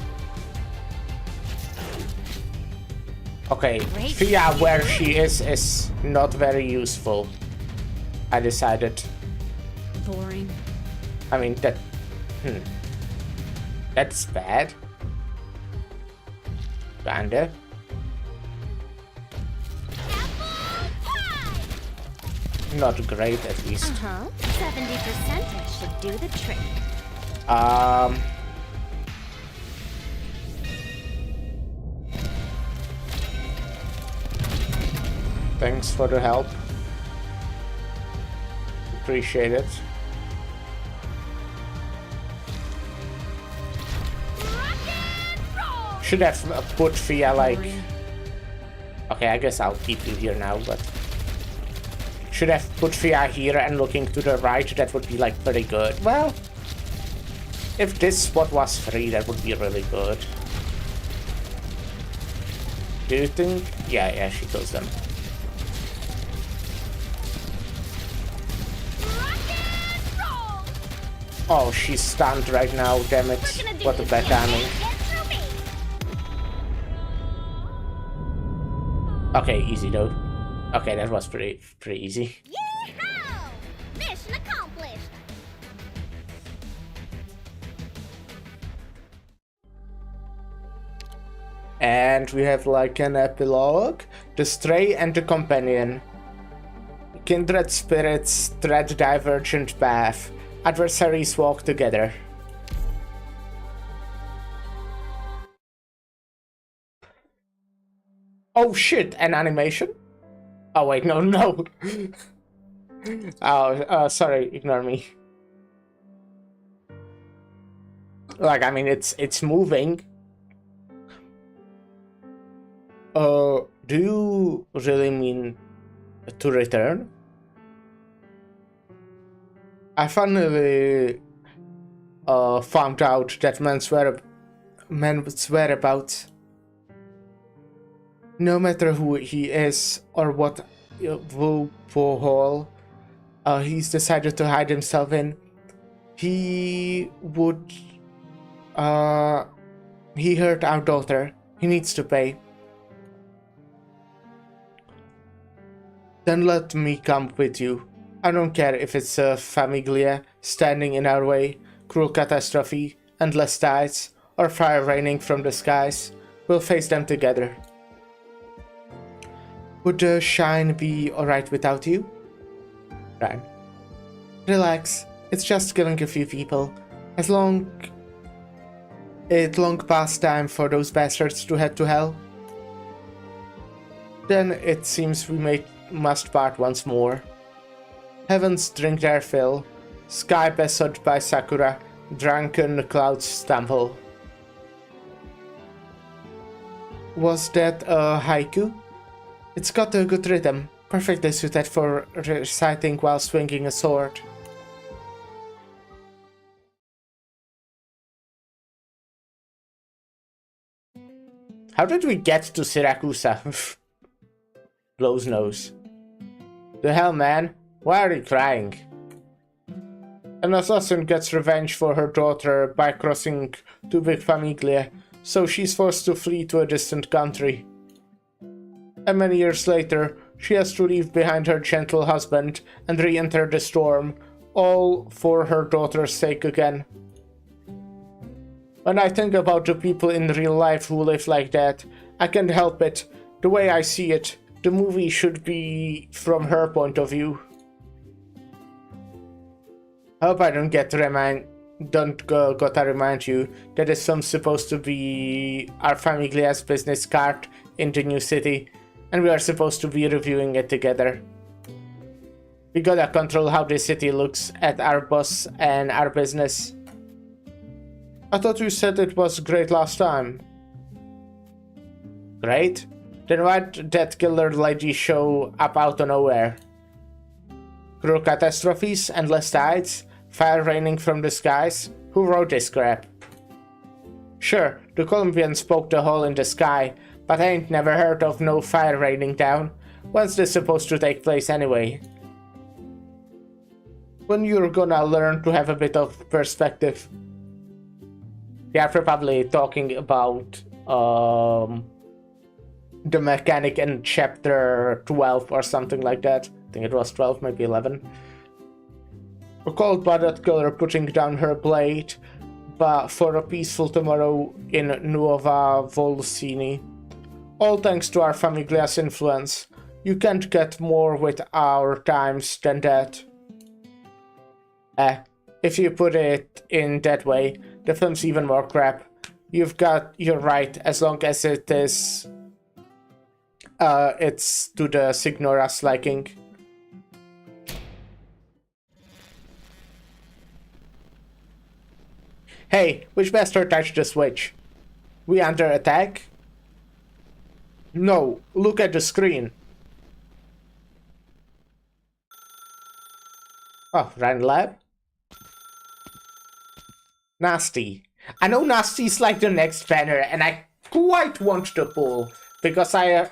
Okay, Fia where she is not very useful. I decided. Boring. I mean, that's bad. Kinda. Not great, at least. 70% should do the trick. Thanks for the help. Appreciate it. Should have put Fia like... Okay, I guess I'll keep you here now, but... Should have put Fia here and looking to the right, that would be like pretty good. Well, if this spot was free, that would be really good. Do you think? Yeah, she kills them. Oh, she's stunned right now, damn it. What a bad timing. Okay, easy though. Okay, that was pretty easy. Yeehaw! Mission accomplished. And we have like an epilogue. The Stray and the Companion. Kindred spirits tread divergent path. Adversaries walk together. Oh shit, an animation? Oh wait, no. Oh, sorry, ignore me. Like, I mean, it's moving. Do you really mean to return? I finally found out that man's whereabouts. No matter who he is or what hole he's decided to hide himself in, he hurt our daughter. He needs to pay. Then let me come with you. I don't care if it's a famiglia standing in our way, cruel catastrophe, endless tides, or fire raining from the skies. We'll face them together. Would the shine be alright without you? Right. Relax. It's just killing a few people. It's long past time for those bastards to head to hell. Then it seems we must part once more. Heavens drink their fill. Sky besought by Sakura. Drunken clouds stumble. Was that a haiku? It's got a good rhythm, perfectly suited for reciting while swinging a sword. How did we get to Siracusa? Blows nose. The hell, man? Why are you crying? An assassin gets revenge for her daughter by crossing two big famiglia, so she's forced to flee to a distant country. And many years later, she has to leave behind her gentle husband and re-enter the storm, all for her daughter's sake again. When I think about the people in real life who live like that, I can't help it. The way I see it, the movie should be from her point of view. Hope I don't gotta remind you that this film's supposed to be our famiglia's business card in the new city, and we are supposed to be reviewing it together. We gotta control how the city looks at our boss and our business. I thought you said it was great last time. Great? Then why'd that killer lady show up out of nowhere? Cruel catastrophes, endless tides, fire raining from the skies? Who wrote this crap? Sure, the Colombians poked a hole in the sky, But I ain't never heard of no fire raining down. When's this supposed to take place anyway? When you're gonna learn to have a bit of perspective. They are probably talking about the mechanic in chapter 12 or something like that. I think it was 12, maybe 11. A cold-blooded killer putting down her blade, but for a peaceful tomorrow in Nuova Volsini. All thanks to our Famiglia's influence. You can't get more with our times than that. If you put it in that way, the film's even more crap. You're right, as long as it is... it's to the Signora's liking. Hey, which bastard touched the switch? We under attack? No, look at the screen. Oh, Ryan Lab? Nasty. I know Nasty's like the next banner, and I quite want to pull, because I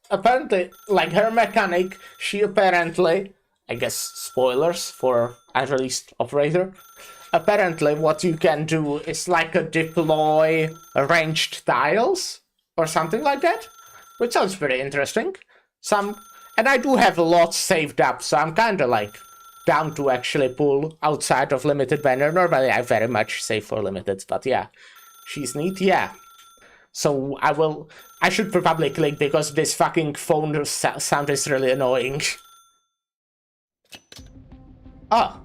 apparently, like her mechanic, she apparently, I guess spoilers for unreleased operator, apparently what you can do is like a deploy ranged tiles, or something like that, which sounds pretty interesting. And I do have a lot saved up, so I'm kinda like down to actually pull outside of limited banner. Normally I very much save for limited, but yeah, she's neat, yeah. So I should probably click because this fucking phone sound is really annoying. Oh,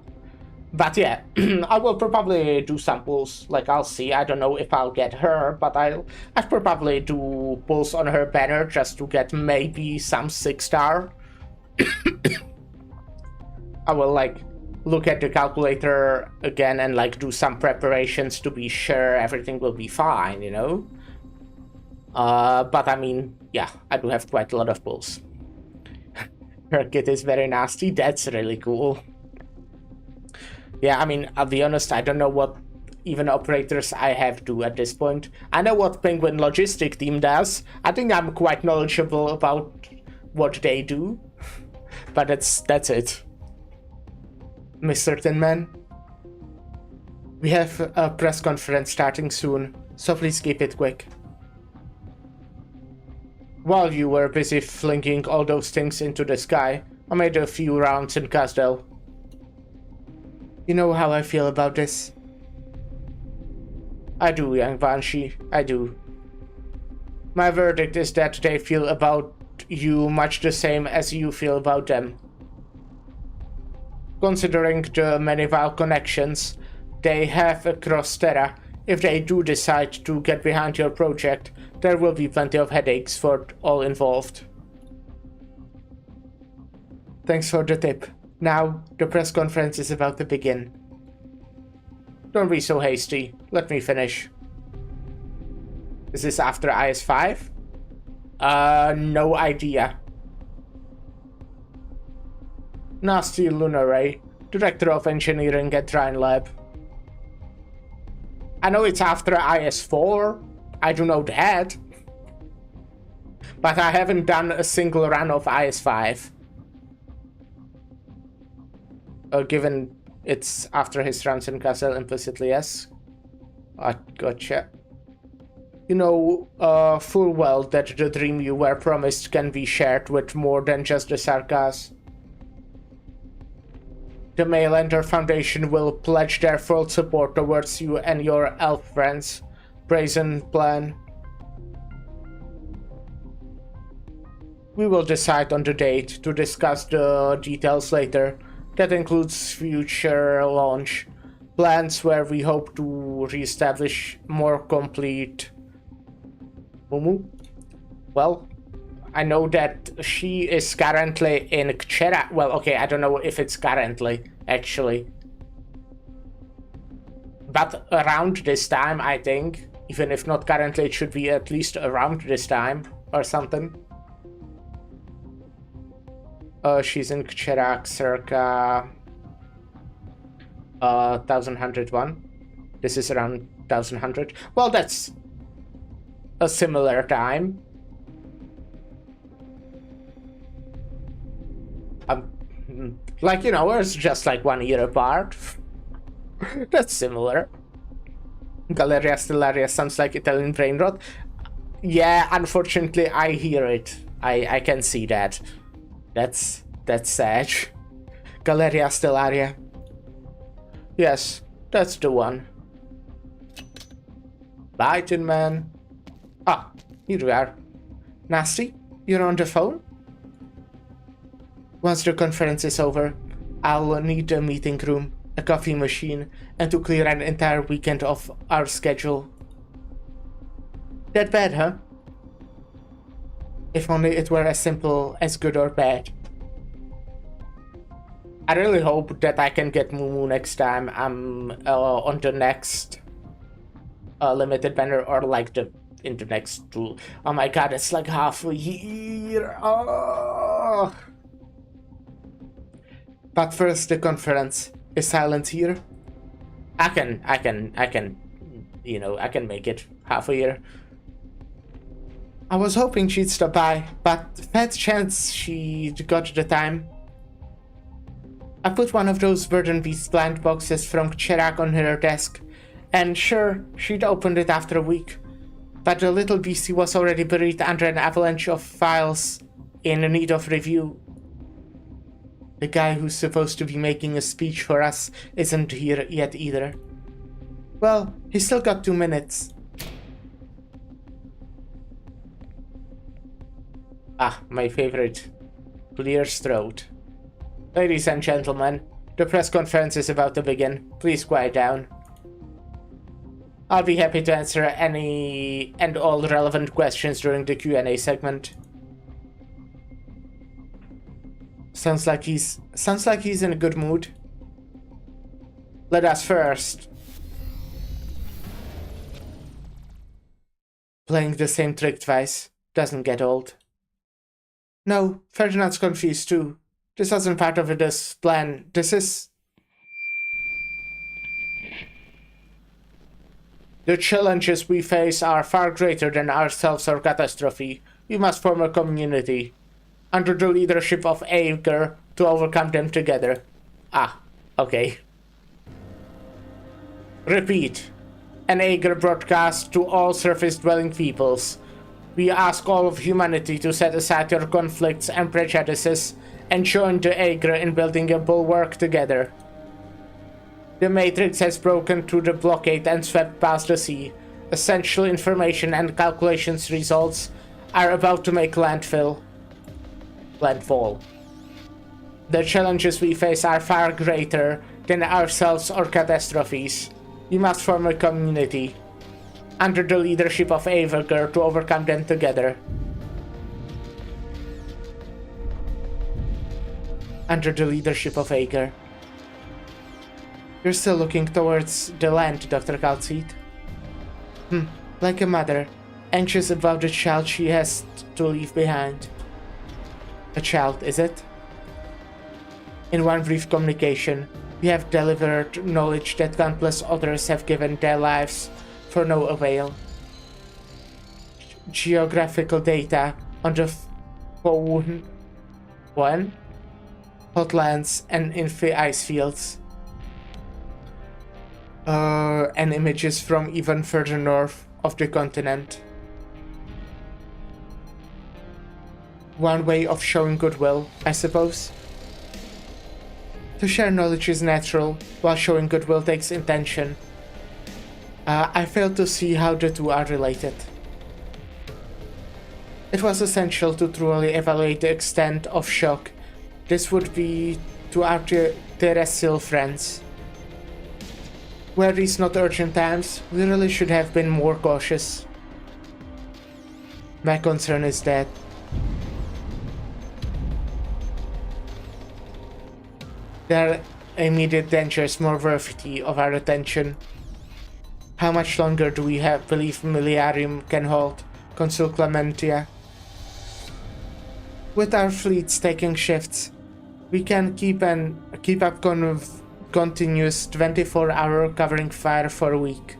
but yeah, I will probably do some pulls, like I'll see. I don't know if I'll get her, but I'll probably do pulls on her banner just to get maybe some 6-star. I will like look at the calculator again and like do some preparations to be sure everything will be fine, you know? But I mean, yeah, I do have quite a lot of pulls. Her kit is very nasty, that's really cool. Yeah, I mean, I'll be honest, I don't know what even operators I have do at this point. I know what Penguin Logistic Team does. I think I'm quite knowledgeable about what they do. But that's it. Mr. Tin Man, we have a press conference starting soon, so please keep it quick. While you were busy flinging all those things into the sky, I made a few rounds in Casdell. You know how I feel about this? I do, young Banshee, I do. My verdict is that they feel about you much the same as you feel about them. Considering the many vile connections they have across Terra, if they do decide to get behind your project, there will be plenty of headaches for all involved. Thanks for the tip. Now, the press conference is about to begin. Don't be so hasty. Let me finish. Is this after IS-5? No idea. Nasty Lunaray, Director of Engineering at Rhine Lab. I know it's after IS-4, I do know that. But I haven't done a single run of IS-5. Given it's after his rounds in Castle, implicitly yes. I gotcha. You know full well that the dream you were promised can be shared with more than just the Sarkas. The Maylander Foundation will pledge their full support towards you and your elf friends' brazen plan. We will decide on the date to discuss the details later. That includes future launch plans where we hope to re-establish more complete... Mumu? Well, I know that she is currently in Kchera. Well, okay, I don't know if it's currently, actually. But around this time, I think. Even if not currently, it should be at least around this time or something. She's in Kchera circa 1101. This is around 1100. Well, that's a similar time. Like, you know, it's just like 1 year apart. That's similar. Galleria Stellaria sounds like Italian brain rot. Yeah, unfortunately, I hear it. I can see that. That's sad. Galleria Stellaria. Yes, that's the one. Bye, Tin Man. Ah, here we are. Nasty, you're on the phone? Once the conference is over, I'll need a meeting room, a coffee machine, and to clear an entire weekend off our schedule. That bad, huh? If only it were as simple as good or bad. I really hope that I can get Moo next time I'm on the next limited banner, or like in the next two. Oh my god, it's like half a year. Oh. But first, the conference is silent here. I can, you know, I can make it half a year. I was hoping she'd stop by, but fat chance she got the time. I put one of those Burden Beast plant boxes from Chirac on her desk, and sure, she'd opened it after a week. But the little beastie was already buried under an avalanche of files in need of review. The guy who's supposed to be making a speech for us isn't here yet either. Well, he's still got 2 minutes. Ah, my favorite. Clear's throat. Ladies and gentlemen, the press conference is about to begin. Please quiet down. I'll be happy to answer any and all relevant questions during the Q&A segment. Sounds like he's in a good mood. Let us first. Playing the same trick twice doesn't get old. No, Ferdinand's confused too. This wasn't part of this plan. This is... The challenges we face are far greater than ourselves or catastrophe. We must form a community, under the leadership of Ager, to overcome them together. Ah, okay. Repeat. An Ager broadcast to all surface-dwelling peoples. We ask all of humanity to set aside your conflicts and prejudices and join the Ager in building a bulwark together. The Matrix has broken through the blockade and swept past the sea. Essential information and calculations results are about to make landfall. The challenges we face are far greater than ourselves or catastrophes. We must form a community, under the leadership of Ager, to overcome them together. Under the leadership of Ager. You're still looking towards the land, Dr. Kaltseed. Like a mother, anxious about the child she has to leave behind. A child, is it? In one brief communication, we have delivered knowledge that countless others have given their lives for no avail. Geographical data on the phone, hotlands and infi ice fields. And images from even further north of the continent. One way of showing goodwill, I suppose. To share knowledge is natural, while showing goodwill takes intention. I fail to see how the two are related. It was essential to truly evaluate the extent of shock this would be to our terrestrial friends. Were these not urgent times, we really should have been more cautious. My concern is that there are immediate dangers more worthy of our attention. How much longer do we believe Millenarium can hold Consul Clementia? With our fleets taking shifts, we can keep up continuous 24-hour covering fire for a week.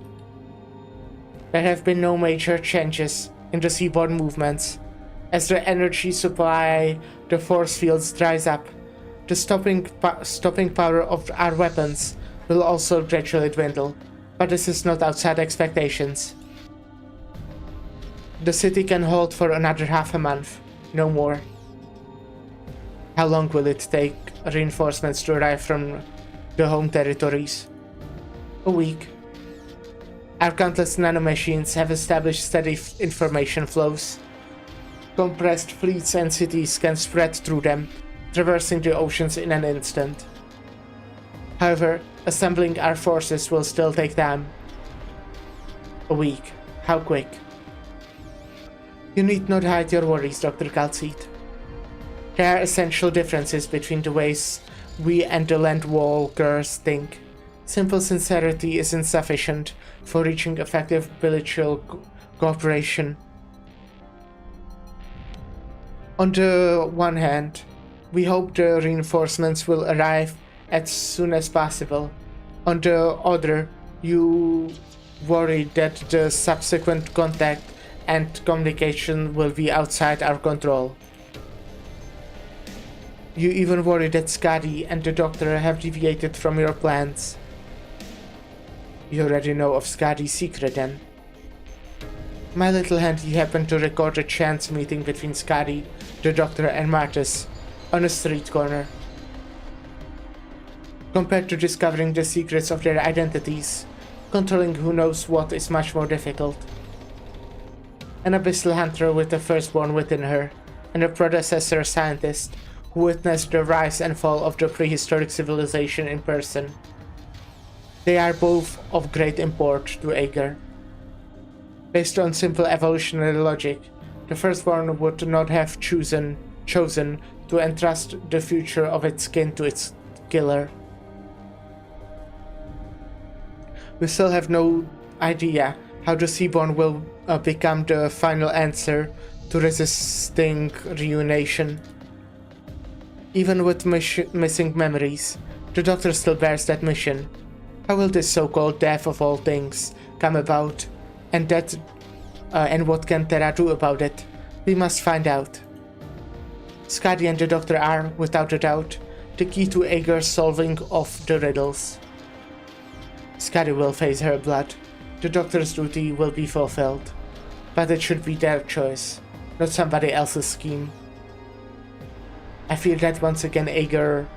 There have been no major changes in the seaborne movements. As the energy supply, the force fields dries up, The stopping power of our weapons will also gradually dwindle, but this is not outside expectations. The city can hold for another half a month, no more. How long will it take reinforcements to arrive from the home territories? A week. Our countless nanomachines have established steady information flows. Compressed fleets and cities can spread through them, traversing the oceans in an instant. However, assembling our forces will still take time. A week. How quick? You need not hide your worries, Dr. Calcite. There are essential differences between the ways we and the Landwalkers think. Simple sincerity is insufficient for reaching effective bilateral cooperation. On the one hand, we hope the reinforcements will arrive as soon as possible. On the other, you worry that the subsequent contact and communication will be outside our control. You even worry that Skadi and the Doctor have deviated from your plans. You already know of Skadi's secret then. My little handy happened to record a chance meeting between Skadi, the Doctor and Martis on a street corner. Compared to discovering the secrets of their identities, controlling who knows what is much more difficult. An abyssal hunter with the firstborn within her, and a predecessor scientist who witnessed the rise and fall of the prehistoric civilization in person. They are both of great import to Ager. Based on simple evolutionary logic, the firstborn would not have chosen to entrust the future of its kin to its killer. We still have no idea how the Seaborn will become the final answer to resisting reunion. Even with missing memories, the Doctor still bears that mission. How will this so-called death of all things come about, and what can Terra do about it? We must find out. Skadi and the Doctor are, without a doubt, the key to Ager's solving of the riddles. Skadi will face her blood. The Doctor's duty will be fulfilled, but it should be their choice, not somebody else's scheme. I fear that once Ager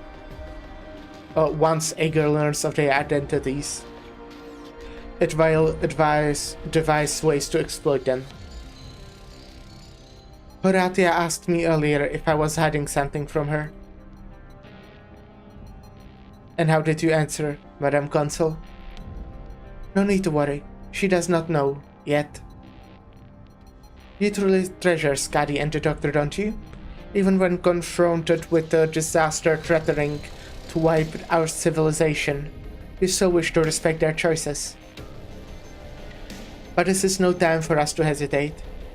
learns of their identities, it will devise ways to exploit them. Horatia asked me earlier if I was hiding something from her. And how did you answer, Madame Consul? No need to worry. She does not know, yet. You truly treasure Skadi and the Doctor, don't you? Even when confronted with the disaster threatening to wipe our civilization, you still wish to respect their choices. But this is no time for us to hesitate.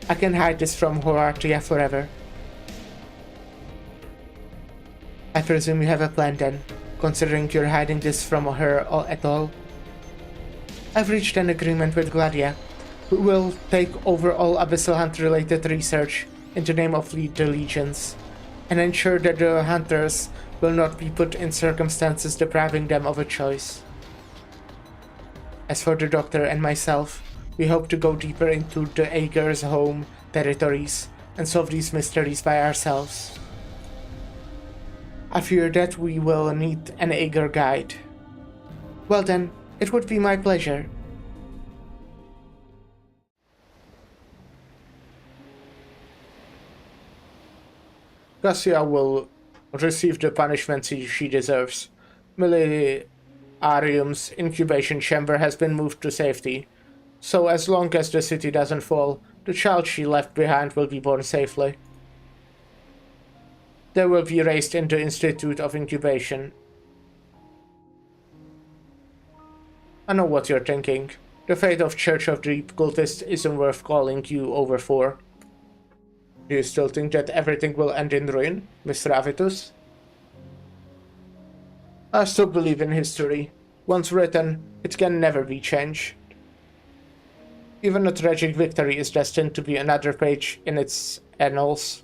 I can hide this from Horatia forever. I presume you have a plan then, considering you're hiding this from her at all. I've reached an agreement with Gladia, who will take over all Abyssal Hunt-related research in the name of the Legions, and ensure that the hunters will not be put in circumstances depriving them of a choice. As for the Doctor and myself, we hope to go deeper into the Ager's home territories and solve these mysteries by ourselves. I fear that we will need an Ager guide. Well then, it would be my pleasure. Garcia will receive the punishment she deserves. Millenarium's incubation chamber has been moved to safety, so as long as the city doesn't fall, the child she left behind will be born safely. They will be raised in the Institute of Incubation. I know what you're thinking. The fate of Church of Deep cultists isn't worth calling you over for. Do you still think that everything will end in ruin, Mr. Avitus? I still believe in history. Once written, it can never be changed. Even a tragic victory is destined to be another page in its annals.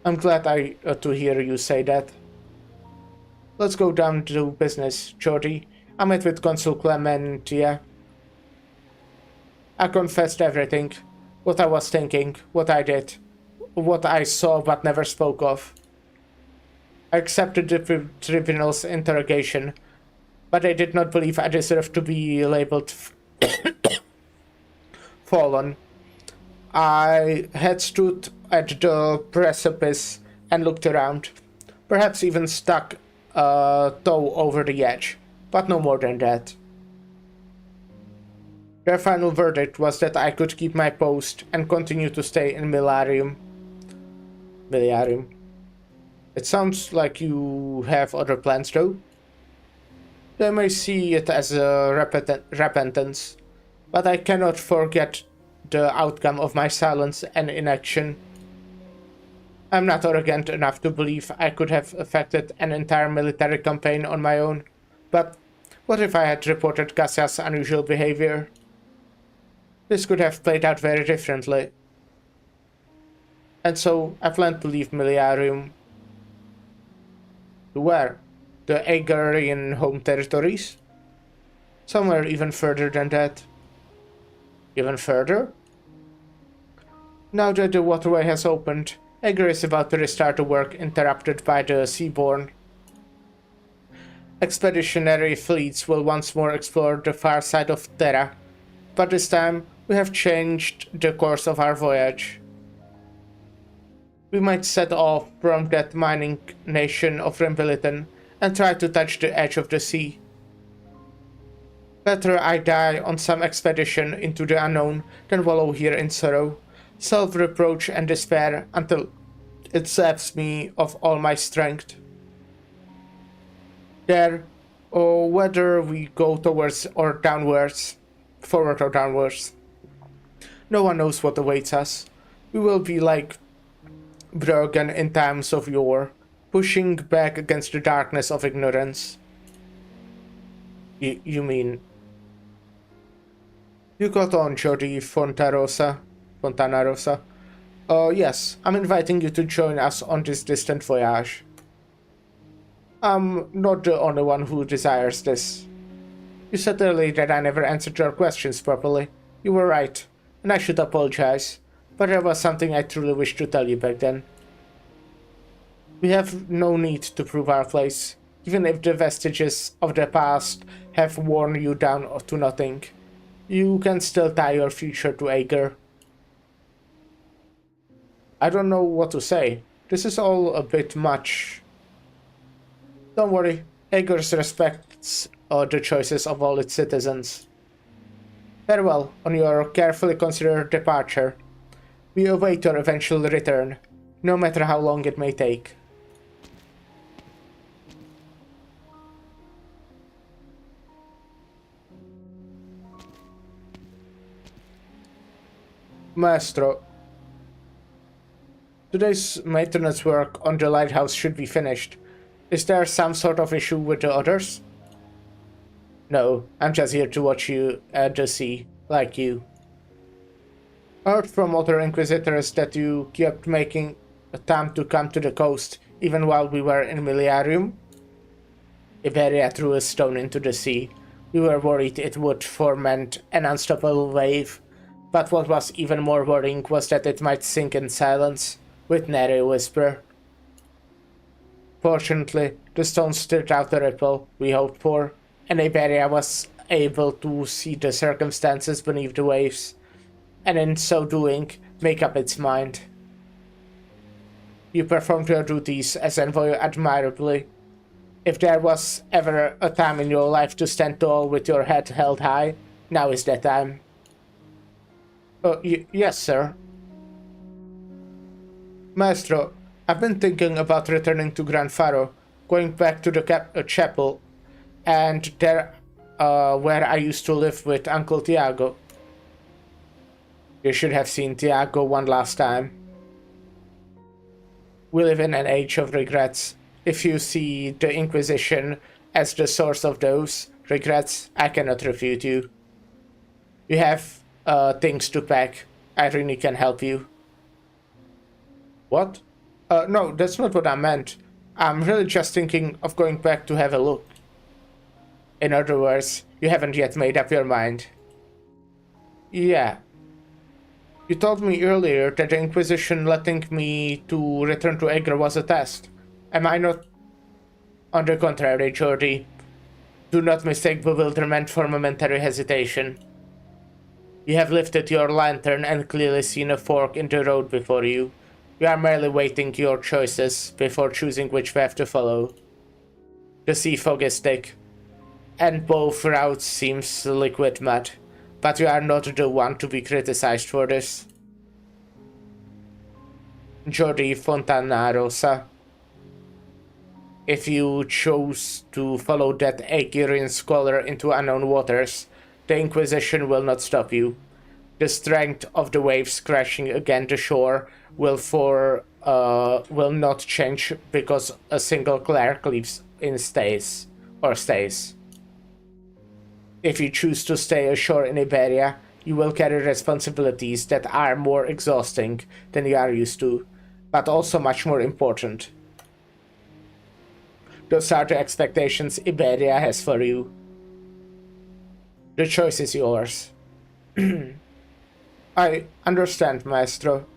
I'm glad to hear you say that. Let's go down to business, Jordi. I met with Consul Clementia. I confessed everything. What I was thinking, what I did, what I saw but never spoke of. I accepted the tribunal's interrogation, but I did not believe I deserved to be labeled fallen. I had stood at the precipice and looked around, perhaps even stuck a toe over the edge, but no more than that. Their final verdict was that I could keep my post and continue to stay in Milarium. It sounds like you have other plans though. They may see it as a repentance, but I cannot forget the outcome of my silence and inaction. I'm not arrogant enough to believe I could have effected an entire military campaign on my own, but what if I had reported Cassia's unusual behavior? This could have played out very differently. And so I plan to leave Milarium. To where? The Aegarian home territories? Somewhere even further than that. Even further? Now that the waterway has opened, Aegar is about to restart the work interrupted by the Seaborn. Expeditionary fleets will once more explore the far side of Terra, but this time we have changed the course of our voyage. We might set off from that mining nation of Rimbiliton and try to touch the edge of the sea. Better I die on some expedition into the unknown than wallow here in sorrow, self-reproach and despair until it saps me of all my strength. There, or whether we go towards or downwards, forward or downwards, no one knows what awaits us. We will be like Brogan in times of yore, pushing back against the darkness of ignorance. You mean... You got on, Jordi Fontana Rosa. Yes, I'm inviting you to join us on this distant voyage. I'm not the only one who desires this. You said earlier that I never answered your questions properly. You were right, and I should apologize, but there was something I truly wished to tell you back then. We have no need to prove our place, even if the vestiges of the past have worn you down to nothing. You can still tie your future to Aegar. I don't know what to say. This is all a bit much. Don't worry, Aegar respects the choices of all its citizens. Farewell on your carefully considered departure. We await your eventual return, no matter how long it may take. Maestro, today's maintenance work on the lighthouse should be finished. Is there some sort of issue with the others? No, I'm just here to watch you at the sea, like you. I heard from other Inquisitors that you kept making attempt to come to the coast, even while we were in Milarium. Iberia threw a stone into the sea. We were worried it would foment an unstoppable wave, but what was even more worrying was that it might sink in silence, with nary a whisper. Fortunately, the stone stirred out the ripple we hoped for, and Iberia was able to see the circumstances beneath the waves, and in so doing, make up its mind. You performed your duties as envoy admirably. If there was ever a time in your life to stand tall with your head held high, now is that time. Yes, sir. Maestro, I've been thinking about returning to Gran Faro, going back to the chapel, and there, where I used to live with Uncle Tiago. You should have seen Tiago one last time. We live in an age of regrets. If you see the Inquisition as the source of those regrets, I cannot refute you. You have things to pack. I really can help you. What? No, that's not what I meant. I'm really just thinking of going back to have a look. In other words, you haven't yet made up your mind. Yeah. You told me earlier that the Inquisition letting me to return to Agra was a test. Am I not? On the contrary, Jordi. Do not mistake bewilderment for momentary hesitation. You have lifted your lantern and clearly seen a fork in the road before you. You are merely weighing your choices before choosing which path to follow. The sea fog is thick, and both routes seems liquid mud, but you are not the one to be criticized for this. Jordi Fontanarosa. If you chose to follow that Aegirian scholar into unknown waters, the Inquisition will not stop you. The strength of the waves crashing against the shore will not change because a single cleric stays. If you choose to stay ashore in Iberia, you will carry responsibilities that are more exhausting than you are used to, but also much more important. Those are the expectations Iberia has for you. The choice is yours. I understand, Maestro.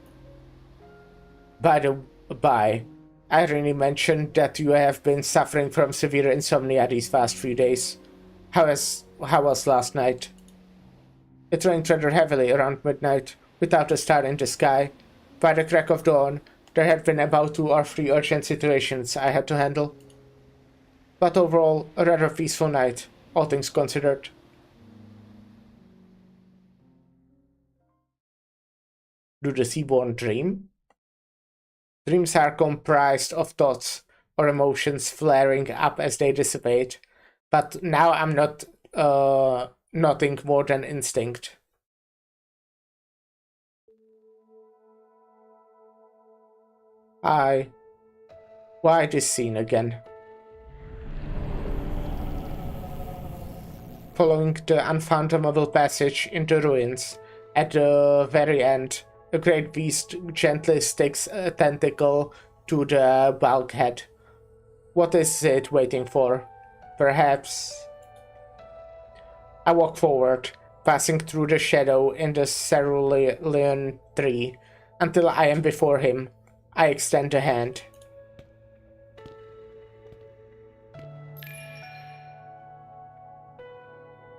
By the by, Irene mentioned that you have been suffering from severe insomnia these past few days. How was last night? It rained rather heavily around midnight, without a star in the sky. By the crack of dawn, there had been about 2 or 3 urgent situations I had to handle. But overall, a rather peaceful night, all things considered. Do the Seaborn dream? Dreams are comprised of thoughts or emotions flaring up as they dissipate, but now I'm not nothing more than instinct. Why this scene again? Following the unfathomable passage into ruins, at the very end, a great beast gently sticks a tentacle to the bulkhead. What is it waiting for? Perhaps... I walk forward, passing through the shadow in the cerulean tree, until I am before him. I extend a hand.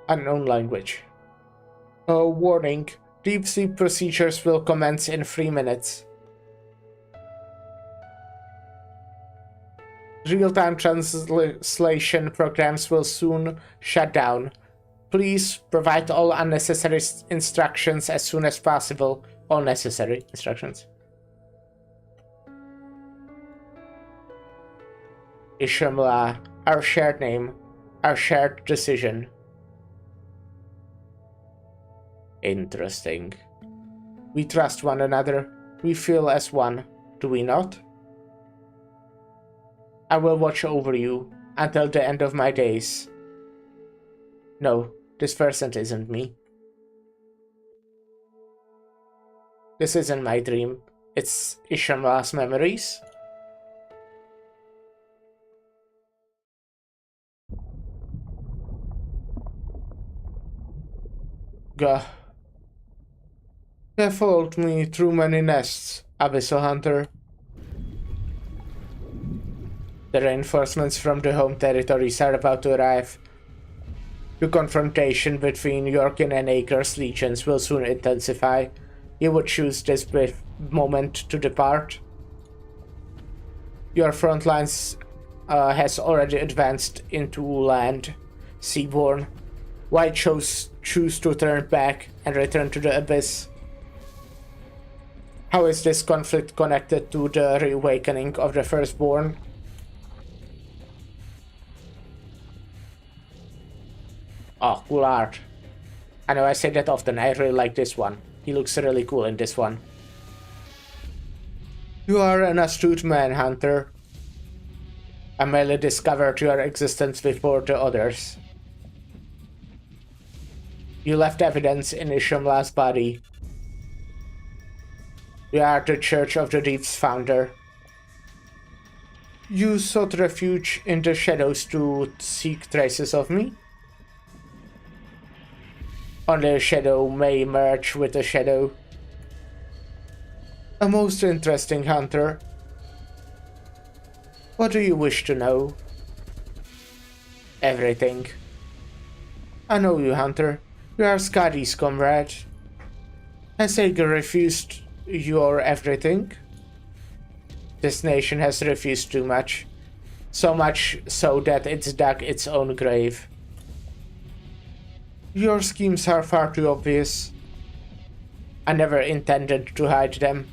Unknown language. Warning. Deep sleep procedures will commence in 3 minutes. Real-time translation programs will soon shut down. Please provide all unnecessary instructions as soon as possible. All necessary instructions. Ishamla, our shared name, our shared decision. Interesting. We trust one another. We feel as one, do we not? I will watch over you until the end of my days. No, this person isn't me. This isn't my dream. It's Ishamla's memories. Gah. You have followed me through many nests, Abyssal Hunter. The reinforcements from the home territories are about to arrive. The confrontation between Yorkin and Aker's legions will soon intensify. You would choose this brief moment to depart. Your front lines has already advanced into land, Seaborn. Why choose to turn back and return to the Abyss? How is this conflict connected to the reawakening of the Firstborn? Oh, cool art. I know I say that often, I really like this one. He looks really cool in this one. You are an astute man, Hunter. I merely discovered your existence before the others. You left evidence in Ishamla's body. You are the Church of the Deep's founder. You sought refuge in the shadows to seek traces of me. Only a shadow may merge with a shadow. A most interesting hunter. What do you wish to know? Everything. I know you, hunter. You are Skadi's comrade. Has Ager refused your everything? This nation has refused too much. So much so that it's dug its own grave. Your schemes are far too obvious. I never intended to hide them.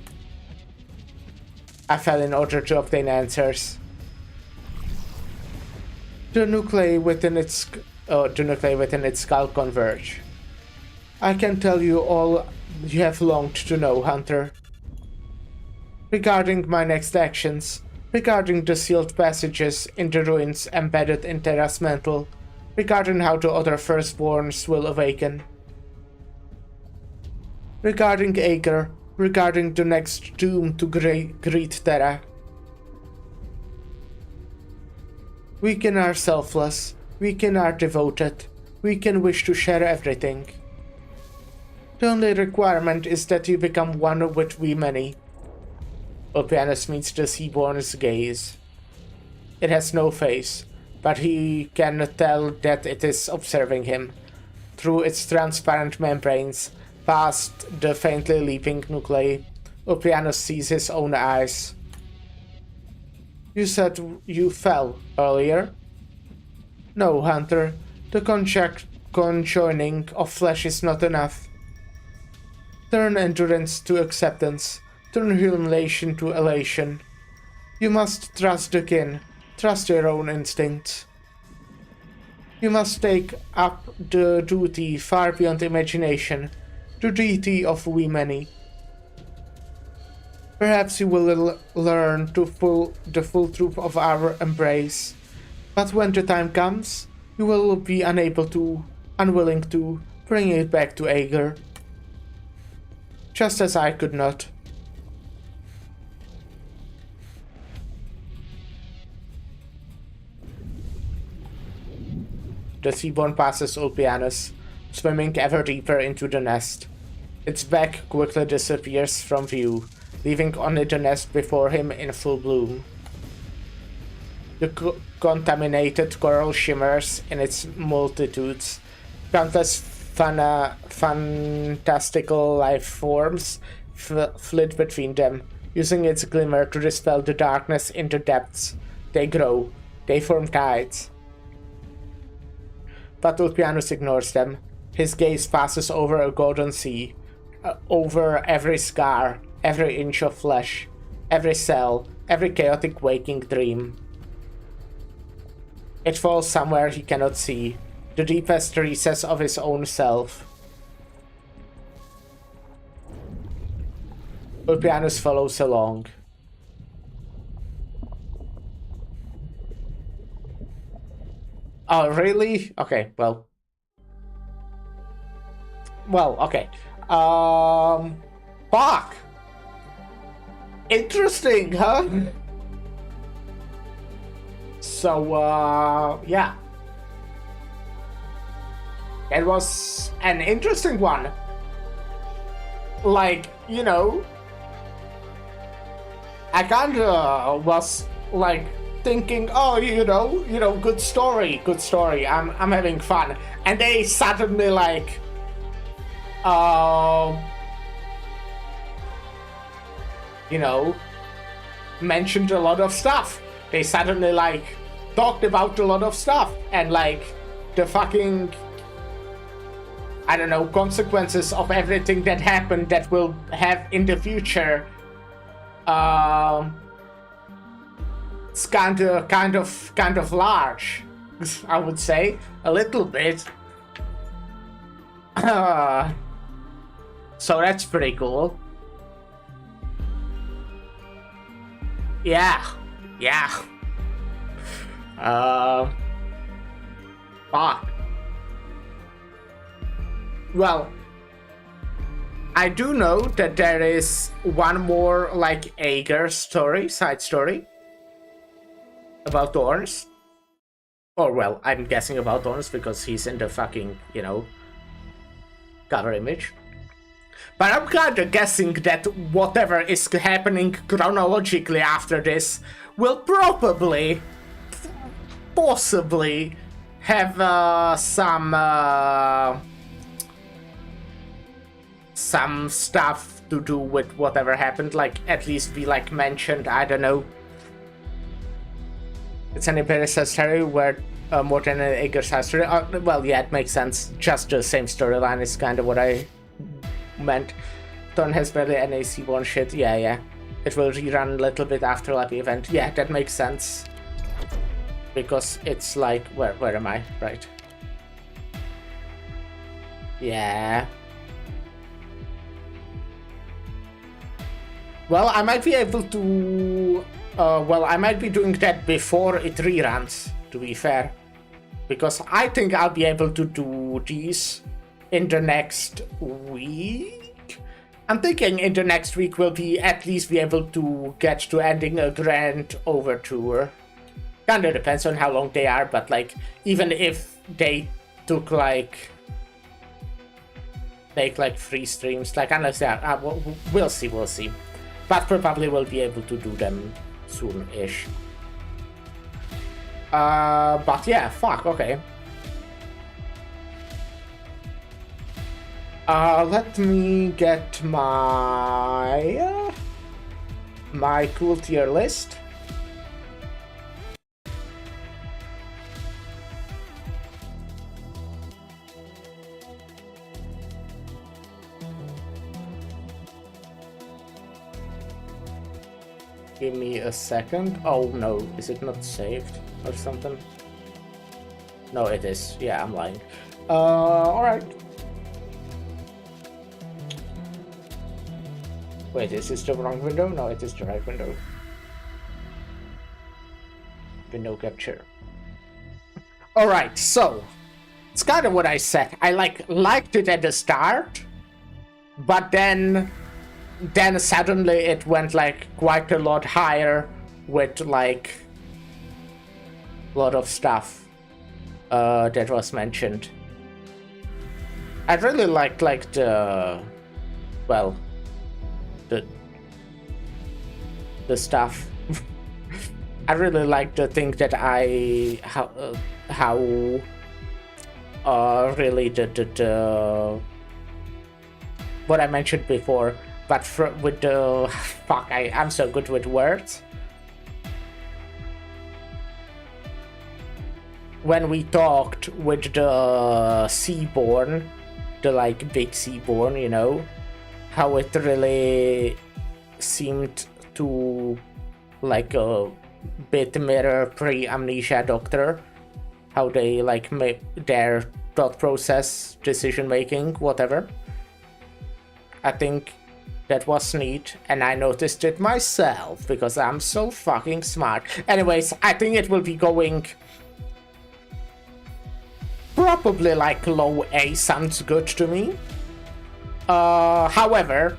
I fell in order to obtain answers. The nuclei within its skull converge. I can tell you all you have longed to know, Hunter. Regarding my next actions, regarding the sealed passages in the ruins embedded in Terra's mantle, regarding how the other firstborns will awaken. Regarding Ager, regarding the next doom to greet Terra. We can are selfless, we can are devoted, we can wish to share everything. The only requirement is that you become one with we many. Ulpianus meets the Seaborn's gaze. It has no face, but he can tell that it is observing him. Through its transparent membranes, past the faintly leaping nuclei, Ulpianus sees his own eyes. You said you fell earlier? No, Hunter. The conjoining of flesh is not enough. Turn endurance to acceptance. Turn humiliation to elation. You must trust the kin. Trust your own instincts. You must take up the duty far beyond imagination. The duty of we many. Perhaps you will learn the full truth of our embrace. But when the time comes, you will be unwilling to bring it back to Ager. Just as I could not. The Seaborn passes Ulpianus, swimming ever deeper into the nest. Its back quickly disappears from view, leaving only the nest before him in full bloom. The contaminated coral shimmers in its multitudes. Countless fantastical life forms flit between them, using its glimmer to dispel the darkness in the depths. They grow. They form tides. But Ulpianus ignores them. His gaze passes over a golden sea, over every scar, every inch of flesh, every cell, every chaotic waking dream. It falls somewhere he cannot see, the deepest recess of his own self. Ulpianus follows along. Oh, really? Okay, well. Well, okay. Fuck! Interesting, huh? So, yeah. It was an interesting one. Like, you know, I kinda was like thinking, oh, you know, good story. I'm having fun, and they suddenly like, you know, mentioned a lot of stuff. They suddenly like talked about a lot of stuff, and like the fucking, I don't know, consequences of everything that happened that will have in the future. It's kind of large, I would say, a little bit. So that's pretty cool. Yeah. Fuck. Well, I do know that there is one more like Ager story, side story. about Dorns. Or, well, I'm guessing about Dorns because he's in the fucking, you know, cover image. But I'm kinda guessing that whatever is happening chronologically after this will probably, possibly, have some stuff to do with whatever happened, like at least be like mentioned, I don't know. It's an Imperial history where more than an Aegir's history. Well, yeah, it makes sense. Just the same storyline is kind of what I meant. Dawn has barely any Seaborn shit. Yeah. It will rerun a little bit after like the event. Yeah, that makes sense. Because it's like, where am I? Right. Yeah. Well, I might be able to... well, I might be doing that before it reruns, to be fair. Because I think I'll be able to do these in the next week. I'm thinking in the next week we'll at least be able to get to ending a grand overture. Kinda depends on how long they are, but like, even if they took like... make like 3 streams, like unless they are... we'll see. But probably we'll be able to do them soon-ish. But yeah, fuck, okay. Let me get my cool tier list. Give me a second. Oh no, is it not saved or something? No, it is. Yeah, I'm lying. Alright. Wait, is this the wrong window? No, it is the right window. Window capture. Alright, so it's kind of what I said. I liked it at the start, but then suddenly it went like quite a lot higher with like a lot of stuff that was mentioned. I really liked like the stuff. I really liked the thing that how really the what I mentioned before. But with the... fuck, I'm so good with words. When we talked with the Seaborn, the like big Seaborn, you know, how it really seemed to like a bit mirror pre-Amnesia Doctor. How they like make their thought process, decision making, whatever. I think that was neat, and I noticed it myself, because I'm so fucking smart. Anyways, I think it will be going... probably like low A sounds good to me. However,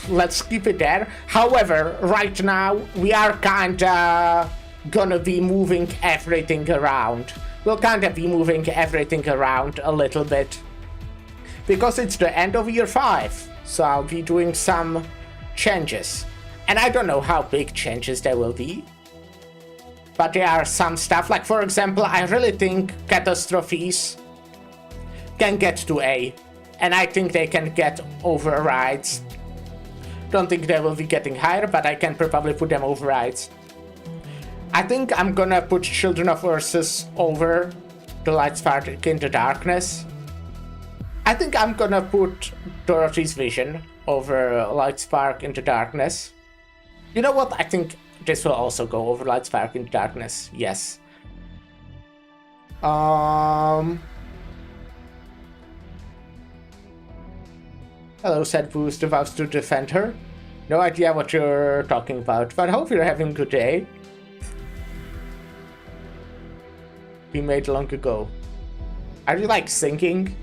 let's keep it there. However, right now, we are kinda gonna be moving everything around. We'll kinda be moving everything around a little bit. Because it's the end of year 5. So I'll be doing some changes. And I don't know how big changes there will be. But there are some stuff, like for example, I really think catastrophes can get to A. And I think they can get overrides. Don't think they will be getting higher, but I can probably put them overrides. I think I'm gonna put Children of Ursus over the Light Spark into Darkness. I think I'm gonna put Dorothy's Vision over Light Spark into Darkness. You know what? I think this will also go over Light Spark into Darkness. Yes. Hello, said Boost, vows to defend her. No idea what you're talking about, but I hope you're having a good day. We made long ago. Are you like sinking?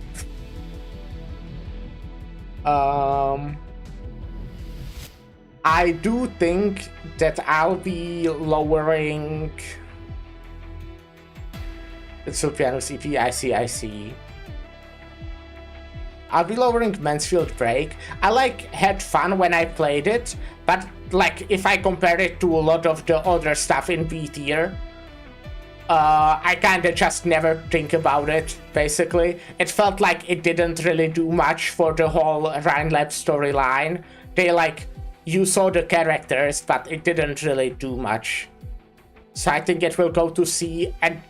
I do think that I'll be lowering It's still piano CP. I see. I'll be lowering Mansfield Break. I had fun when I played it, but if I compare it to a lot of the other stuff in B tier, I kinda just never think about it, basically. It felt like it didn't really do much for the whole Rhinelab storyline. You saw the characters, but it didn't really do much. So I think it will go to C and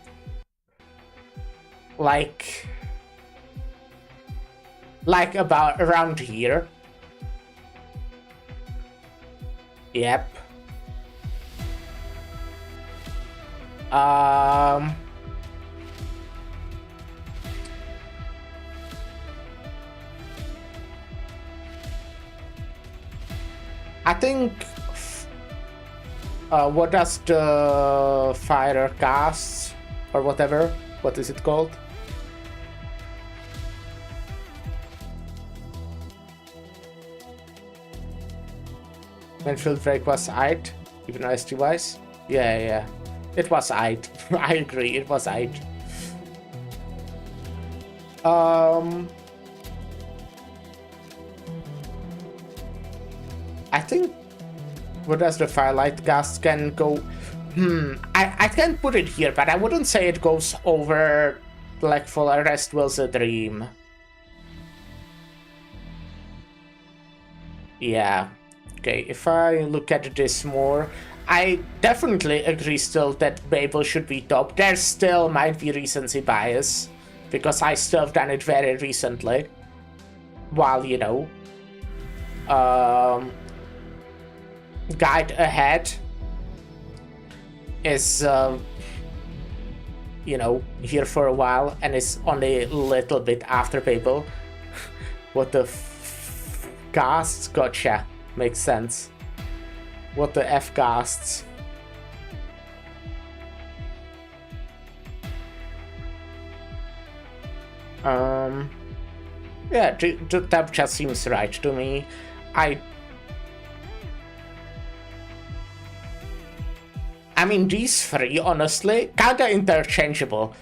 about around here. Yep. I think what does the fighter cast or whatever? What is it called? Mansfield Break was 8, even ST wise. Yeah. It was 8. I agree, it was 8. I think what does the Firelight Gust can go? I can't put it here, but I wouldn't say it goes over For a Rest Will's a Dream. Yeah. Okay, if I look at this more, I definitely agree still that Babel should be top. There still might be recency bias, because I still have done it very recently. While, Guide Ahead is, here for a while, and is only a little bit after Babel. What the casts? Gotcha. Makes sense. What the F casts? Yeah, that just seems right to me. I mean, these three, honestly, kinda interchangeable.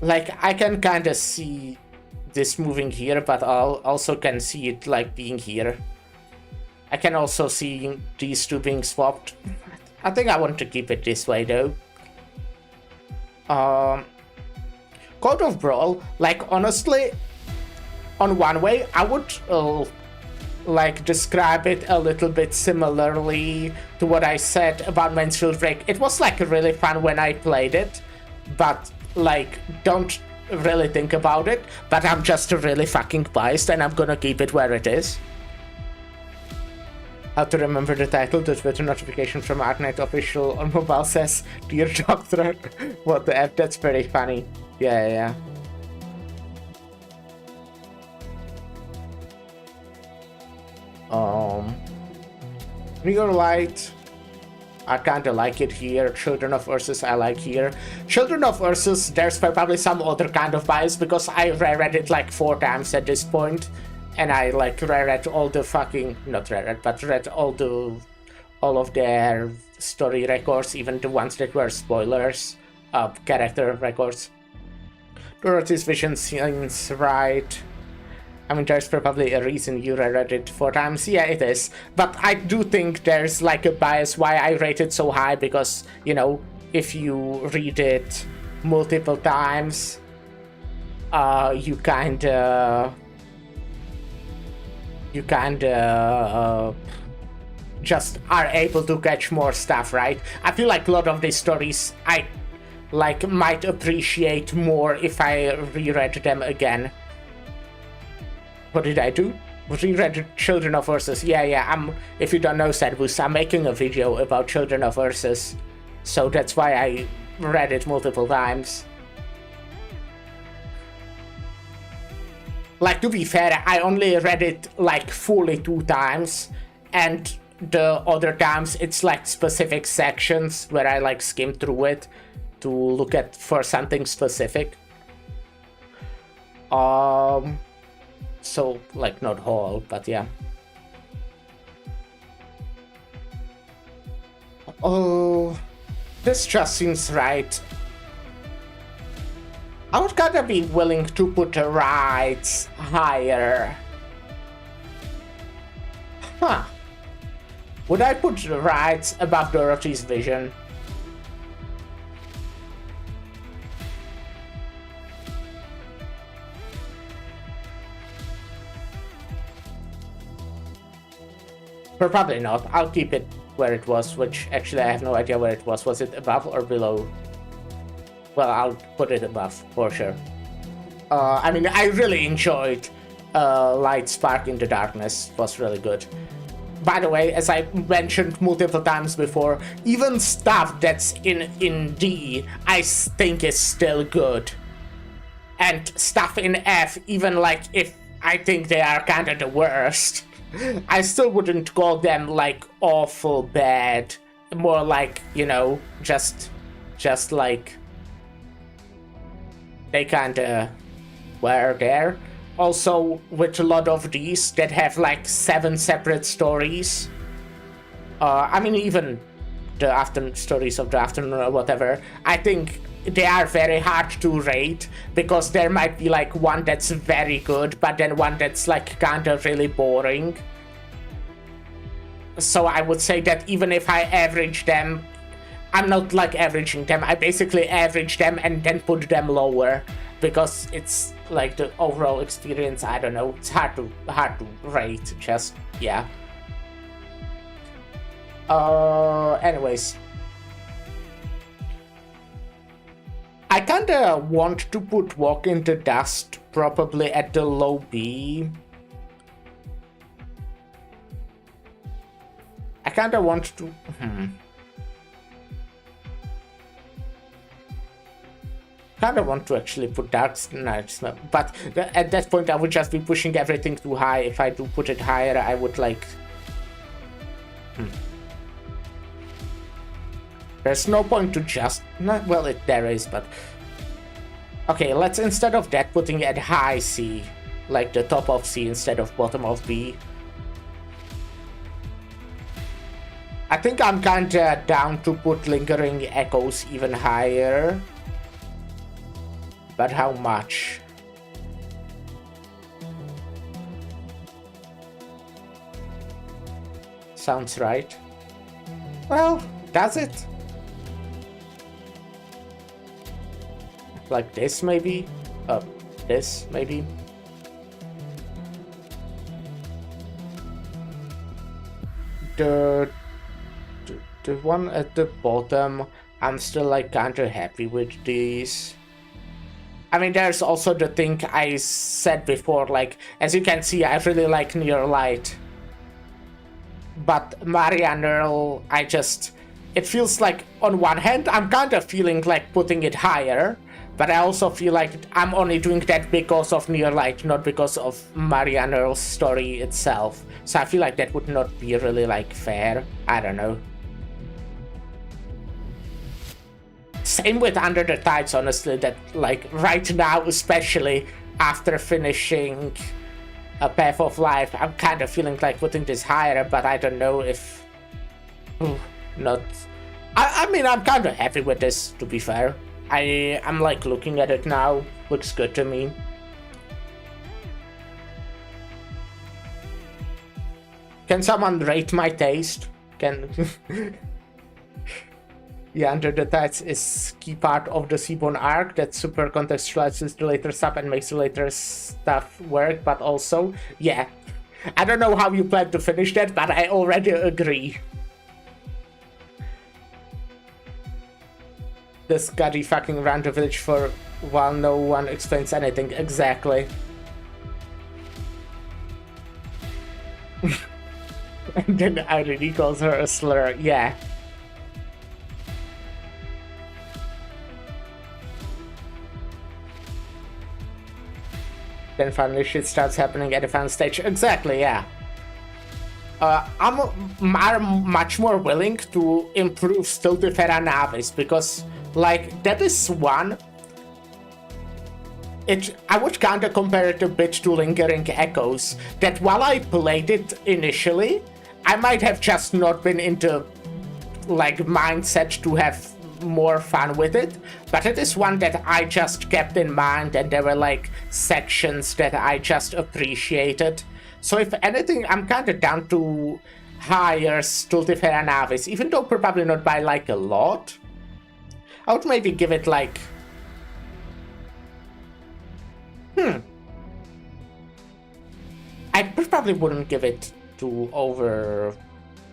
I can kinda see this moving here, but I also can see it being here. I can also see these two being swapped. I think I want to keep it this way though. Code of Brawl, honestly, on one way, I would describe it a little bit similarly to what I said about Mansfield Break. It was really fun when I played it, but don't really think about it, but I'm just really fucking biased and I'm gonna keep it where it is. How to remember the title? The Twitter notification from Arknight official on mobile says, "Dear Doctor." What the F? That's pretty funny. Yeah. Real Light, I kinda like it here. Children of Ursus, I like here. Children of Ursus, there's probably some other kind of bias because I reread it 4 times at this point, and I reread all the fucking, not reread, but read all of their story records, even the ones that were spoilers, character records. Dorothy's vision seems right. I mean, there's probably a reason you reread it 4 times. Yeah, it is. But I do think there's a bias why I rate it so high, because, if you read it multiple times, you kinda just are able to catch more stuff, right? I feel a lot of these stories I might appreciate more if I reread them again. What did I do? Reread Children of Ursus. Yeah. If you don't know, Sadbus, I'm making a video about Children of Ursus, so that's why I read it multiple times. To be fair, I only read it fully 2 times, and the other times it's specific sections where I skim through it to look at for something specific. So, not whole, but yeah. Oh, this just seems right. I would kinda be willing to put the rights higher. Huh. Would I put the rights above Dorothy's vision? Probably not. I'll keep it where it was, which actually I have no idea where it was. Was it above or below? Well, I'll put it above, for sure. I mean, I really enjoyed Light Spark in the Darkness. It was really good. By the way, as I mentioned multiple times before, even stuff that's in D, I think is still good. And stuff in F, even like if I think they are kind of the worst, I still wouldn't call them like awful bad. More like, you know, just like they kind of were there. Also, with a lot of these that have like 7 separate stories. I mean, even the stories of the afternoon or whatever, I think they are very hard to rate because there might be like one that's very good, but then one that's like kind of really boring. So I would say that even if I average them, I'm not like averaging them, I basically average them and then put them lower because it's like the overall experience, I don't know, it's hard to rate, just, yeah. Anyways. I kinda want to put Walk in the Dust probably at the low B. I kinda want to... Kinda want to actually put Arknights, but at that point I would just be pushing everything too high. If I do put it higher, I would like... There's no point to just... well, there is, but... Okay, let's, instead of that, putting it at high C. Like the top of C instead of bottom of B. I think I'm kinda down to put Lingering Echoes even higher. But how much? Sounds right. Well, does it? Like this maybe? This maybe? The one at the bottom, I'm still like kinda happy with these. I mean, there's also the thing I said before, like, as you can see, I really like Near Light. But Maria Nerl, it feels like, on one hand, I'm kind of feeling like putting it higher, but I also feel like I'm only doing that because of Near Light, not because of Maria Nerl's story itself. So I feel like that would not be really, like, fair. I don't know. Same with Under the Tides, honestly, that, like, right now, especially after finishing a Path of Life, I'm kind of feeling like putting this higher, but I don't know if... not... I mean, I'm kind of happy with this, to be fair. I'm, like, looking at it now. Looks good to me. Can someone rate my taste? Can... Yeah, Under the Tides is key part of the Seaborn arc that super contextualizes the later stuff and makes the later stuff work, but also, yeah. I don't know how you plan to finish that, but I already agree. The Scuddy fucking ran the village for while no one explains anything, exactly. And then Irene calls her a slur, yeah. Then finally shit starts happening at the fan stage. Exactly, yeah. I'm much more willing to improve Stultifera Navis because, like, that is one... I would kinda compare it a bit to Lingering Echoes, that while I played it initially, I might have just not been into, like, mindset to have more fun with it, but it is one that I just kept in mind, and there were like sections that I just appreciated. So if anything, I'm kind of down to higher Stultifera Navis, even though probably not by like a lot. I would maybe give it like... I probably wouldn't give it to over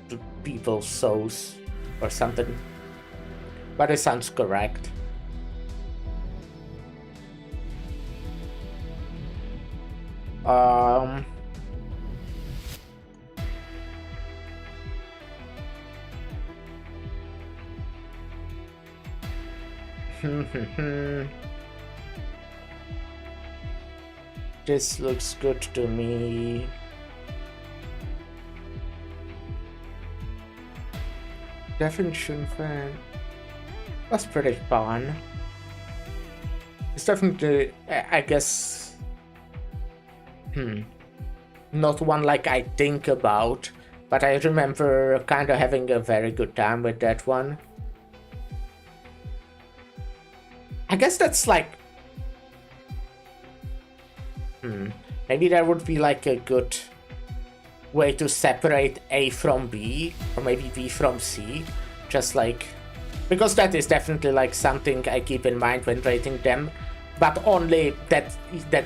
to People's Souls or something. But it sounds correct. This looks good to me. Definition fan. That's pretty fun. It's definitely, I guess, not one like I think about, but I remember kind of having a very good time with that one. I guess that's like, maybe that would be like a good way to separate A from B, or maybe B from C, just like, because that is definitely like something I keep in mind when rating them, but only that's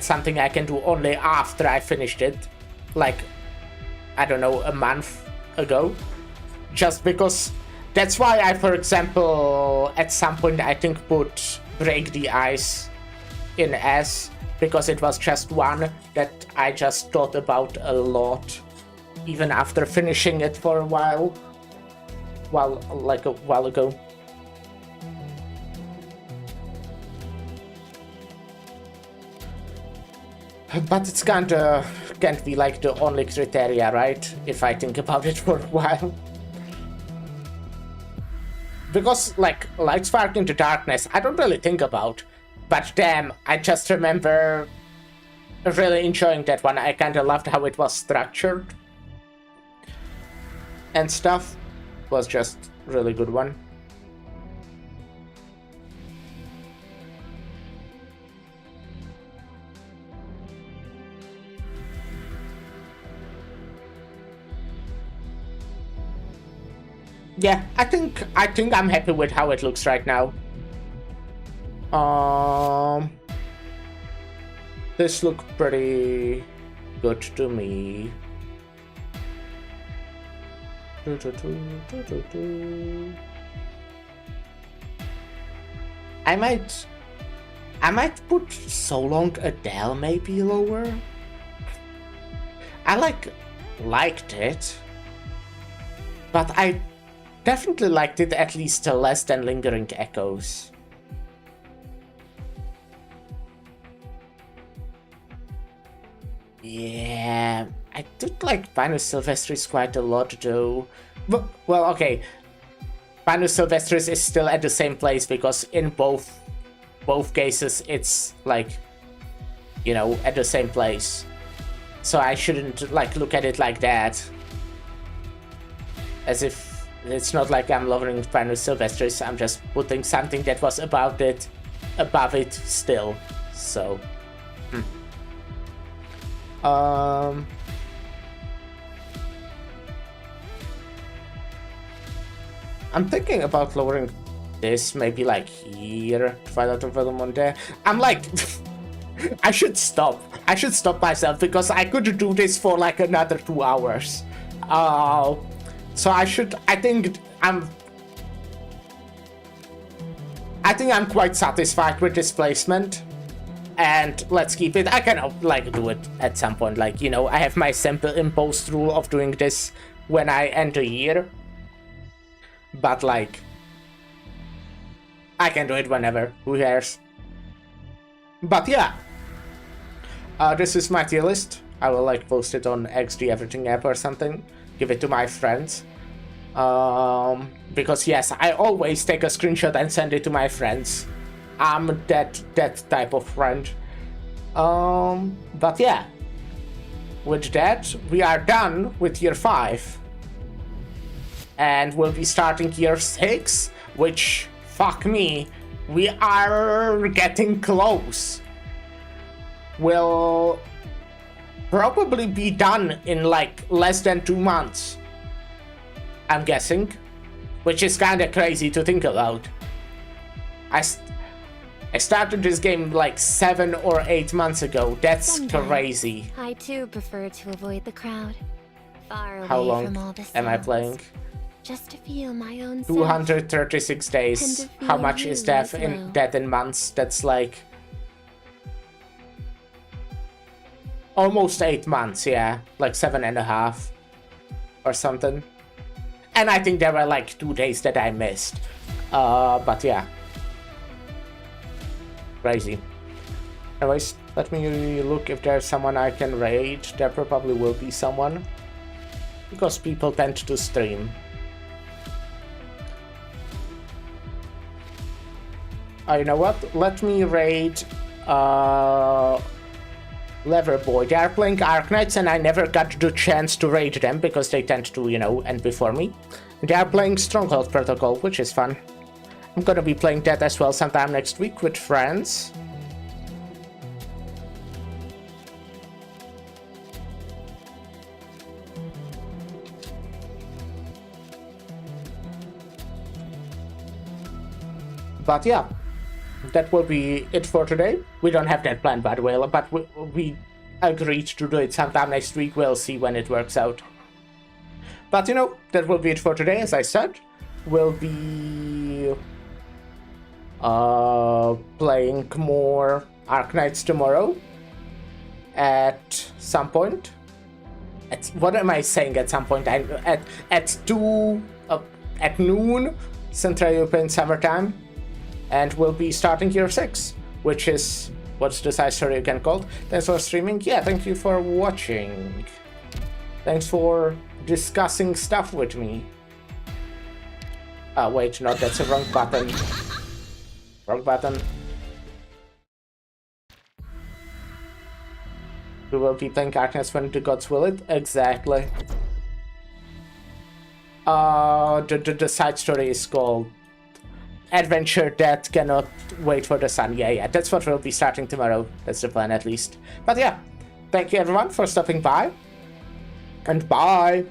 something I can do only after I finished it, like, I don't know, a month ago, just because that's why I, for example, at some point I think put Break the Ice in S, because it was just one that I just thought about a lot, even after finishing it for a while, like a while ago. But it's kinda can't be like the only criteria, right? If I think about it for a while. Because like Light Spark into Darkness, I don't really think about. But damn, I just remember really enjoying that one. I kinda loved how it was structured. And stuff. Was just really good one. Yeah, I think I'm happy with how it looks right now. This looks pretty good to me. I might put So Long Adele maybe lower. I liked it, but I definitely liked it at least less than Lingering Echoes. Yeah, I did like Pinus Sylvestris quite a lot though. But, well, okay, Pinus Sylvestris is still at the same place because in both cases it's like, you know, at the same place. So I shouldn't like look at it like that. As if it's not like I'm lowering Pinus Sylvestris, I'm just putting something that was above it still. So I'm thinking about lowering this maybe like here, Twilight of Velumonde. I'm like I should stop myself because I could do this for like another 2 hours. So I think I'm quite satisfied with this placement, and let's keep it. I can like do it at some point, like, you know, I have my simple imposed rule of doing this when I end a year, but like I can do it whenever, who cares? But yeah, this is my tier list. I will like post it on XD Everything app or something, give it to my friends. Because yes, I always take a screenshot and send it to my friends. I'm that type of friend. But yeah, with that, we are done with year 5. And we'll be starting year 6, which fuck me, we are getting close. Will probably be done in like less than 2 months, I'm guessing, which is kind of crazy to think about. I started this game like 7 or 8 months ago. That's Sometimes crazy. I too prefer to avoid the crowd. Far away How long from all the am I sounds. playing? Just to feel my own self. 236 days. And to How feel much you is that as in well. months? That's like almost 8 months, yeah. Like 7.5 or something. And I think there were like 2 days that I missed. But yeah. Crazy. Anyways, let me look if there's someone I can raid. There probably will be someone, because people tend to stream. You know what? Let me raid Leverboy. They are playing Arknights and I never got the chance to raid them because they tend to, you know, end before me. They are playing Stronghold Protocol, which is fun. I'm gonna be playing that as well sometime next week with friends. But yeah, that will be it for today. We don't have that plan, by the way, but we agreed to do it sometime next week. We'll see when it works out. But you know, that will be it for today. As I said, we'll be playing more Arknights tomorrow at some point. What am I saying at some point? At noon Central European Summer Time. And we'll be starting Year 6, which is, what's the side story again called? Thanks for streaming. Yeah, thank you for watching. Thanks for discussing stuff with me. Wait, no, that's the wrong button. Wrong button. We will be playing Arknights when the gods will it. Exactly. The side story is called Adventure That Cannot Wait for the Sun. Yeah, that's what we'll be starting tomorrow. That's the plan, at least. But yeah, thank you everyone for stopping by. And bye!